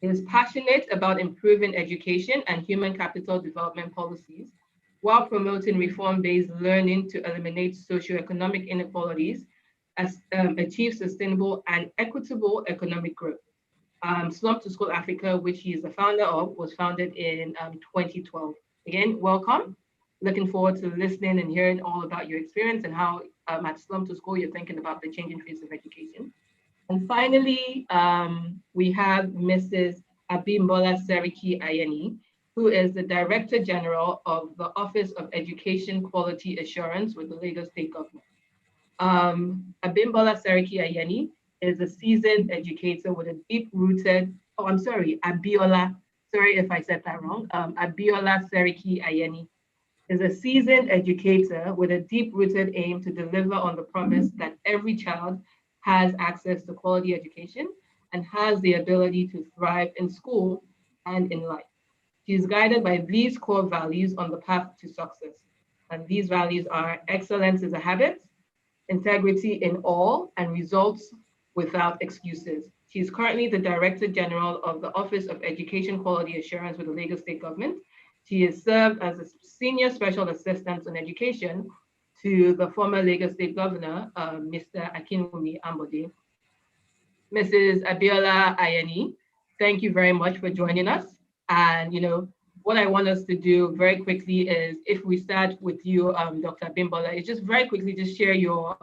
He is passionate about improving education and human capital development policies while promoting reform-based learning to eliminate socioeconomic inequalities, achieve sustainable and equitable economic growth. Slum to School Africa, which he is the founder of, was founded in 2012. Again, welcome. Looking forward to listening and hearing all about your experience and how at Slum to School you're thinking about the changing face of education. And finally, we have Mrs. Abimbola Seriki Ayeni, who is the Director General of the Office of Education Quality Assurance with the Lagos State Government. Abimbola Seriki Ayeni is a seasoned educator with a deep-rooted, Abiola, sorry if I said that wrong. Abiola Seriki Ayeni is a seasoned educator with a deep-rooted aim to deliver on the promise that every child has access to quality education and has the ability to thrive in school and in life. She is guided by these core values on the path to success. And these values are excellence is a habit, integrity in all, and results without excuses. She is currently the Director General of the Office of Education Quality Assurance with the Lagos State Government. She has served as a Senior Special Assistant on Education to the former Lagos State Governor, Mr. Akinwumi Ambode. Mrs. Abiola Ayeni, thank you very much for joining us. And what I want us to do very quickly is, if we start with you, Dr. Abimbola, is just very quickly just share your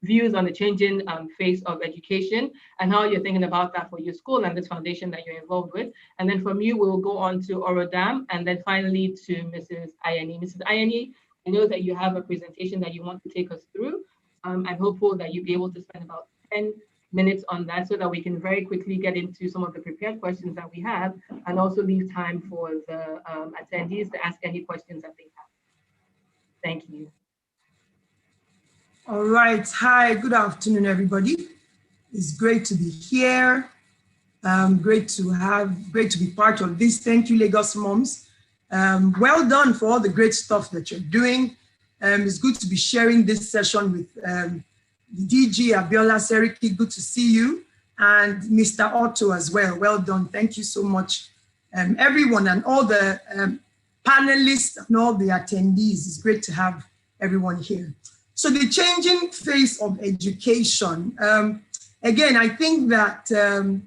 views on the changing face of education and how you're thinking about that for your school and this foundation that you're involved with. And then from you, we'll go on to Orodam and then finally to Mrs. Ayeni. Mrs. Ayeni, I know that you have a presentation that you want to take us through. I'm hopeful that you'll be able to spend about 10 minutes on that so that we can very quickly get into some of the prepared questions that we have and also leave time for the attendees to ask any questions that they have. Thank you. All right. Hi, good afternoon, everybody. It's great to be here. Great to be part of this. Thank you, LagosMums. Well done for all the great stuff that you're doing. It's good to be sharing this session with the DG Abiola Seriki. Good to see you, and Mr. Otto as well. Well done. Thank you so much, everyone, and all the panelists and all the attendees. It's great to have everyone here. So the changing face of education. Again, I think that the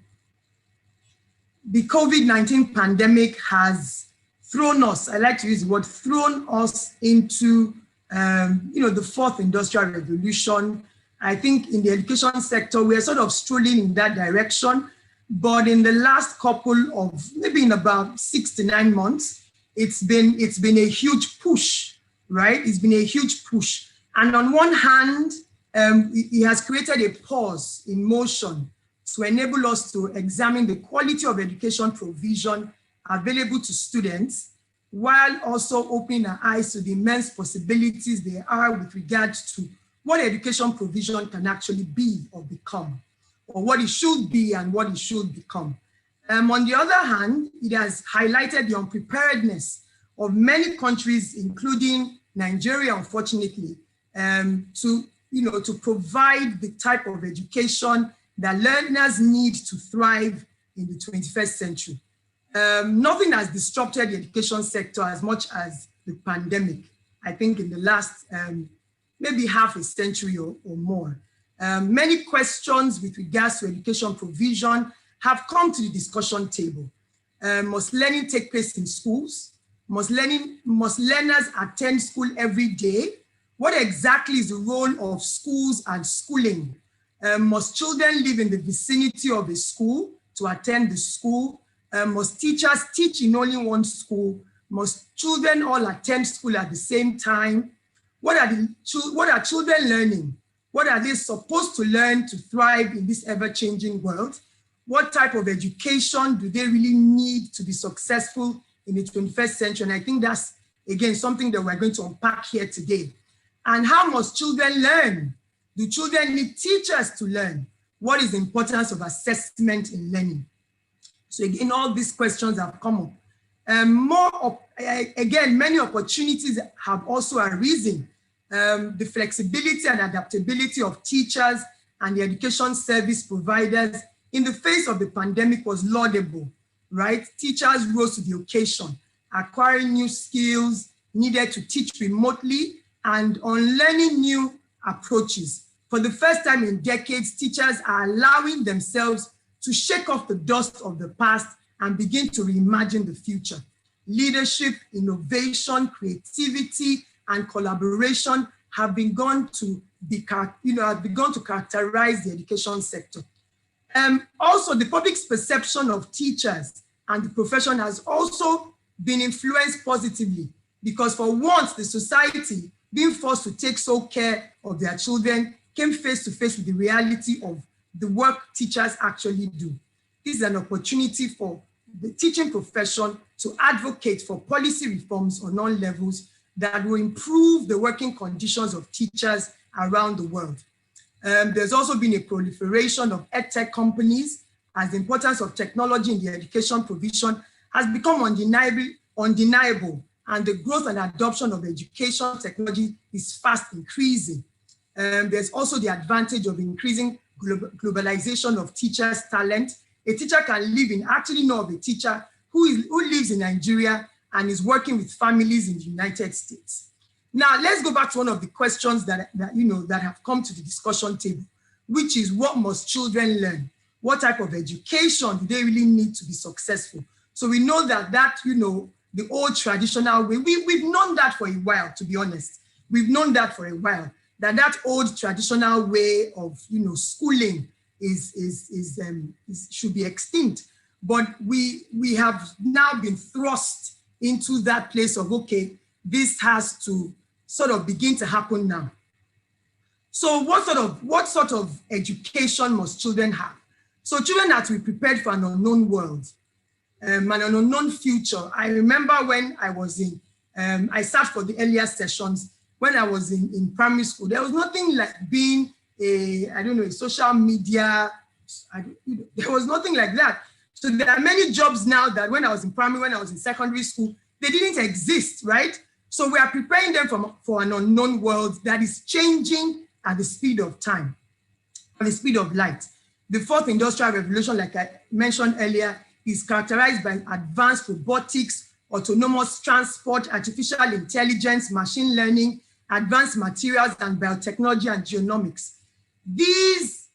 COVID-19 pandemic has thrown us, I like to use the word, thrown us into the fourth industrial revolution. I think in the education sector, we're sort of strolling in that direction. But in the last couple of, maybe in about 6 to 9 months, it's been a huge push, right? It's been a huge push. And on one hand, it has created a pause in motion to enable us to examine the quality of education provision available to students, while also opening our eyes to the immense possibilities there are with regards to what education provision can actually be or become, or what it should be and what it should become. On the other hand, it has highlighted the unpreparedness of many countries, including Nigeria, unfortunately, to provide the type of education that learners need to thrive in the 21st century. Nothing has disrupted the education sector as much as the pandemic, I think in the last maybe half a century or more. Many questions with regards to education provision have come to the discussion table. Must learning take place in schools? Must learners attend school every day? What exactly is the role of schools and schooling? Must children live in the vicinity of a school to attend the school? Must teachers teach in only one school? Must children all attend school at the same time? What are children learning? What are they supposed to learn to thrive in this ever-changing world? What type of education do they really need to be successful in the 21st century? And I think that's, again, something that we're going to unpack here today. And how must children learn? Do children need teachers to learn? What is the importance of assessment in learning? So again, all these questions have come up. Again, many opportunities have also arisen The flexibility and adaptability of teachers and the education service providers in the face of the pandemic was laudable, right? Teachers rose to the occasion, acquiring new skills needed to teach remotely and on learning new approaches. For the first time in decades, teachers are allowing themselves to shake off the dust of the past and begin to reimagine the future. Leadership, innovation, creativity, and collaboration have begun to characterize the education sector. Also, the public's perception of teachers and the profession has also been influenced positively, because for once, the society being forced to take sole care of their children came face to face with the reality of the work teachers actually do. This is an opportunity for the teaching profession to advocate for policy reforms on all levels that will improve the working conditions of teachers around the world. There's also been a proliferation of edtech companies as the importance of technology in the education provision has become undeniable, and the growth and adoption of education technology is fast increasing. There's also the advantage of increasing globalization of teachers' talent. A teacher can live in, actually know of a teacher who lives in Nigeria and is working with families in the United States. Now, let's go back to one of the questions that have come to the discussion table, which is, what must children learn? What type of education do they really need to be successful? So we know that the old traditional way, we've known that for a while, to be honest. We've known that for a while, that old traditional way of schooling should be extinct. But we have now been thrust into that place of, okay, this has to sort of begin to happen now. So what sort of education must children have? So children have to be prepared for an unknown world, and an unknown future. I remember when I was I sat for the earlier sessions when I was in primary school. There was nothing like being a social media. There was nothing like that. So there are many jobs now that when I was in primary, when I was in secondary school, they didn't exist, right? So we are preparing them for an unknown world that is changing at the speed of time, at the speed of light. The fourth industrial revolution, like I mentioned earlier, is characterized by advanced robotics, autonomous transport, artificial intelligence, machine learning, advanced materials, and biotechnology and genomics. These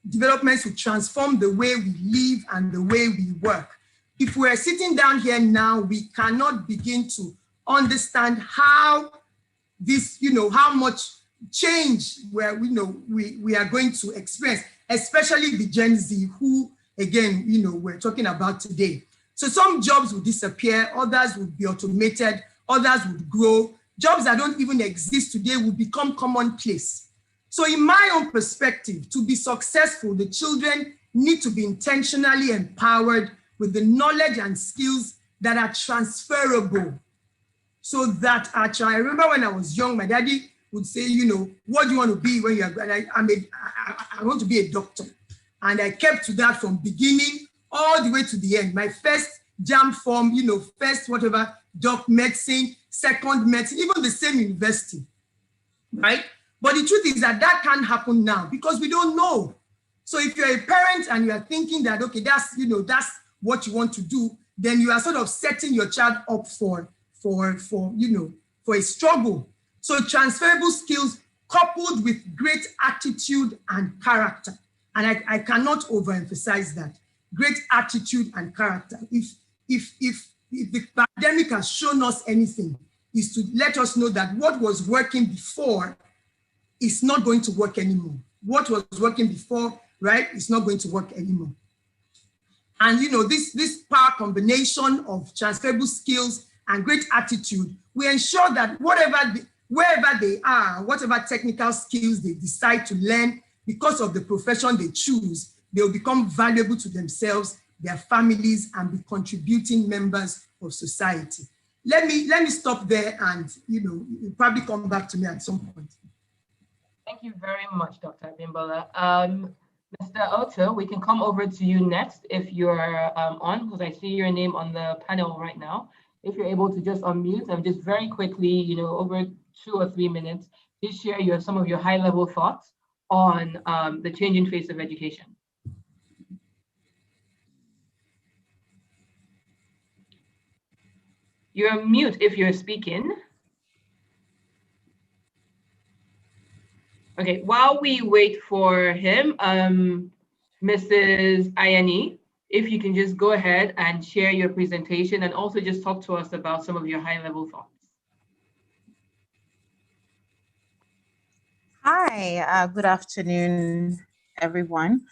developments will transform the way we live and the way we work. If we're sitting down here now, we cannot begin to understand how this, how much change we are going to experience, especially the Gen Z, who, again, we're talking about today. So some jobs will disappear, others will be automated, others would grow. Jobs that don't even exist today will become commonplace. So in my own perspective, to be successful, the children need to be intentionally empowered with the knowledge and skills that are transferable. So that I remember when I was young, my daddy would say, what do you want to be when you're, and I want to be a doctor. And I kept to that from beginning all the way to the end. My first jam form, first whatever, doc medicine, second medicine, even the same university, right? But the truth is that can't happen now because we don't know. So if you're a parent and you are thinking that, okay, that's what you want to do, then you are sort of setting your child up for a struggle. So transferable skills coupled with great attitude and character. And I cannot overemphasize that. Great attitude and character. If the pandemic has shown us anything, is to let us know that what was working before is not going to work anymore. What was working before, right, is not going to work anymore. And this power combination of transferable skills and great attitude, we ensure that wherever they are, whatever technical skills they decide to learn because of the profession they choose, they will become valuable to themselves, their families, and be contributing members of society. Let me stop there, and you'll probably come back to me at some point. Thank you very much, Dr. Abimbola. Mr. Otto, we can come over to you next if you're on, because I see your name on the panel right now. If you're able to just unmute and just very quickly, over 2 or 3 minutes. Please share some of your high-level thoughts on the changing face of education. You're mute if you're speaking. Okay, while we wait for him, Mrs. Ayani, if you can just go ahead and share your presentation and also just talk to us about some of your high-level thoughts. Hi, good afternoon, everyone.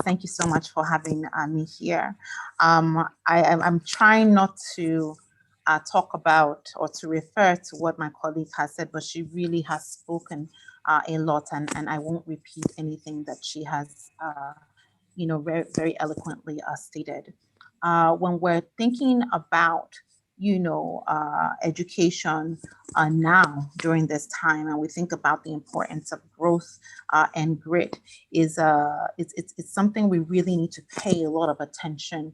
Thank you so much for having me here. I'm trying not to talk about or to refer to what my colleague has said, but she really has spoken a lot, and I won't repeat anything that she has, very, very eloquently stated. When we're thinking about education now during this time, and we think about the importance of growth and grit, it's something we really need to pay a lot of attention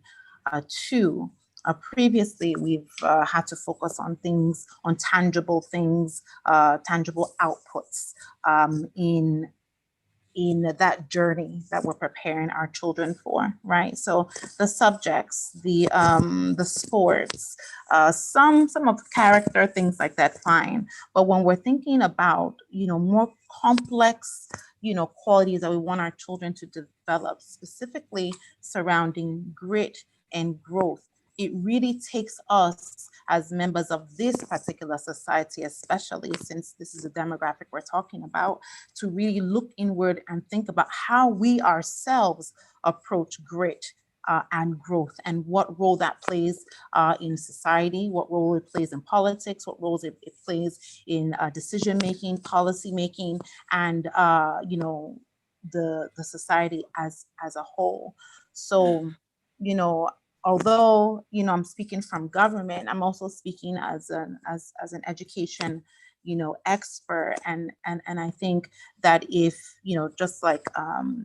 to. Previously, we've had to focus on things, on tangible things, tangible outputs in that journey that we're preparing our children for, right? So the subjects, the sports, some of the character, things like that, fine. But when we're thinking about, more complex, qualities that we want our children to develop, specifically surrounding grit and growth, it really takes us as members of this particular society, especially since this is a demographic we're talking about, to really look inward and think about how we ourselves approach grit and growth, and what role that plays in society, what role it plays in politics, what roles it plays in decision making, policy making, and the society as a whole. So, although I'm speaking from government, I'm also speaking as an education expert, and I think that if just like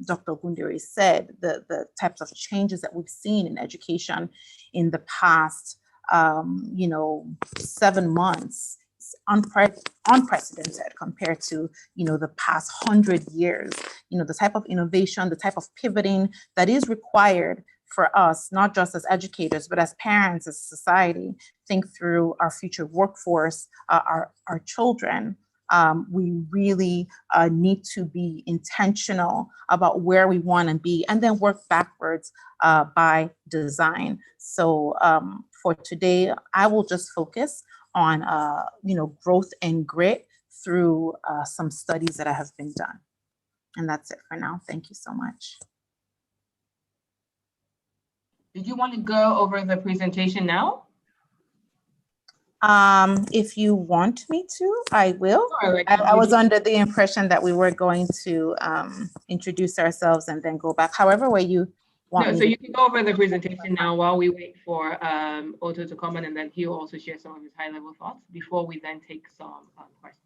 Dr. Gundiri said, the types of changes that we've seen in education in the past 7 months, unprecedented compared to the past 100 years. The type of innovation, the type of pivoting that is required for us, not just as educators, but as parents, as society, think through our future workforce, our children. We really need to be intentional about where we want to be, and then work backwards by design. So for today, I will just focus on growth and grit through some studies that have been done. And that's it for now. Thank you so much. Did you want to go over the presentation now? If you want me to, I will. Sure, I was under the impression that we were going to introduce ourselves and then go back. However way you want me so to. you can go over the presentation now while we wait for Otto to comment, and then he'll also share some of his high-level thoughts before we then take some questions.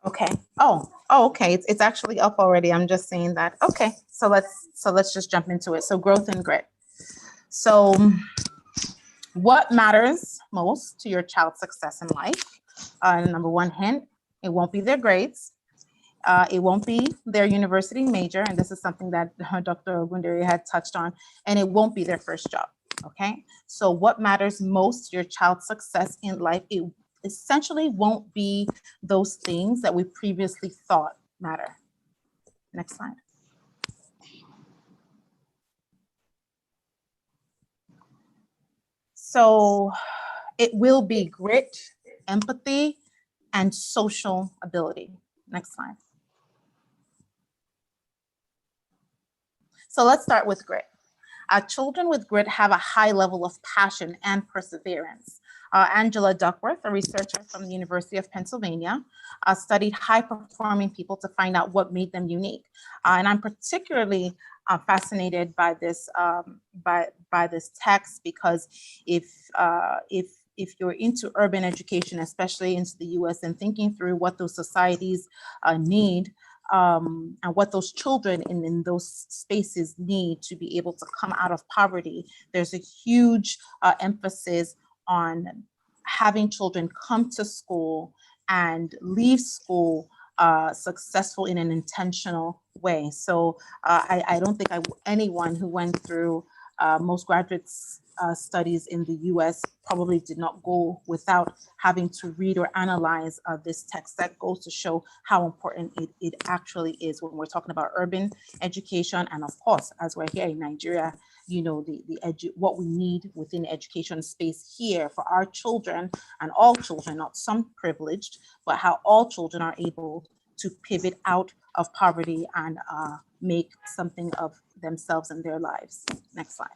Okay. Oh, okay. It's actually up already. I'm just saying that. Okay. So let's just jump into it. So growth and grit. So what matters most to your child's success in life? Number one hint, it won't be their grades. It won't be their university major. And this is something that Dr. Gundiri had touched on. And it won't be their first job. Okay. So what matters most to your child's success in life? It essentially won't be those things that we previously thought matter. Next slide. So it will be grit, empathy, and social ability. Next slide. So let's start with grit. Children with grit have a high level of passion and perseverance. Angela Duckworth, a researcher from the University of Pennsylvania, studied high-performing people to find out what made them unique. And I'm particularly fascinated by this by this text, because if you're into urban education, especially into the U.S., and thinking through what those societies need, and what those children in those spaces need to be able to come out of poverty, there's a huge emphasis on having children come to school and leave school successful in an intentional way. So I don't think anyone who went through most graduates studies in the US probably did not go without having to read or analyze this text. That goes to show how important it actually is when we're talking about urban education. And of course, as we're here in Nigeria, you know, what we need within the education space here for our children and all children, not some privileged, but how all children are able to pivot out of poverty and make something of themselves and their lives. Next slide.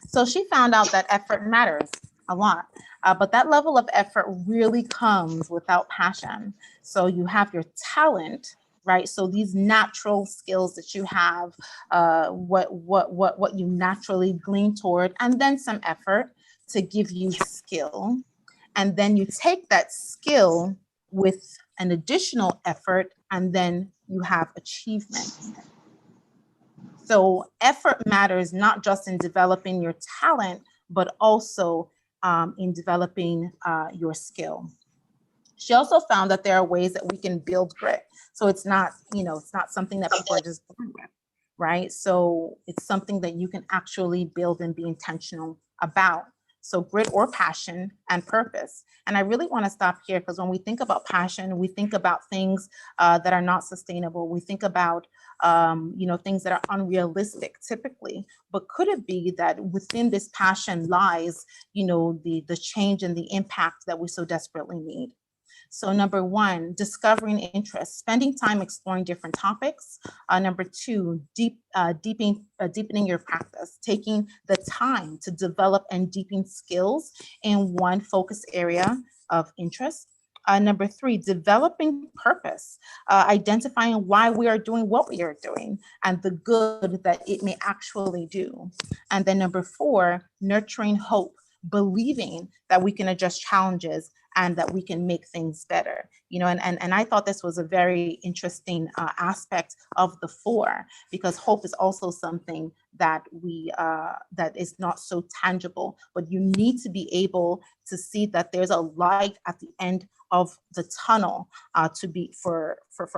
So she found out that effort matters a lot, but that level of effort really comes without passion. So you have your talent, right? So these natural skills that you have, what you naturally glean toward, and then some effort to give you skill. And then you take that skill with an additional effort, and then you have achievement. So effort matters not just in developing your talent, but also in developing your skill. She also found that there are ways that we can build grit. So it's not, you know, it's not something that people are just born with, right? So it's something that you can actually build and be intentional about. So grit or passion and purpose. And I really want to stop here because when we think about passion, we think about things that are not sustainable. We think about, you know, things that are unrealistic typically. But could it be that within this passion lies, you know, the change and the impact that we so desperately need? So number one, discovering interest, spending time exploring different topics. Number two, deepening your practice, taking the time to develop and deepen skills in one focus area of interest. Number three, developing purpose, identifying why we are doing what we are doing and the good that it may actually do. And then number four, nurturing hope, believing that we can address challenges and that we can make things better. You know, and I thought this was a very interesting aspect of the four, because hope is also something that that is not so tangible, but you need to be able to see that there's a light at the end of the tunnel to be for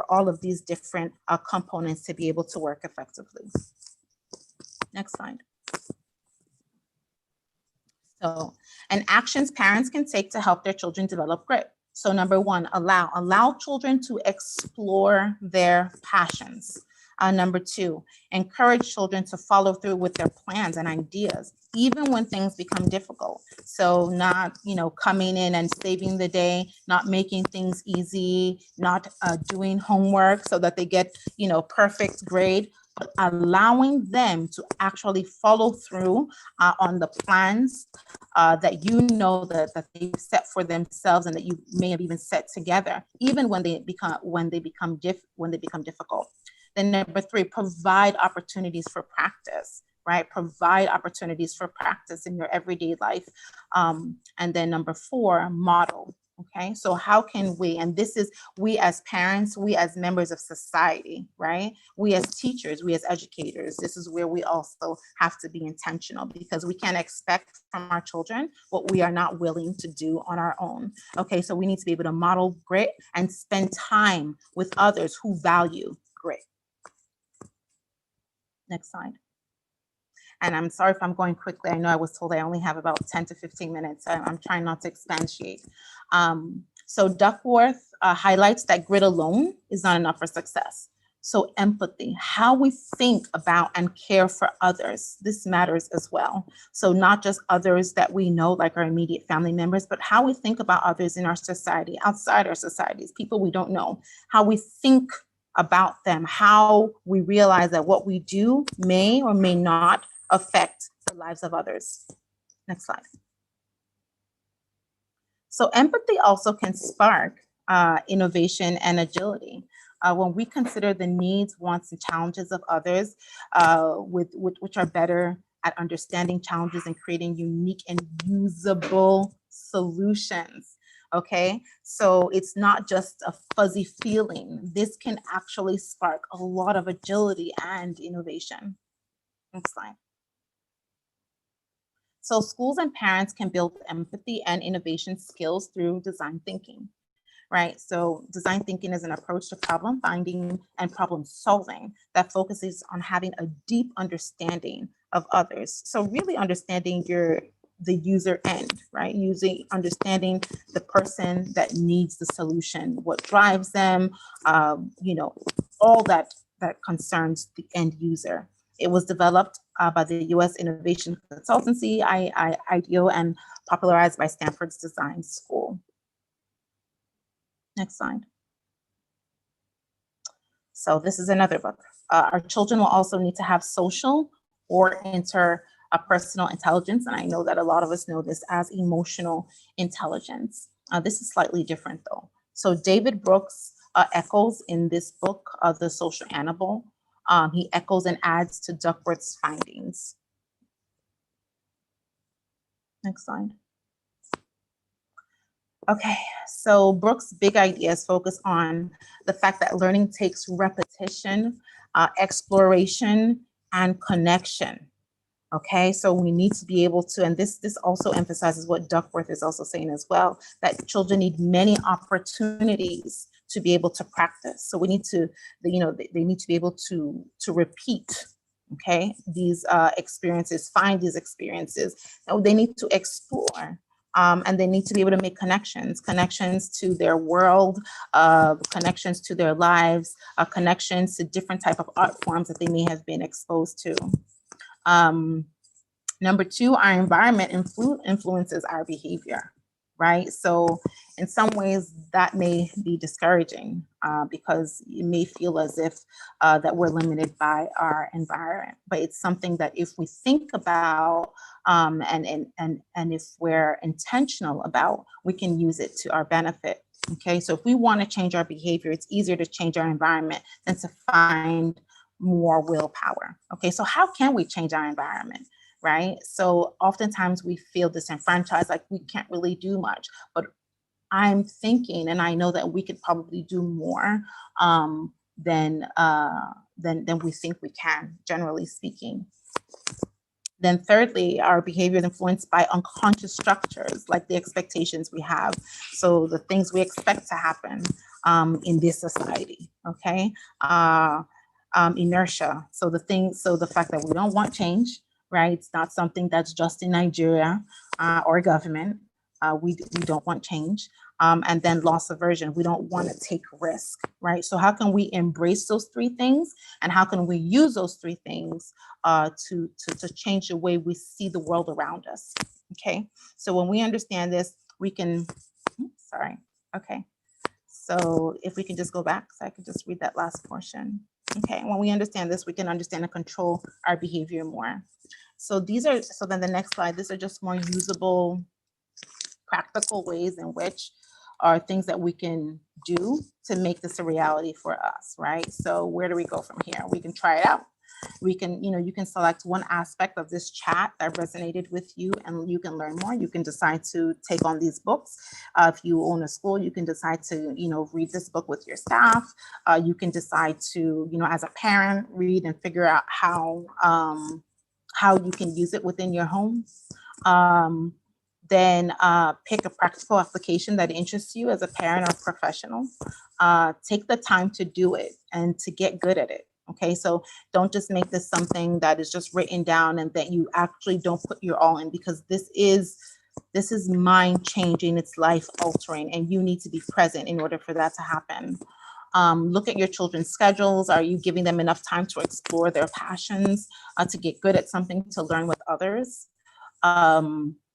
all of these different components to be able to work effectively. Next slide. So, and actions parents can take to help their children develop grit. So number one, allow children to explore their passions. Number two, encourage children to follow through with their plans and ideas, even when things become difficult. So not, you know, coming in and saving the day, not making things easy, not doing homework so that they get, you know, perfect grade, but allowing them to actually follow through on the plans that you know that they've set for themselves and that you may have even set together, even when they become difficult. Then number three, provide opportunities for practice, right? Provide opportunities for practice in your everyday life. And then number four, model. Okay, so how can we, and this is we as parents, we as members of society, right? We as teachers, we as educators, this is where we also have to be intentional, because we can't expect from our children what we are not willing to do on our own. Okay, so we need to be able to model grit and spend time with others who value grit. Next slide. And I'm sorry if I'm going quickly. I know I was told I only have about 10 to 15 minutes. I'm trying not to expatiate. So Duckworth highlights that grit alone is not enough for success. So empathy, how we think about and care for others, this matters as well. So not just others that we know, like our immediate family members, but how we think about others in our society, outside our societies, people we don't know, how we think about them, how we realize that what we do may or may not affect the lives of others. Next slide. So empathy also can spark innovation and agility. When we consider the needs, wants, and challenges of others, which are better at understanding challenges and creating unique and usable solutions. Okay, so it's not just a fuzzy feeling. This can actually spark a lot of agility and innovation. Next slide. So schools and parents can build empathy and innovation skills through design thinking, right? So design thinking is an approach to problem finding and problem solving that focuses on having a deep understanding of others. So really understanding the user end, right? Understanding the person that needs the solution, what drives them, all that concerns the end user. It was developed by the U.S. Innovation Consultancy, IDEO, and popularized by Stanford's Design School. Next slide. So this is another book. Our children will also need to have social or interpersonal intelligence, and I know that a lot of us know this as emotional intelligence. This is slightly different though. So David Brooks echoes in this book, The Social Animal. He echoes and adds to Duckworth's findings. Next slide. Okay, so Brooks' big ideas focus on the fact that learning takes repetition, exploration, and connection. Okay, so we need to be able to, and this also emphasizes what Duckworth is also saying as well, that children need many opportunities to be able to practice. So we need to, they need to be able to repeat, okay, these experiences, find these experiences. Now they need to explore. And they need to be able to make connections to their world, connections to their lives, connections to different type of art forms that they may have been exposed to. Number two, our environment influences our behavior, right? So in some ways that may be discouraging because it may feel as if that we're limited by our environment, but it's something that if we think about and if we're intentional about, we can use it to our benefit. Okay, so if we want to change our behavior, it's easier to change our environment than to find more willpower. Okay, so how can we change our environment, right? So oftentimes we feel disenfranchised, like we can't really do much, but I'm thinking, and I know that we could probably do more than we think we can, generally speaking. Then thirdly, our behavior is influenced by unconscious structures, like the expectations we have. So the things we expect to happen in this society, okay? Inertia, so the fact that we don't want change, right? It's not something that's just in Nigeria or government. We don't want change. And then loss aversion, we don't want to take risk, right? So how can we embrace those three things, and how can we use those three things to change the way we see the world around us? Okay, so when we understand this, we can, okay. So if we can just go back, so I could just read that last portion. Okay, when we understand this, we can understand and control our behavior more. So then the next slide, these are just more usable, practical ways in which are things that we can do to make this a reality for us, right? So where do we go from here? We can try it out. We can, you can select one aspect of this chat that resonated with you and you can learn more. You can decide to take on these books. If you own a school, you can decide to, read this book with your staff. You can decide to, as a parent, read and figure out how you can use it within your home. Then pick a practical application that interests you as a parent or professional. Take the time to do it and to get good at it. Okay, so don't just make this something that is just written down and that you actually don't put your all in, because this is mind changing, it's life altering, and you need to be present in order for that to happen. Look at your children's schedules. Are you giving them enough time to explore their passions, to get good at something, to learn with others?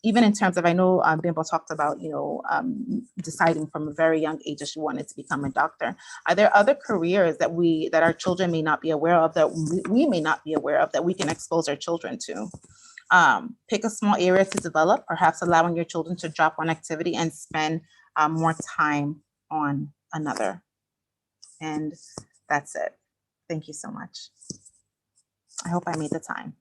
Even in terms of, I know Bimbo talked about, deciding from a very young age that she wanted to become a doctor. Are there other careers that our children may not be aware of, that we may not be aware of, that we can expose our children to? Pick a small area to develop, perhaps allowing your children to drop one activity and spend more time on another. And that's it. Thank you so much. I hope I made the time.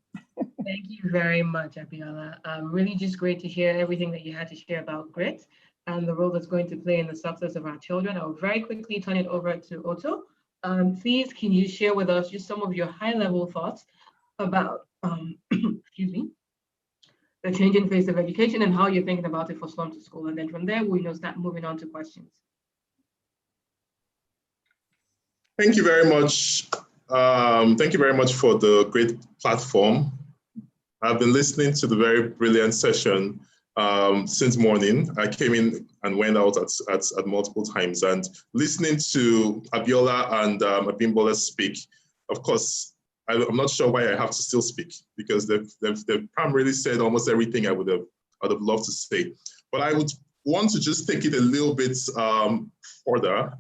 Thank you very much, Abiola. Really just great to hear everything that you had to share about grit and the role that's going to play in the success of our children. I'll very quickly turn it over to Otto. Please, can you share with us just some of your high-level thoughts about, excuse me, the changing face of education and how you're thinking about it for Slum to School. And then from there, we start moving on to questions. Thank you very much. Thank you very much for the great platform. I've been listening to the very brilliant session since morning. I came in and went out at multiple times, and listening to Abiola and Abimbola speak, of course, I'm not sure why I have to still speak, because they've primarily said almost everything I would have loved to say. But I would want to just take it a little bit further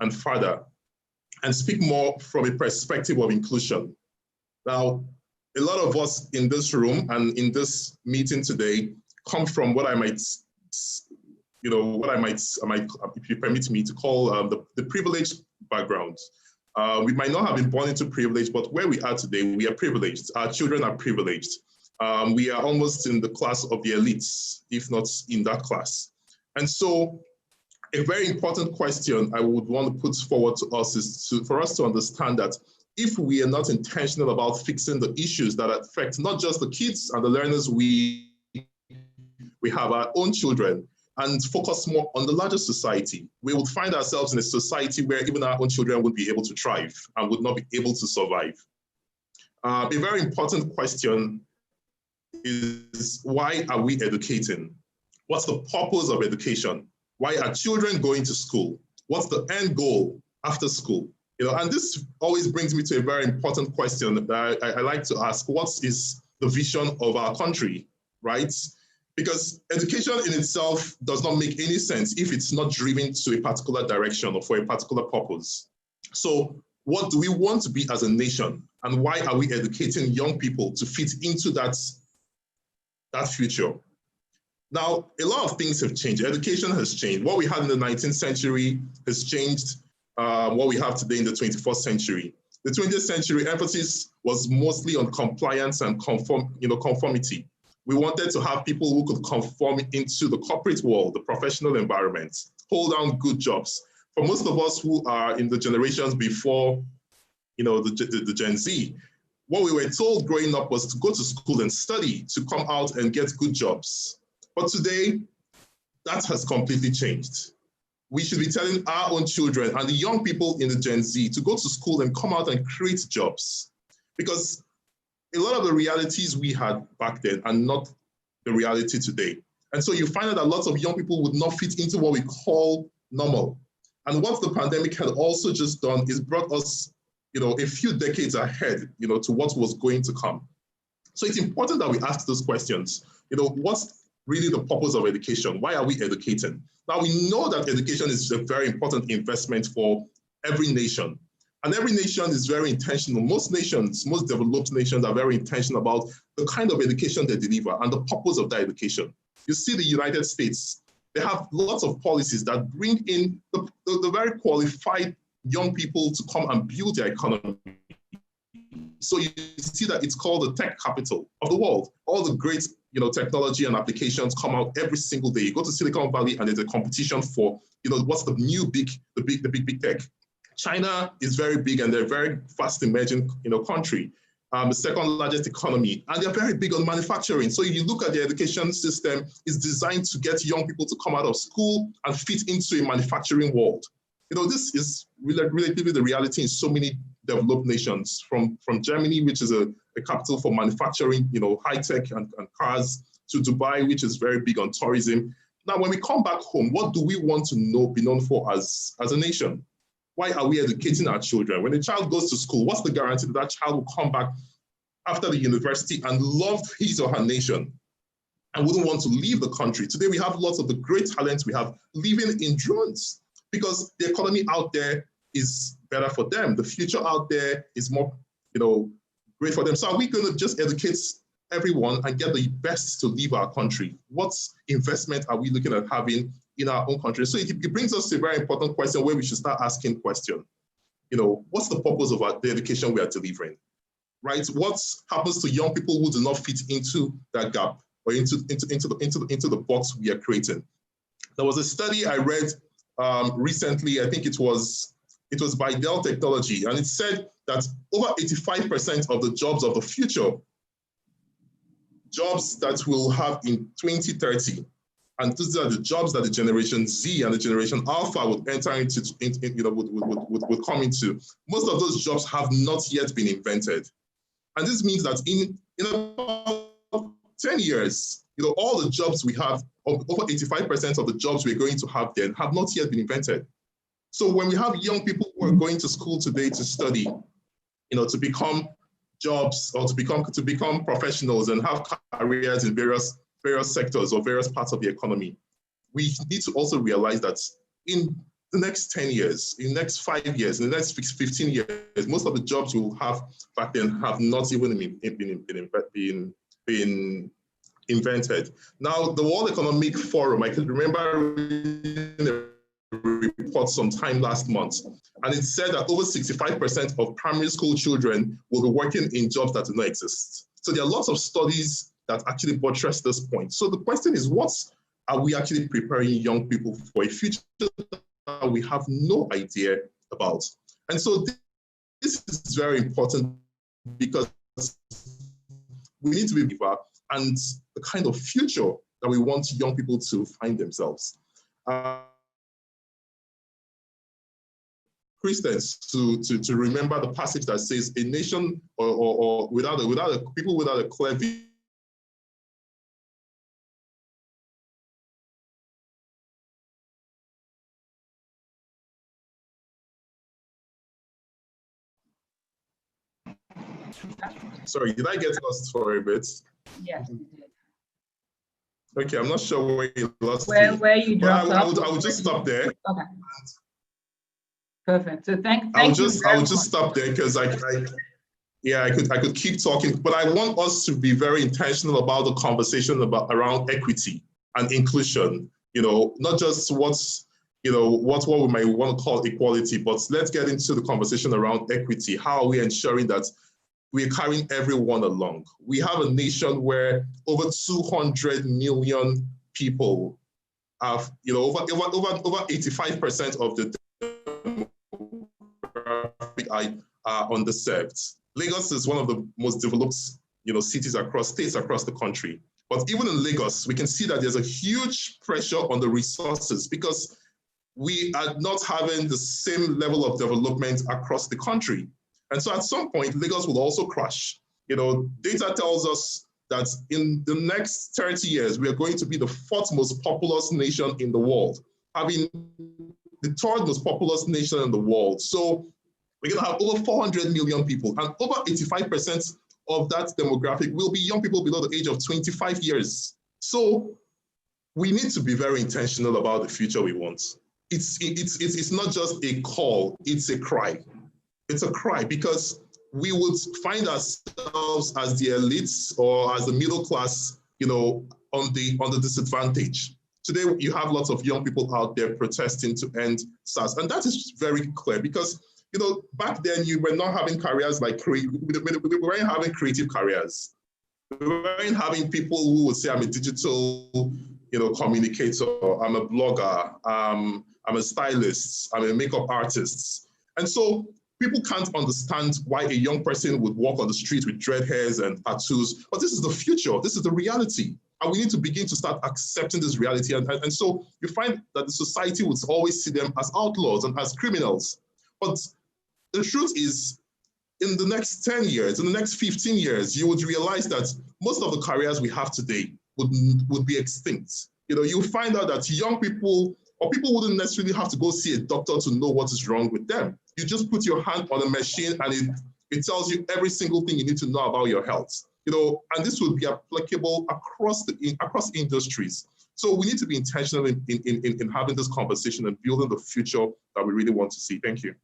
and speak more from a perspective of inclusion. Now, a lot of us in this room and in this meeting today come from what I might, if you permit me to call the privileged background. We might not have been born into privilege, but where we are today, we are privileged. Our children are privileged. We are almost in the class of the elites, if not in that class. And so a very important question I would want to put forward to us is for us to understand that if we are not intentional about fixing the issues that affect not just the kids and the learners we have, our own children, and focus more on the larger society, we would find ourselves in a society where even our own children would be able to thrive and would not be able to survive. A very important question is, why are we educating? What's the purpose of education? Why are children going to school? What's the end goal after school? And this always brings me to a very important question that I like to ask. What is the vision of our country, right? Because education in itself does not make any sense if it's not driven to a particular direction or for a particular purpose. So what do we want to be as a nation? And why are we educating young people to fit into that future? Now, a lot of things have changed. Education has changed. What we had in the 19th century has changed what we have today in the 21st century. The 20th century emphasis was mostly on compliance and conformity. We wanted to have people who could conform into the corporate world, the professional environment, hold down good jobs. For most of us who are in the generations before, the Gen Z, what we were told growing up was to go to school and study, to come out and get good jobs. But today, that has completely changed. We should be telling our own children and the young people in the Gen Z to go to school and come out and create jobs. Because a lot of the realities we had back then are not the reality today. And so you find out that lots of young people would not fit into what we call normal. And what the pandemic had also just done is brought us, a few decades ahead, to what was going to come. So it's important that we ask those questions. What's really the purpose of education? Why are we educating? Now, we know that education is a very important investment for every nation. And every nation is very intentional. Most nations, most developed nations are very intentional about the kind of education they deliver and the purpose of that education. You see the United States, they have lots of policies that bring in the very qualified young people to come and build their economy. So you see that it's called the tech capital of the world. All the great technology and applications come out every single day. You go to Silicon Valley and there's a competition for, what's the new big tech. China is very big and they're a very fast emerging, country, the second largest economy, and they're very big on manufacturing. So if you look at the education system, it's designed to get young people to come out of school and fit into a manufacturing world. This is relatively the reality in so many developed nations, from Germany, which is a capital for manufacturing, high tech and cars, to Dubai, which is very big on tourism. Now, when we come back home, what do we want to be known for as a nation? Why are we educating our children? When a child goes to school, what's the guarantee that that child will come back after the university and love his or her nation and wouldn't want to leave the country? Today, we have lots of the great talents we have living in drones because the economy out there is better for them. The future out there is more, great for them. So are we going to just educate everyone and get the best to leave our country? What investment are we looking at having in our own country? So it brings us to a very important question where we should start asking questions. What's the purpose of the education we are delivering, right? What happens to young people who do not fit into that gap or into the box we are creating? There was a study I read recently. I think it was by Dell Technology, and it said that over 85% of the jobs of the future jobs that we'll have in 2030. And these are the jobs that the Generation Z and the Generation Alpha would enter into, would come into. Most of those jobs have not yet been invented. And this means that in about 10 years, all the jobs we have, over 85% of the jobs we're going to have then have not yet been invented. So when we have young people who are going to school today to study, to become jobs or to become professionals and have careers in various sectors or various parts of the economy, we need to also realize that in the next 10 years, in the next 5 years, in the next 15 years, most of the jobs we'll have back then have not even been invented. Now, the World Economic Forum, I can remember reading a report sometime last month, and it said that over 65% of primary school children will be working in jobs that do not exist. So there are lots of studies that actually buttress this point. So the question is, what are we actually preparing young people for a future that we have no idea about? And so this is very important because we need to be prepared and the kind of future that we want young people to find themselves. Christians to remember the passage that says a nation or without a people without a clear vision. Sorry, did I get lost for a bit? Yes, you did. Okay, I'm not sure where you lost me. Where you dropped off. I would just stop there. Okay. Perfect. So thank I you. would just stop there because I could keep talking, but I want us to be very intentional about the conversation around equity and inclusion. Not just what we might want to call equality, but let's get into the conversation around equity. How are we ensuring that we're carrying everyone along? We have a nation where over 200 million people have, over 85% of the are underserved. Lagos is one of the most developed, cities states across the country. But even in Lagos, we can see that there's a huge pressure on the resources because we are not having the same level of development across the country. And so at some point, Lagos will also crash. Data tells us that in the next 30 years, we are going to be the fourth most populous nation in the world, having the third most populous nation in the world. So we're going to have over 400 million people, and over 85% of that demographic will be young people below the age of 25 years. So we need to be very intentional about the future we want. It's not just a call, it's a cry. It's a cry because we would find ourselves as the elites or as the middle class, on the disadvantage. Today, you have lots of young people out there protesting to end SARS, and that is very clear because back then you were not having careers like we weren't having creative careers. We weren't having people who would say, I'm a digital, communicator, I'm a blogger, I'm a stylist, I'm a makeup artist. And so people can't understand why a young person would walk on the street with dread hairs and tattoos, but this is the future, this is the reality. And we need to begin to start accepting this reality. And so you find that the society would always see them as outlaws and as criminals. But the truth is, in the next 10 years, in the next 15 years, you would realize that most of the careers we have today would be extinct. You'll find out that young people, or people wouldn't necessarily have to go see a doctor to know what is wrong with them. You just put your hand on a machine and it tells you every single thing you need to know about your health. And this will be applicable across industries. So we need to be intentional in having this conversation and building the future that we really want to see. Thank you.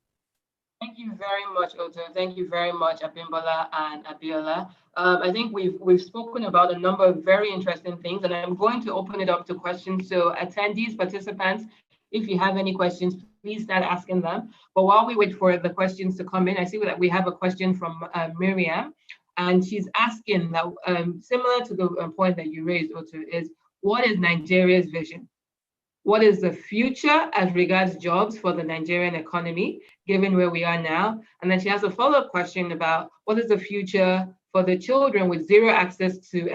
Thank you very much, Otto. Thank you very much, Abimbola and Abiola. I think we've spoken about a number of very interesting things, and I'm going to open it up to questions. So attendees, participants, if you have any questions, please start asking them. But while we wait for the questions to come in, I see that we have a question from Miriam, and she's asking that, similar to the point that you raised, Otto, is what is Nigeria's vision? What is the future as regards jobs for the Nigerian economy, given where we are now? And then she has a follow-up question about what is the future for the children with zero access to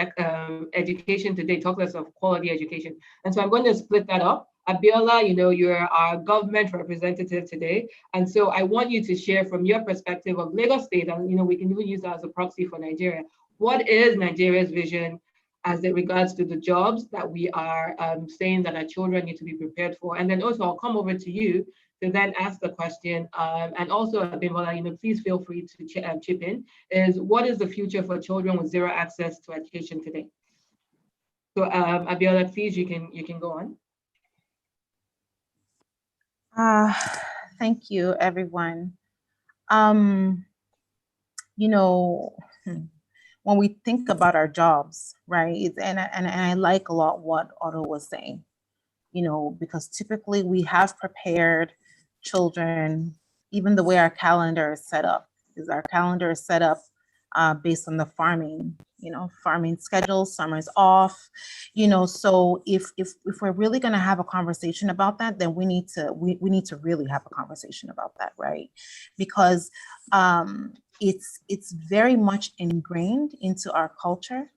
education today, talk less of quality education. And so I'm going to split that up. Abiola, you're our government representative today. And so I want you to share from your perspective of Lagos State, and we can even use that as a proxy for Nigeria. What is Nigeria's vision as it regards to the jobs that we are saying that our children need to be prepared for? And then also I'll come over to you to then ask the question, and also Abimbola, please feel free to chip in, is what is the future for children with zero access to education today? So Abiola, please, you can go on. Thank you, everyone. When we think about our jobs, right, and I like a lot what Otto was saying, because typically we have prepared children, even the way our calendar is set up, is our calendar is set up based on the farming schedules, summer's off, so if we're really going to have a conversation about that, then we need to really have a conversation about that, right? Because it's very much ingrained into our culture.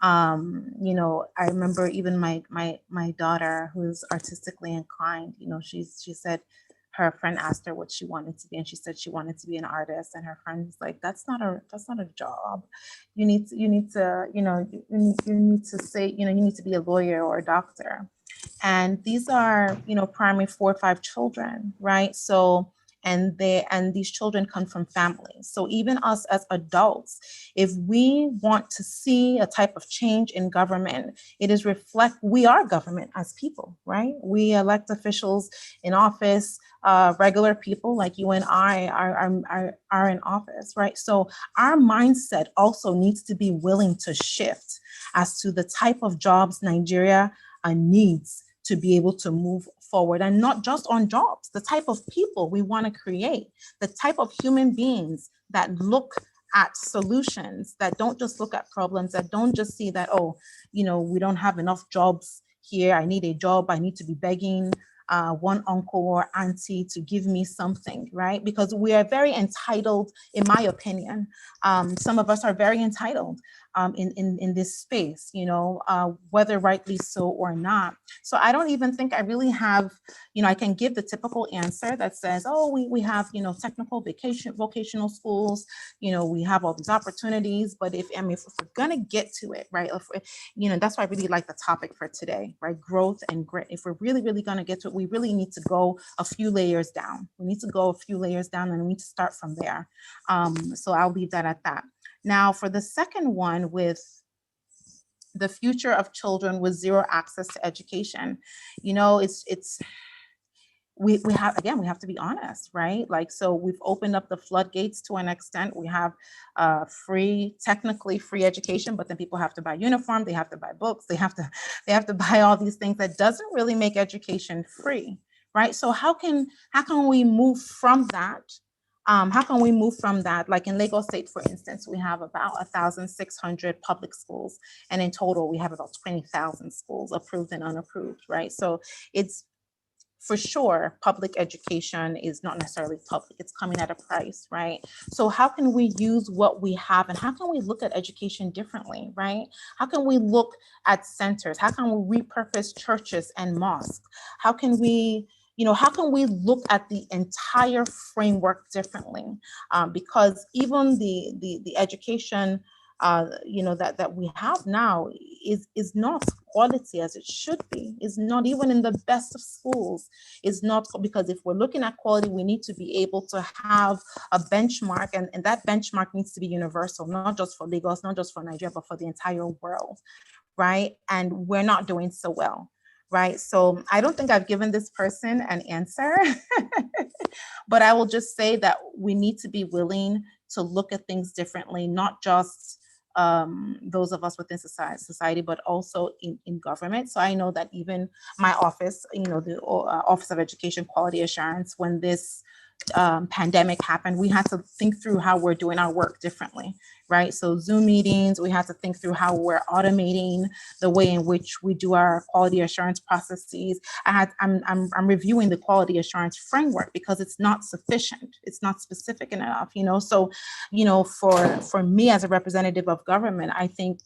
I remember even my daughter, who's artistically inclined, she said her friend asked her what she wanted to be, and she said she wanted to be an artist, and her friend was like, that's not a job. You need to say, you need to be a lawyer or a doctor. And these are, primary 4 or 5 children, right? So and these children come from families. So even us as adults, if we want to see a type of change in government, we are government as people, right? We elect officials in office, regular people like you and I are in office, right? So our mindset also needs to be willing to shift as to the type of jobs Nigeria needs to be able to move forward, and not just on jobs, the type of people we want to create, the type of human beings that look at solutions, that don't just look at problems, that don't just see that, we don't have enough jobs here, I need a job, I need to be begging one uncle or auntie to give me something, right? Because we are very entitled, in my opinion. Some of us are very entitled in this space, whether rightly so or not. So I don't even think I really have, I can give the typical answer that says, we have, technical vocational schools, we have all these opportunities, but if we're gonna get to it, right? That's why I really like the topic for today, right? Growth and grit. If we're really, really gonna get to it, we really need to go a few layers down. We need to go a few layers down, and we need to start from there. So I'll leave that at that. Now, for the second one, with the future of children with zero access to education, we have to be honest, right? Like, so we've opened up the floodgates to an extent. We have technically free education, but then people have to buy uniform, they have to buy books, they have to buy all these things that doesn't really make education free, right? So how can we move from that? How can we move from that? Like in Lagos State, for instance, we have about 1,600 public schools, and in total, we have about 20,000 schools, approved and unapproved, right? So it's, for sure, public education is not necessarily public, it's coming at a price, right? So how can we use what we have, and how can we look at education differently, right? How can we look at centers? How can we repurpose churches and mosques? How can we look at the entire framework differently? Because even the education that we have now is not quality as it should be. Is not even in the best of schools. Is not, because if we're looking at quality, we need to be able to have a benchmark, and that benchmark needs to be universal, not just for Lagos, not just for Nigeria, but for the entire world, right? And we're not doing so well, right? So I don't think I've given this person an answer, but I will just say that we need to be willing to look at things differently, not just those of us within society, but also in government. So I know that even my office, the Office of Education Quality Assurance, when this pandemic happened, we had to think through how we're doing our work differently, right? So Zoom meetings, we had to think through how we're automating the way in which we do our quality assurance processes. I'm reviewing the quality assurance framework because it's not sufficient. It's not specific enough, So, for me as a representative of government, I think,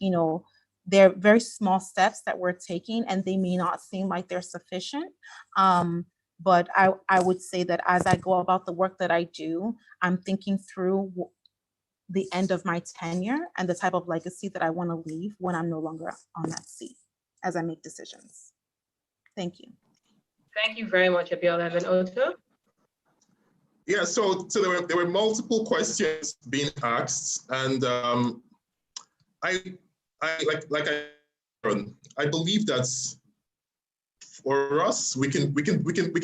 they're very small steps that we're taking, and they may not seem like they're sufficient. But I would say that as I go about the work that I do, I'm thinking through the end of my tenure and the type of legacy that I want to leave when I'm no longer on that seat as I make decisions. Thank you. Thank you very much, Abiola. And then Otto? Yeah, so there were multiple questions being asked, and I believe that for us, we can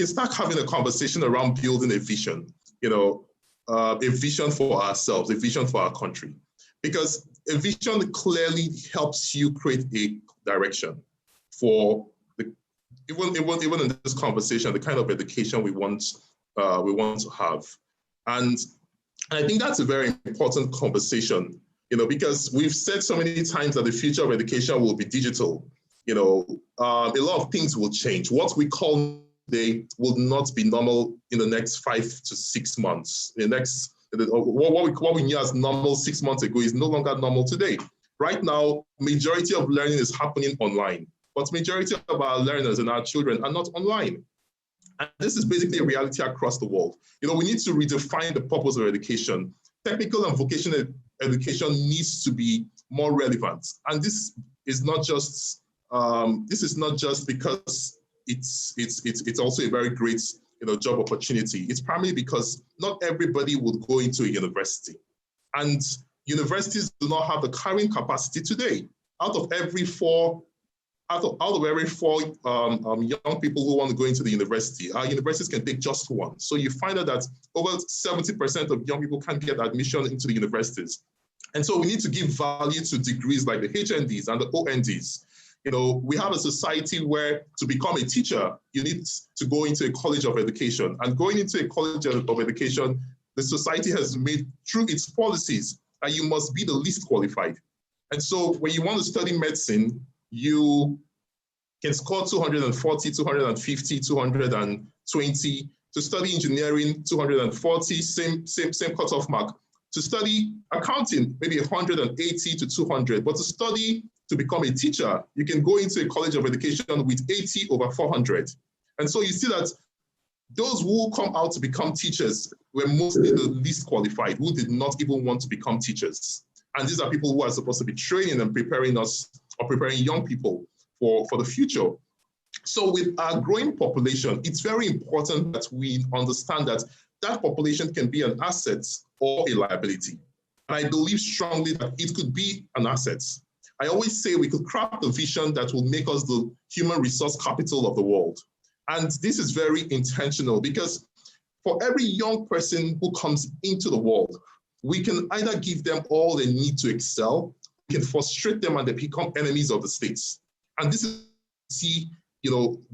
start having a conversation around building a vision, a vision for ourselves, a vision for our country, because a vision clearly helps you create a direction for even in this conversation, the kind of education we want to have, and I think that's a very important conversation, because we've said so many times that the future of education will be digital. A lot of things will change. What we call today will not be normal in the next 5 to 6 months. What we knew as normal 6 months ago is no longer normal today. Right now, majority of learning is happening online, but majority of our learners and our children are not online. And this is basically a reality across the world. We need to redefine the purpose of education. Technical and vocational education needs to be more relevant. And this is not just because it's also a very great job opportunity. It's primarily because not everybody would go into a university, and universities do not have the carrying capacity today. Out of every four young people who want to go into the university, our universities can take just one. So you find out that over 70% of young people can't get admission into the universities. And so we need to give value to degrees like the HNDs and the ONDs. We have a society where to become a teacher, you need to go into a college of education. And going into a college of education, the society has made through its policies that you must be the least qualified. And so when you want to study medicine, you can score 240, 250, 220. To study engineering, 240, same cutoff mark. To study accounting, maybe 180 to 200. But to become a teacher, you can go into a college of education with 80 over 400. And so you see that those who come out to become teachers were mostly the least qualified, who did not even want to become teachers. And these are people who are supposed to be training and preparing us, or preparing young people for the future. So with our growing population, it's very important that we understand that that population can be an asset or a liability. And I believe strongly that it could be an asset. I always say we could craft a vision that will make us the human resource capital of the world. And this is very intentional, because for every young person who comes into the world, we can either give them all they need to excel, we can frustrate them and they become enemies of the states. And this is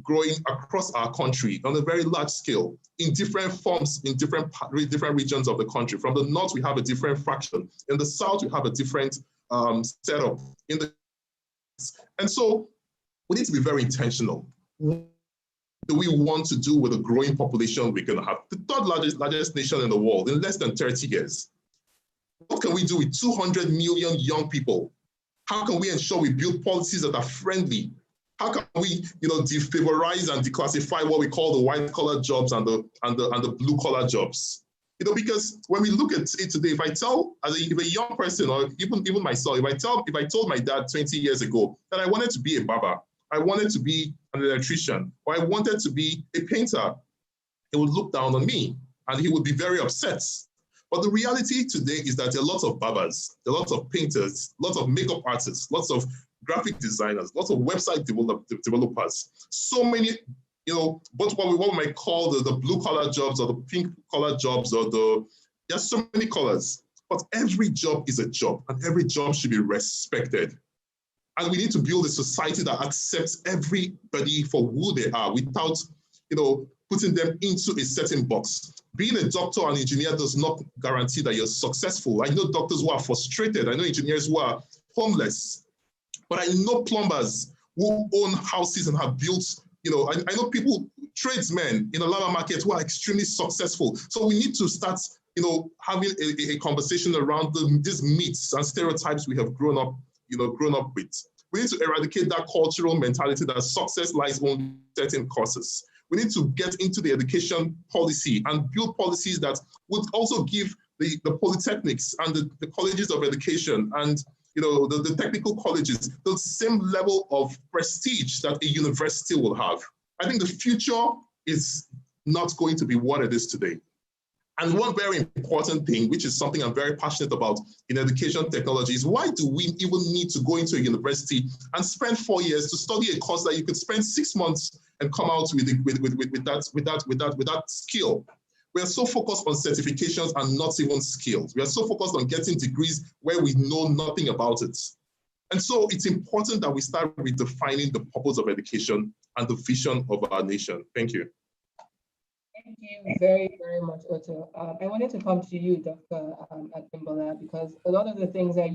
growing across our country on a very large scale in different forms, in different regions of the country. From the north, we have a different fraction. In the south, we have a different setup. And so we need to be very intentional. What do we want to do with a growing population we're going to have? The third largest nation in the world in less than 30 years. What can we do with 200 million young people? How can we ensure we build policies that are friendly? How can we, defavorize and declassify what we call the white-collar jobs and the blue-collar jobs? Because when we look at it today, if a young person, or even myself, if I told my dad 20 years ago that I wanted to be a barber, I wanted to be an electrician, or I wanted to be a painter, he would look down on me and he would be very upset. But the reality today is that there are lots of barbers, there are lots of painters, lots of makeup artists, lots of graphic designers, lots of website developers, so many, both what we might call the blue-collar jobs or the pink-collar jobs, or there's so many colors. But every job is a job, and every job should be respected. And we need to build a society that accepts everybody for who they are, without, putting them into a certain box. Being a doctor and engineer does not guarantee that you're successful. I know doctors who are frustrated. I know engineers who are homeless. But I know plumbers who own houses and have built, I know people, tradesmen in a labor market who are extremely successful. So we need to start, having a conversation around these myths and stereotypes we have grown up with. We need to eradicate that cultural mentality that success lies only in certain courses. We need to get into the education policy and build policies that would also give the polytechnics and the colleges of education and the technical colleges the same level of prestige that a university will have. I think the future is not going to be what it is today. And one very important thing, which is something I'm very passionate about in education technology, is why do we even need to go into a university and spend 4 years to study a course that you could spend 6 months and come out with that skill? We are so focused on certifications and not even skills. We are so focused on getting degrees where we know nothing about it. And so it's important that we start redefining the purpose of education and the vision of our nation. Thank you. Thank you very, very much, Otto. I wanted to come to you, Dr. Akimbola, because a lot of the things that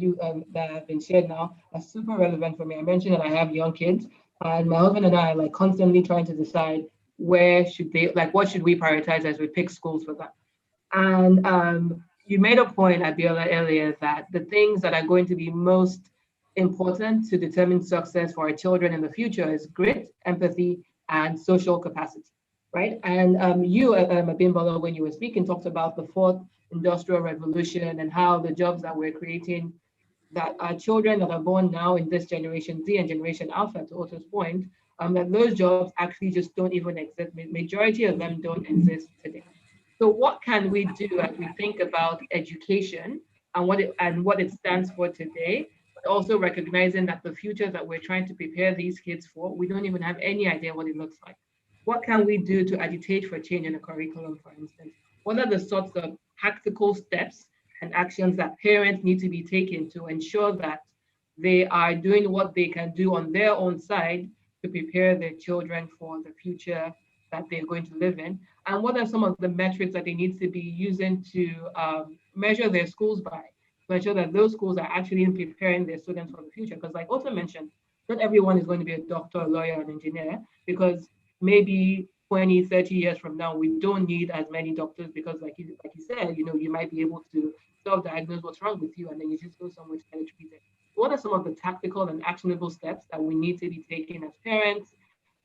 that have been shared now are super relevant for me. I mentioned that I have young kids, and my husband and I are constantly trying to decide what should we prioritize as we pick schools for them. And you made a point, Abiola, earlier that the things that are going to be most important to determine success for our children in the future is grit, empathy, and social capacity. Right, and you, Abimbola, when you were speaking, talked about the fourth industrial revolution and how the jobs that we're creating, that our children that are born now in this generation Z and generation Alpha, to Otto's point, that those jobs actually just don't even exist. Majority of them don't exist today. So what can we do as we think about education and what it stands for today, but also recognizing that the future that we're trying to prepare these kids for, we don't even have any idea what it looks like. What can we do to agitate for change in the curriculum, for instance? What are the sorts of practical steps and actions that parents need to be taking to ensure that they are doing what they can do on their own side to prepare their children for the future that they're going to live in? And what are some of the metrics that they need to be using to measure their schools by, to ensure that those schools are actually preparing their students for the future? Because like Otto mentioned, not everyone is going to be a doctor, a lawyer, an engineer, because maybe 20, 30 years from now, we don't need as many doctors because like you said, you might be able to self-diagnose what's wrong with you and then you just go somewhere to get it treated. What are some of the tactical and actionable steps that we need to be taking as parents,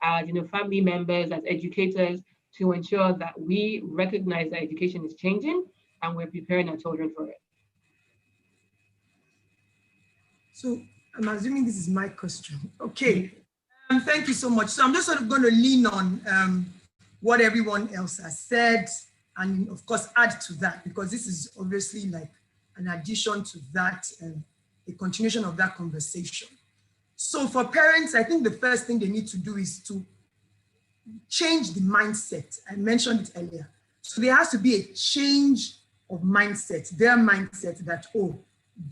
as family members, as educators, to ensure that we recognize that education is changing and we're preparing our children for it? So I'm assuming this is my question. Okay. Thank you so much. So I'm just sort of going to lean on what everyone else has said and of course add to that, because this is obviously like an addition to that, a continuation of that conversation. So for parents, I think the first thing they need to do is to change the mindset. I mentioned it earlier. So there has to be a change of mindset, their mindset that, oh,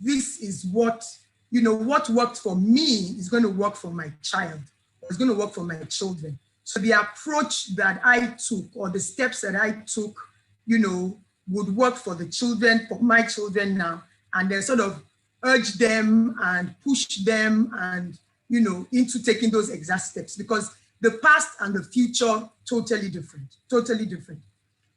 this is what, what worked for me is going to work for my child. It's going to work for my children. So the approach that I took or the steps that I took, would work for the children, for my children now, and then sort of urge them and push them and, into taking those exact steps, because the past and the future, totally different, totally different.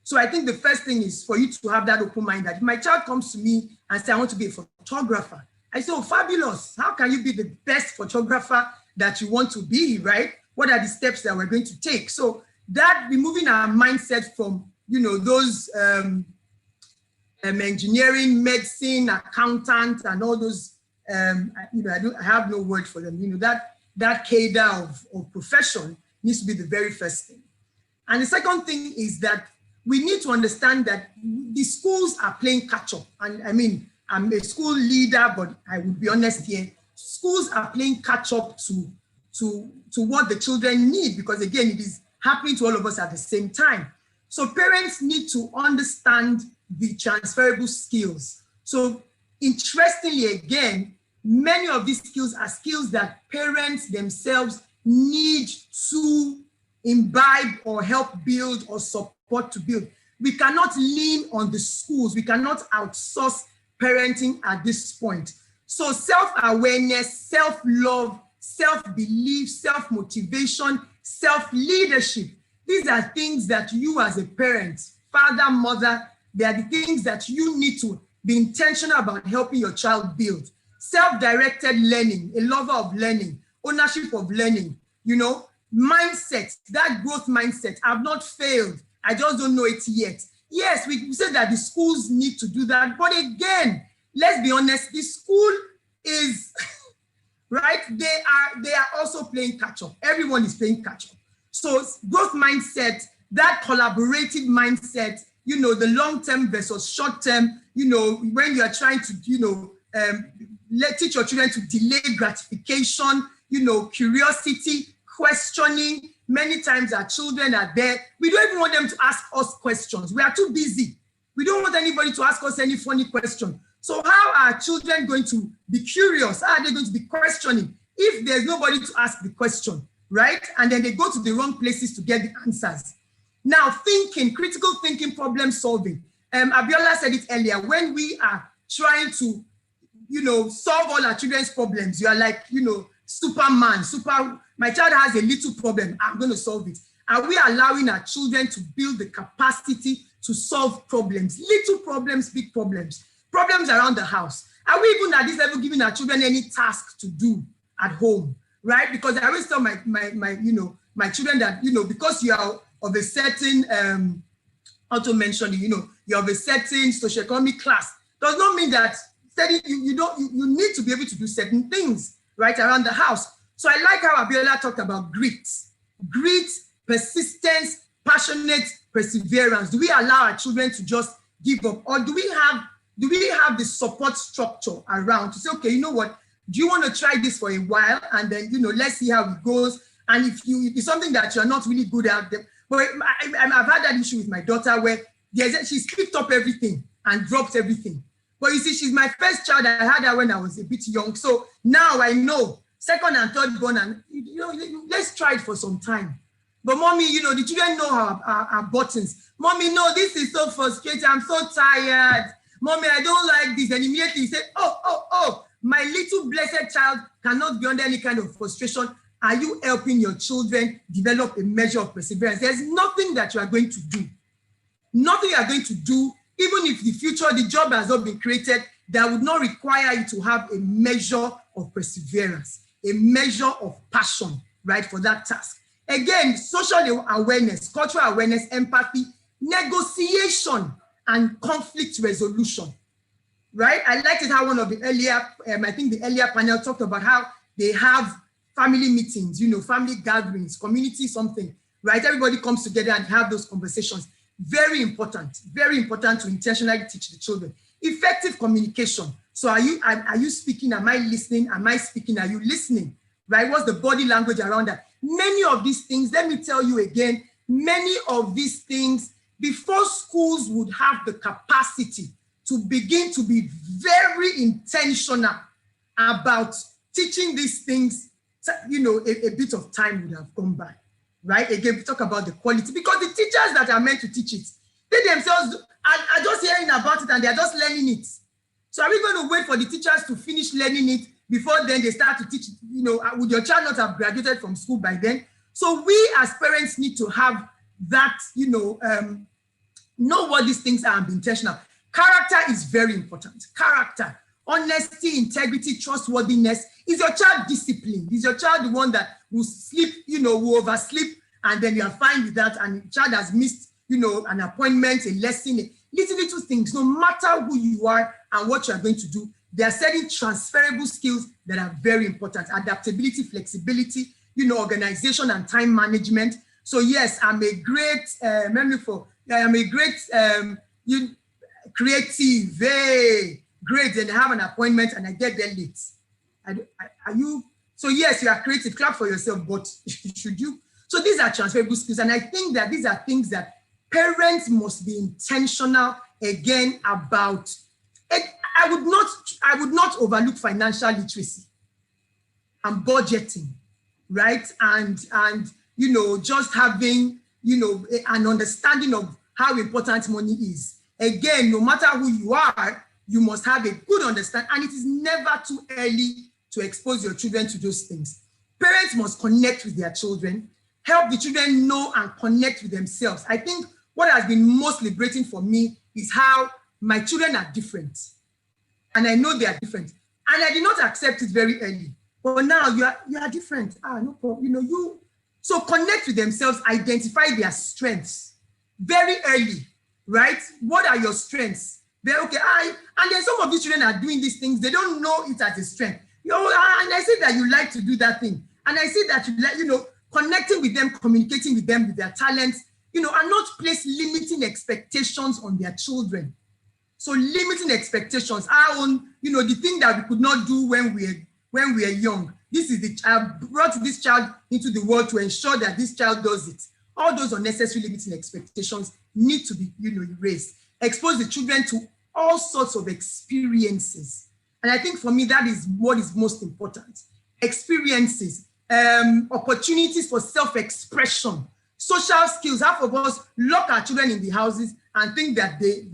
So I think the first thing is for you to have that open mind that if my child comes to me and say, I want to be a photographer, I say, oh, fabulous. How can you be the best photographer that you want to be, right? What are the steps that we're going to take? So that removing our mindset from, those engineering, medicine, accountant, and all those, I have no word for them. That cadre of profession needs to be the very first thing. And the second thing is that we need to understand that the schools are playing catch up. And I mean, I'm a school leader, but I would be honest here, schools are playing catch up to what the children need, because again, it is happening to all of us at the same time. So parents need to understand the transferable skills. So interestingly, again, many of these skills are skills that parents themselves need to imbibe or help build or support to build. We cannot lean on the schools. We cannot outsource parenting at this point. So self-awareness, self-love, self-belief, self-motivation, self-leadership, these are things that you as a parent, father, mother, they are the things that you need to be intentional about helping your child build. Self-directed learning, a lover of learning, ownership of learning, you know, mindset, that growth mindset. I've not failed. I just don't know it yet. Yes, we said that the schools need to do that. But again, let's be honest, the school is, right? They are also playing catch up. Everyone is playing catch up. So growth mindset, that collaborative mindset, you know, the long-term versus short-term, you know, when you are trying to, you know, teach your children to delay gratification, you know, curiosity, questioning. Many times our children are there. We don't even want them to ask us questions. We are too busy. We don't want anybody to ask us any funny question. So how are children going to be curious? How are they going to be questioning if there's nobody to ask the question, right? And then they go to the wrong places to get the answers. Now, thinking, critical thinking, problem solving. Abiola said it earlier, when we are trying to, you know, solve all our children's problems, you are like, you know, Superman, my child has a little problem, I'm going to solve it. Are we allowing our children to build the capacity to solve problems? Little problems, big problems, problems around the house. Are we even at this level giving our children any task to do at home, right? Because I always tell my children that, you know, because you are of a certain, auto mentioning, you know, you're of a certain socioeconomic class, does not mean that you need to be able to do certain things right around the house. So I like how Abiola talked about grit, persistence, passionate perseverance. Do we allow our children to just give up, or do we have the support structure around to say, okay, you know what, do you want to try this for a while, and then, you know, let's see how it goes. And if it's something that you're not really good at, but I've had that issue with my daughter where she's picked up everything and dropped everything. But you see, she's my first child. I had her when I was a bit young. So now I know, second and third born, and you know, let's try it for some time. But mommy, you know, the children know our buttons. Mommy, no, this is so frustrating. I'm so tired. Mommy, I don't like this. And immediately you say, oh, my little blessed child cannot be under any kind of frustration. Are you helping your children develop a measure of perseverance? There's nothing that you are going to do. Nothing you are going to do, even if the future, the job has not been created, that would not require you to have a measure of perseverance, a measure of passion, right, for that task. Again, social awareness, cultural awareness, empathy, negotiation, and conflict resolution, right? I liked it how one of the earlier, I think the earlier panel talked about how they have family meetings, you know, family gatherings, community something, right? Everybody comes together and have those conversations. Very important to intentionally teach the children. Effective communication. So are you speaking? Am I listening? Am I speaking? Are you listening? Right? What's the body language around that? Many of these things, let me tell you again, many of these things, before schools would have the capacity to begin to be very intentional about teaching these things, you know, a bit of time would have gone by. Right? Again, we talk about the quality, because the teachers that are meant to teach it, they themselves are just hearing about it and they're just learning it. So are we going to wait for the teachers to finish learning it before then they start to teach it? You know, would your child not have graduated from school by then? So we as parents need to have that, you know what these things are and be intentional. Character is very important. Character, honesty, integrity, trustworthiness. Is your child disciplined? Is your child the one that will sleep, you know, will oversleep, and then you are fine with that, and the child has missed, you know, an appointment, a lesson, little things. No matter who you are and what you are going to do, there are certain transferable skills that are very important. Adaptability, flexibility, you know, organization and time management. So yes, I'm a great, creative, hey, great, and I have an appointment and I get there late. Are you? So yes, you are creative, clap for yourself, but should you? So these are transferable skills. And I think that these are things that parents must be intentional again about. I would not overlook financial literacy and budgeting, right? And just having, an understanding of how important money is. Again, no matter who you are, you must have a good understanding, and it is never too early to expose your children to those things. Parents must connect with their children, help the children know and connect with themselves. I think what has been most liberating for me is how my children are different. And I know they are different. And I did not accept it very early. But now you are different. No problem. So connect with themselves, identify their strengths very early, right? What are your strengths? And then some of these children are doing these things, they don't know it as a strength. And I say that you like to do that thing. And I say that you like, connecting with them, communicating with them, with their talents, and not place limiting expectations on their children. So limiting expectations, our own, the thing that we could not do when we were young. This is I brought this child into the world to ensure that this child does it. All those unnecessary limiting expectations need to be, erased. Expose the children to all sorts of experiences. And I think for me, that is what is most important. Experiences, opportunities for self-expression, social skills. Half of us lock our children in the houses and think that they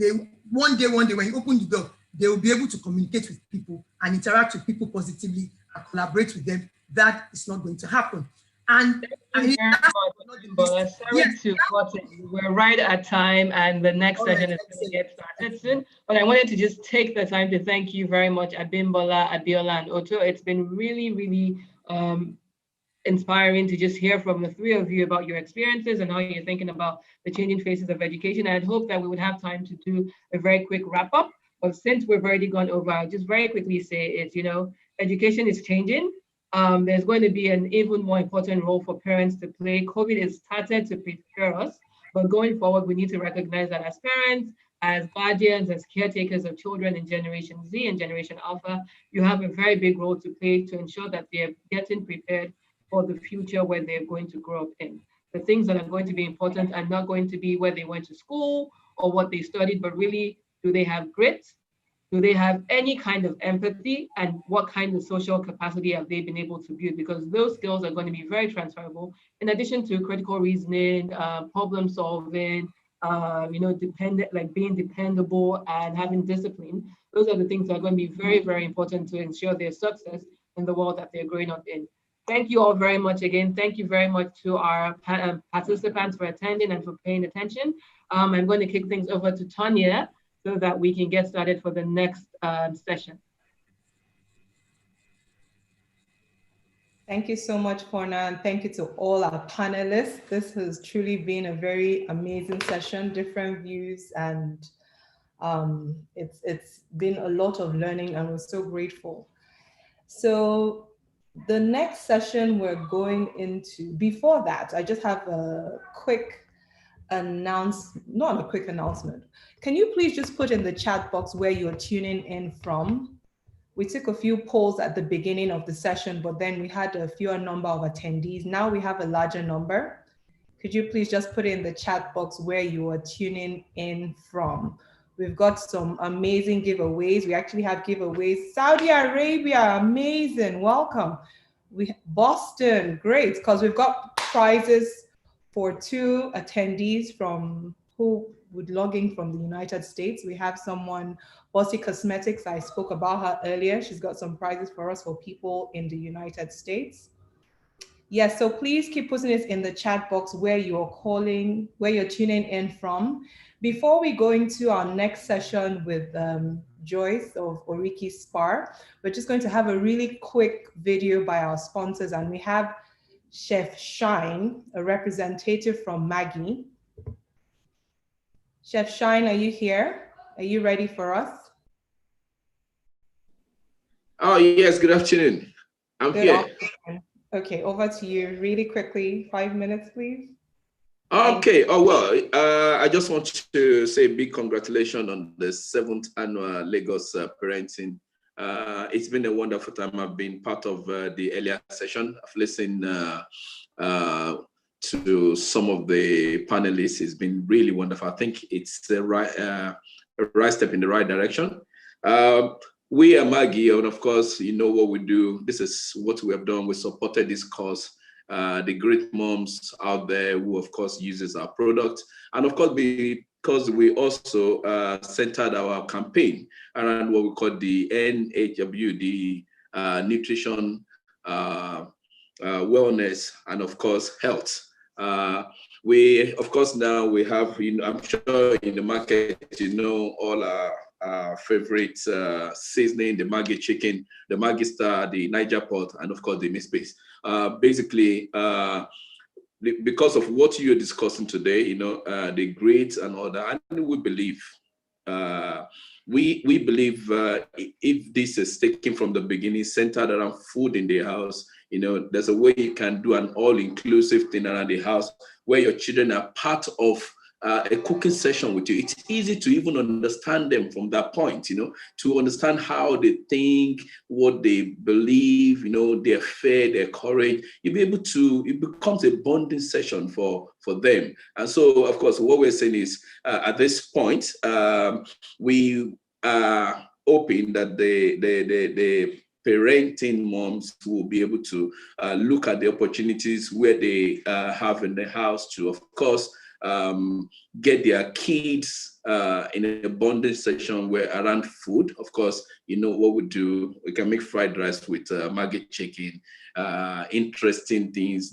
one day when you open the door, they will be able to communicate with people and interact with people positively and collaborate with them. That is not going to happen. And sorry to cut it. We're right at time, and the next session is going to get started soon. But I wanted to just take the time to thank you very much, Abimbola, Abiola, and Otto. It's been really, really inspiring to just hear from the three of you about your experiences and how you're thinking about the changing faces of education. I'd hope that we would have time to do a very quick wrap up. But since we've already gone over, I'll just very quickly say it's, education is changing. There's going to be an even more important role for parents to play. COVID has started to prepare us, but going forward, we need to recognize that as parents, as guardians, as caretakers of children in Generation Z and Generation Alpha, you have a very big role to play to ensure that they're getting prepared for the future where they're going to grow up in. The things that are going to be important are not going to be where they went to school or what they studied, but really, do they have grit? Do they have any kind of empathy? And what kind of social capacity have they been able to build? Because those skills are going to be very transferable, in addition to critical reasoning, problem solving, being dependable and having discipline. Those are the things that are going to be very, very important to ensure their success in the world that they're growing up in. Thank you all very much again. Thank you very much to our participants for attending and for paying attention. I'm going to kick things over to Tanya so that we can get started for the next session. Thank you so much, Forna, and thank you to all our panelists. This has truly been a very amazing session, different views, and it's been a lot of learning, and we're so grateful. So the next session we're going into, before that, I just have a quick not a quick announcement. Can you please just put in the chat box where you're tuning in from? We took a few polls at the beginning of the session, but then we had a fewer number of attendees. Now we have a larger number. Could you please just put in the chat box where you are tuning in from? We've got some amazing giveaways. We actually have giveaways. Saudi Arabia, amazing, welcome. Boston, great, because we've got prizes for 2 attendees from who would log in from the United States. We have someone, Bossy Cosmetics, I spoke about her earlier. She's got some prizes for us for people in the United States. Yes, so please keep putting it in the chat box where you're calling, where you're tuning in from. Before we go into our next session with Joyce of Oriki Spar, we're just going to have a really quick video by our sponsors, and we have Chef Shine, a representative from Maggie. Chef Shine, are you here? Are you ready for us? Oh, yes, good afternoon. I'm Good here. afternoon. Okay, over to you really quickly, 5 minutes, please. Okay, oh, well, I just want to say a big congratulations on the 7th annual Lagos Parenting. It's been a wonderful time. I've been part of the earlier session. I've listened to some of the panelists. It's been really wonderful. I think it's the right step in the right direction. We are Maggie, and of course, you know what we do. This is what we have done. We supported this cause the great moms out there who, of course, uses our product. And of course, because we also centered our campaign around what we call the NHW, the nutrition, wellness, and of course, health. We, of course, now we have, I'm sure in the market, all our favorite seasoning, the Maggi chicken, the Maggi Star, the Niger pot, and of course, the Miss Base. Basically, because of what you're discussing today, the grades and all that, and we believe, we believe if this is taken from the beginning, centered around food in the house, there's a way you can do an all-inclusive thing around the house where your children are part of a cooking session with you. It's easy to even understand them from that point, to understand how they think, what they believe, their fear, their courage. You'll be able to, it becomes a bonding session for them. And so, of course, what we're saying is at this point, we are hoping that the parenting moms will be able to look at the opportunities where they have in the house to, of course, get their kids in a bonding session where around food. Of course, what we do, we can make fried rice with Maggi chicken, interesting things.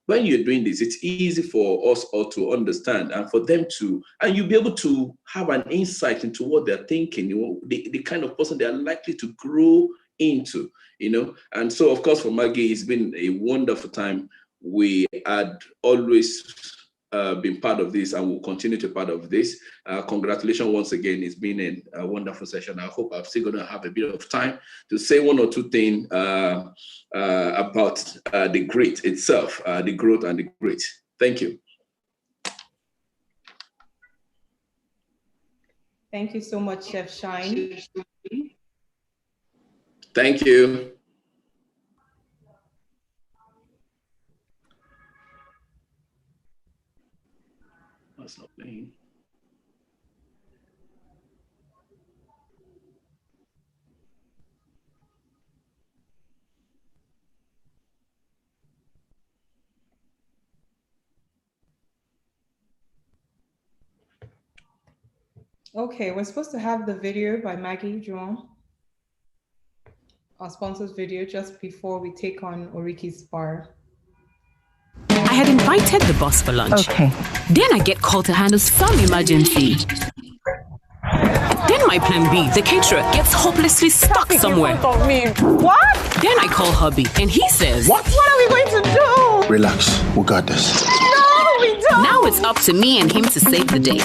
When you're doing this, it's easy for us all to understand and for them to, and you'll be able to have an insight into what they're thinking, the kind of person they are likely to grow into, And so, of course, for Maggi, it's been a wonderful time. We had always been part of this and will continue to be part of this. Congratulations once again. It's been a wonderful session. I hope I'm still going to have a bit of time to say one or two things about the grit itself, the growth and the grit. Thank you. Thank you so much, Chef Shine. Thank you. That's not playing. Okay, we're supposed to have the video by Maggie Juan, our sponsor's video, just before we take on Oriki's bar. I had invited the boss for lunch. Okay. Then I get called to handle some emergency. Then my plan B, the caterer, gets hopelessly stuck somewhere. What? Then I call hubby and he says, What are we going to do? Relax, we got this. No, we don't. Now it's up to me and him to save the day.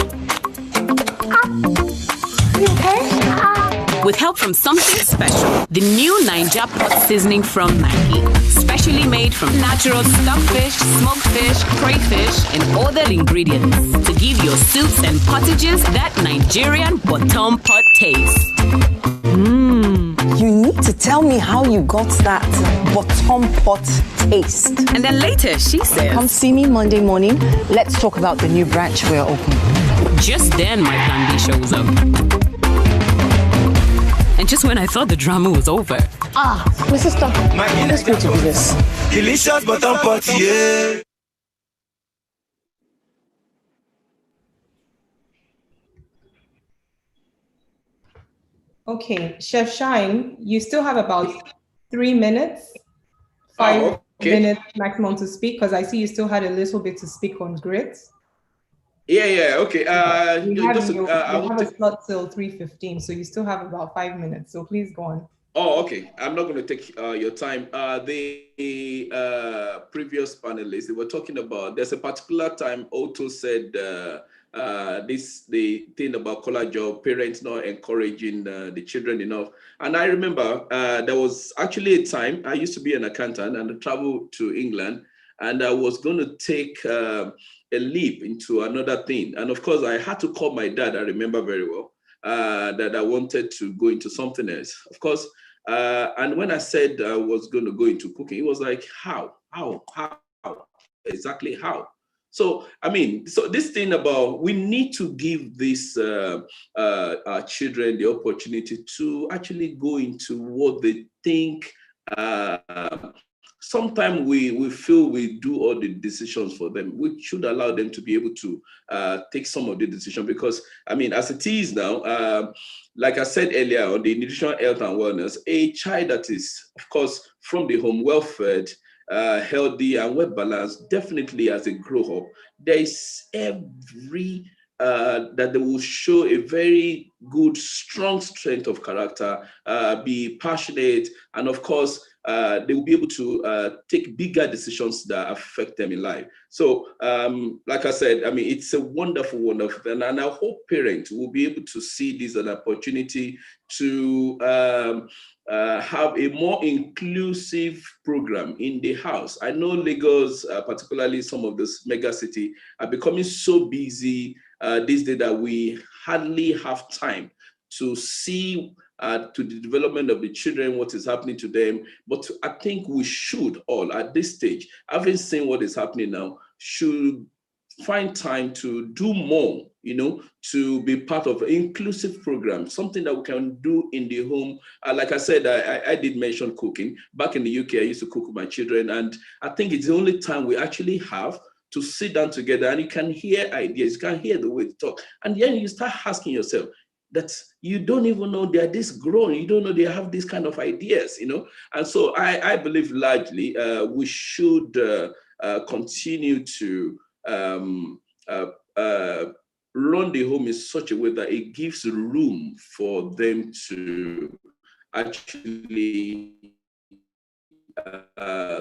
You okay? With help from something special, the new Niger pot seasoning from Maggi. Specially made from natural stockfish, smoked fish, crayfish, and other ingredients to give your soups and pottages that Nigerian bottom pot taste. You need to tell me how you got that bottom pot taste. And then later she says, Come see me Monday morning. Let's talk about the new branch we're opening. Just then my plan B shows up. And just when I thought the drama was over. My sister, let's go to business. Delicious bottom pot, yeah. Okay, Chef Shine, you still have about 3 minutes, 5 minutes maximum to speak, because I see you still had a little bit to speak on grit. Yeah, okay. You have a slot till 3:15, so you still have about 5 minutes, so please go on. Oh, okay. I'm not going to take your time. The previous panelists, they were talking about, there's a particular time Otto said the thing about college job, parents not encouraging the children enough. And I remember there was actually a time, I used to be an accountant and I traveled to England, and I was going to take a leap into another thing. And of course, I had to call my dad, I remember very well, that I wanted to go into something else. Of course, and when I said I was going to go into cooking, it was like, how, exactly how? So, I mean, so this thing about, we need to give these our children the opportunity to actually go into what they think sometimes we feel we do all the decisions for them. We should allow them to be able to take some of the decision, because I mean, as it is now, like I said earlier on the nutrition, health and wellness, a child that is, of course, from the home, well fed, healthy and well balanced, definitely as they grow up, there is every that they will show a very good, strong strength of character, be passionate, and of course, they will be able to take bigger decisions that affect them in life. So, like I said, I mean, it's a wonderful, wonderful thing. And I hope parents will be able to see this as an opportunity to have a more inclusive program in the house. I know Lagos, particularly some of this mega city, are becoming so busy these days that we hardly have time to see to the development of the children, what is happening to them. But I think we should all, at this stage, having seen what is happening now, should find time to do more, you know, to be part of an inclusive program, something that we can do in the home. Like I said, I did mention cooking. Back in the UK, I used to cook with my children, and I think it's the only time we actually have to sit down together, and you can hear ideas, you can hear the way they talk, and then you start asking yourself that you don't even know they're this grown, you don't know they have this kind of ideas, you know. And so I believe largely we should continue to run the home in such a way that it gives room for them to actually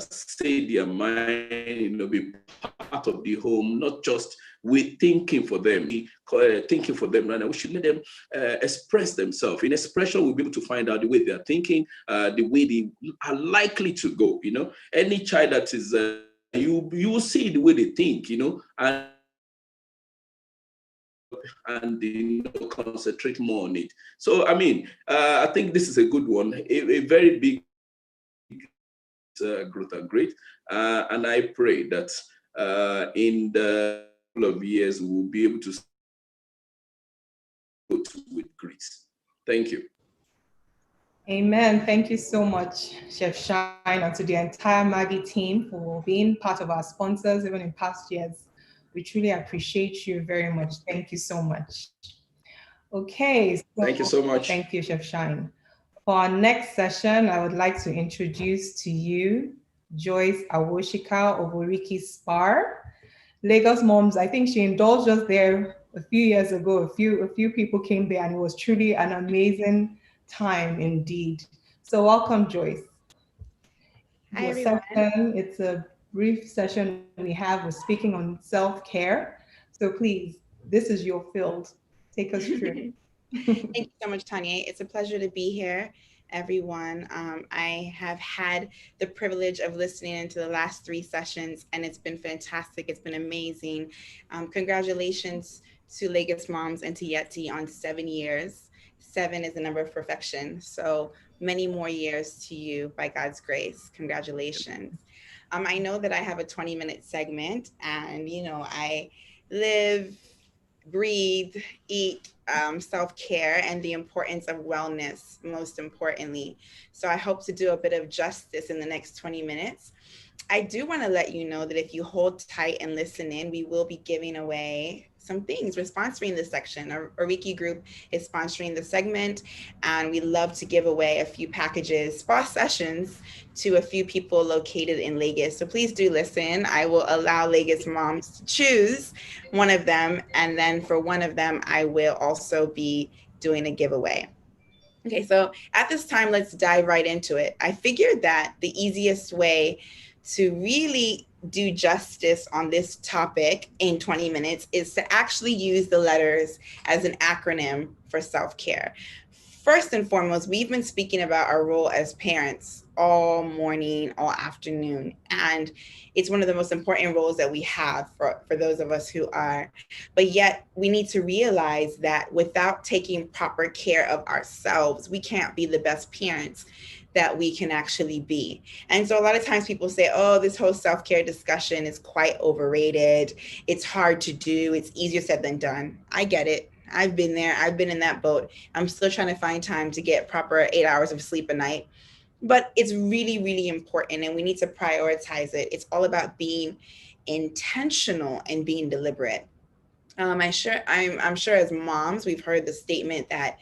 say their mind, you know, be part of the home, not just we thinking for them, thinking for them. And we should let them express themselves. In expression, we'll be able to find out the way they are thinking, the way they are likely to go. You know, any child that is, you will see the way they think, you know, and you know, concentrate more on it. So, I mean, I think this is a good one, a very big growth and great. And I pray that in the couple of years, we'll be able to go with grace. Thank you. Amen. Thank you so much, Chef Shine, and to the entire Maggie team for being part of our sponsors, even in past years. We truly appreciate you very much. Thank you so much. Okay. So thank you so much. Thank you, Chef Shine. For our next session, I would like to introduce to you Joyce Awoshika of Oriki Spar. LagosMums, I think she indulged us there a few years ago. A few people came there, and it was truly an amazing time indeed. So welcome, Joyce. Hi, everyone. It's a brief session we have. We're speaking on self-care. So please, this is your field. Take us through. Thank you so much, Tanya. It's a pleasure to be here, everyone. I have had the privilege of listening into the last 3 sessions, and it's been fantastic. It's been amazing. Congratulations to LagosMums and to Yeti on 7 years. 7 is the number of perfection. So many more years to you by God's grace. Congratulations. I know that I have a 20-minute segment, and you know, I live, breathe, eat self-care and the importance of wellness, most importantly. So I hope to do a bit of justice in the next 20 minutes. I do want to let you know that if you hold tight and listen in, we will be giving away some things. We're sponsoring this section. Our Oriki group is sponsoring the segment, and we love to give away a few packages, spa sessions, to a few people located in Lagos. So please do listen. I will allow LagosMums to choose one of them, and then for one of them, I will also be doing a giveaway. Okay, so at this time, let's dive right into it. I figured that the easiest way to really do justice on this topic in 20 minutes is to actually use the letters as an acronym for self-care. First and foremost, we've been speaking about our role as parents all morning, all afternoon, and it's one of the most important roles that we have for those of us who are. But yet we need to realize that without taking proper care of ourselves, we can't be the best parents that we can actually be. And so a lot of times people say, oh, this whole self-care discussion is quite overrated. It's hard to do. It's easier said than done. I get it. I've been there. I've been in that boat. I'm still trying to find time to get proper 8 hours of sleep a night. but it's really, really important and we need to prioritize it. It's all about being intentional and being deliberate. I'm sure as moms, we've heard the statement that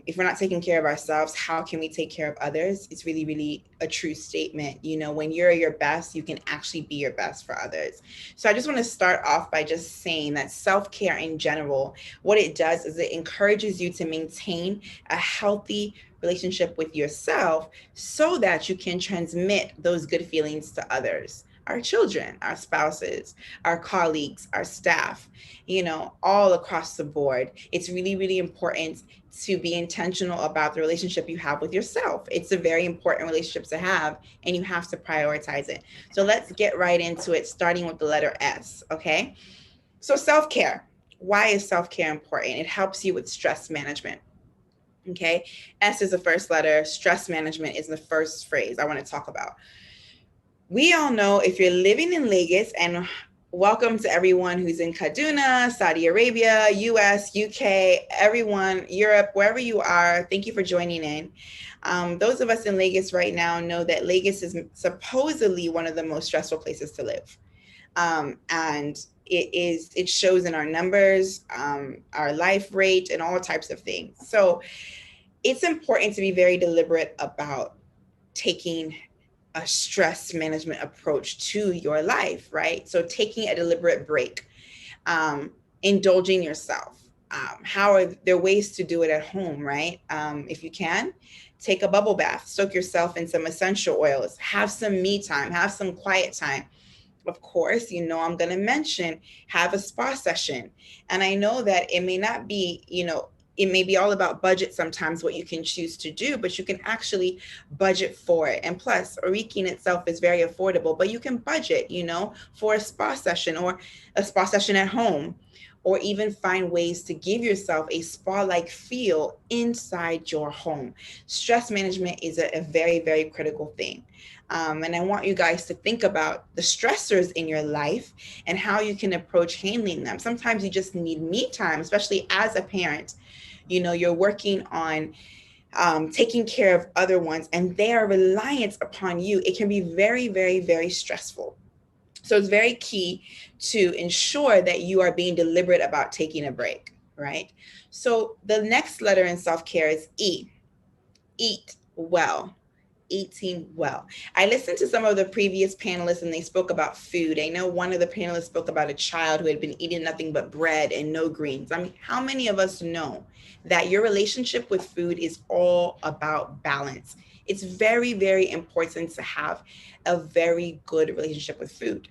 if we're not taking care of ourselves, how can we take care of others? It's really, really a true statement. You know, when you're your best, you can actually be your best for others. So I just want to start off by just saying that self-care in general, what it does is it encourages you to maintain a healthy relationship with yourself so that you can transmit those good feelings to others, our children, our spouses, our colleagues, our staff, you know, all across the board. It's really, really important to be intentional about the relationship you have with yourself. It's a very important relationship to have, and you have to prioritize it. So let's get right into it, starting with the letter S, okay? So self-care. Why is self-care important? It helps you with stress management. Okay, S is the first letter. Stress management is the first phrase I want to talk about. We all know, if you're living in Lagos, and welcome to everyone who's in Kaduna, Saudi Arabia, US, UK, everyone, Europe, wherever you are, thank you for joining in. Those of us in Lagos right now know that Lagos is supposedly one of the most stressful places to live. And it shows in our numbers, our life rate, and all types of things. So it's important to be very deliberate about taking a stress management approach to your life, right? So taking a deliberate break, indulging yourself. How are there ways to do it at home, right? If you can, take a bubble bath, soak yourself in some essential oils, have some me time, have some quiet time. Of course, you know, I'm going to mention, have a spa session. And I know that it may not be, you know, it may be all about budget sometimes, what you can choose to do, but you can actually budget for it. And plus, Oriki in itself is very affordable, but you can budget, you know, for a spa session or a spa session at home, or even find ways to give yourself a spa-like feel inside your home. Stress management is a very, very critical thing. And I want you guys to think about the stressors in your life and how you can approach handling them. Sometimes you just need me time, especially as a parent. You know, you're working on taking care of other ones and they are reliant upon you. It can be very, very, very stressful. So it's very key to ensure that you are being deliberate about taking a break, right? So the next letter in self-care is E. Eat well. Eating well. I listened to some of the previous panelists and they spoke about food. I know one of the panelists spoke about a child who had been eating nothing but bread and no greens. I mean, how many of us know that your relationship with food is all about balance? It's very, very important to have a very good relationship with food.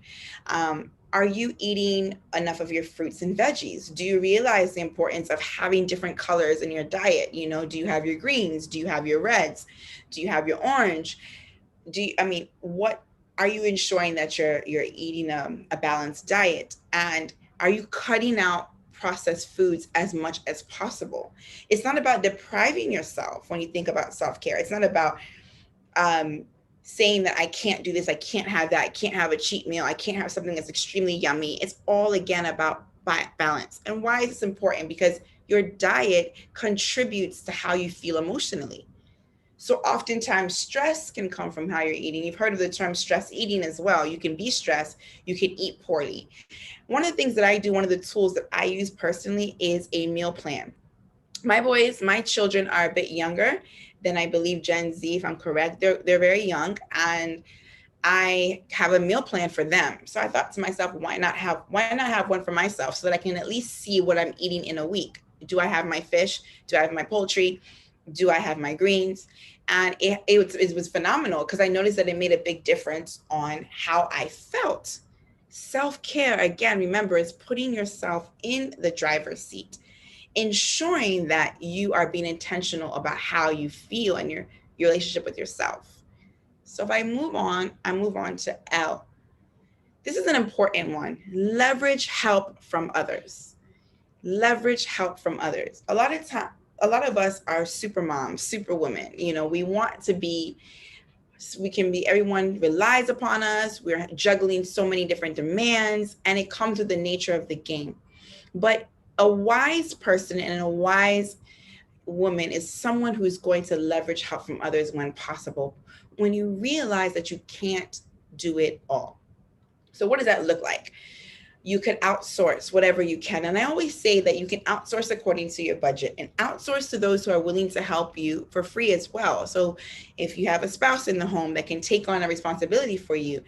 Are you eating enough of your fruits and veggies? Do you realize the importance of having different colors in your diet? You know, do you have your greens? Do you have your reds? Do you have your orange? What are you ensuring that you're eating a balanced diet? And are you cutting out processed foods as much as possible? It's not about depriving yourself when you think about self-care. It's not about saying that I can't do this, I can't have that, I can't have a cheat meal, I can't have something that's extremely yummy. It's all again about balance. And why is this important? Because your diet contributes to how you feel emotionally. So oftentimes stress can come from how you're eating. You've heard of the term stress eating as well. You can be stressed, you can eat poorly. One of the things that I do, one of the tools that I use personally is a meal plan. My children are a bit younger than, I believe, Gen Z, if I'm correct. They're very young, and I have a meal plan for them. So I thought to myself, why not have one for myself so that I can at least see what I'm eating in a week? Do I have my fish? Do I have my poultry? Do I have my greens? And it was phenomenal because I noticed that it made a big difference on how I felt. Self-care, again, remember, is putting yourself in the driver's seat, ensuring that you are being intentional about how you feel and your relationship with yourself. So if I move on to L. This is an important one. Leverage help from others. Leverage help from others. A lot of us are super moms, super women. You know, we can be, everyone relies upon us. We're juggling so many different demands, and it comes with the nature of the game. But a wise person and a wise woman is someone who's going to leverage help from others when possible, when you realize that you can't do it all. So what does that look like? You can outsource whatever you can. And I always say that you can outsource according to your budget and outsource to those who are willing to help you for free as well. So if you have a spouse in the home that can take on a responsibility for you,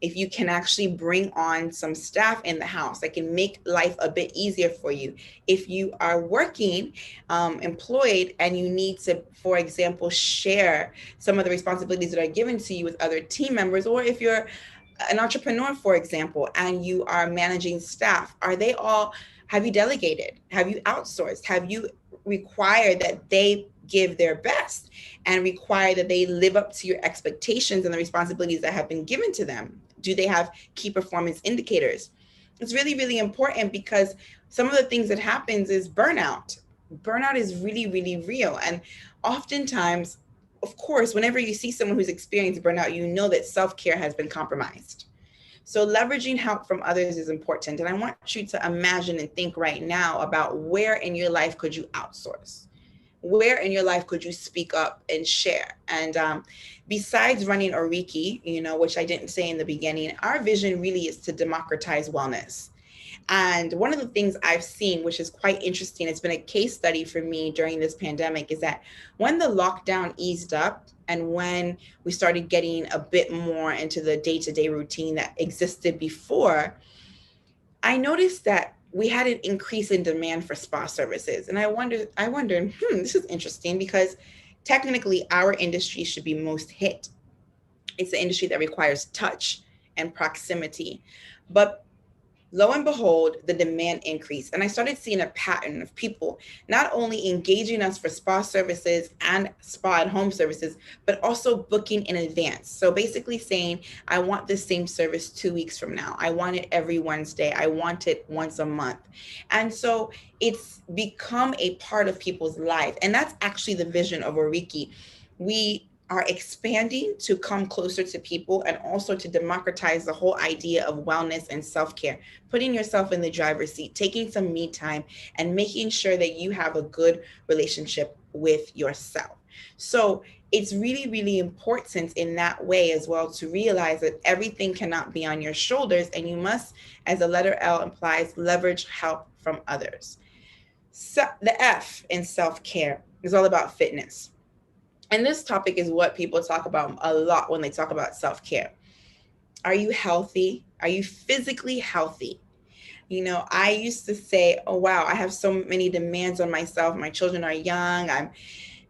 if you can actually bring on some staff in the house that can make life a bit easier for you. If you are working, employed, and you need to, for example, share some of the responsibilities that are given to you with other team members, or if you're an entrepreneur, for example, and you are managing staff, have you delegated? Have you outsourced? Have you required that they give their best and require that they live up to your expectations and the responsibilities that have been given to them? Do they have key performance indicators? It's really, really important, because some of the things that happens is burnout. Burnout is really, really real. And oftentimes, of course, whenever you see someone who's experienced burnout, you know that self-care has been compromised. So leveraging help from others is important. And I want you to imagine and think right now about where in your life could you outsource? Where in your life could you speak up and share? And besides running Oriki, which I didn't say in the beginning, our vision really is to democratize wellness. And one of the things I've seen, which is quite interesting, it's been a case study for me during this pandemic, is that when the lockdown eased up and when we started getting a bit more into the day-to-day routine that existed before, I noticed that we had an increase in demand for spa services. And I wondered, this is interesting, because technically our industry should be most hit. It's the industry that requires touch and proximity. But lo and behold, the demand increased. And I started seeing a pattern of people not only engaging us for spa services and spa and home services, but also booking in advance. So basically saying, I want this same service 2 weeks from now. I want it every Wednesday. I want it once a month. And so it's become a part of people's life. And that's actually the vision of Oriki. We are expanding to come closer to people and also to democratize the whole idea of wellness and self-care, putting yourself in the driver's seat, taking some me time, and making sure that you have a good relationship with yourself. So it's really, really important in that way as well to realize that everything cannot be on your shoulders, and you must, as the letter L implies, leverage help from others. So the F in self-care is all about fitness. And this topic is what people talk about a lot when they talk about self-care. Are you healthy? Are you physically healthy? I used to say, oh, wow, I have so many demands on myself. My children are young. I'm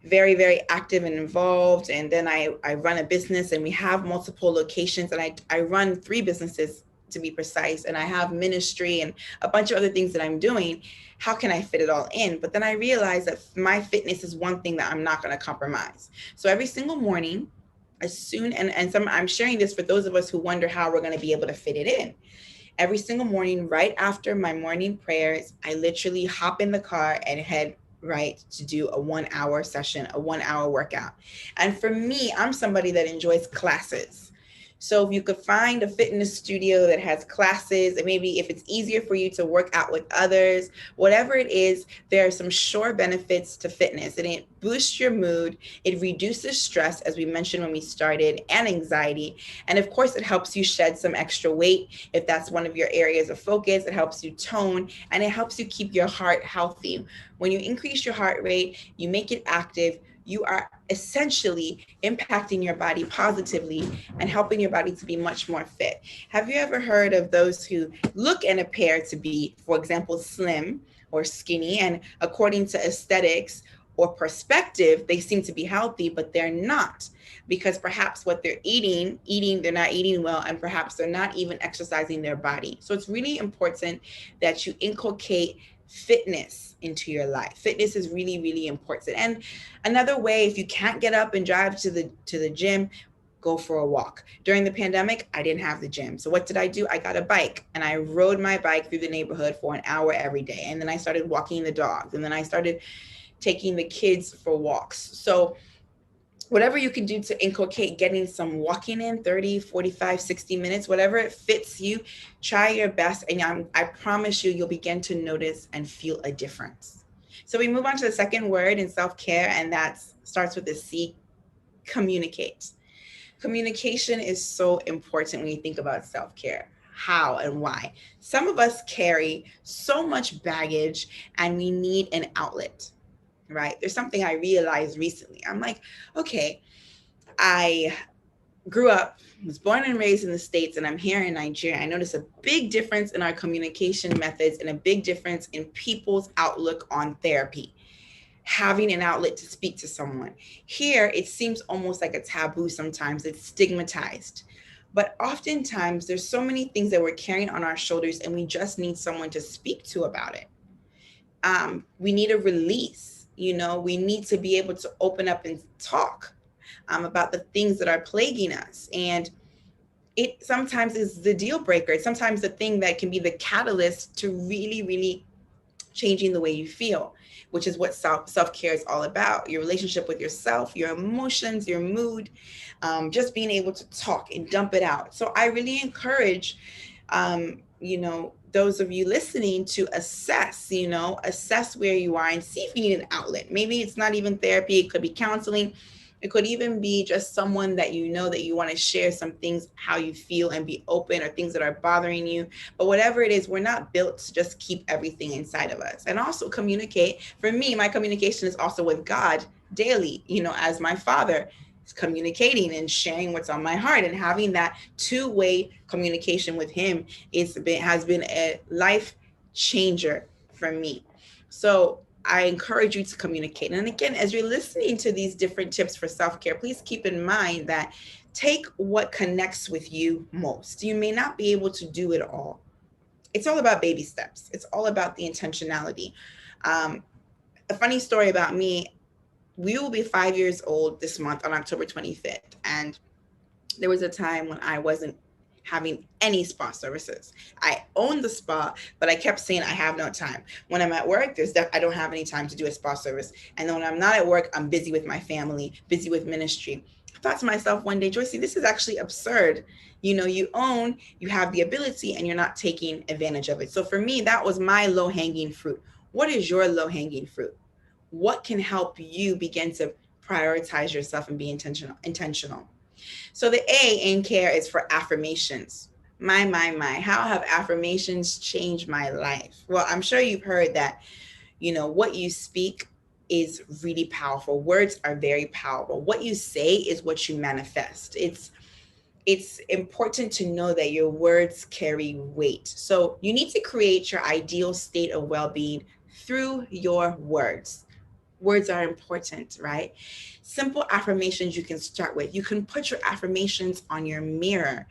very, very active and involved. And then I run a business, and we have multiple locations, and I run 3 businesses to be precise. And I have ministry and a bunch of other things that I'm doing. How can I fit it all in? But then I realized that my fitness is one thing that I'm not going to compromise. So every single morning, I'm sharing this for those of us who wonder how we're going to be able to fit it in. Every single morning, right after my morning prayers, I literally hop in the car and head right to do a 1-hour session, a 1-hour workout. And for me, I'm somebody that enjoys classes. So if you could find a fitness studio that has classes, and maybe if it's easier for you to work out with others, whatever it is, there are some sure benefits to fitness. And it boosts your mood. It reduces stress, as we mentioned when we started, and anxiety. And of course, it helps you shed some extra weight. If that's one of your areas of focus, it helps you tone, and it helps you keep your heart healthy. When you increase your heart rate, you make it active, you are essentially impacting your body positively and helping your body to be much more fit. Have you ever heard of those who look and appear to be, for example, slim or skinny, and according to aesthetics or perspective, they seem to be healthy, but they're not, because perhaps what they're eating, they're not eating well, and perhaps they're not even exercising their body. So it's really important that you inculcate fitness into your life. Fitness is really, really important. And another way, if you can't get up and drive to the gym, go for a walk. During the pandemic, I didn't have the gym. So what did I do? I got a bike, and I rode my bike through the neighborhood for an hour every day. And then I started walking the dogs, and then I started taking the kids for walks. So whatever you can do to inculcate getting some walking in, 30, 45, 60 minutes, whatever it fits you, try your best. And I promise you'll begin to notice and feel a difference. So we move on to the second word in self-care, and that starts with the C, communicate. Communication is so important when you think about self-care. How and why? Some of us carry so much baggage and we need an outlet, right? There's something I realized recently. I'm like, okay, I grew up, was born and raised in the States, and I'm here in Nigeria. I noticed a big difference in our communication methods and a big difference in people's outlook on therapy. Having an outlet to speak to someone. Here, it seems almost like a taboo sometimes. It's stigmatized. But oftentimes, there's so many things that we're carrying on our shoulders, and we just need someone to speak to about it. We need a release. We need to be able to open up and talk about the things that are plaguing us. And it sometimes is the deal breaker. It's sometimes the thing that can be the catalyst to really, really changing the way you feel, which is what self-care is all about. Your relationship with yourself, your emotions, your mood, just being able to talk and dump it out. So I really encourage, those of you listening to assess where you are and see if you need an outlet. Maybe it's not even therapy. It could be counseling. It could even be just someone that that you want to share some things, how you feel, and be open, or things that are bothering you. But whatever it is, we're not built to just keep everything inside of us. And also communicate. For me, my communication is also with God daily, as my father, communicating and sharing what's on my heart, and having that two-way communication with him has been a life changer for me. So I encourage you to communicate. And again, as you're listening to these different tips for self-care, please keep in mind that take what connects with you most. You may not be able to do it all. It's all about baby steps. It's all about the intentionality. A funny story about me, we will be 5 years old this month on October 25th. And there was a time when I wasn't having any spa services. I owned the spa, but I kept saying I have no time. When I'm at work, I don't have any time to do a spa service. And then when I'm not at work, I'm busy with my family, busy with ministry. I thought to myself one day, Joycey, this is actually absurd. You own, you have the ability, and you're not taking advantage of it. So for me, that was my low-hanging fruit. What is your low-hanging fruit? What can help you begin to prioritize yourself and be intentional? So the A in care is for affirmations. My, how have affirmations changed my life? Well, I'm sure you've heard that, what you speak is really powerful. Words are very powerful. What you say is what you manifest. It's important to know that your words carry weight. So you need to create your ideal state of well-being through your words. Words are important, right? Simple affirmations you can start with. You can put your affirmations on your mirror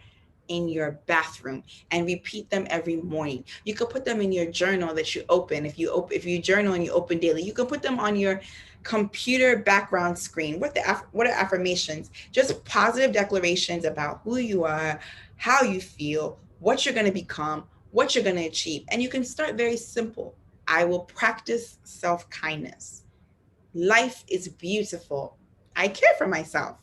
in your bathroom and repeat them every morning. You could put them in your journal that you open. If you journal and you open daily, you can put them on your computer background screen. What are affirmations? Just positive declarations about who you are, how you feel, what you're going to become, what you're going to achieve. And you can start very simple. I will practice self-kindness. Life is beautiful. I care for myself.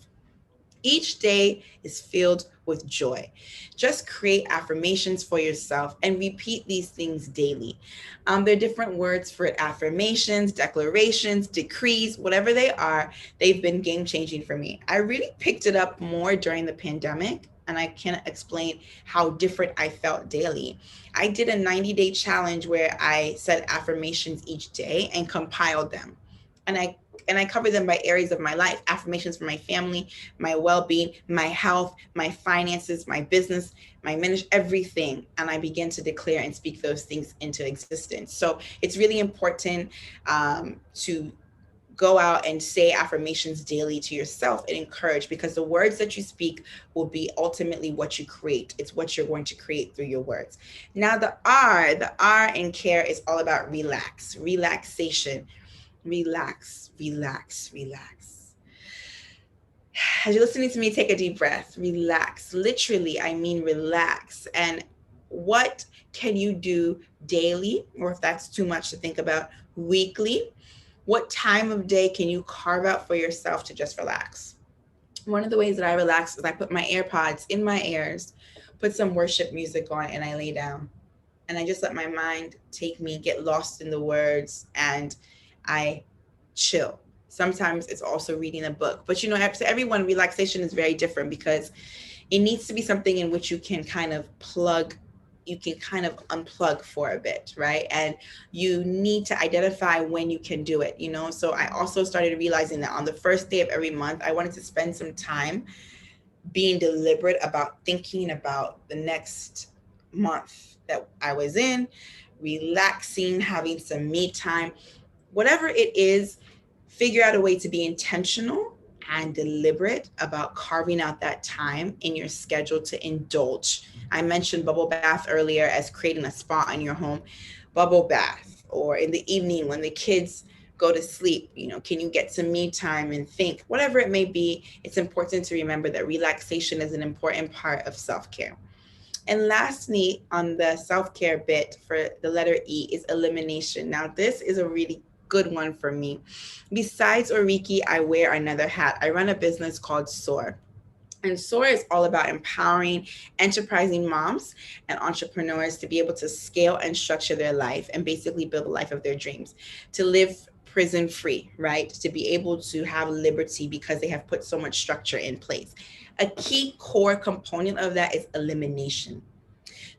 Each day is filled with joy. Just create affirmations for yourself and repeat these things daily. There are different words for it: affirmations, declarations, decrees, whatever they are. They've been game-changing for me. I really picked it up more during the pandemic, and I can't explain how different I felt daily. I did a 90-day challenge where I said affirmations each day and compiled them. And I cover them by areas of my life: affirmations for my family, my well-being, my health, my finances, my business, my ministry, everything. And I begin to declare and speak those things into existence. So it's really important to go out and say affirmations daily to yourself and encourage, because the words that you speak will be ultimately what you create. It's what you're going to create through your words. Now the R in care is all about relaxation. Relax. As you're listening to me, take a deep breath. Relax. Literally, I mean relax. And what can you do daily, or if that's too much to think about, weekly? What time of day can you carve out for yourself to just relax? One of the ways that I relax is I put my AirPods in my ears, put some worship music on, and I lay down. And I just let my mind take me, get lost in the words, and I chill. Sometimes it's also reading a book. But you know, to everyone, relaxation is very different because it needs to be something in which you can kind of unplug for a bit, right? And you need to identify when you can do it, you know? So I also started realizing that on the first day of every month, I wanted to spend some time being deliberate about thinking about the next month that I was in, relaxing, having some me time, whatever it is, figure out a way to be intentional and deliberate about carving out that time in your schedule to indulge. I mentioned bubble bath earlier as creating a spot in your home. Bubble bath, or in the evening when the kids go to sleep, you know, can you get some me time and think? Whatever it may be, it's important to remember that relaxation is an important part of self-care. And lastly, on the self-care bit for the letter E is elimination. Now, this is a really good one for me. Besides Oriki, I wear another hat. I run a business called SOAR. And SOAR is all about empowering enterprising moms and entrepreneurs to be able to scale and structure their life and basically build a life of their dreams, to live prison free, right? To be able to have liberty because they have put so much structure in place. A key core component of that is elimination.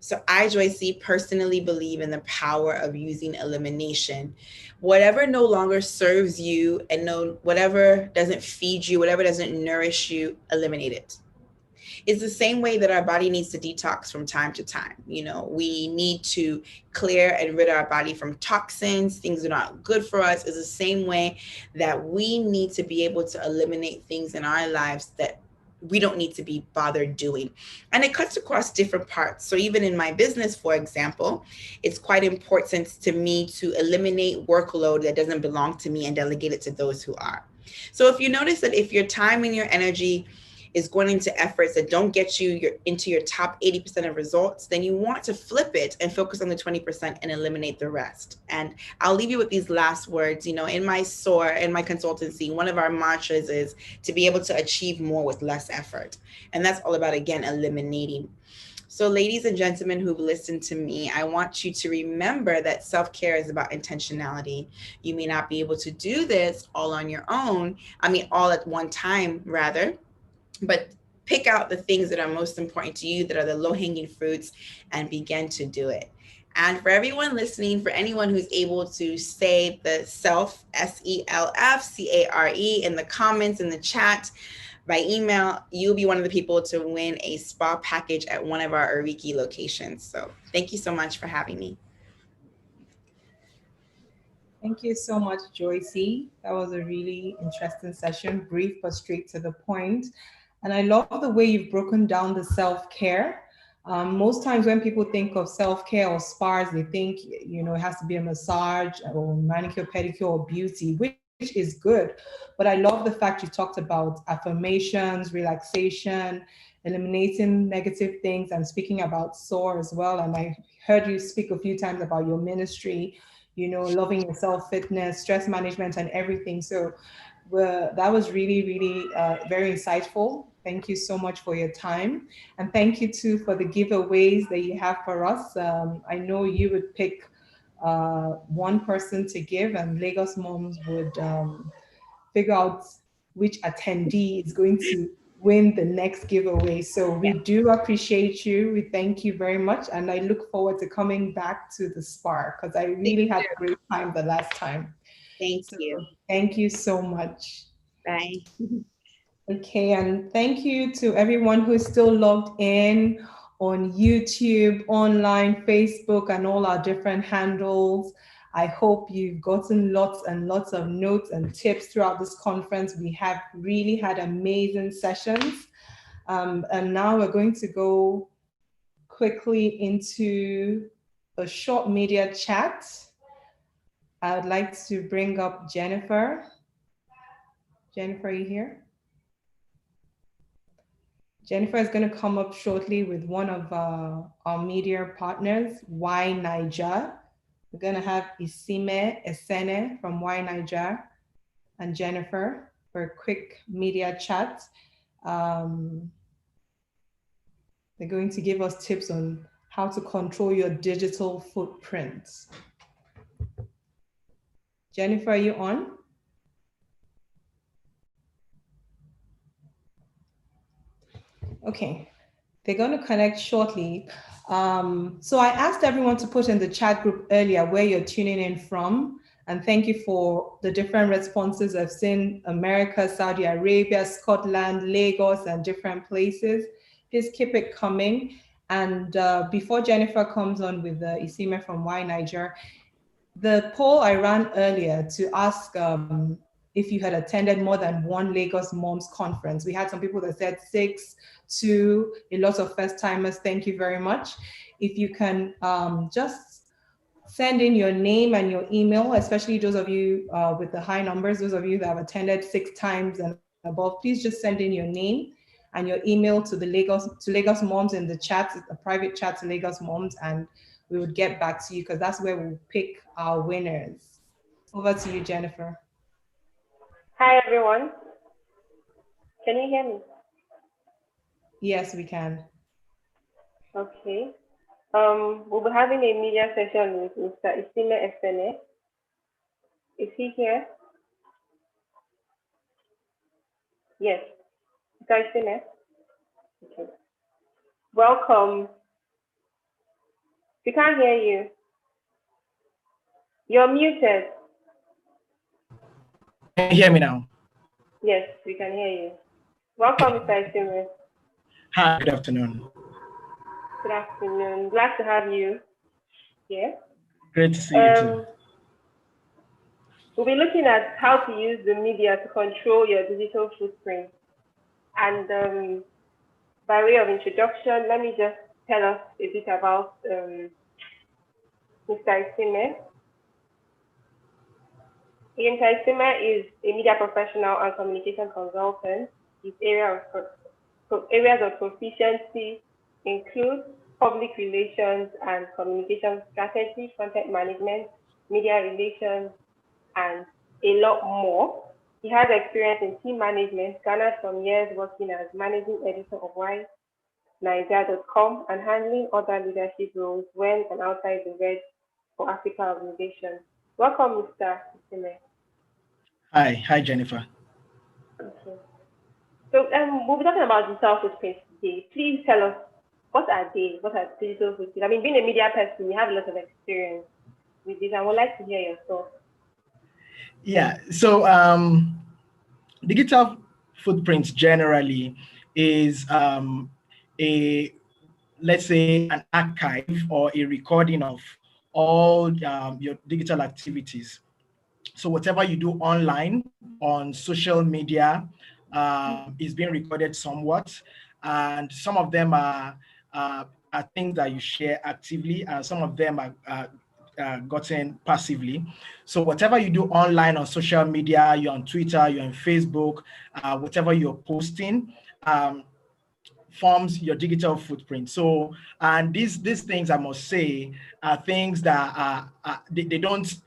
So I, Joycey, personally believe in the power of using elimination. Whatever no longer serves you and whatever doesn't feed you, whatever doesn't nourish you, eliminate it. It's the same way that our body needs to detox from time to time. You know, we need to clear and rid our body from toxins, things that are not good for us. Is the same way that we need to be able to eliminate things in our lives that we don't need to be bothered doing. And it cuts across different parts. So even in my business, for example, it's quite important to me to eliminate workload that doesn't belong to me and delegate it to those who are. So if you notice that if your time and your energy is going into efforts that don't get you into your top 80% of results, then you want to flip it and focus on the 20% and eliminate the rest. And I'll leave you with these last words. You know, in my SOAR, in my consultancy, one of our mantras is to be able to achieve more with less effort. And that's all about, again, eliminating. So ladies and gentlemen who've listened to me, I want you to remember that self-care is about intentionality. You may not be able to do this all on your own. All at one time, rather. But pick out the things that are most important to you, that are the low-hanging fruits, and begin to do it. And for everyone listening, for anyone who's able to say the self, SELFCARE, in the comments, in the chat, by email, you'll be one of the people to win a spa package at one of our Oriki locations. So thank you so much for having me. Thank you so much, Joycey. That was a really interesting session, brief but straight to the point. And I love the way you've broken down the self-care. Most times when people think of self-care or spas, they think, you know, it has to be a massage or manicure, pedicure, or beauty, which is good. But I love the fact you talked about affirmations, relaxation, eliminating negative things, and speaking about SOAR as well. And I heard you speak a few times about your ministry, you know, loving yourself, fitness, stress management, and everything. So that was really, really very insightful. Thank you so much for your time. And thank you too for the giveaways that you have for us. I know you would pick one person to give, and LagosMums would figure out which attendee is going to win the next giveaway. So we do appreciate you. We thank you very much. And I look forward to coming back to the spa because I really had a great time the last time. Thank you. Thank you so much. Bye. Okay, and thank you to everyone who is still logged in on YouTube, online, Facebook, and all our different handles. I hope you've gotten lots and lots of notes and tips throughout this conference. We have really had amazing sessions. And now we're going to go quickly into a short media chat. I would like to bring up Jennifer. Jennifer, are you here? Jennifer is going to come up shortly with one of our media partners, Y Niger. We're going to have Isime Esene from Y Niger and Jennifer for a quick media chat. They're going to give us tips on how to control your digital footprint. Jennifer, are you on? Okay, they're going to connect shortly. So I asked everyone to put in the chat group earlier where you're tuning in from. And thank you for the different responses. I've seen America, Saudi Arabia, Scotland, Lagos, and different places. Please keep it coming. And before Jennifer comes on with Isime from Y Niger, the poll I ran earlier to ask if you had attended more than one LagosMums conference. We had some people that said 6, 2, a lot of first timers. Thank you very much. If you can just send in your name and your email, especially those of you with the high numbers, those of you that have attended 6 times and above, please just send in your name and your email to LagosMums in the chat, a private chat to LagosMums, and we would get back to you because that's where we'll pick our winners. Over to you, Jennifer. Hi, everyone. Can you hear me? Yes, we can. Okay. We'll be having a media session with Mr. Isime Efene. Is he here? Yes. Mr. Isime? Okay. Welcome. We can't hear you. You're muted. Can you hear me now? Yes, we can hear you. Welcome, Mr. Isime. Hi, good afternoon. Good afternoon. Glad to have you here. Great to see you too. We'll be looking at how to use the media to control your digital footprint. And by way of introduction, let me just tell us a bit about Mr. Isime. Mr. Isime is a media professional and communication consultant. His areas of proficiency include public relations and communication strategy, content management, media relations, and a lot more. He has experience in team management, garnered from years working as managing editor of yniger.com and handling other leadership roles when and outside the Red for Africa organization. Welcome, Mr. Isime. Hi, Jennifer. Okay. So we'll be talking about digital footprint today. Please tell us, what are they? What are digital footprint? I mean, being a media person, you have a lot of experience with this. I would like to hear your thoughts. Yeah, so digital footprints generally is let's say an archive or a recording of all your digital activities. So whatever you do online, on social media, is being recorded somewhat, and some of them are things that you share actively, and some of them are gotten passively. So whatever you do online on social media, you're on Twitter, you're on Facebook, whatever you're posting, forms your digital footprint. So, and these things, I must say, are things that they don't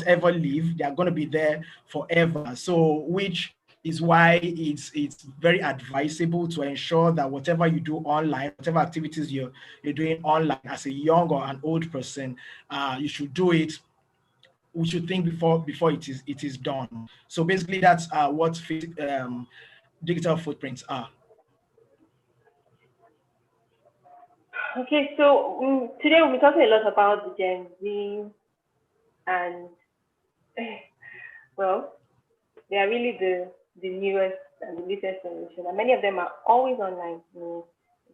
ever leave. They are going to be there forever. So, which is why it's very advisable to ensure that whatever you do online, whatever activities you're doing online as a young or an old person, you should do it. We should think before it is done. So basically, that's what digital footprints are. Okay, so today we'll be talking a lot about the Gen Z, and well, they are really the newest and the latest generation, and many of them are always online.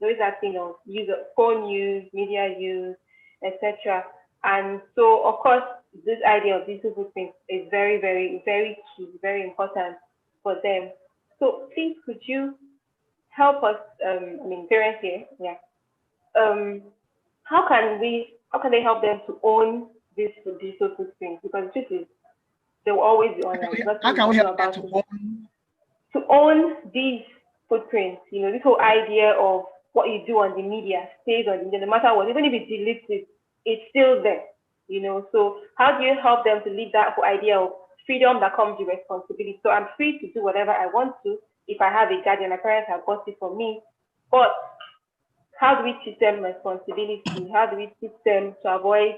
There is that thing of phone use, media use, etc. And so, of course, this idea of digital footprint is very, very, very key, very important for them. So, please, could you help us? Parents here, yeah. How can they help them to own this digital footprint? Because the truth is, they will always be online. How can we help them to own these footprints? This whole idea of what you do on the media stays on the media, no matter what. Even if it's deleted, it's still there. So how do you help them to live that whole idea of freedom that comes with responsibility? So I'm free to do whatever I want to. If I have a guardian, my parents have got it for me, but how do we teach them responsibility? How do we teach them to avoid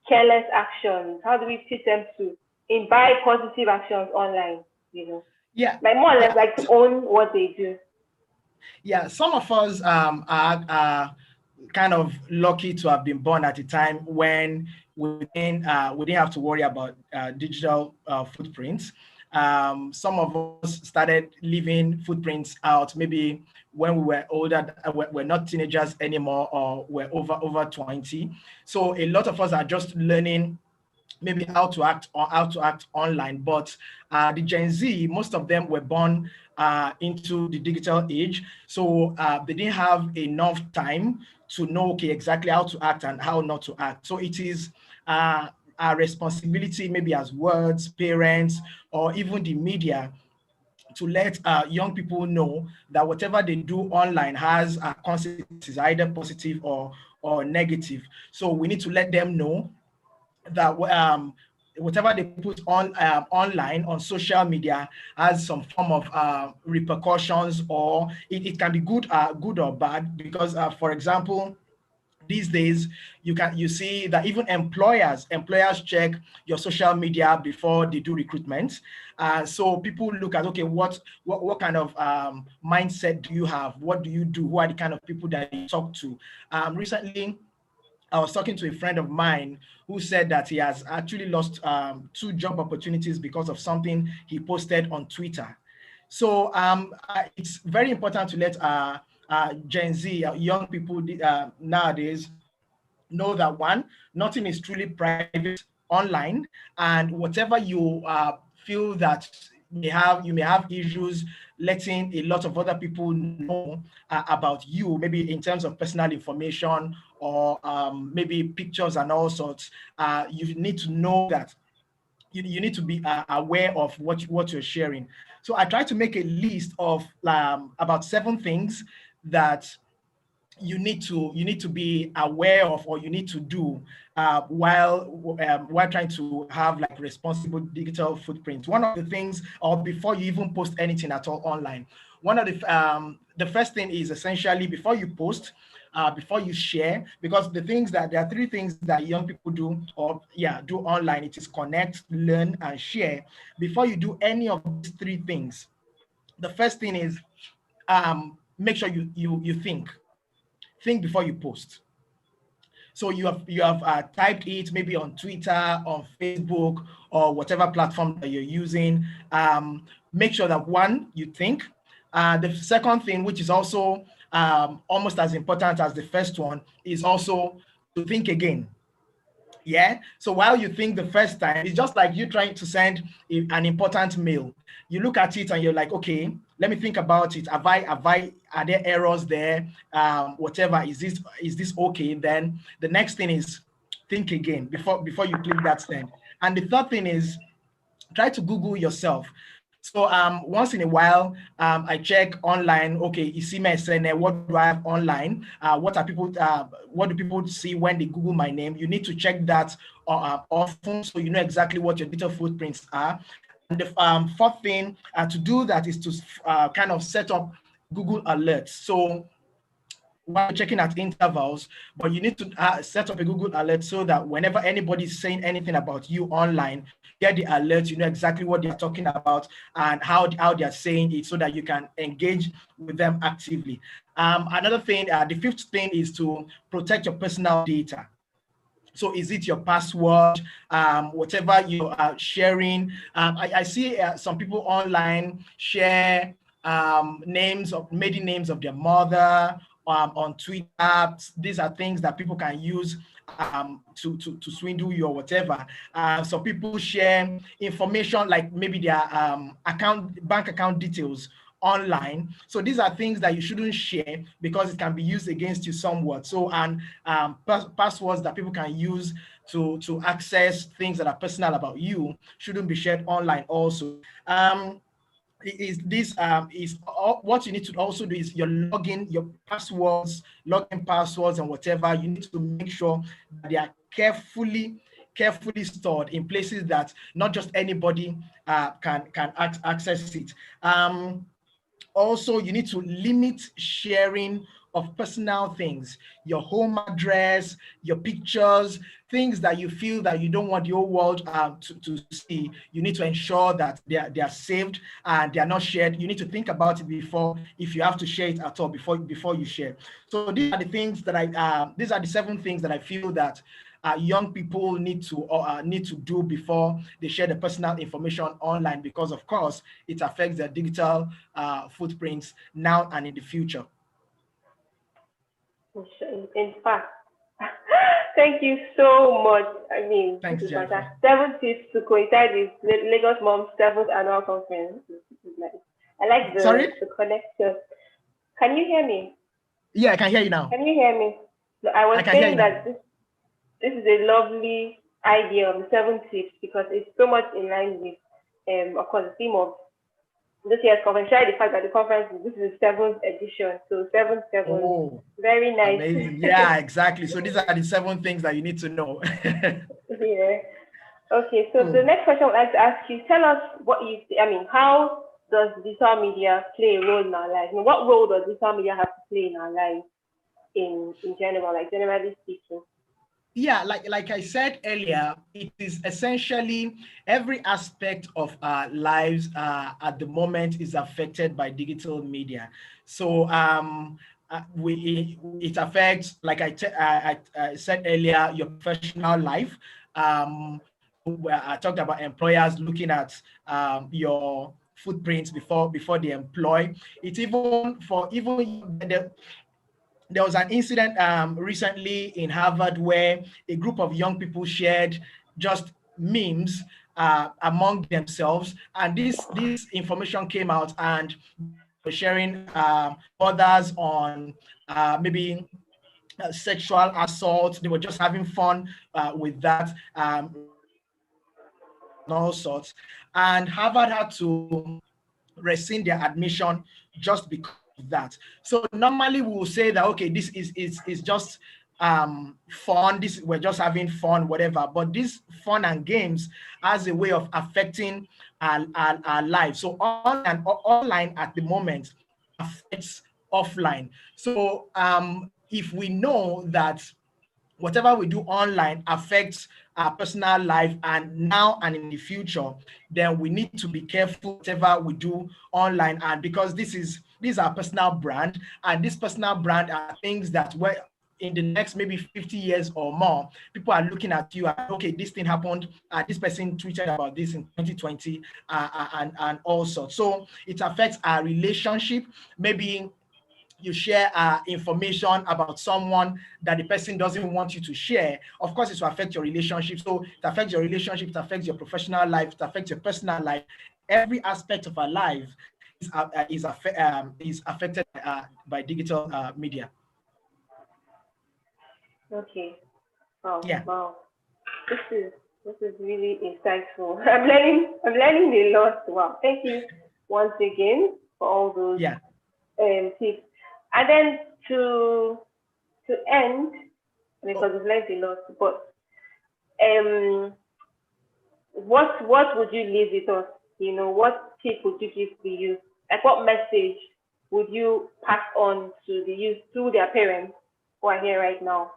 careless actions? How do we teach them to imbibe positive actions online, you know. Yeah. Like more or less like to own what they do. Yeah, some of us are kind of lucky to have been born at a time when we didn't have to worry about digital footprints. Some of us started leaving footprints out maybe when we were older, we're not teenagers anymore, or we're over 20. So a lot of us are just learning maybe how to act or how to act online. But the Gen Z, most of them were born into the digital age, so they didn't have enough time to know exactly how to act and how not to act. So it is our responsibility, maybe as words, parents, or even the media, to let young people know that whatever they do online has consequences, either positive or negative. So we need to let them know that whatever they put on online on social media has some form of repercussions, or it can be good or bad. Because for example, these days you see that even employers check your social media before they do recruitment. So people look at, okay, what kind of mindset do you have, what do you do, who are the kind of people that you talk to. Recently I was talking to a friend of mine who said that he has actually lost 2 job opportunities because of something he posted on Twitter. So it's very important to let Gen Z, young people nowadays, know that one, nothing is truly private online, and whatever you feel that you may have issues letting a lot of other people know about you, maybe in terms of personal information or maybe pictures and all sorts. You need to know that you need to be aware of what you're sharing. So I try to make a list of about 7 things that you need to be aware of, or you need to do while trying to have like responsible digital footprints. One of the things, or before you even post anything at all online, one of the first thing is essentially before you post, before you share, because there are 3 things that young people do do online. It is connect, learn, and share. Before you do any of these 3 things, the first thing is make sure you think before you post. So you have typed it maybe on Twitter, on Facebook, or whatever platform that you're using. Make sure that one, you think. The second thing, which is also almost as important as the first one, is also to think again. Yeah. So while you think the first time, it's just like you trying to send an important mail. You look at it and you're like, okay, let me think about it. Are there errors there? Whatever, is this okay? Then the next thing is think again before you click that send. And the third thing is try to Google yourself. So once in a while, I check online. Okay, what do I have online? What do people see when they Google my name? You need to check that often, so you know exactly what your digital footprints are. And the fourth thing to do that is to kind of set up Google alerts. So while checking at intervals, but you need to set up a Google alert so that whenever anybody is saying anything about you online, you get the alert, you know exactly what they're talking about and how they're saying it, so that you can engage with them actively. Another thing, the fifth thing, is to protect your personal data. So is it your password, whatever you are sharing? I see some people online share maiden names of their mother on Twitter. These are things that people can use to swindle you or whatever. So people share information like maybe their bank account details online. So these are things that you shouldn't share because it can be used against you somewhat. So, and passwords that people can use to access things that are personal about you shouldn't be shared online also. What you need to also do is your login passwords and whatever, you need to make sure that they are carefully stored in places that not just anybody can access it. Also, you need to limit sharing of personal things, your home address, your pictures, things that you feel that you don't want the whole world to see. You need to ensure that they are saved and they are not shared. You need to think about it before, if you have to share it at all, before you share. So these are the things that these are the 7 things that I feel that young people need to do before they share the personal information online, because of course it affects their digital footprints now and in the future. In fact, thank you so much. I mean, thanks, this is Jennifer. fantastic. 7 tips to coincide with Lagos Mums 7th annual conference. This is nice. I like the connection. Can you hear me? Yeah, I can hear you now. Can you hear me? No, I was saying that this is a lovely idea of the 7 tips, because it's so much in line with, of course, the theme of this year's conference. Share the fact that the conference, this is the 7th edition, so 7. Oh, very nice. Amazing. Yeah, exactly. So these are the 7 things that you need to know. Yeah. Okay. So the next question I'd like to ask you: tell us what you. I mean, how does digital media play a role in our lives? I mean, what role does digital media have to play in our lives, in general, like generally speaking? Yeah, like I said earlier, it is essentially every aspect of our lives at the moment is affected by digital media. So it affects, like I said earlier, your professional life. I talked about employers looking at your footprints before they employ. It's even for there was an incident recently in Harvard where a group of young people shared just memes among themselves, and this information came out, and they were sharing others on maybe sexual assault. They were just having fun with that, and all sorts. And Harvard had to rescind their admission just because of that. So normally we will say that, okay, this is just fun, we're just having fun, whatever, but this fun and games has a way of affecting our lives. So online at the moment affects offline. So if we know that whatever we do online affects our personal life and now and in the future, then we need to be careful whatever we do online. And because this is our personal brand, and this personal brand are things that in the next maybe 50 years or more, people are looking at you and, okay, this thing happened, this person tweeted about this in 2020, and all sorts. So it affects our relationship. Maybe you share information about someone that the person doesn't want you to share. Of course, it will affect your relationship. So it affects your relationship, it affects your professional life, it affects your personal life. Every aspect of our life is affected by digital media. Okay. Wow. Yeah. Wow. This is really insightful. I'm learning a lot. Wow. Thank you once again for all those tips. And then to end, because we've learned a lot, but what would you leave with us? You know, what tip would you give to youth? Like, what message would you pass on to the youth through their parents who are here right now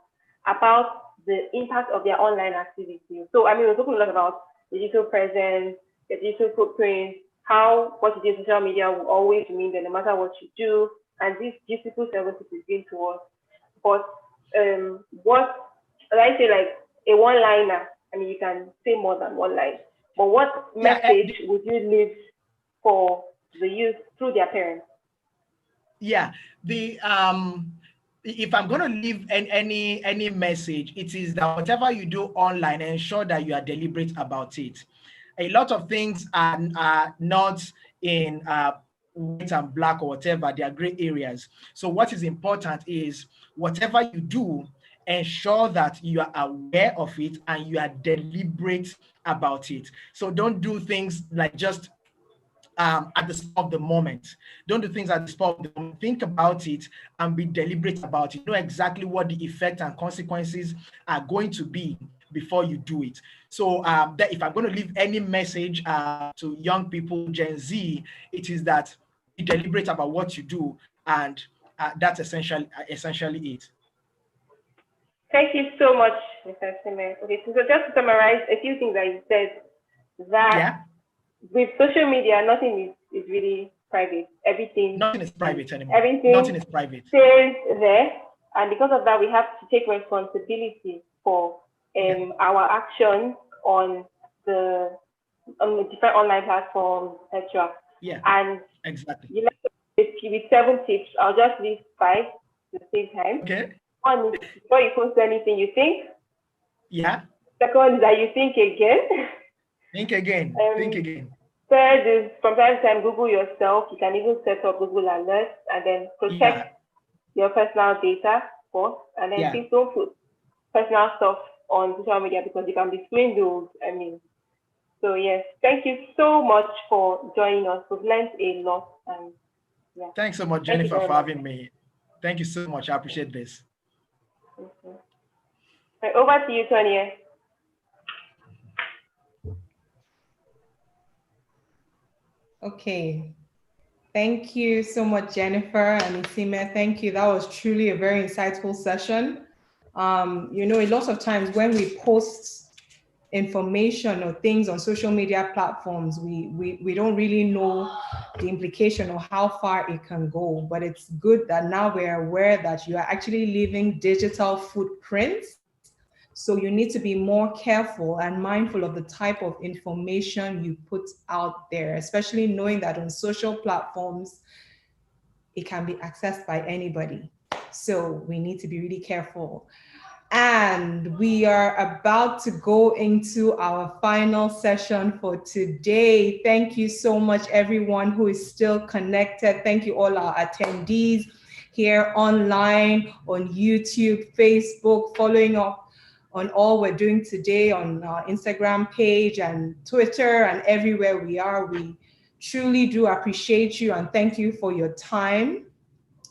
about the impact of their online activity? So, I mean, we're talking a lot about digital presence, the digital footprint, how what you do on social media will always remain there no matter what you do, and this beautiful services is going to us. But what, I say, like a one-liner, I mean, you can say more than one line, but what message would you leave for the youth through their parents? Yeah, if I'm going to leave any message, it is that whatever you do online, ensure that you are deliberate about it. A lot of things are not in white and black or whatever, they are gray areas. So what is important is whatever you do, ensure that you are aware of it and you are deliberate about it. So don't do things like just at the spur of the moment. Don't do things at the spur of the moment. Think about it and be deliberate about it. Know exactly what the effect and consequences are going to be before you do it. So that if I'm going to leave any message to young people, Gen Z, it is that be deliberate about what you do and that's essentially it. Thank you so much, Mr. Simmons. Okay, so just to summarize a few things that you said, that with social media, nothing is really private. Nothing is private anymore. Everything nothing is private. Stays there, and because of that, we have to take responsibility for our actions on the different online platforms, etc. Yeah. And exactly. You left with 7 tips. I'll just leave 5 to save time. Okay. One is before you post anything, you think. Yeah. Second one is that you think again. Think again. Think again. Third is from time to time, Google yourself. You can even set up Google Alerts and then protect your personal data first. And then please don't put personal stuff on social media because you can be swindled. I mean, so yes, thank you so much for joining us. We've learned a lot. And yeah. Thanks so much, Jennifer, for having me. Thank you so much. I appreciate this. Right, over to you, Tony. Okay. Thank you so much, Jennifer and Isime. Thank you. That was truly a very insightful session. You know, a lot of times when we post information or things on social media platforms, we don't really know the implication or how far it can go. But it's good that now we're aware that you are actually leaving digital footprints. So you need to be more careful and mindful of the type of information you put out there, especially knowing that on social platforms, it can be accessed by anybody. So we need to be really careful. And we are about to go into our final session for today. Thank you so much, everyone who is still connected. Thank you, all our attendees here online, on YouTube, Facebook, following up on all we're doing today on our Instagram page and Twitter and everywhere we are. We truly do appreciate you and thank you for your time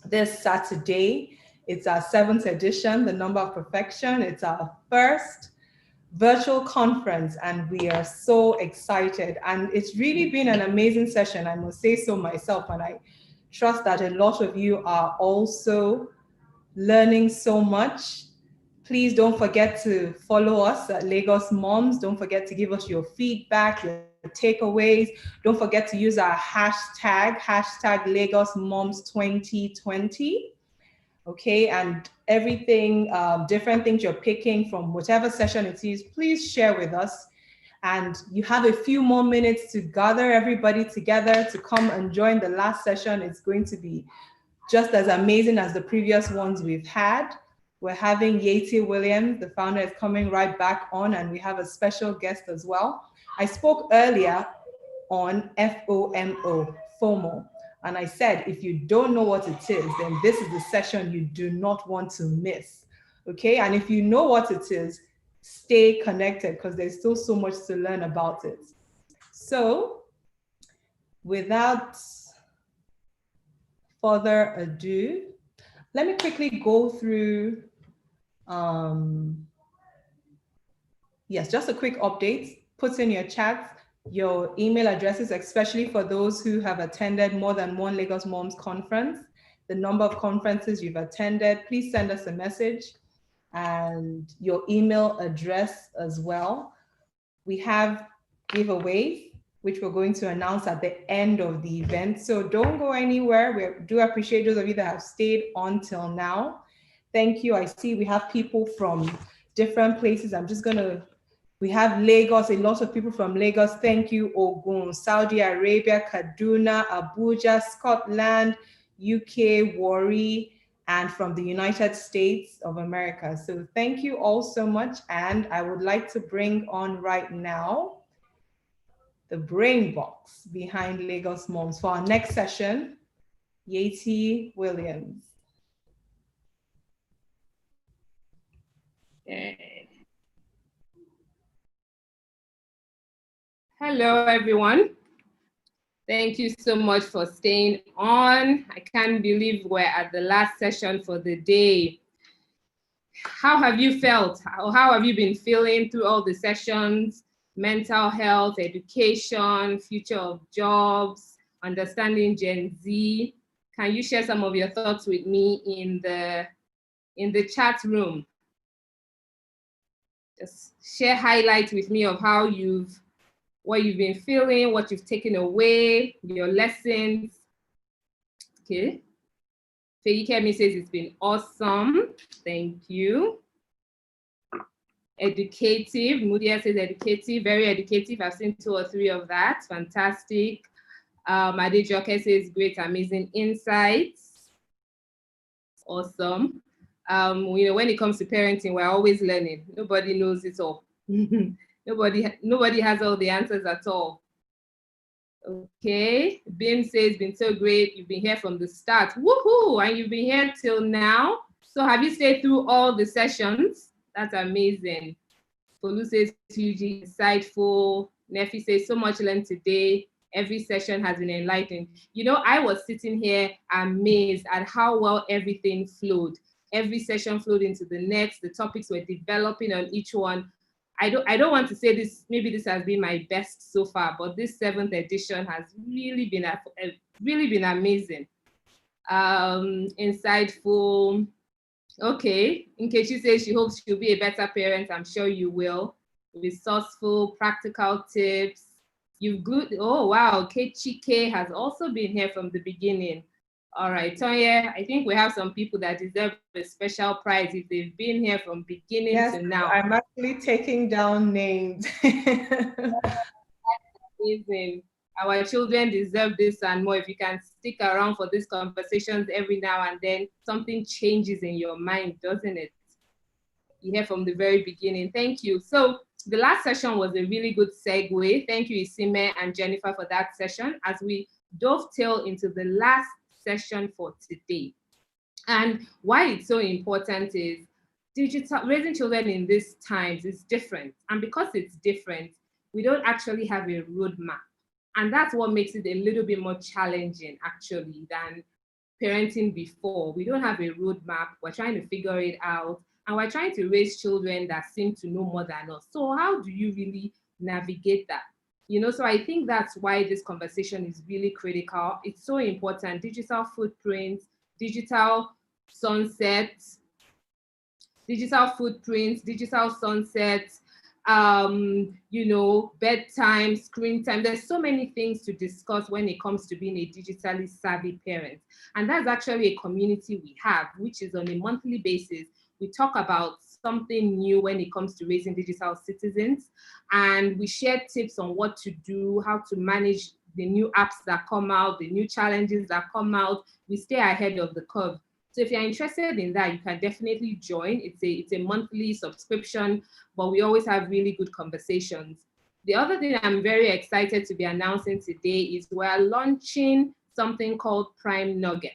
this Saturday. It's our 7th edition, the Number of Perfection. It's our first virtual conference and we are so excited. And it's really been an amazing session, I must say so myself, and I trust that a lot of you are also learning so much. Please don't forget to follow us at LagosMums. Don't forget to give us your feedback, your takeaways. Don't forget to use our hashtag LagosMums2020. Okay, and everything, different things you're picking from whatever session it is, please share with us. And you have a few more minutes to gather everybody together to come and join the last session. It's going to be just as amazing as the previous ones we've had. We're having Yeti Williams, the founder, is coming right back on, and we have a special guest as well. I spoke earlier on FOMO, FOMO, and I said, if you don't know what it is, then this is the session you do not want to miss, okay? And if you know what it is, stay connected because there's still so much to learn about it. So without further ado, let me quickly go through, yes, just a quick update. Put in your chat your email addresses, especially for those who have attended more than one LagosMums conference, the number of conferences you've attended. Please send us a message and your email address as well. We have giveaways, which we're going to announce at the end of the event. So don't go anywhere. We do appreciate those of you that have stayed on till now. Thank you. I see we have people from different places. We have Lagos, a lot of people from Lagos. Thank you, Ogun, Saudi Arabia, Kaduna, Abuja, Scotland, UK, Warri, and from the United States of America. So thank you all so much. And I would like to bring on right now the brain box behind LagosMums for our next session, Yeti Williams. Hello, everyone. Thank you so much for staying on. I can't believe we're at the last session for the day. How have you felt? How have you been feeling through all the sessions? Mental health, education, future of jobs, understanding Gen Z. Can you share some of your thoughts with me in the chat room? Just share highlights with me of how what you've been feeling, what you've taken away, your lessons. Okay. Feyikemi says it's been awesome. Thank you. Educative. Mudia says educative, very educative. I've seen 2 or 3 of that. Fantastic. Adejoke says great, amazing insights. Awesome. When it comes to parenting, we're always learning. Nobody knows it all. Nobody has all the answers at all. Okay, Bim says, been so great. You've been here from the start. Woohoo! And you've been here till now. So have you stayed through all the sessions? That's amazing. Folu says, hugely insightful. Nefi says, so much learned today. Every session has been enlightening. I was sitting here amazed at how well everything flowed. Every session flowed into the next. The topics were developing on each one. I don't want to say this, maybe this has been my best so far, but this 7th edition has really been amazing. Insightful. Okay, Nkechi says she hopes she'll be a better parent. I'm sure you will. Resourceful, practical tips. You've good. Oh wow, Kechike has also been here from the beginning. All right, Tonya, I think we have some people that deserve a special prize if they've been here from beginning to now. I'm actually taking down names. Amazing. Our children deserve this and more. If you can stick around for these conversations every now and then, something changes in your mind, doesn't it? You hear from the very beginning. Thank you. So the last session was a really good segue. Thank you, Isime and Jennifer, for that session as we dovetail into the last session for today. And why it's so important is raising children in these times is different. And because it's different, we don't actually have a roadmap. And that's what makes it a little bit more challenging, actually, than parenting before. We don't have a roadmap. We're trying to figure it out. And we're trying to raise children that seem to know more than us. So how do you really navigate that? So I think that's why this conversation is really critical. It's so important. Digital footprints, digital sunsets, digital sunsets, bedtime, screen time. There's so many things to discuss when it comes to being a digitally savvy parent. And that's actually a community we have, which is on a monthly basis. We talk about something new when it comes to raising digital citizens. And we share tips on what to do, how to manage the new apps that come out, the new challenges that come out. We stay ahead of the curve. So if you're interested in that, you can definitely join. It's a monthly subscription, but we always have really good conversations. The other thing I'm very excited to be announcing today is we're launching something called Prime Nuggets.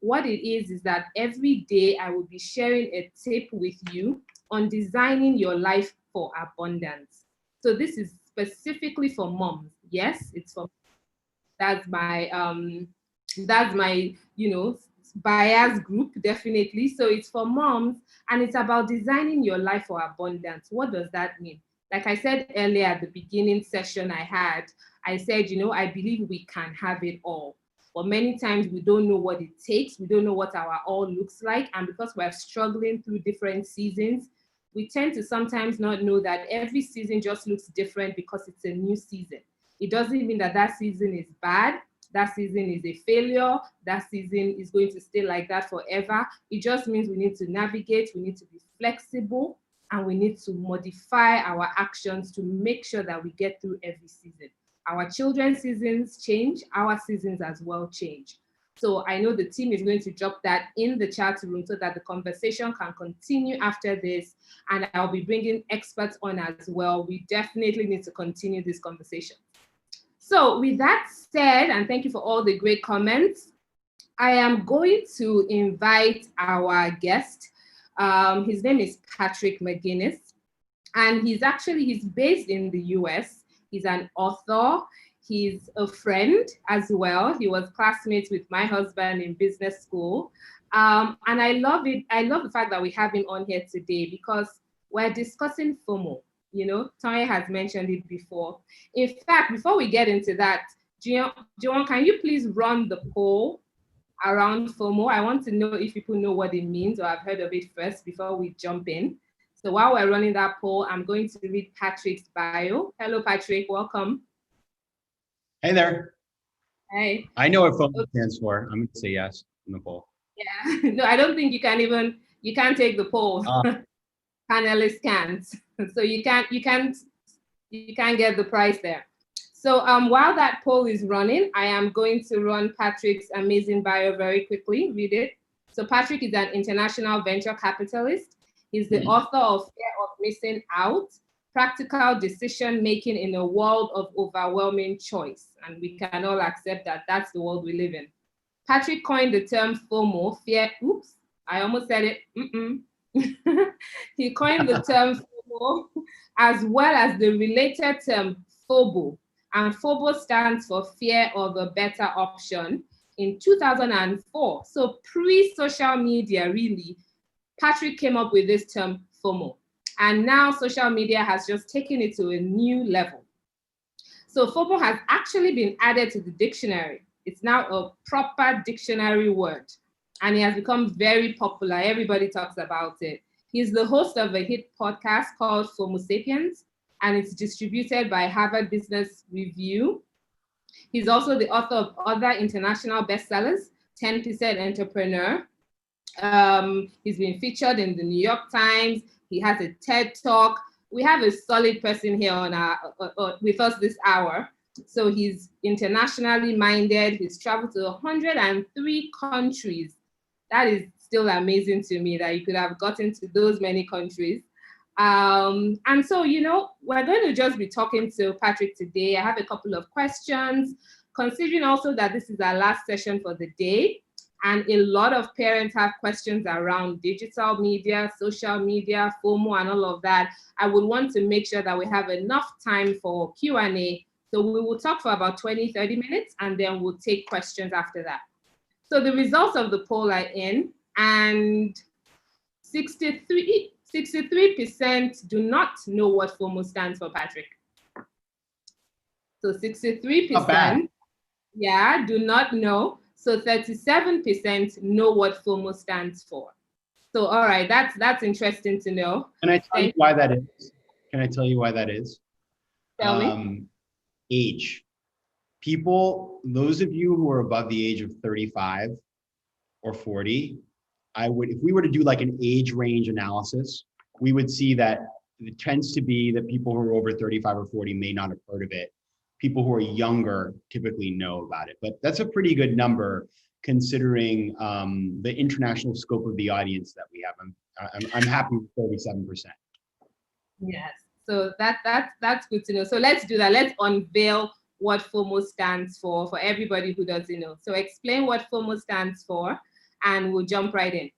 What it is that every day I will be sharing a tip with you on designing your life for abundance. So this is specifically for moms. Yes, it's for, that's my bias group, definitely. So it's for moms and it's about designing your life for abundance. What does that mean? Like I said earlier at the beginning session I said, I believe we can have it all. But many times we don't know what it takes. We don't know what our all looks like. And because we're struggling through different seasons, we tend to sometimes not know that every season just looks different because it's a new season. It doesn't mean that that season is bad. That season is a failure. That season is going to stay like that forever. It just means we need to navigate, we need to be flexible, and we need to modify our actions to make sure that we get through every season. Our children's seasons change, our seasons as well change. So I know the team is going to drop that in the chat room so that the conversation can continue after this. And I'll be bringing experts on as well. We definitely need to continue this conversation. So with that said, and thank you for all the great comments, I am going to invite our guest. His name is Patrick McGuinness, and he's based in the US. He's an author. He's a friend as well. He was classmates with my husband in business school. And I love it. I love the fact that we have him on here today because we're discussing FOMO. Tonya has mentioned it before. In fact, before we get into that, Jiwon, can you please run the poll around FOMO. I want to know if people know what it means or have heard of it first before we jump in. So while we're running that poll, I'm going to read Patrick's bio. Hello, Patrick, welcome. Hey there. Hey. I know what FOMO stands for. I'm going to say yes in the poll. Yeah, no, I don't think you can't take the poll. Panelists can't. So you can't get the prize there. So while that poll is running, I am going to run Patrick's amazing bio very quickly, read it. So Patrick is an international venture capitalist. He's the author of Fear of Missing Out, Practical Decision Making in a World of Overwhelming Choice. And we can all accept that that's the world we live in. Patrick coined the term FOMO, fear, oops, I almost said it, He coined the term FOMO as well as the related term FOBO. And FOBO stands for fear of a better option in 2004. So pre-social media, really, Patrick came up with this term FOMO. And now social media has just taken it to a new level. So FOMO has actually been added to the dictionary. It's now a proper dictionary word. And it has become very popular. Everybody talks about it. He's the host of a hit podcast called FOMO Sapiens, and it's distributed by Harvard Business Review. He's also the author of other international bestsellers, 10% Entrepreneur. He's been featured in the New York Times. He has a TED Talk. We have a solid person here on with us this hour. So he's internationally minded. He's traveled to 103 countries. That is still amazing to me that you could have gotten to those many countries. And so, we're going to just be talking to Patrick today. I have a couple of questions, considering also that this is our last session for the day. And a lot of parents have questions around digital media, social media, FOMO, and all of that. I would want to make sure that we have enough time for Q&A. So we will talk for about 20, 30 minutes, and then we'll take questions after that. So the results of the poll are in, and 63% do not know what FOMO stands for, Patrick. So 63%, yeah, do not know. So 37% know what FOMO stands for. So, all right, that's interesting to know. Can I tell you why that is? Can I tell you why that is? Tell me. Age. People, those of you who are above the age of 35 or 40, if we were to do like an age range analysis, we would see that it tends to be that people who are over 35 or 40 may not have heard of it. People who are younger typically know about it, but that's a pretty good number considering the international scope of the audience that we have. I'm happy with 37%. Yes, so that's good to know. So let's do that. Let's unveil what FOMO stands for everybody who doesn't know. So explain what FOMO stands for, and we'll jump right in.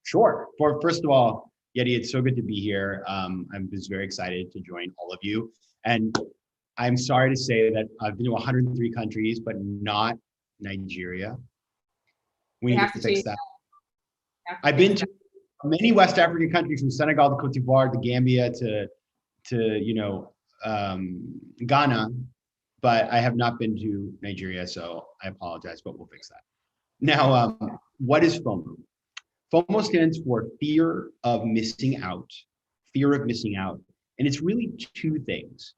Sure. First of all, Yeti, it's so good to be here. I'm just very excited to join all of you. And I'm sorry to say that I've been to 103 countries, but not Nigeria. We need to fix that. I've been to many West African countries, from Senegal to Cote d'Ivoire to Gambia to Ghana, but I have not been to Nigeria, so I apologize, but we'll fix that. Now, what is FOMO? FOMO stands for fear of missing out, and it's really two things.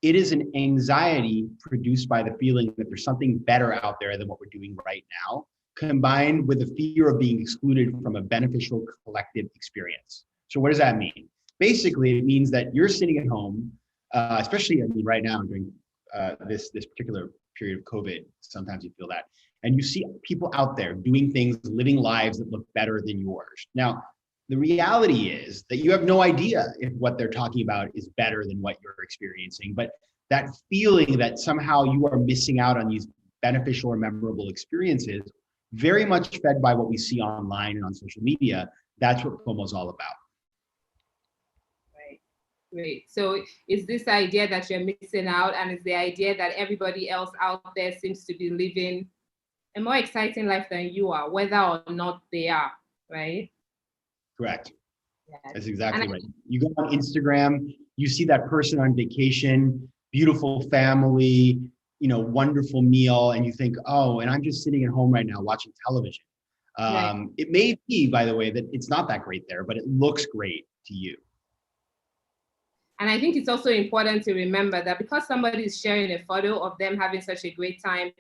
It is an anxiety produced by the feeling that there's something better out there than what we're doing right now, combined with the fear of being excluded from a beneficial collective experience. So what does that mean? Basically, it means that you're sitting at home, especially right now during this particular period of COVID, sometimes you feel that, and you see people out there doing things, living lives that look better than yours. Now, the reality is that you have no idea if what they're talking about is better than what you're experiencing, but that feeling that somehow you are missing out on these beneficial or memorable experiences, very much fed by what we see online and on social media, that's what FOMO is all about. Right, great. So is this idea that you're missing out, and is the idea that everybody else out there seems to be living a more exciting life than you are, whether or not they are, right? Correct. That's exactly right. You go on Instagram, you see that person on vacation, beautiful family, wonderful meal and you think, oh, and I'm just sitting at home right now watching television. Right. It may be, by the way, that it's not that great there, but it looks great to you. And I think it's also important to remember that because somebody is sharing a photo of them having such a great time,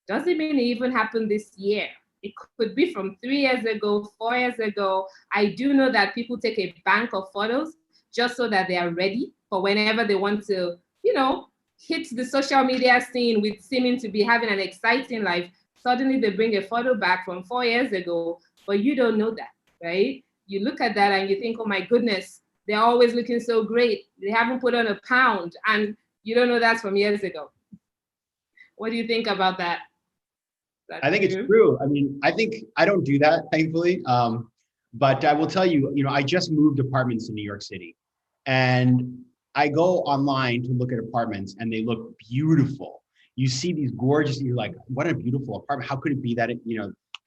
doesn't mean it even happened this year. It could be from 3 years ago, 4 years ago. I do know that people take a bank of photos just so that they are ready for whenever they want to, hit the social media scene with seeming to be having an exciting life. Suddenly they bring a photo back from 4 years ago, but you don't know that, right? You look at that and you think, oh my goodness, they're always looking so great. They haven't put on a pound, and you don't know that's from years ago. What do you think about that? I think it's true. I mean, I don't do that, thankfully. But I will tell you, I just moved apartments in New York City, and I go online to look at apartments and they look beautiful. You see these gorgeous, you're like, what a beautiful apartment. How could it be that,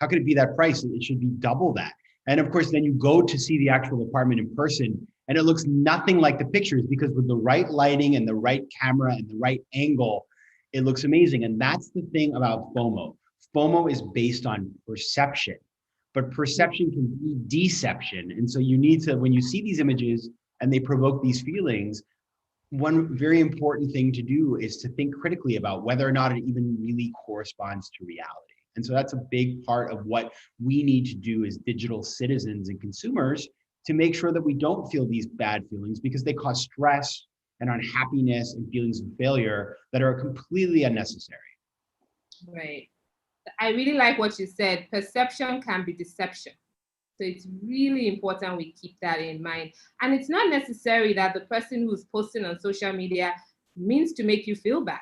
how could it be that price? It should be double that. And of course, then you go to see the actual apartment in person and it looks nothing like the pictures, because with the right lighting and the right camera and the right angle, it looks amazing. And that's the thing about FOMO. FOMO is based on perception, but perception can be deception. And so you need to, when you see these images and they provoke these feelings, one very important thing to do is to think critically about whether or not it even really corresponds to reality. And so that's a big part of what we need to do as digital citizens and consumers to make sure that we don't feel these bad feelings, because they cause stress and unhappiness and feelings of failure that are completely unnecessary. Right. I really like what you said. Perception can be deception. So it's really important we keep that in mind. And it's not necessary that the person who's posting on social media means to make you feel bad.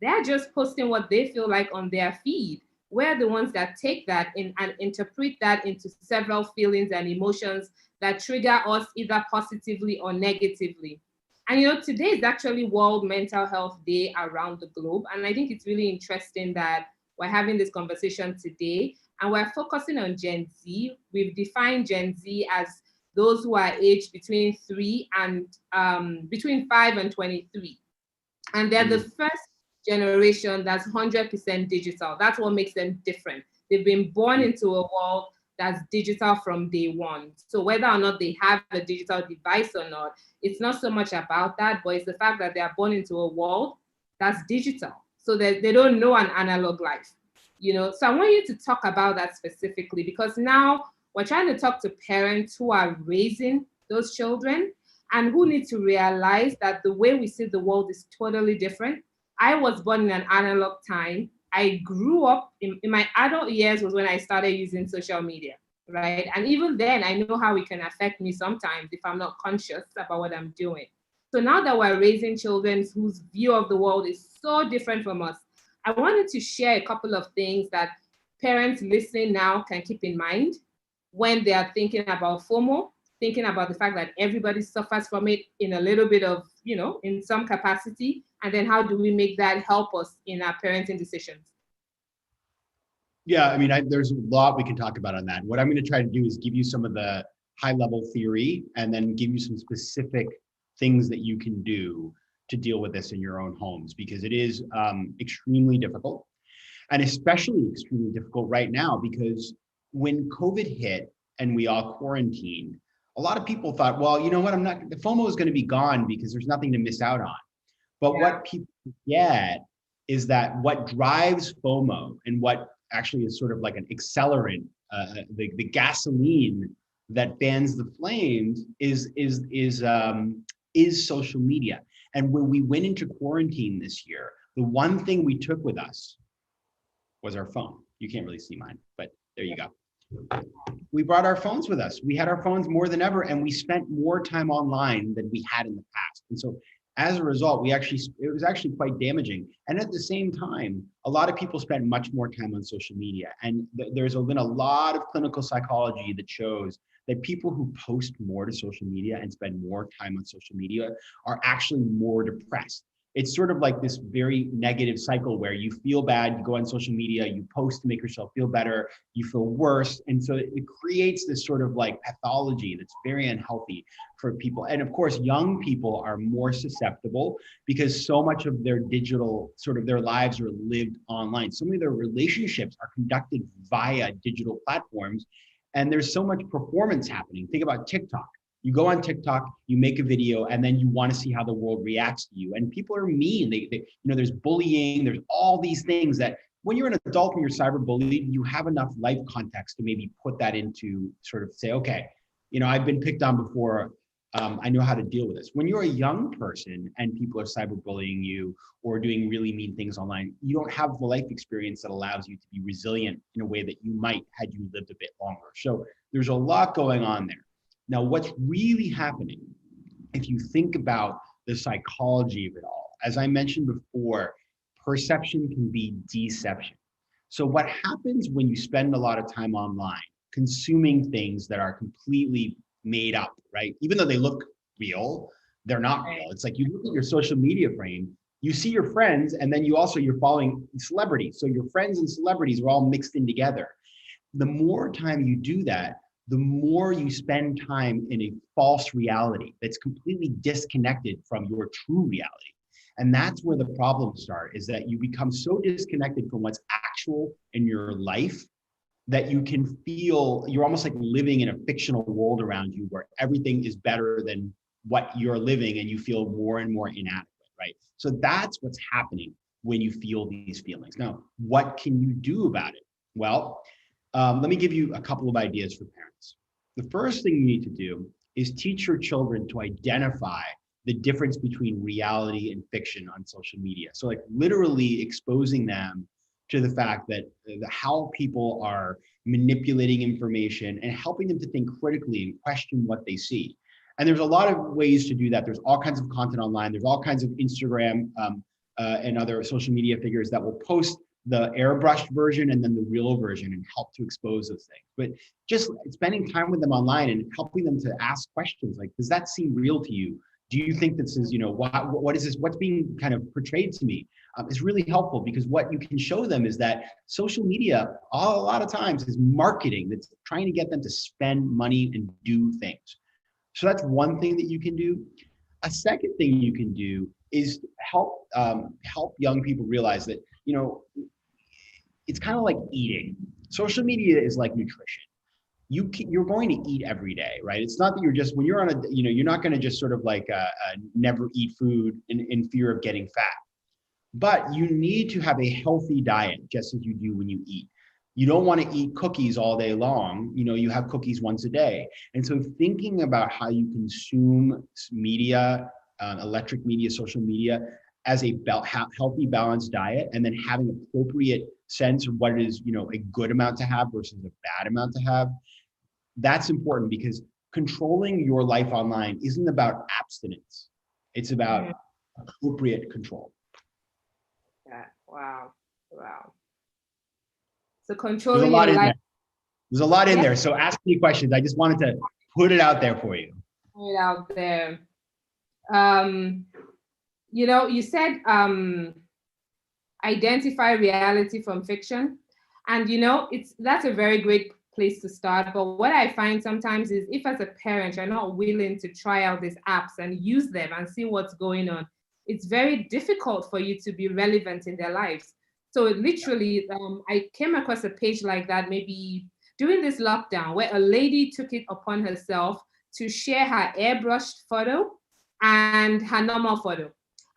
They're just posting what they feel like on their feed. We're the ones that take that in and interpret that into several feelings and emotions that trigger us either positively or negatively. And today is actually World Mental Health Day around the globe. And I think it's really interesting that we're having this conversation today. And we're focusing on Gen Z. We've defined Gen Z as those who are aged between 5 and 23. And they're the first generation that's 100% digital. That's what makes them different. They've been born into a world that's digital from day one. So whether or not they have a digital device or not, it's not so much about that, but it's the fact that they are born into a world that's digital. So that they don't know an analog life. So I want you to talk about that specifically, because now we're trying to talk to parents who are raising those children and who need to realize that the way we see the world is totally different. I was born in an analog time. I grew up in my adult years was when I started using social media, right? And even then, I know how it can affect me sometimes if I'm not conscious about what I'm doing. So now that we're raising children whose view of the world is so different from us, I wanted to share a couple of things that parents listening now can keep in mind when they are thinking about FOMO, thinking about the fact that everybody suffers from it in a little bit of, in some capacity, and then how do we make that help us in our parenting decisions? Yeah, I mean, there's a lot we can talk about on that. What I'm going to try to do is give you some of the high-level theory and then give you some specific things that you can do to deal with this in your own homes, because it is extremely difficult, and especially extremely difficult right now, because when COVID hit and we all quarantined, a lot of people thought, well, you know what, the FOMO is going to be gone because there's nothing to miss out on. But what people forget is that what drives FOMO and what actually is sort of like an accelerant, the gasoline that fans the flames is social media. And when we went into quarantine this year, the one thing we took with us was our phone. You can't really see mine, but there you go. We brought our phones with us. We had our phones more than ever, and we spent more time online than we had in the past. And so as a result, it was actually quite damaging. And at the same time, a lot of people spent much more time on social media. And there's been a lot of clinical psychology that shows that people who post more to social media and spend more time on social media are actually more depressed. it's sort of like this very negative cycle where you feel bad, you go on social media, you post to make yourself feel better, you feel worse. And so it creates this sort of like pathology that's very unhealthy for people. And of course, young people are more susceptible because so much of their digital, sort of their lives are lived online. So many of their relationships are conducted via digital platforms. And there's so much performance happening. Think about TikTok. You go on TikTok, you make a video, and then you want to see how the world reacts to you. And people are mean. There's bullying. There's all these things that when you're an adult and you're cyberbullied, you have enough life context to maybe put that into sort of say, okay, I've been picked on before. I know how to deal with this. When you're a young person and people are cyberbullying you or doing really mean things online, you don't have the life experience that allows you to be resilient in a way that you might had you lived a bit longer. So there's a lot going on there. Now, what's really happening, if you think about the psychology of it all, as I mentioned before, perception can be deception. So what happens when you spend a lot of time online consuming things that are completely made up, right? Even though they look real, they're not real. It's like you look at your social media frame, you see your friends, and then you're following celebrities. So your friends and celebrities are all mixed in together. The more time you do that, the more you spend time in a false reality that's completely disconnected from your true reality. And that's where the problems start, is that you become so disconnected from what's actual in your life that you can feel you're almost like living in a fictional world around you where everything is better than what you're living, and you feel more and more inadequate, right? So that's what's happening when you feel these feelings. Now, what can you do about it? Well, let me give you a couple of ideas for parents. The first thing you need to do is teach your children to identify the difference between reality and fiction on social media. So like literally exposing them to the fact that how people are manipulating information and helping them to think critically and question what they see. And there's a lot of ways to do that. There's all kinds of content online. There's all kinds of Instagram and other social media figures that will post the airbrushed version and then the real version and help to expose those things. But just spending time with them online and helping them to ask questions like, does that seem real to you? Do you think this is, what is this, what's being kind of portrayed to me? Is really helpful, because what you can show them is that social media, a lot of times, is marketing that's trying to get them to spend money and do things. So that's one thing that you can do. A second thing you can do is help young people realize that, it's kind of like eating. Social media is like nutrition. You're going to eat every day, right? It's not that you're just, when you're on a, you're not going to just sort of like never eat food in fear of getting fat. But you need to have a healthy diet, just as you do when you eat. You don't want to eat cookies all day long. You have cookies once a day. And so thinking about how you consume media, electric media, social media, as a healthy, balanced diet, and then having appropriate sense of what it is, a good amount to have versus a bad amount to have. That's important, because controlling your life online isn't about abstinence. It's about appropriate control. Yeah. Wow. So controlling your life. There's a lot in there. So ask me questions. I just wanted to put it out there for you. Put it out there. You said identify reality from fiction. And that's a very great place to start. But what I find sometimes is, if as a parent you're not willing to try out these apps and use them and see what's going on, it's very difficult for you to be relevant in their lives. So literally, I came across a page like that maybe during this lockdown, where a lady took it upon herself to share her airbrushed photo and her normal photo.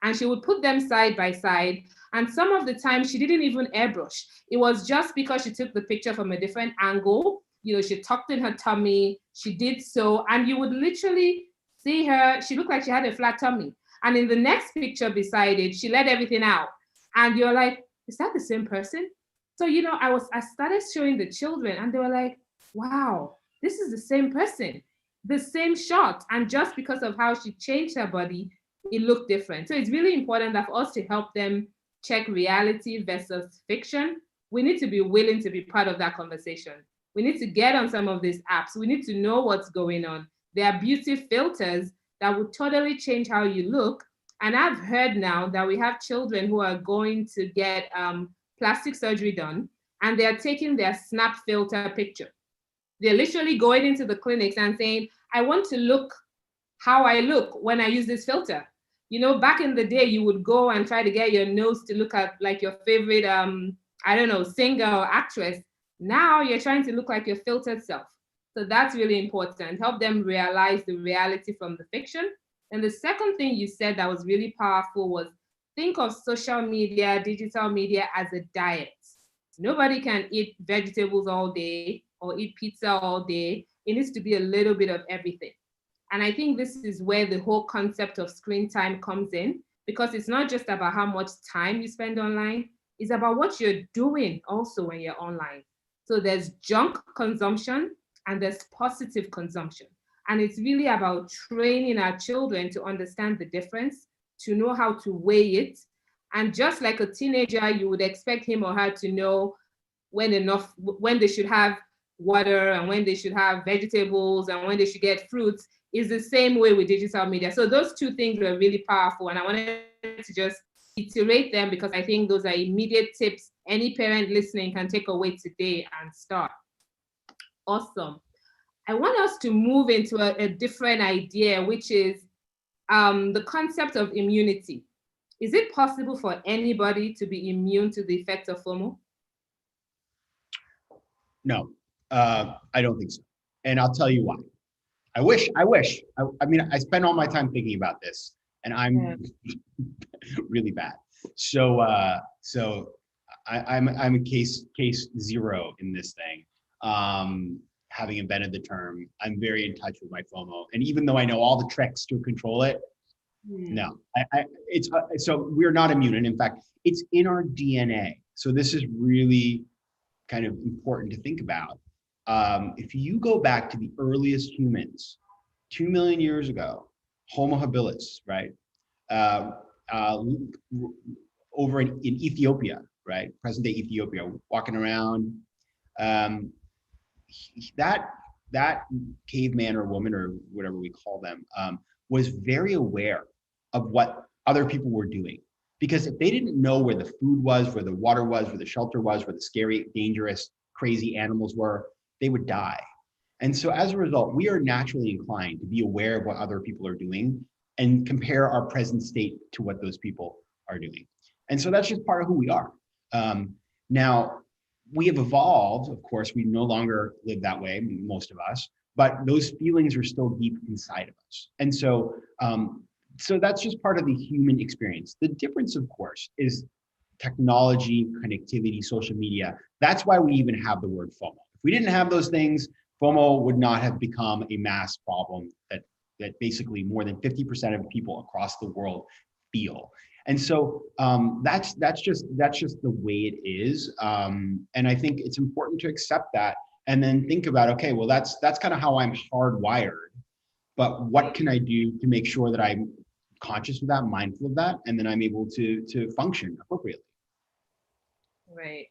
And she would put them side by side. And some of the time she didn't even airbrush. It was just because she took the picture from a different angle. She tucked in her tummy, she did so, and you would literally see her, she looked like she had a flat tummy. And in the next picture beside it, she let everything out. And you're like, is that the same person? So, I started showing the children, and they were like, wow, this is the same person, the same shot. And just because of how she changed her body, it looked different. So it's really important that for us to help them check reality versus fiction, we need to be willing to be part of that conversation. We need to get on some of these apps. We need to know what's going on. There are beauty filters that will totally change how you look. And I've heard now that we have children who are going to get plastic surgery done, and they're taking their snap filter picture. They're literally going into the clinics and saying, I want to look how I look when I use this filter. You know, back in the day, you would go and try to get your nose to look at like your favorite, I don't know, singer or actress. Now you're trying to look like your filtered self. So that's really important. Help them realize the reality from the fiction. And the second thing you said that was really powerful was think of social media, digital media as a diet. Nobody can eat vegetables all day or eat pizza all day. It needs to be a little bit of everything. And I think this is where the whole concept of screen time comes in, because it's not just about how much time you spend online, it's about what you're doing also when you're online. So there's junk consumption and there's positive consumption. And it's really about training our children to understand the difference, to know how to weigh it. And just like a teenager, you would expect him or her to know when they should have water and when they should have vegetables and when they should get fruits, is the same way with digital media. So those two things were really powerful, and I wanted to just iterate them because I think those are immediate tips any parent listening can take away today and start. Awesome. I want us to move into a different idea, which is the concept of immunity. Is it possible for anybody to be immune to the effects of FOMO? No, I don't think so. And I'll tell you why. I wish. I mean, I spend all my time thinking about this, and I'm really bad. So, I'm a case zero in this thing. Having invented the term, I'm very in touch with my FOMO, and even though I know all the tricks to control it, no, it's so we're not immune, and in fact, it's in our DNA. So this is really kind of important to think about. If you go back to the earliest humans, 2 million years ago, Homo habilis, right? Over in Ethiopia, right? Present day Ethiopia, walking around. That caveman or woman or whatever we call them was very aware of what other people were doing. Because if they didn't know where the food was, where the water was, where the shelter was, where the scary, dangerous, crazy animals were, they would die. And so as a result, we are naturally inclined to be aware of what other people are doing and compare our present state to what those people are doing. And so that's just part of who we are. Now, we have evolved, of course, we no longer live that way, most of us, but those feelings are still deep inside of us. And so, so that's just part of the human experience. The difference, of course, is technology, connectivity, social media. That's why we even have the word FOMO. If we didn't have those things, FOMO would not have become a mass problem that basically more than 50% of people across the world feel. And so that's just the way it is. And I think it's important to accept that and then think about, okay, well, that's kind of how I'm hardwired. But what can I do to make sure that I'm conscious of that, mindful of that, and then I'm able to function appropriately. Right.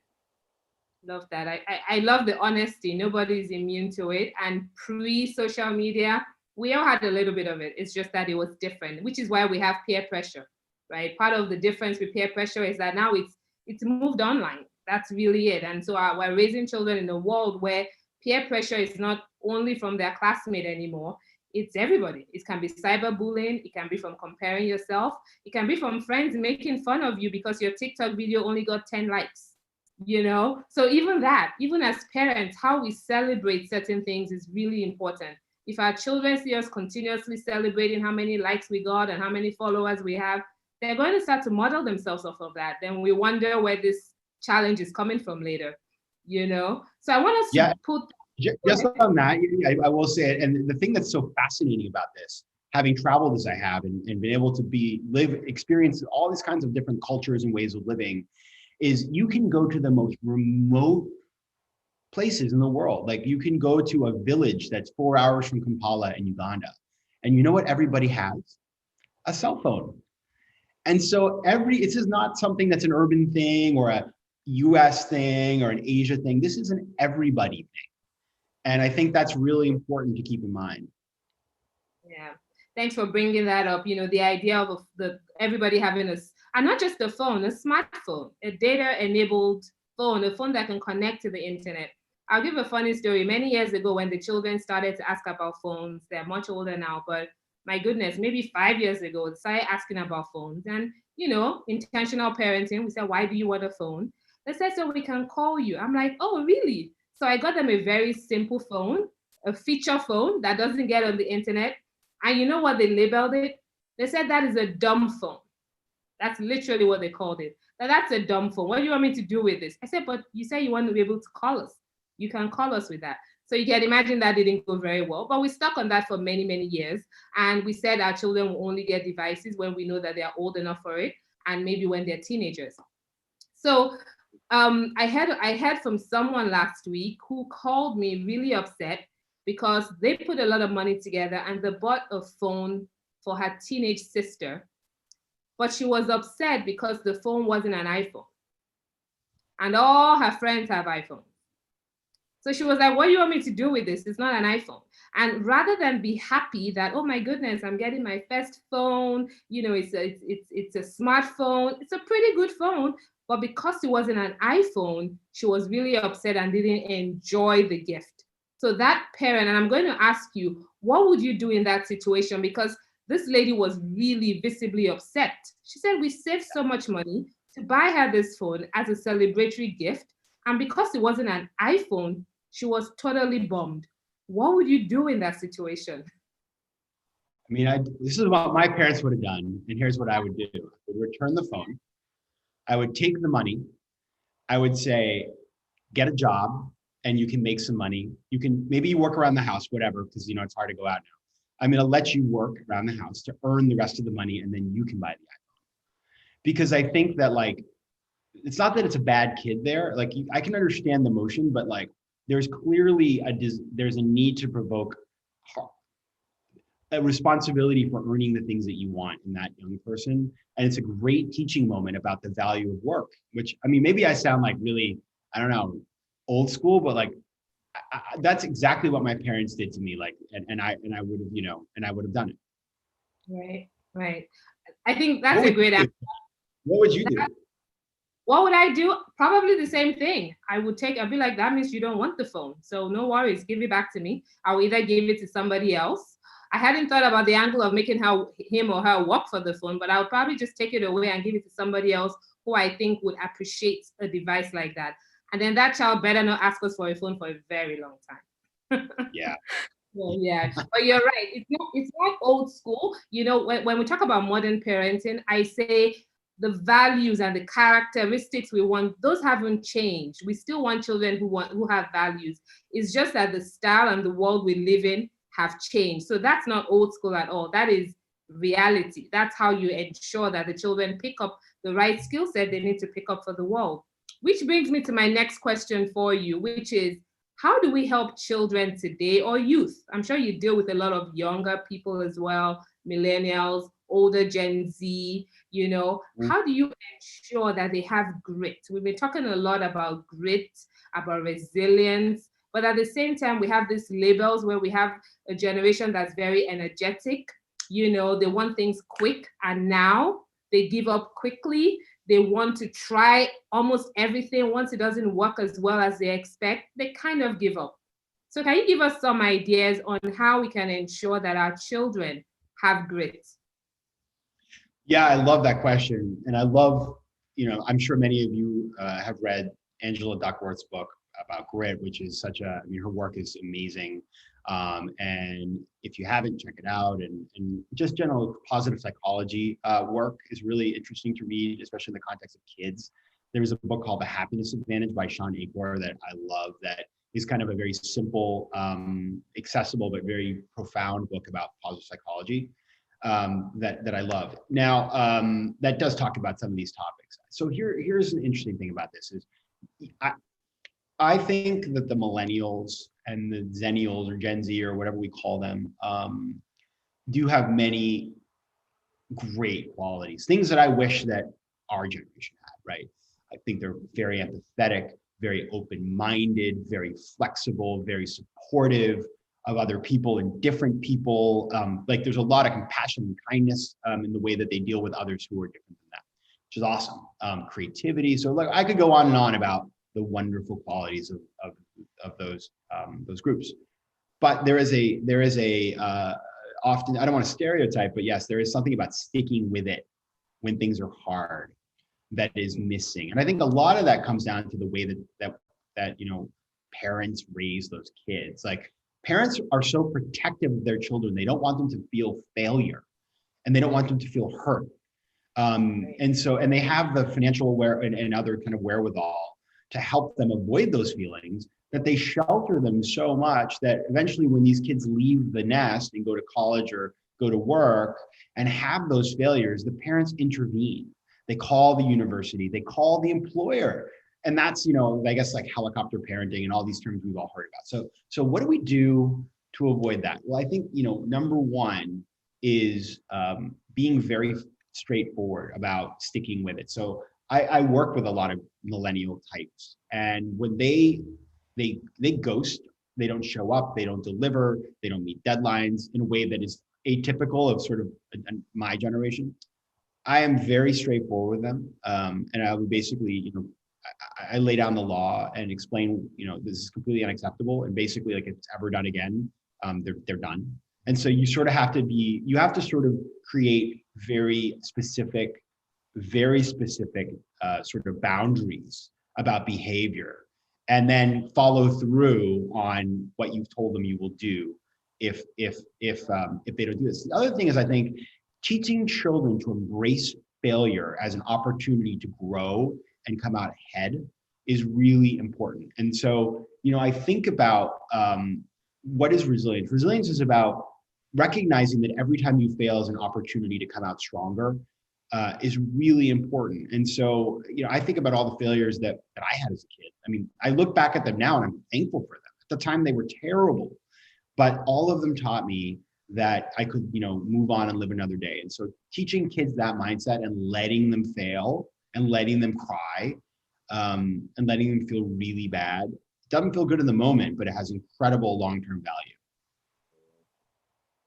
Love that. I love the honesty. Nobody's immune to it. And pre-social media, we all had a little bit of it. It's just that it was different, which is why we have peer pressure, right? Part of the difference with peer pressure is that now it's moved online. That's really it. And so we're raising children in a world where peer pressure is not only from their classmate anymore. It's everybody. It can be cyberbullying. It can be from comparing yourself. It can be from friends making fun of you because your TikTok video only got 10 likes, you know? So even that, even as parents, how we celebrate certain things is really important. If our children see us continuously celebrating how many likes we got and how many followers we have, they're going to start to model themselves off of that. Then we wonder where this challenge is coming from later, you know? So I want us to put... Just on that, I will say it. And the thing that's so fascinating about this, having traveled as I have and been able to experience all these kinds of different cultures and ways of living, is you can go to the most remote places in the world. Like you can go to a village that's 4 hours from Kampala in Uganda. And you know what everybody has? A cell phone. And so this is not something that's an urban thing or a US thing or an Asia thing. This is an everybody thing. And I think that's really important to keep in mind. Yeah. Thanks for bringing that up. You know, the idea of everybody having and not just a phone, a smartphone, a data-enabled phone, a phone that can connect to the internet. I'll give a funny story. Many years ago, when the children started to ask about phones, they're much older now, but my goodness, maybe 5 years ago, they started asking about phones. And, you know, intentional parenting, we said, why do you want a phone? They said, so we can call you. I'm like, oh, really? So I got them a very simple phone, a feature phone that doesn't get on the internet. And you know what they labeled it? They said that is a dumb phone. That's literally what they called it. Now, that's a dumb phone. What do you want me to do with this? I said, but you say you want to be able to call us. You can call us with that. So you can imagine that didn't go very well, but we stuck on that for many, many years. And we said our children will only get devices when we know that they are old enough for it, and maybe when they're teenagers. So I heard from someone last week who called me really upset because they put a lot of money together and they bought a phone for her teenage sister, but she was upset because the phone wasn't an iPhone. And all her friends have iPhones. So she was like, what do you want me to do with this? It's not an iPhone. And rather than be happy that, oh my goodness, I'm getting my first phone, you know, it's a smartphone, it's a pretty good phone, but because it wasn't an iPhone, she was really upset and didn't enjoy the gift. So that parent, and I'm going to ask you, what would you do in that situation? Because this lady was really visibly upset. She said, we saved so much money to buy her this phone as a celebratory gift. And because it wasn't an iPhone, she was totally bummed. What would you do in that situation? I mean, this is what my parents would have done, and here's what I would do. I would return the phone. I would take the money. I would say, get a job, and you can make some money. You can maybe work around the house, whatever, because you know it's hard to go out now. I'm going to let you work around the house to earn the rest of the money, and then you can buy the iPhone. Because I think that, like, it's not that it's a bad kid there. Like, I can understand the motion, but like, there's clearly there's a need to provoke a responsibility for earning the things that you want in that young person. And it's a great teaching moment about the value of work, which, I mean, maybe I sound like really, I don't know, old school, but like, that's exactly what my parents did to me. Like, and I would have, you know, and I would have done it. Right, right. I think that's a great answer. What would you do? What would I do? Probably the same thing. I'd be like, that means you don't want the phone. So no worries, give it back to me. I'll either give it to somebody else. I hadn't thought about the angle of making him or her work for the phone, but I'll probably just take it away and give it to somebody else who I think would appreciate a device like that. And then that child better not ask us for a phone for a very long time. Yeah. Well, yeah, but you're right. It's not old school. You know, when we talk about modern parenting, I say the values and the characteristics we want, those haven't changed. We still want children who have values. It's just that the style and the world we live in have changed. So that's not old school at all. That is reality. That's how you ensure that the children pick up the right skill set they need to pick up for the world. Which brings me to my next question for you, which is, how do we help children today, or youth? I'm sure you deal with a lot of younger people as well, millennials, older Gen Z, you know. How do you ensure that they have grit? We've been talking a lot about grit, about resilience, but at the same time, we have these labels where we have a generation that's very energetic. You know, they want things quick, and now they give up quickly. They want to try almost everything. Once it doesn't work as well as they expect, they kind of give up. So can you give us some ideas on how we can ensure that our children have grit? Yeah, I love that question. And I love, you know, I'm sure many of you have read Angela Duckworth's book about grit, which is I mean, her work is amazing. And if you haven't, check it out. And just general positive psychology work is really interesting to read, especially in the context of kids. There's a book called The Happiness Advantage by Sean Achor that I love, that is kind of a very simple, accessible, but very profound book about positive psychology that I love. Now, that does talk about some of these topics. So here's an interesting thing about this is, I think that the millennials and the Zennials or Gen Z or whatever we call them do have many great qualities, things that I wish that our generation had, right? I think they're very empathetic, very open-minded, very flexible, very supportive, other people and different people. Like there's a lot of compassion and kindness in the way that they deal with others who are different than that, which is awesome. Creativity. So like I could go on and on about the wonderful qualities of those groups. But there is a often, I don't want to stereotype, but yes, there is something about sticking with it when things are hard that is missing. And I think a lot of that comes down to the way that you know, parents raise those kids. Like parents are so protective of their children. They don't want them to feel failure and they don't want them to feel hurt. And they have the financial and other kind of wherewithal to help them avoid those feelings, that they shelter them so much that eventually when these kids leave the nest and go to college or go to work and have those failures, the parents intervene. They call the university, they call the employer. And that's, you know, I guess like helicopter parenting and all these terms we've all heard about. So what do we do to avoid that? Well, I think, you know, number one is being very straightforward about sticking with it. So I work with a lot of millennial types, and when they ghost, they don't show up, they don't deliver, they don't meet deadlines in a way that is atypical of sort of my generation. I am very straightforward with them, and I would basically, you know, I lay down the law and explain, you know, this is completely unacceptable, and basically, like, if it's ever done again, they're done. And so you sort of have to sort of create very specific sort of boundaries about behavior, and then follow through on what you've told them you will do if they don't do this. The other thing is, I think, teaching children to embrace failure as an opportunity to grow and come out ahead is really important. And so, you know, I think about what is resilience? Resilience is about recognizing that every time you fail is an opportunity to come out stronger, is really important. And so, you know, I think about all the failures that I had as a kid. I mean, I look back at them now and I'm thankful for them. At the time, they were terrible, but all of them taught me that I could, you know, move on and live another day. And so teaching kids that mindset and letting them fail and letting them cry and letting them feel really bad, it doesn't feel good in the moment, but it has incredible long-term value.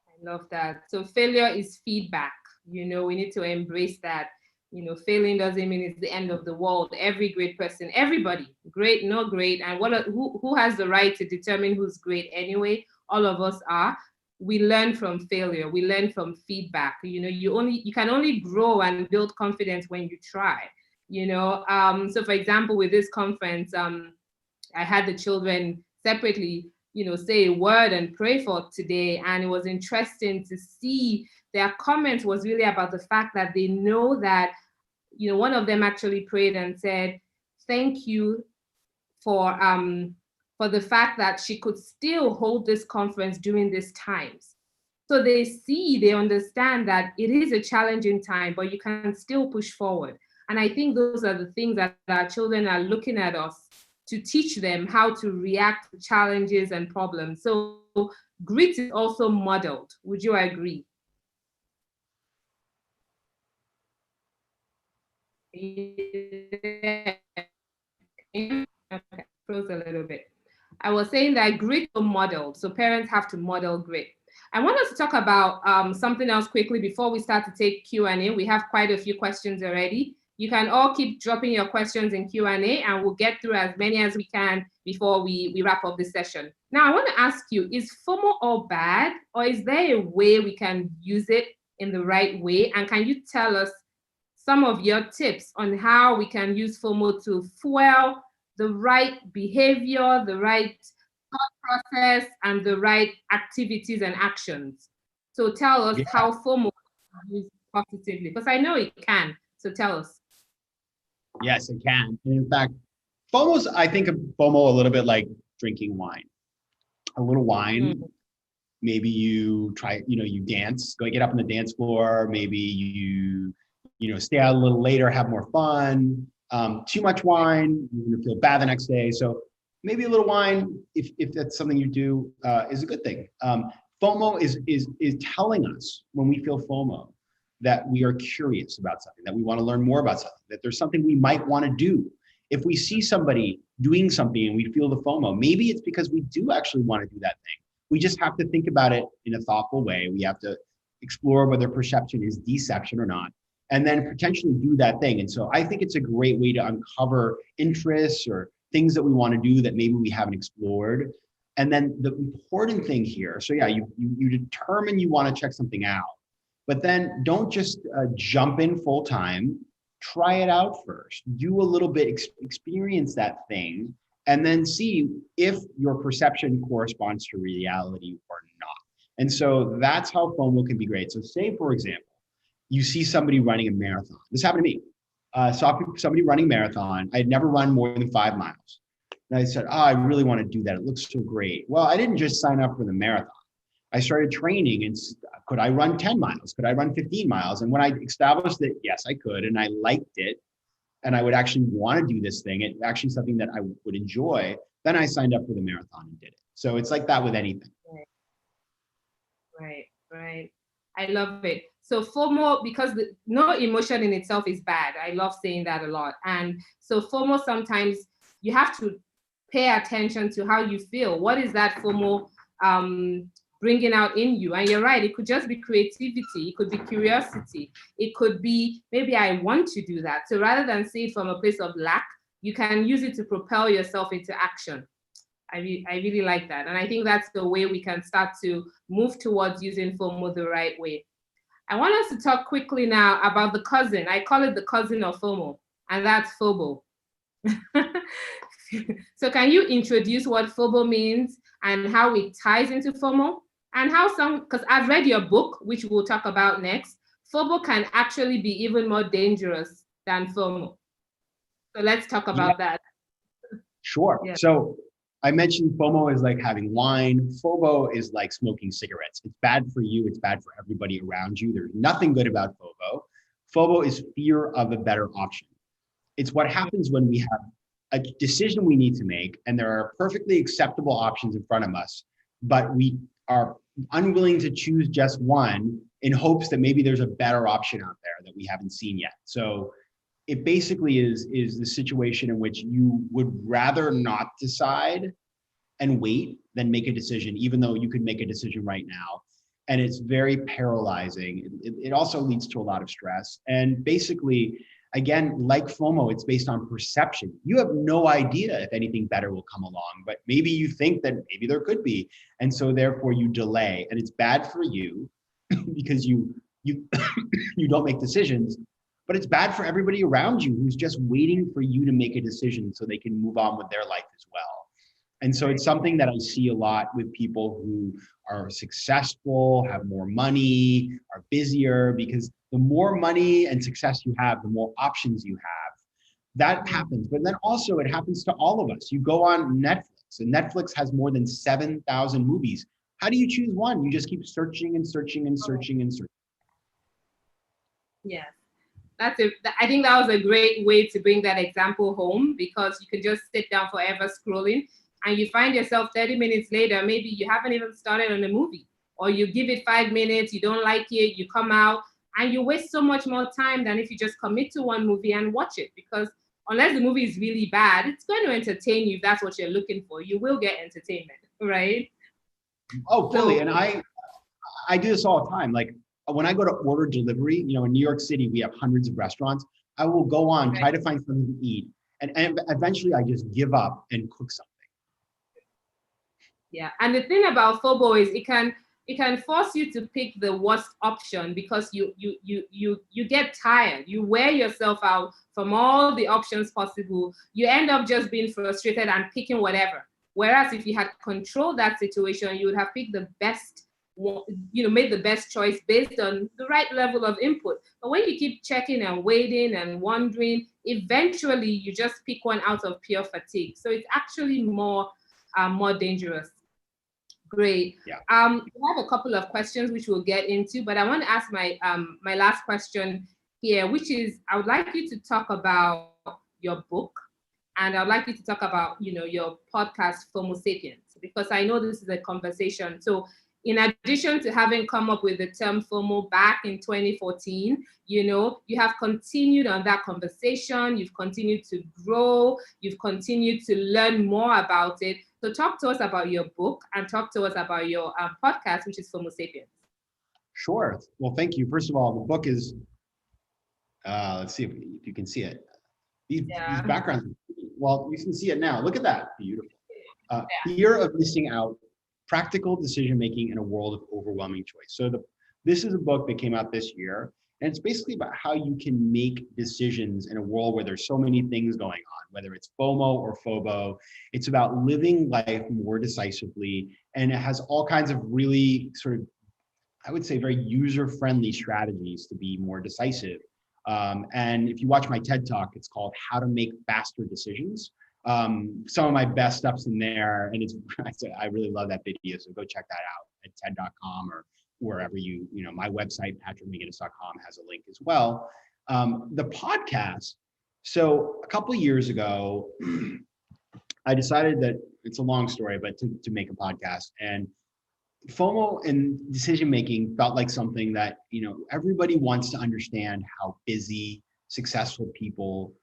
I love that. So failure is feedback. You know, we need to embrace that. You know, failing doesn't mean it's the end of the world. Every great person, everybody, great, not great, and who has the right to determine who's great anyway? All of us are. We learn from failure. We learn from feedback. You know, you can only grow and build confidence when you try. You know, so for example, with this conference, I had the children separately, you know, say a word and pray for today, and it was interesting to see their comment was really about the fact that they know that, you know, one of them actually prayed and said, "Thank you for the fact that she could still hold this conference during these times." So they understand that it is a challenging time, but you can still push forward. And I think those are the things that our children are looking at us to teach them how to react to challenges and problems. So grit is also modeled. Would you agree? Okay, froze a little bit. I was saying that grit is modeled, so parents have to model grit. I want us to talk about something else quickly before we start to take Q&A. We have quite a few questions already. You can all keep dropping your questions in Q&A, and we'll get through as many as we can before we wrap up this session. Now, I want to ask you, is FOMO all bad, or is there a way we can use it in the right way? And can you tell us some of your tips on how we can use FOMO to fuel the right behavior, the right thought process, and the right activities and actions? So tell us how FOMO can be used positively, because I know it can. So tell us. Yes, it can. And in fact, I think of FOMO a little bit like drinking wine. A little wine, maybe you try, you know, you dance, go get up on the dance floor, maybe you stay out a little later, have more fun. Too much wine, you're gonna feel bad the next day. So maybe a little wine, if that's something you do, is a good thing. FOMO is telling us when we feel FOMO that we are curious about something, that we want to learn more about something, that there's something we might want to do. If we see somebody doing something and we feel the FOMO, maybe it's because we do actually want to do that thing. We just have to think about it in a thoughtful way. We have to explore whether perception is deception or not, and then potentially do that thing. And so I think it's a great way to uncover interests or things that we want to do that maybe we haven't explored. And then the important thing here, so yeah, you determine you want to check something out, but then don't just jump in full time. Try it out first. Do a little bit, experience that thing, and then see if your perception corresponds to reality or not. And so that's how FOMO can be great. So say, for example, you see somebody running a marathon. This happened to me. Saw somebody running a marathon. I had never run more than 5 miles. And I said, oh, I really want to do that. It looks so great. Well, I didn't just sign up for the marathon. I started training, and could I run 10 miles? Could I run 15 miles? And when I established that, yes, I could, and I liked it, and I would actually want to do this thing, it's actually something that I would enjoy, then I signed up for the marathon and did it. So it's like that with anything. Right. I love it. So FOMO, because no emotion in itself is bad. I love saying that a lot. And so FOMO, sometimes you have to pay attention to how you feel. What is that FOMO bringing out in you? And you're right, it could just be creativity, it could be curiosity, it could be maybe I want to do that. So rather than see it from a place of lack, you can use it to propel yourself into action. I really like that. And I think that's the way we can start to move towards using FOMO the right way. I want us to talk quickly now about the cousin. I call it the cousin of FOMO, and that's FOBO. So can you introduce what FOBO means and how it ties into FOMO? And how because I've read your book, which we'll talk about next, FOBO can actually be even more dangerous than FOMO. So let's talk about that. Sure. Yeah. So I mentioned FOMO is like having wine. FOBO is like smoking cigarettes. It's bad for you. It's bad for everybody around you. There's nothing good about FOBO. FOBO is fear of a better option. It's what happens when we have a decision we need to make, and there are perfectly acceptable options in front of us, but we are unwilling to choose just one in hopes that maybe there's a better option out there that we haven't seen yet. So it basically is the situation in which you would rather not decide and wait than make a decision, even though you could make a decision right now. And it's very paralyzing. It also leads to a lot of stress. And basically, again, like FOMO, it's based on perception. You have no idea if anything better will come along, but maybe you think that maybe there could be. And so therefore you delay, and it's bad for you because you you don't make decisions, but it's bad for everybody around you who's just waiting for you to make a decision so they can move on with their life as well. And so it's something that I see a lot with people who are successful, have more money, are busier, because the more money and success you have, the more options you have. That happens. But then also it happens to all of us. You go on Netflix, and Netflix has more than 7,000 movies. How do you choose one? You just keep searching and searching and searching and searching. Yes. I think that was a great way to bring that example home, because you can just sit down forever scrolling, and you find yourself 30 minutes later, maybe you haven't even started on a movie, or you give it 5 minutes, you don't like it, you come out, and you waste so much more time than if you just commit to one movie and watch it. Because unless the movie is really bad, it's going to entertain you. If that's what you're looking for, you will get entertainment, right? Oh, fully. And I do this all the time. Like when I go to order delivery, in New York City, we have hundreds of restaurants. I will go on, try to find something to eat. And eventually I just give up and cook something. Yeah, and the thing about FOBO is it can force you to pick the worst option, because you get tired. You wear yourself out from all the options possible. You end up just being frustrated and picking whatever. Whereas if you had controlled that situation, you would have picked the best, made the best choice based on the right level of input. But when you keep checking and waiting and wondering, eventually you just pick one out of pure fatigue. So it's actually more dangerous. Great. Yeah. We have a couple of questions which we'll get into, but I want to ask my my last question here, which is, I would like you to talk about your book, and I'd like you to talk about your podcast FOMO Sapiens, because I know this is a conversation. So in addition to having come up with the term FOMO back in 2014, you have continued on that conversation, you've continued to grow, you've continued to learn more about it. So talk to us about your book and talk to us about your podcast, which is FOMO Sapiens. Sure. Well, thank you. First of all, the book is, let's see if you can see it. These backgrounds, well, you can see it now. Look at that, beautiful. Fear of missing out, practical decision-making in a world of overwhelming choice. So this is a book that came out this year, and it's basically about how you can make decisions in a world where there's so many things going on, whether it's FOMO or FOBO. It's about living life more decisively, and it has all kinds of really sort of, I would say, very user-friendly strategies to be more decisive. And if you watch my TED Talk, it's called How to Make Faster Decisions. Some of my best stuff's in there, and I really love that video, so go check that out at TED.com or wherever my website, patrickmcginnis.com, has a link as well. The podcast, so a couple of years ago, I decided that, it's a long story, but to make a podcast, and FOMO and decision-making felt like something that, everybody wants to understand how busy, successful people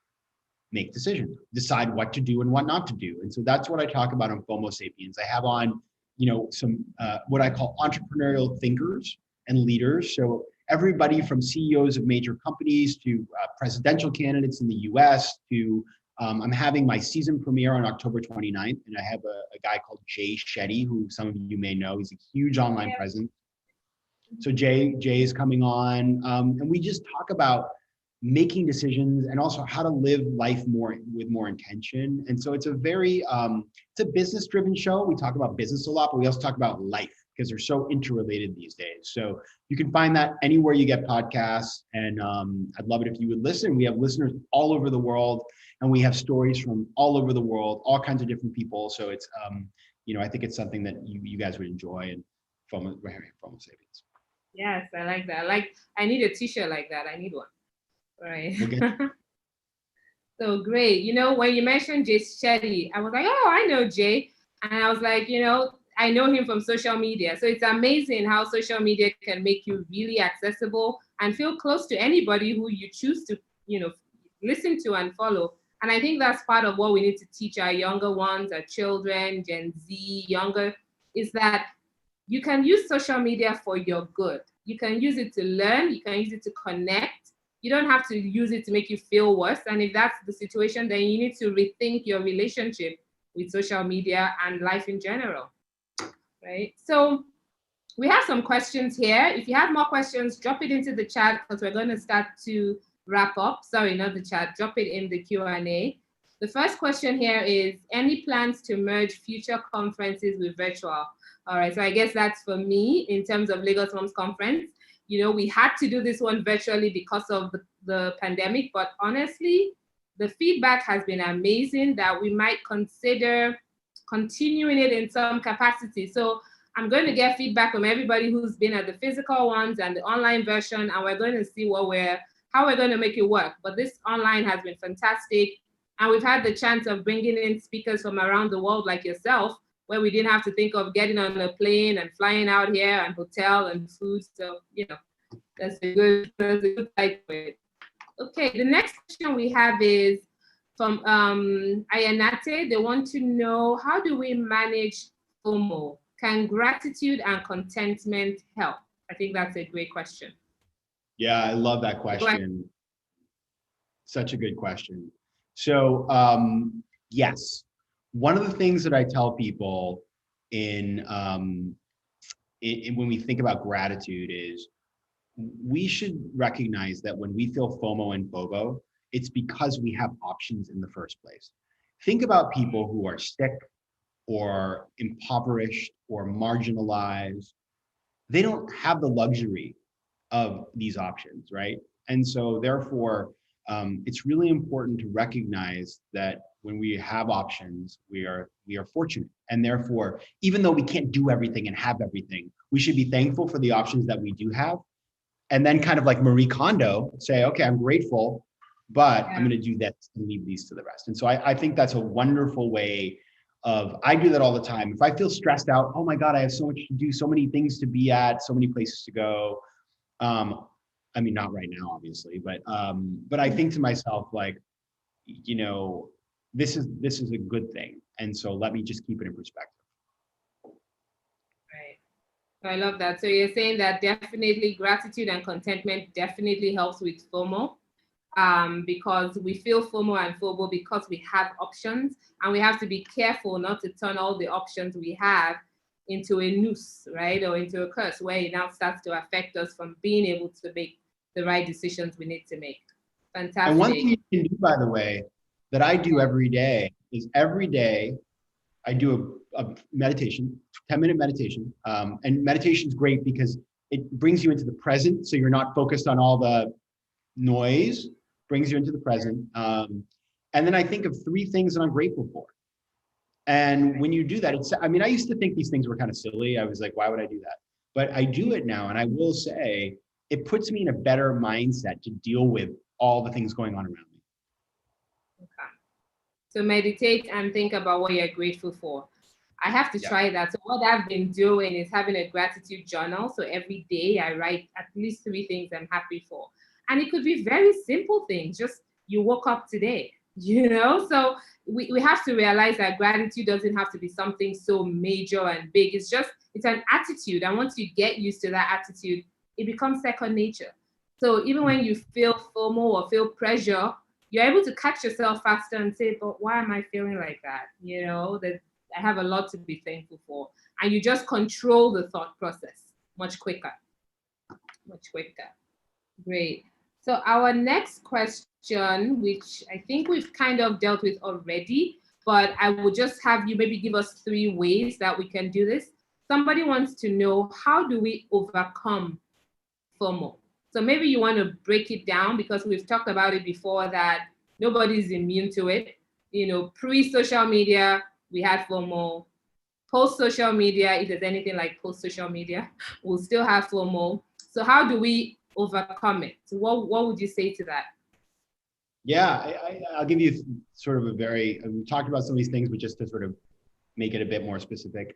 make decisions, decide what to do and what not to do. And so that's what I talk about on FOMO Sapiens. I have on, some what I call entrepreneurial thinkers and leaders. So everybody from CEOs of major companies to presidential candidates in the US to, I'm having my season premiere on October 29th, and I have a guy called Jay Shetty, who some of you may know. He's a huge online presence. So Jay is coming on, and we just talk about making decisions and also how to live life with more intention. And so it's a very, it's a business-driven show. We talk about business a lot, but we also talk about life because they're so interrelated these days. So you can find that anywhere you get podcasts, and I'd love it if you would listen. We have listeners all over the world, and we have stories from all over the world, all kinds of different people. So it's, I think it's something that you guys would enjoy, and FOMO Sapiens. Yes, I like that. I need a t-shirt like that. I need one. Right. Okay. So great. When you mentioned Jay Shetty, I was like, oh, I know Jay. And I was like, I know him from social media. So it's amazing how social media can make you really accessible and feel close to anybody who you choose to, listen to and follow. And I think that's part of what we need to teach our younger ones, our children, Gen Z, younger, is that you can use social media for your good. You can use it to learn. You can use it to connect. You don't have to use it to make you feel worse. And if that's the situation, then you need to rethink your relationship with social media and life in general, right? So we have some questions here. If you have more questions, drop it into the chat because we're going to start to wrap up. Sorry, not the chat. Drop it in the Q&A. The first question here is, any plans to merge future conferences with virtual? All right, so I guess that's for me in terms of Lagos Mums Conference. We had to do this one virtually because of the pandemic, but honestly, the feedback has been amazing that we might consider continuing it in some capacity. So I'm going to get feedback from everybody who's been at the physical ones and the online version, and we're going to see how we're going to make it work. But this online has been fantastic, and we've had the chance of bringing in speakers from around the world like yourself, where we didn't have to think of getting on a plane and flying out here and hotel and food. So, that's a good side to it. Okay, the next question we have is from Ayanate. They want to know, how do we manage FOMO? Can gratitude and contentment help? I think that's a great question. Yeah, I love that question. Such a good question. So, yes. One of the things that I tell people when we think about gratitude is we should recognize that when we feel FOMO and FOBO, it's because we have options in the first place. Think about people who are sick or impoverished or marginalized. They don't have the luxury of these options, right? And so therefore, it's really important to recognize that when we have options, we are fortunate. And therefore, even though we can't do everything and have everything, we should be thankful for the options that we do have. And then kind of like Marie Kondo, say, okay, I'm grateful, but I'm gonna do that and leave these to the rest. And so I think that's a wonderful way I do that all the time. If I feel stressed out, oh my God, I have so much to do, so many things to be at, so many places to go. I mean, not right now, obviously, but I think to myself, like, this is a good thing. And so let me just keep it in perspective. Right. So I love that. So you're saying that definitely gratitude and contentment definitely helps with FOMO, because we feel FOMO and FOBO because we have options, and we have to be careful not to turn all the options we have into a noose, right? Or into a curse where it now starts to affect us from being able to make the right decisions we need to make. Fantastic. And one thing you can do, by the way, that I do every day is every day I do a meditation, 10-minute meditation. And meditation is great because it brings you into the present. So you're not focused on all the noise, brings you into the present. And then I think of 3 things that I'm grateful for. And when you do that, I mean, I used to think these things were kind of silly. I was like, why would I do that? But I do it now. And I will say, it puts me in a better mindset to deal with all the things going on around me. Okay. So meditate and think about what you're grateful for. I have to try that. So what I've been doing is having a gratitude journal. So every day I write at least 3 things I'm happy for. And it could be very simple things, just you woke up today, you know? So we have to realize that gratitude doesn't have to be something so major and big. It's an attitude. And once you get used to that attitude, it becomes second nature. So even when you feel FOMO or feel pressure, you're able to catch yourself faster and say, but why am I feeling like that? You know, that I have a lot to be thankful for. And you just control the thought process much quicker. Much quicker. Great. So our next question, which I think we've kind of dealt with already, but I would just have you maybe give us 3 ways that we can do this. Somebody wants to know, how do we overcome FOMO? So maybe you want to break it down, because we've talked about it before that nobody's immune to it. You know, pre-social media, we had FOMO. Post-social media, if there's anything like post-social media, we'll still have FOMO. So how do we overcome it? So what would you say to that? Yeah, I'll give you sort of we talked about some of these things, but just to sort of make it a bit more specific.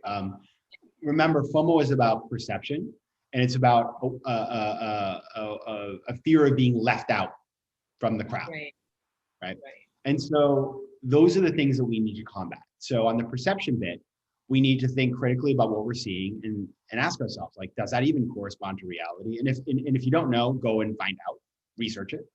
Remember, FOMO is about perception, and it's about a fear of being left out from the crowd, right? And so those are the things that we need to combat. So on the perception bit, we need to think critically about what we're seeing and ask ourselves, like, does that even correspond to reality? And if you don't know, go and find out, research it.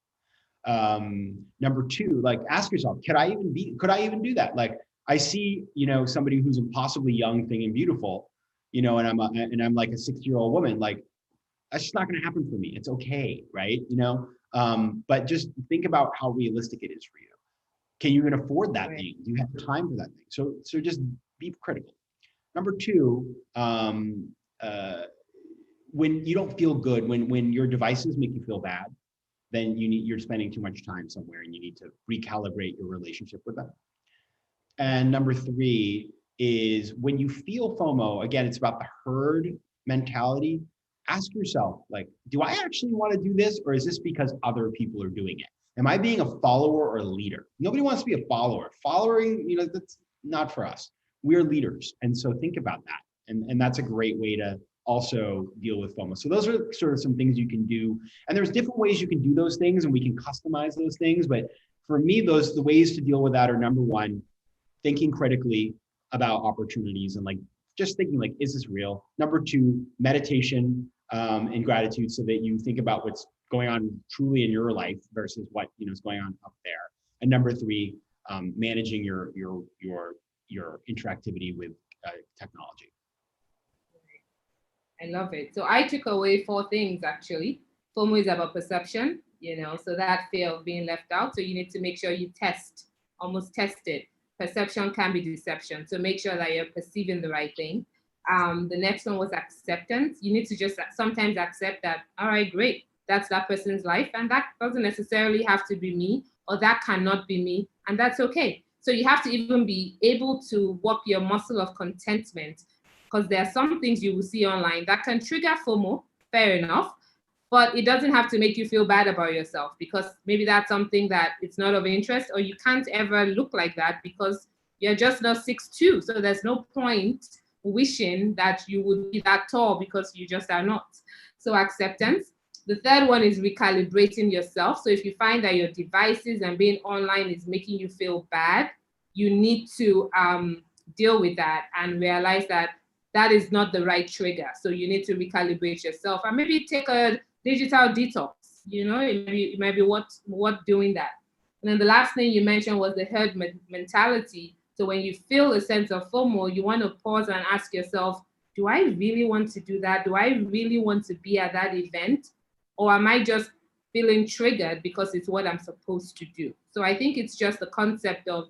Number 2, like, ask yourself, could I even do that? Like, I see, you know, somebody who's impossibly young, thin, and beautiful, you know, and I'm like a 60-year-old woman, like, that's just not going to happen for me. It's okay, right? You know, but just think about how realistic it is for you. Can you even afford that thing? Do you have time for that thing? So just be critical. Number 2, when you don't feel good, when your devices make you feel bad, then you're spending too much time somewhere, and you need to recalibrate your relationship with them. And number 3 is, when you feel FOMO, again, it's about the herd mentality. Ask yourself, like, do I actually want to do this, or is this because other people are doing it? Am I being a follower or a leader? Nobody wants to be a follower. Following, you know, that's not for us. We're leaders. And so think about that. And that's a great way to also deal with FOMO. So those are sort of some things you can do. And there's different ways you can do those things, and we can customize those things. But for me, the ways to deal with that are, number 1, thinking critically about opportunities and, like, just thinking, like, is this real? Number 2, meditation and gratitude, so that you think about what's going on truly in your life versus what, you know, is going on up there. And number 3, managing your interactivity with technology. I love it. So I took away 4 things, actually. FOMO is about perception, you know, so that fear of being left out. So you need to make sure you almost test it. Perception can be deception. So make sure that you're perceiving the right thing. The next one was acceptance. You need to just sometimes accept that, all right, great, that's that person's life, and that doesn't necessarily have to be me, or that cannot be me, and that's okay. So you have to even be able to work your muscle of contentment, because there are some things you will see online that can trigger FOMO, fair enough, but it doesn't have to make you feel bad about yourself, because maybe that's something that it's not of interest, or you can't ever look like that because you're just not 6'2". So there's no point wishing that you would be that tall, because you just are not. So acceptance. The third one is recalibrating yourself. So if you find that your devices and being online is making you feel bad, you need to deal with that and realize that that is not the right trigger. So you need to recalibrate yourself and maybe take a digital detox. You know, it might be what doing that. And then the last thing you mentioned was the herd mentality. So when you feel a sense of FOMO, you want to pause and ask yourself, do I really want to do that? Do I really want to be at that event? Or am I just feeling triggered because it's what I'm supposed to do? So I think it's just the concept of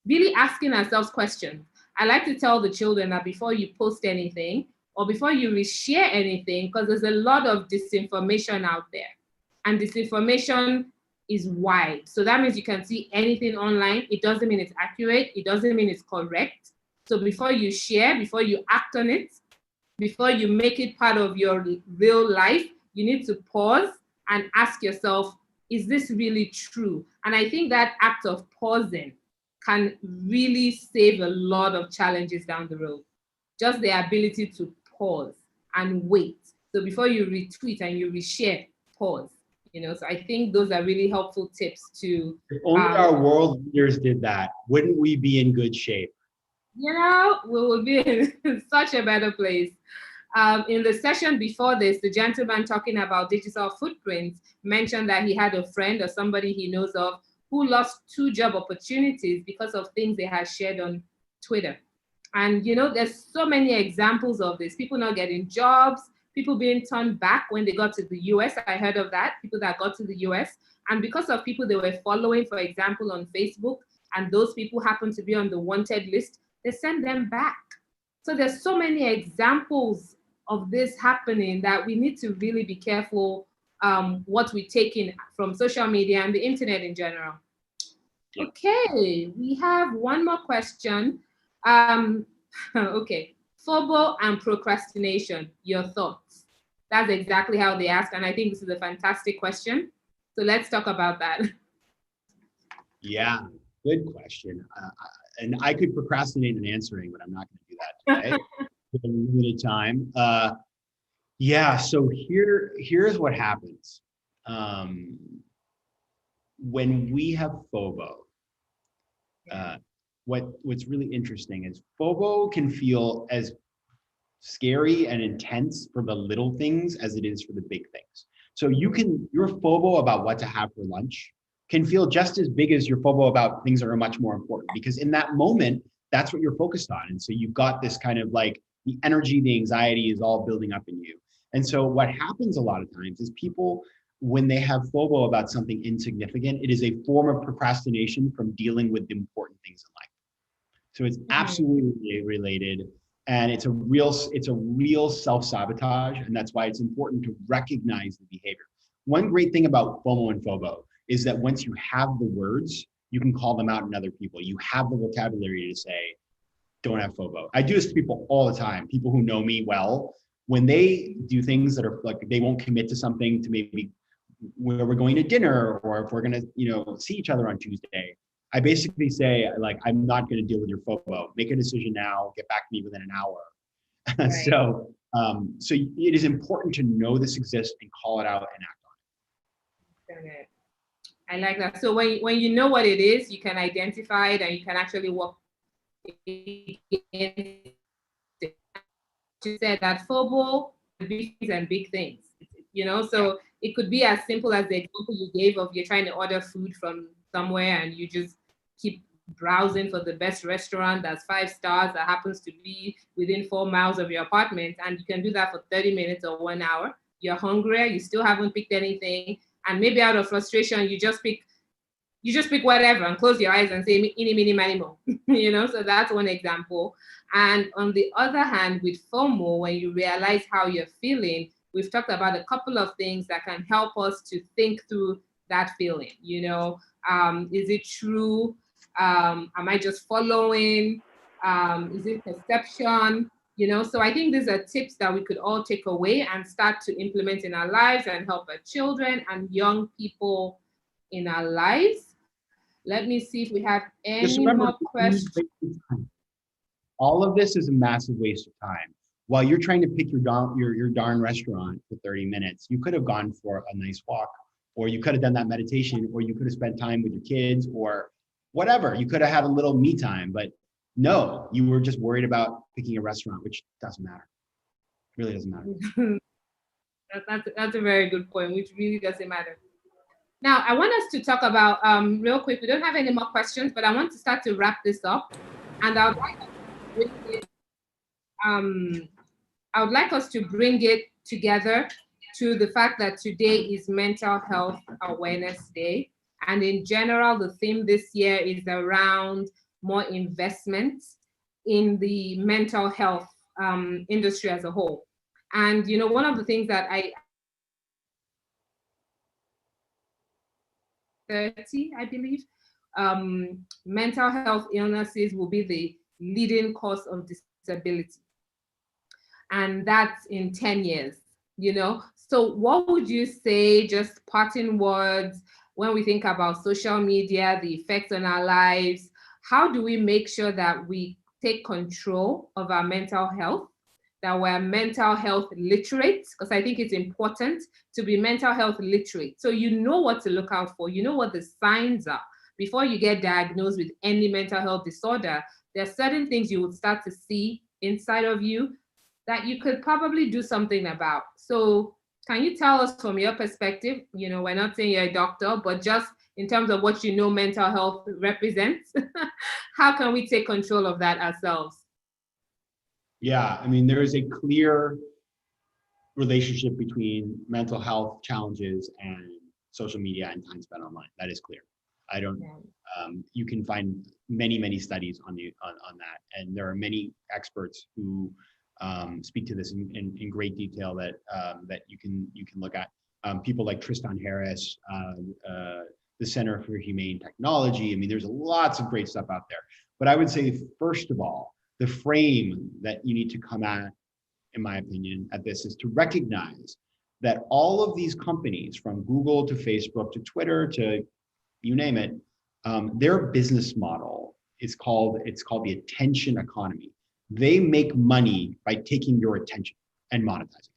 really asking ourselves questions. I like to tell the children that before you post anything or before you reshare anything, because there's a lot of disinformation out there. And disinformation is wide. So that means you can see anything online. It doesn't mean it's accurate. It doesn't mean it's correct. So before you share, before you act on it, before you make it part of your real life, you need to pause and ask yourself, is this really true? And I think that act of pausing can really save a lot of challenges down the road. Just the ability to pause and wait. So before you retweet and you reshare, pause. You know, so I think those are really helpful tips to. If only our world leaders did that, wouldn't we be in good shape? You know, we will be in such a better place. In the session before this, the gentleman talking about digital footprints mentioned that he had a friend or somebody he knows of who lost 2 job opportunities because of things they had shared on Twitter. And, you know, there's so many examples of this. People not getting jobs, people being turned back when they got to the US. I heard of that, people that got to the US. And because of people they were following, for example, on Facebook, and those people happen to be on the wanted list, they send them back. So there's so many examples of this happening that we need to really be careful what we take in from social media and the internet in general. Yeah. Okay, we have one more question. Okay, FOMO and procrastination, your thoughts? That's exactly how they ask, and I think this is a fantastic question. So let's talk about that. Yeah, good question. And I could procrastinate in answering, but I'm not going to do that today. Given limited time. Yeah, so here's what happens. When we have FOMO, what's really interesting is FOMO can feel as scary and intense for the little things as it is for the big things. So your FOMO about what to have for lunch can feel just as big as your FOMO about things that are much more important, because in that moment, that's what you're focused on. And so you've got this kind of like the energy, the anxiety is all building up in you. And so what happens a lot of times is people, when they have FOMO about something insignificant, it is a form of procrastination from dealing with the important things in life. So it's absolutely related, and it's a real self-sabotage, and that's why it's important to recognize the behavior. One great thing about FOMO and FOBO is that once you have the words, you can call them out in other people. You have the vocabulary to say, don't have FOMO. I do this to people all the time. People who know me well, when they do things that are like, they won't commit to something, to maybe where we're going to dinner, or if we're going to, see each other on Tuesday, I basically say, like, I'm not going to deal with your FOMO. Make a decision now, get back to me within an hour. Right. So it is important to know this exists and call it out and act on it. I like that. So when you know what it is, you can identify it and you can actually work against it. You said that FOMO and big things, so it could be as simple as the example you gave of you're trying to order food from somewhere and you just keep browsing for the best restaurant that's 5 stars that happens to be within 4 miles of your apartment, and you can do that for 30 minutes or 1 hour. You're hungry, you still haven't picked anything, and maybe out of frustration you just pick whatever and close your eyes and say "Eeny, meeny, miny, mo." So that's one example. And on the other hand, with FOMO, when you realize how you're feeling, we've talked about a couple of things that can help us to think through that feeling. Is it true? Am I just following? Is it perception? So I think these are tips that we could all take away and start to implement in our lives and help our children and young people in our lives. Let me see if we have any more questions. All of this is a massive waste of time. While you're trying to pick your darn restaurant for 30 minutes, you could have gone for a nice walk, or you could have done that meditation, or you could have spent time with your kids, or whatever. You could have had a little me time, but no, you were just worried about picking a restaurant, which doesn't matter. It really doesn't matter. That's a very good point, which really doesn't matter. Now, I want us to talk about, real quick, we don't have any more questions, but I want to start to wrap this up. And I would like us to bring it, I would like us to bring it together to the fact that today is Mental Health Awareness Day. And in general, the theme this year is around more investment in the mental health industry as a whole. And, you know, one of the things that I believe, mental health illnesses will be the leading cause of disability. And that's in 10 years, you know? So what would you say, just parting words, when we think about social media, the effects on our lives, how do we make sure that we take control of our mental health, that we're mental health literate? Because I think it's important to be mental health literate. So you know what to look out for, you know what the signs are. Before you get diagnosed with any mental health disorder, there are certain things you would start to see inside of you that you could probably do something about. So can you tell us from your perspective, you know, we're not saying you're a doctor, but just in terms of what you know mental health represents, how can we take control of that ourselves? Yeah, I mean, there is a clear relationship between mental health challenges and social media and time spent online. That is clear. I don't, you can find many studies on that. And there are many experts who speak to this in great detail that you can look at. People like Tristan Harris, the Center for Humane Technology. I mean, there's lots of great stuff out there. But I would say, first of all, the frame that you need to come at, in my opinion, at this is to recognize that all of these companies, from Google to Facebook to Twitter to you name it, their business model is called the attention economy. They make money by taking your attention and monetizing it.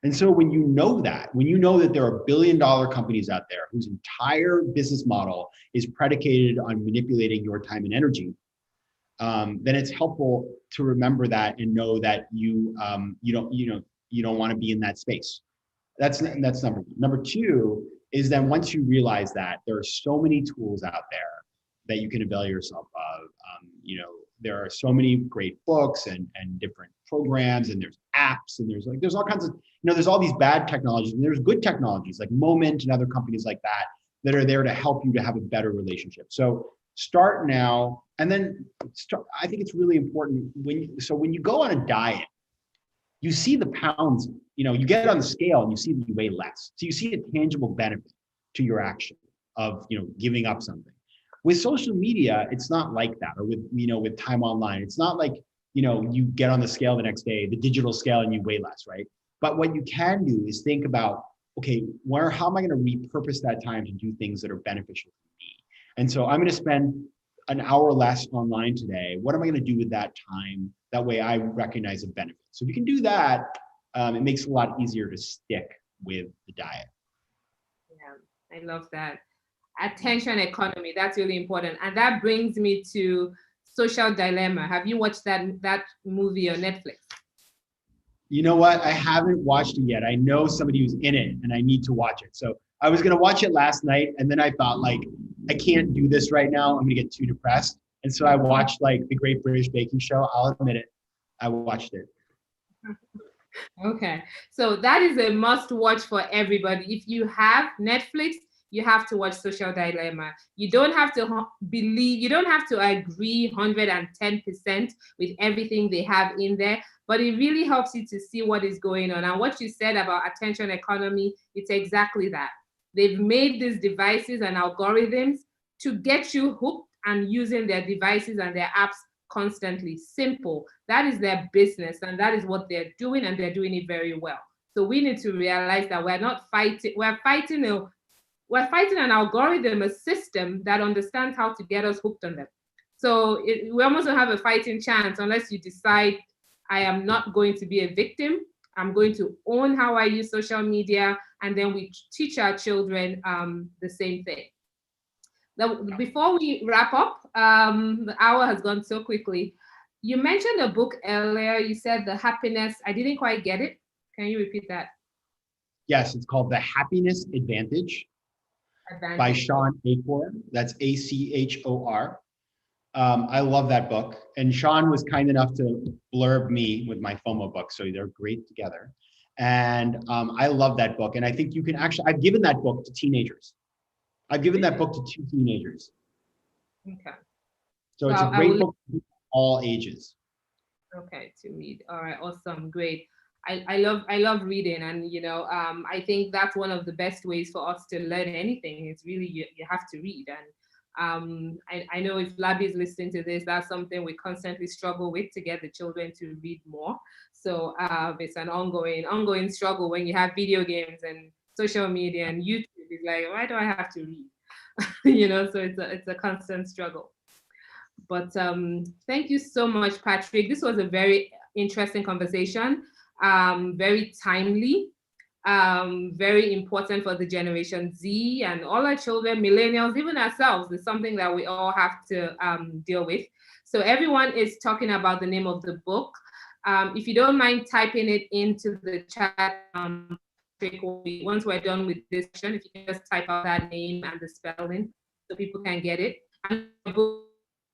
And so when you know that there are billion-dollar companies out there whose entire business model is predicated on manipulating your time and energy, then it's helpful to remember that and know that you don't want to be in that space. That's number one. Number two is then once you realize that there are so many tools out there that you can avail yourself of, there are so many great books and different programs, and there's apps, and there's all kinds of, there's all these bad technologies, and there's good technologies like Moment and other companies like that are there to help you to have a better relationship. So start now, and then I think it's really important when you go on a diet, you see the pounds, you get on the scale and you see that you weigh less. So you see a tangible benefit to your action of, giving up something. With social media, it's not like that, or with time online, it's not like, you get on the scale the next day, the digital scale, and you weigh less, right? But what you can do is think about, okay, how am I going to repurpose that time to do things that are beneficial for me? And so I'm going to spend an hour less online today. What am I going to do with that time? That way I recognize a benefit. So if you can do that, it makes it a lot easier to stick with the diet. Yeah, I love that. Attention economy, that's really important. And that brings me to Social Dilemma. Have you watched that movie on Netflix? You know what? I haven't watched it yet. I know somebody who's in it and I need to watch it. So I was going to watch it last night, and then I thought, I can't do this right now. I'm going to get too depressed. And so I watched The Great British Baking Show. I'll admit it. I watched it. Okay. So that is a must watch for everybody. If you have Netflix, you have to watch Social Dilemma. You don't have to you don't have to agree 110% with everything they have in there, but it really helps you to see what is going on. And what you said about attention economy, it's exactly that. They've made these devices and algorithms to get you hooked and using their devices and their apps constantly. Simple. That is their business, and that is what they're doing, and they're doing it very well. So we need to realize that we're not fighting, we're fighting an algorithm, a system that understands how to get us hooked on them. So we almost don't have a fighting chance unless you decide, I am not going to be a victim. I'm going to own how I use social media, and then we teach our children the same thing. Before we wrap up, the hour has gone so quickly. You mentioned a book earlier. You said The Happiness. I didn't quite get it. Can you repeat that? Yes, it's called The Happiness Advantage by Sean Achor. That's Achor. I love that book. And Sean was kind enough to blurb me with my FOMO book, so they're great together. And I love that book. And I think you can actually, I've given that book to teenagers. I've given that book to 2 teenagers. Okay. So it's a great book for all ages. Okay, to read. All right, awesome, great. I love reading, and I think that's one of the best ways for us to learn anything. It's really you have to read, and I know if Labi is listening to this, that's something we constantly struggle with, to get the children to read more. So it's an ongoing struggle when you have video games and social media and YouTube. It's like, why do I have to read? So it's a constant struggle. But thank you so much, Patrick. This was a very interesting conversation, very timely, very important for the Generation Z and all our children, millennials, even ourselves. It's something that we all have to deal with. So everyone is talking about the name of the book. If you don't mind typing it into the chat, once we're done with this session, if you can just type out that name and the spelling so people can get it. And the book,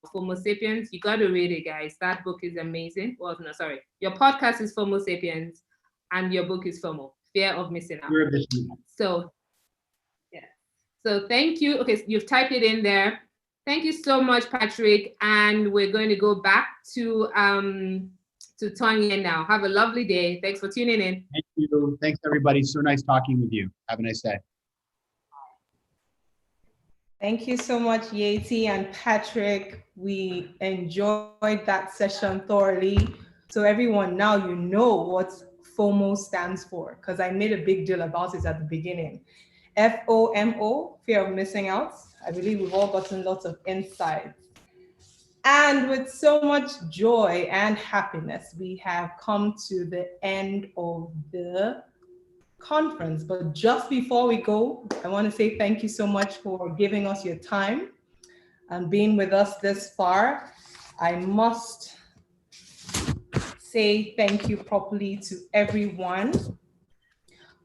Homo Sapiens, you got to read it, guys. That book is amazing. Well, no, sorry. Your podcast is Homo Sapiens and your book is FOMO, Fear of Missing Out. So, yeah. So thank you. Okay, you've typed it in there. Thank you so much, Patrick. And we're going to go back to Tanya now. Have a lovely day. Thanks for tuning in. Thank you. Thanks, everybody. So nice talking with you. Have a nice day. Thank you so much, Yeti and Patrick. We enjoyed that session thoroughly. So everyone, now you know what FOMO stands for, because I made a big deal about it at the beginning. FOMO, fear of missing out. I believe we've all gotten lots of insights. And with so much joy and happiness, we have come to the end of the conference. But just before we go, I want to say thank you so much for giving us your time and being with us this far. I must say thank you properly to everyone.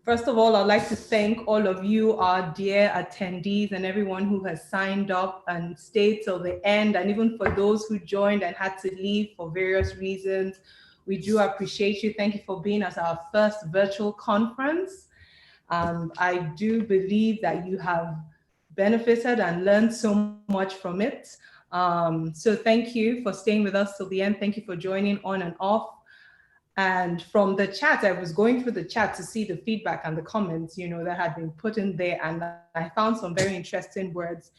First of all, I'd like to thank all of you, our dear attendees, and everyone who has signed up and stayed till the end, and even for those who joined and had to leave for various reasons. We do appreciate you. Thank you for being at our first virtual conference. I do believe that you have benefited and learned so much from it. So thank you for staying with us till the end. Thank you for joining on and off. And from the chat, I was going through the chat to see the feedback and the comments, that had been put in there. And I found some very interesting words.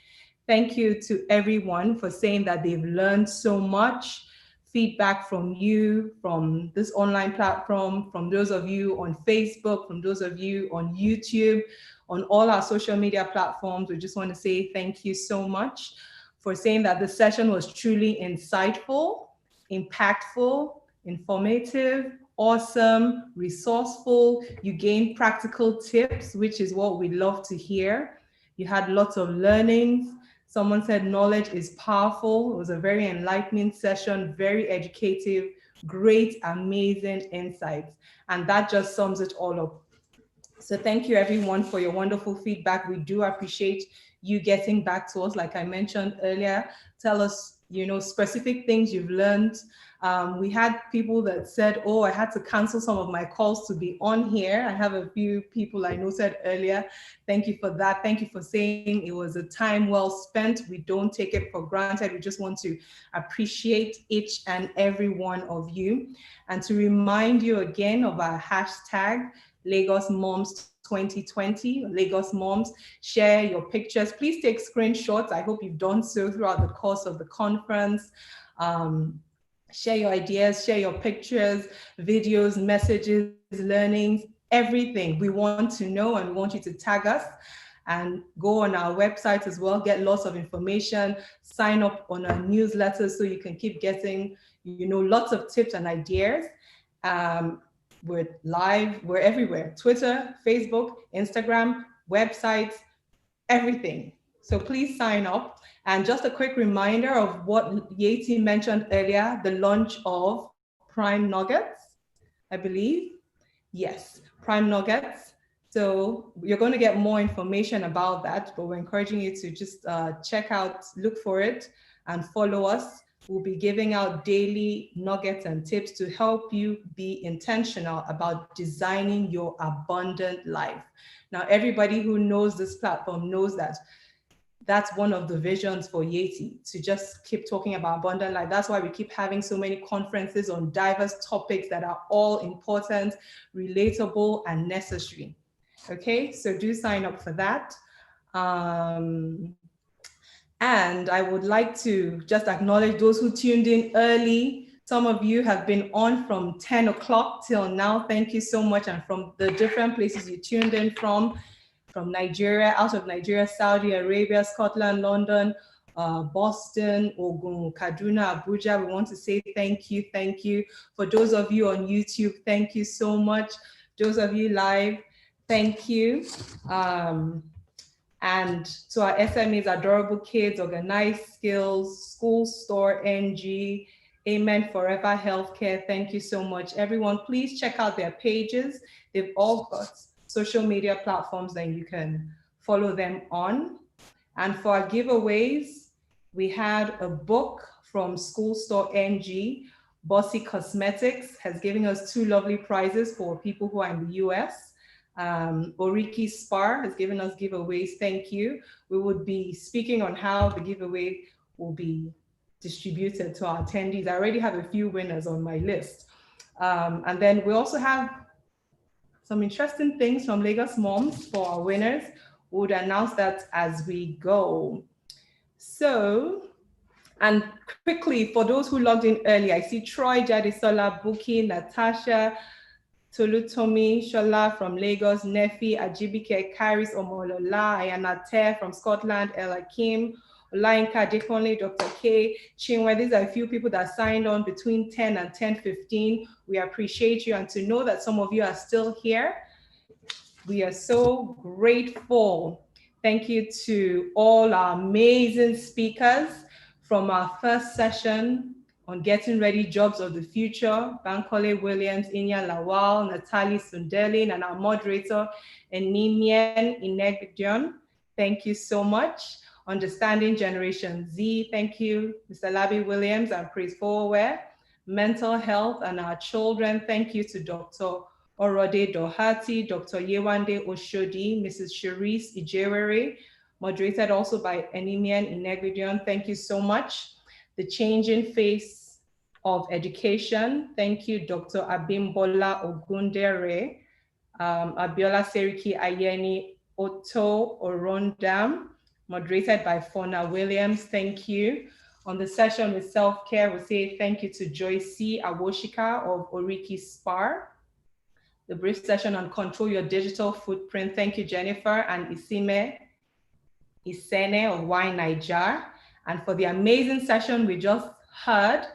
Thank you to everyone for saying that they've learned so much. Feedback from you, from this online platform, from those of you on Facebook, from those of you on YouTube, on all our social media platforms. We just want to say thank you so much for saying that the session was truly insightful, impactful, informative, awesome, resourceful. You gained practical tips, which is what we love to hear. You had lots of learnings. Someone said knowledge is powerful. It was a very enlightening session, very educative, great, amazing insights. And that just sums it all up. So thank you everyone for your wonderful feedback. We do appreciate you getting back to us. Like I mentioned earlier, tell us, specific things you've learned. We had people that said, oh, I had to cancel some of my calls to be on here. I have a few people I know said earlier. Thank you for that. Thank you for saying it was a time well spent. We don't take it for granted. We just want to appreciate each and every one of you. And to remind you again of our hashtag, LagosMums 2020, LagosMums. Share your pictures. Please take screenshots. I hope you've done so throughout the course of the conference. Share your ideas, share your pictures, videos, messages, learnings, everything. We want to know, and we want you to tag us and go on our website as well, get lots of information, sign up on our newsletters so you can keep getting, lots of tips and ideas. We're live, we're everywhere. Twitter, Facebook, Instagram, websites, everything. So please sign up. And just a quick reminder of what Yeti mentioned earlier, the launch of Prime Nuggets, I believe. Yes, Prime Nuggets. So you're going to get more information about that, but we're encouraging you to just check out, look for it, and follow us. We'll be giving out daily nuggets and tips to help you be intentional about designing your abundant life. Now, everybody who knows this platform knows that that's one of the visions for Yeti, to just keep talking about abundant life. That's why we keep having so many conferences on diverse topics that are all important, relatable, and necessary. Okay, so do sign up for that. And I would like to just acknowledge those who tuned in early. Some of you have been on from 10 o'clock till now. Thank you so much. And from the different places you tuned in from Nigeria, out of Nigeria, Saudi Arabia, Scotland, London, Boston, Ogun, Kaduna, Abuja. We want to say thank you, thank you. For those of you on YouTube, thank you so much. Those of you live, thank you. And to our SMEs, Adorable Kids, Organized Skills, School Store, NG, Amen Forever Healthcare, thank you so much. Everyone, please check out their pages. They've all got social media platforms that you can follow them on. And for our giveaways, we had a book from School Store NG. Bossy Cosmetics has given us 2 lovely prizes for people who are in the US. Oriki Spar has given us giveaways. Thank you. We would be speaking on how the giveaway will be distributed to our attendees. I already have a few winners on my list. And then we also have some interesting things from LagosMums for our winners. We would announce that as we go. So, and quickly, for those who logged in early, I see Troy, Jadisola, Buki, Natasha, Tolutomi, Shola from Lagos, Nefi, Ajibike, Karis Omolola, Ayana Ter from Scotland, Ella Kim, Olainka, Dekonle, Dr. K, Chinwe. These are a few people that signed on between 10 and 10:15. We appreciate you, and to know that some of you are still here, we are so grateful. Thank you to all our amazing speakers from our first session on Getting Ready Jobs of the Future, Bankole Williams, Inya Lawal, Natalie Sunderlin, and our moderator, Enimian Inegdion. Thank you so much. Understanding Generation Z, thank you, Mr. Labi Williams and Praise Forward. Mental Health and Our Children, thank you to Dr. Orode Dohati, Dr. Yewande Oshodi, Mrs. Cherise Ijewere, moderated also by Enimian Inegdion. Thank you so much. The Changing Face of Education. Thank you, Dr. Abimbola Ogundere, Abiola Seriki Ayeni Otto Orondam, moderated by Fona Williams. Thank you. On the session with self-care, we say thank you to Joyce Awoshika of Oriki Spar. The brief session on Control Your Digital Footprint. Thank you, Jennifer and Isime Isene of Y Niger. And for the amazing session we just heard,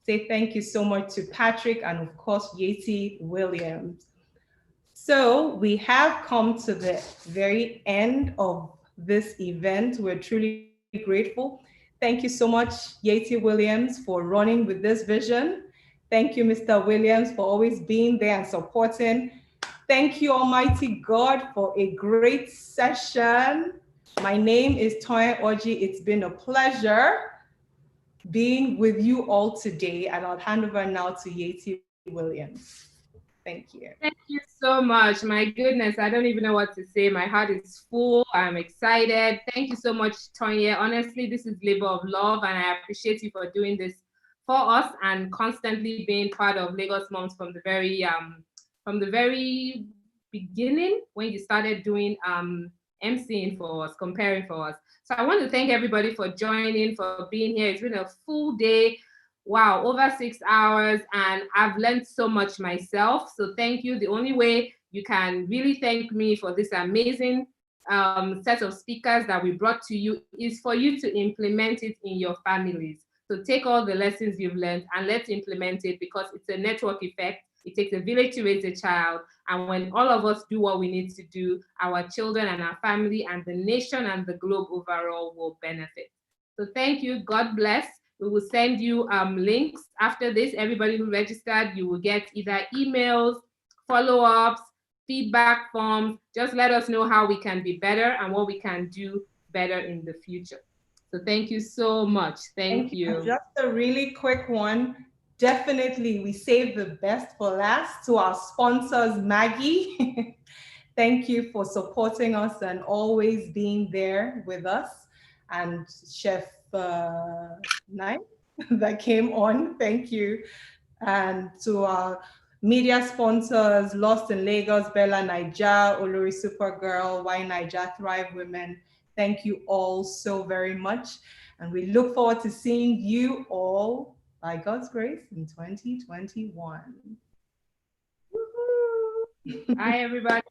say thank you so much to Patrick and of course, Yeti Williams. So we have come to the very end of this event. We're truly grateful. Thank you so much, Yeti Williams, for running with this vision. Thank you, Mr. Williams, for always being there and supporting. Thank you, Almighty God, for a great session. My name is Toya Oji. It's been a pleasure being with you all today, and I'll hand over now to Yeti Williams. Thank you. Thank you so much. My goodness, I don't even know what to say. My heart is full. I'm excited. Thank you so much, Tonya. Honestly, this is labor of love, and I appreciate you for doing this for us and constantly being part of LagosMums from the very beginning when you started doing emceeing for us, comparing for us. So I want to thank everybody for joining, for being here. It's been a full day. Wow, over 6 hours, and I've learned so much myself. So thank you. The only way you can really thank me for this amazing set of speakers that we brought to you is for you to implement it in your families. So take all the lessons you've learned and let's implement it, because it's a network effect. It takes a village to raise a child. And when all of us do what we need to do, our children and our family and the nation and the globe overall will benefit. So thank you. God bless. We will send you links after this. Everybody who registered, you will get either emails, follow-ups, feedback forms. Just let us know how we can be better and what we can do better in the future. So thank you so much. Thank you. Just a really quick one. Definitely, we save the best for last. To our sponsors, Maggie. Thank you for supporting us and always being there with us. And Chef Nine that came on, thank you. And to our media sponsors, Lost in Lagos, Bella Naija, Olori Supergirl, Why Naija Thrive Women. Thank you all so very much. And we look forward to seeing you all, by God's grace, in 2021. Bye, everybody.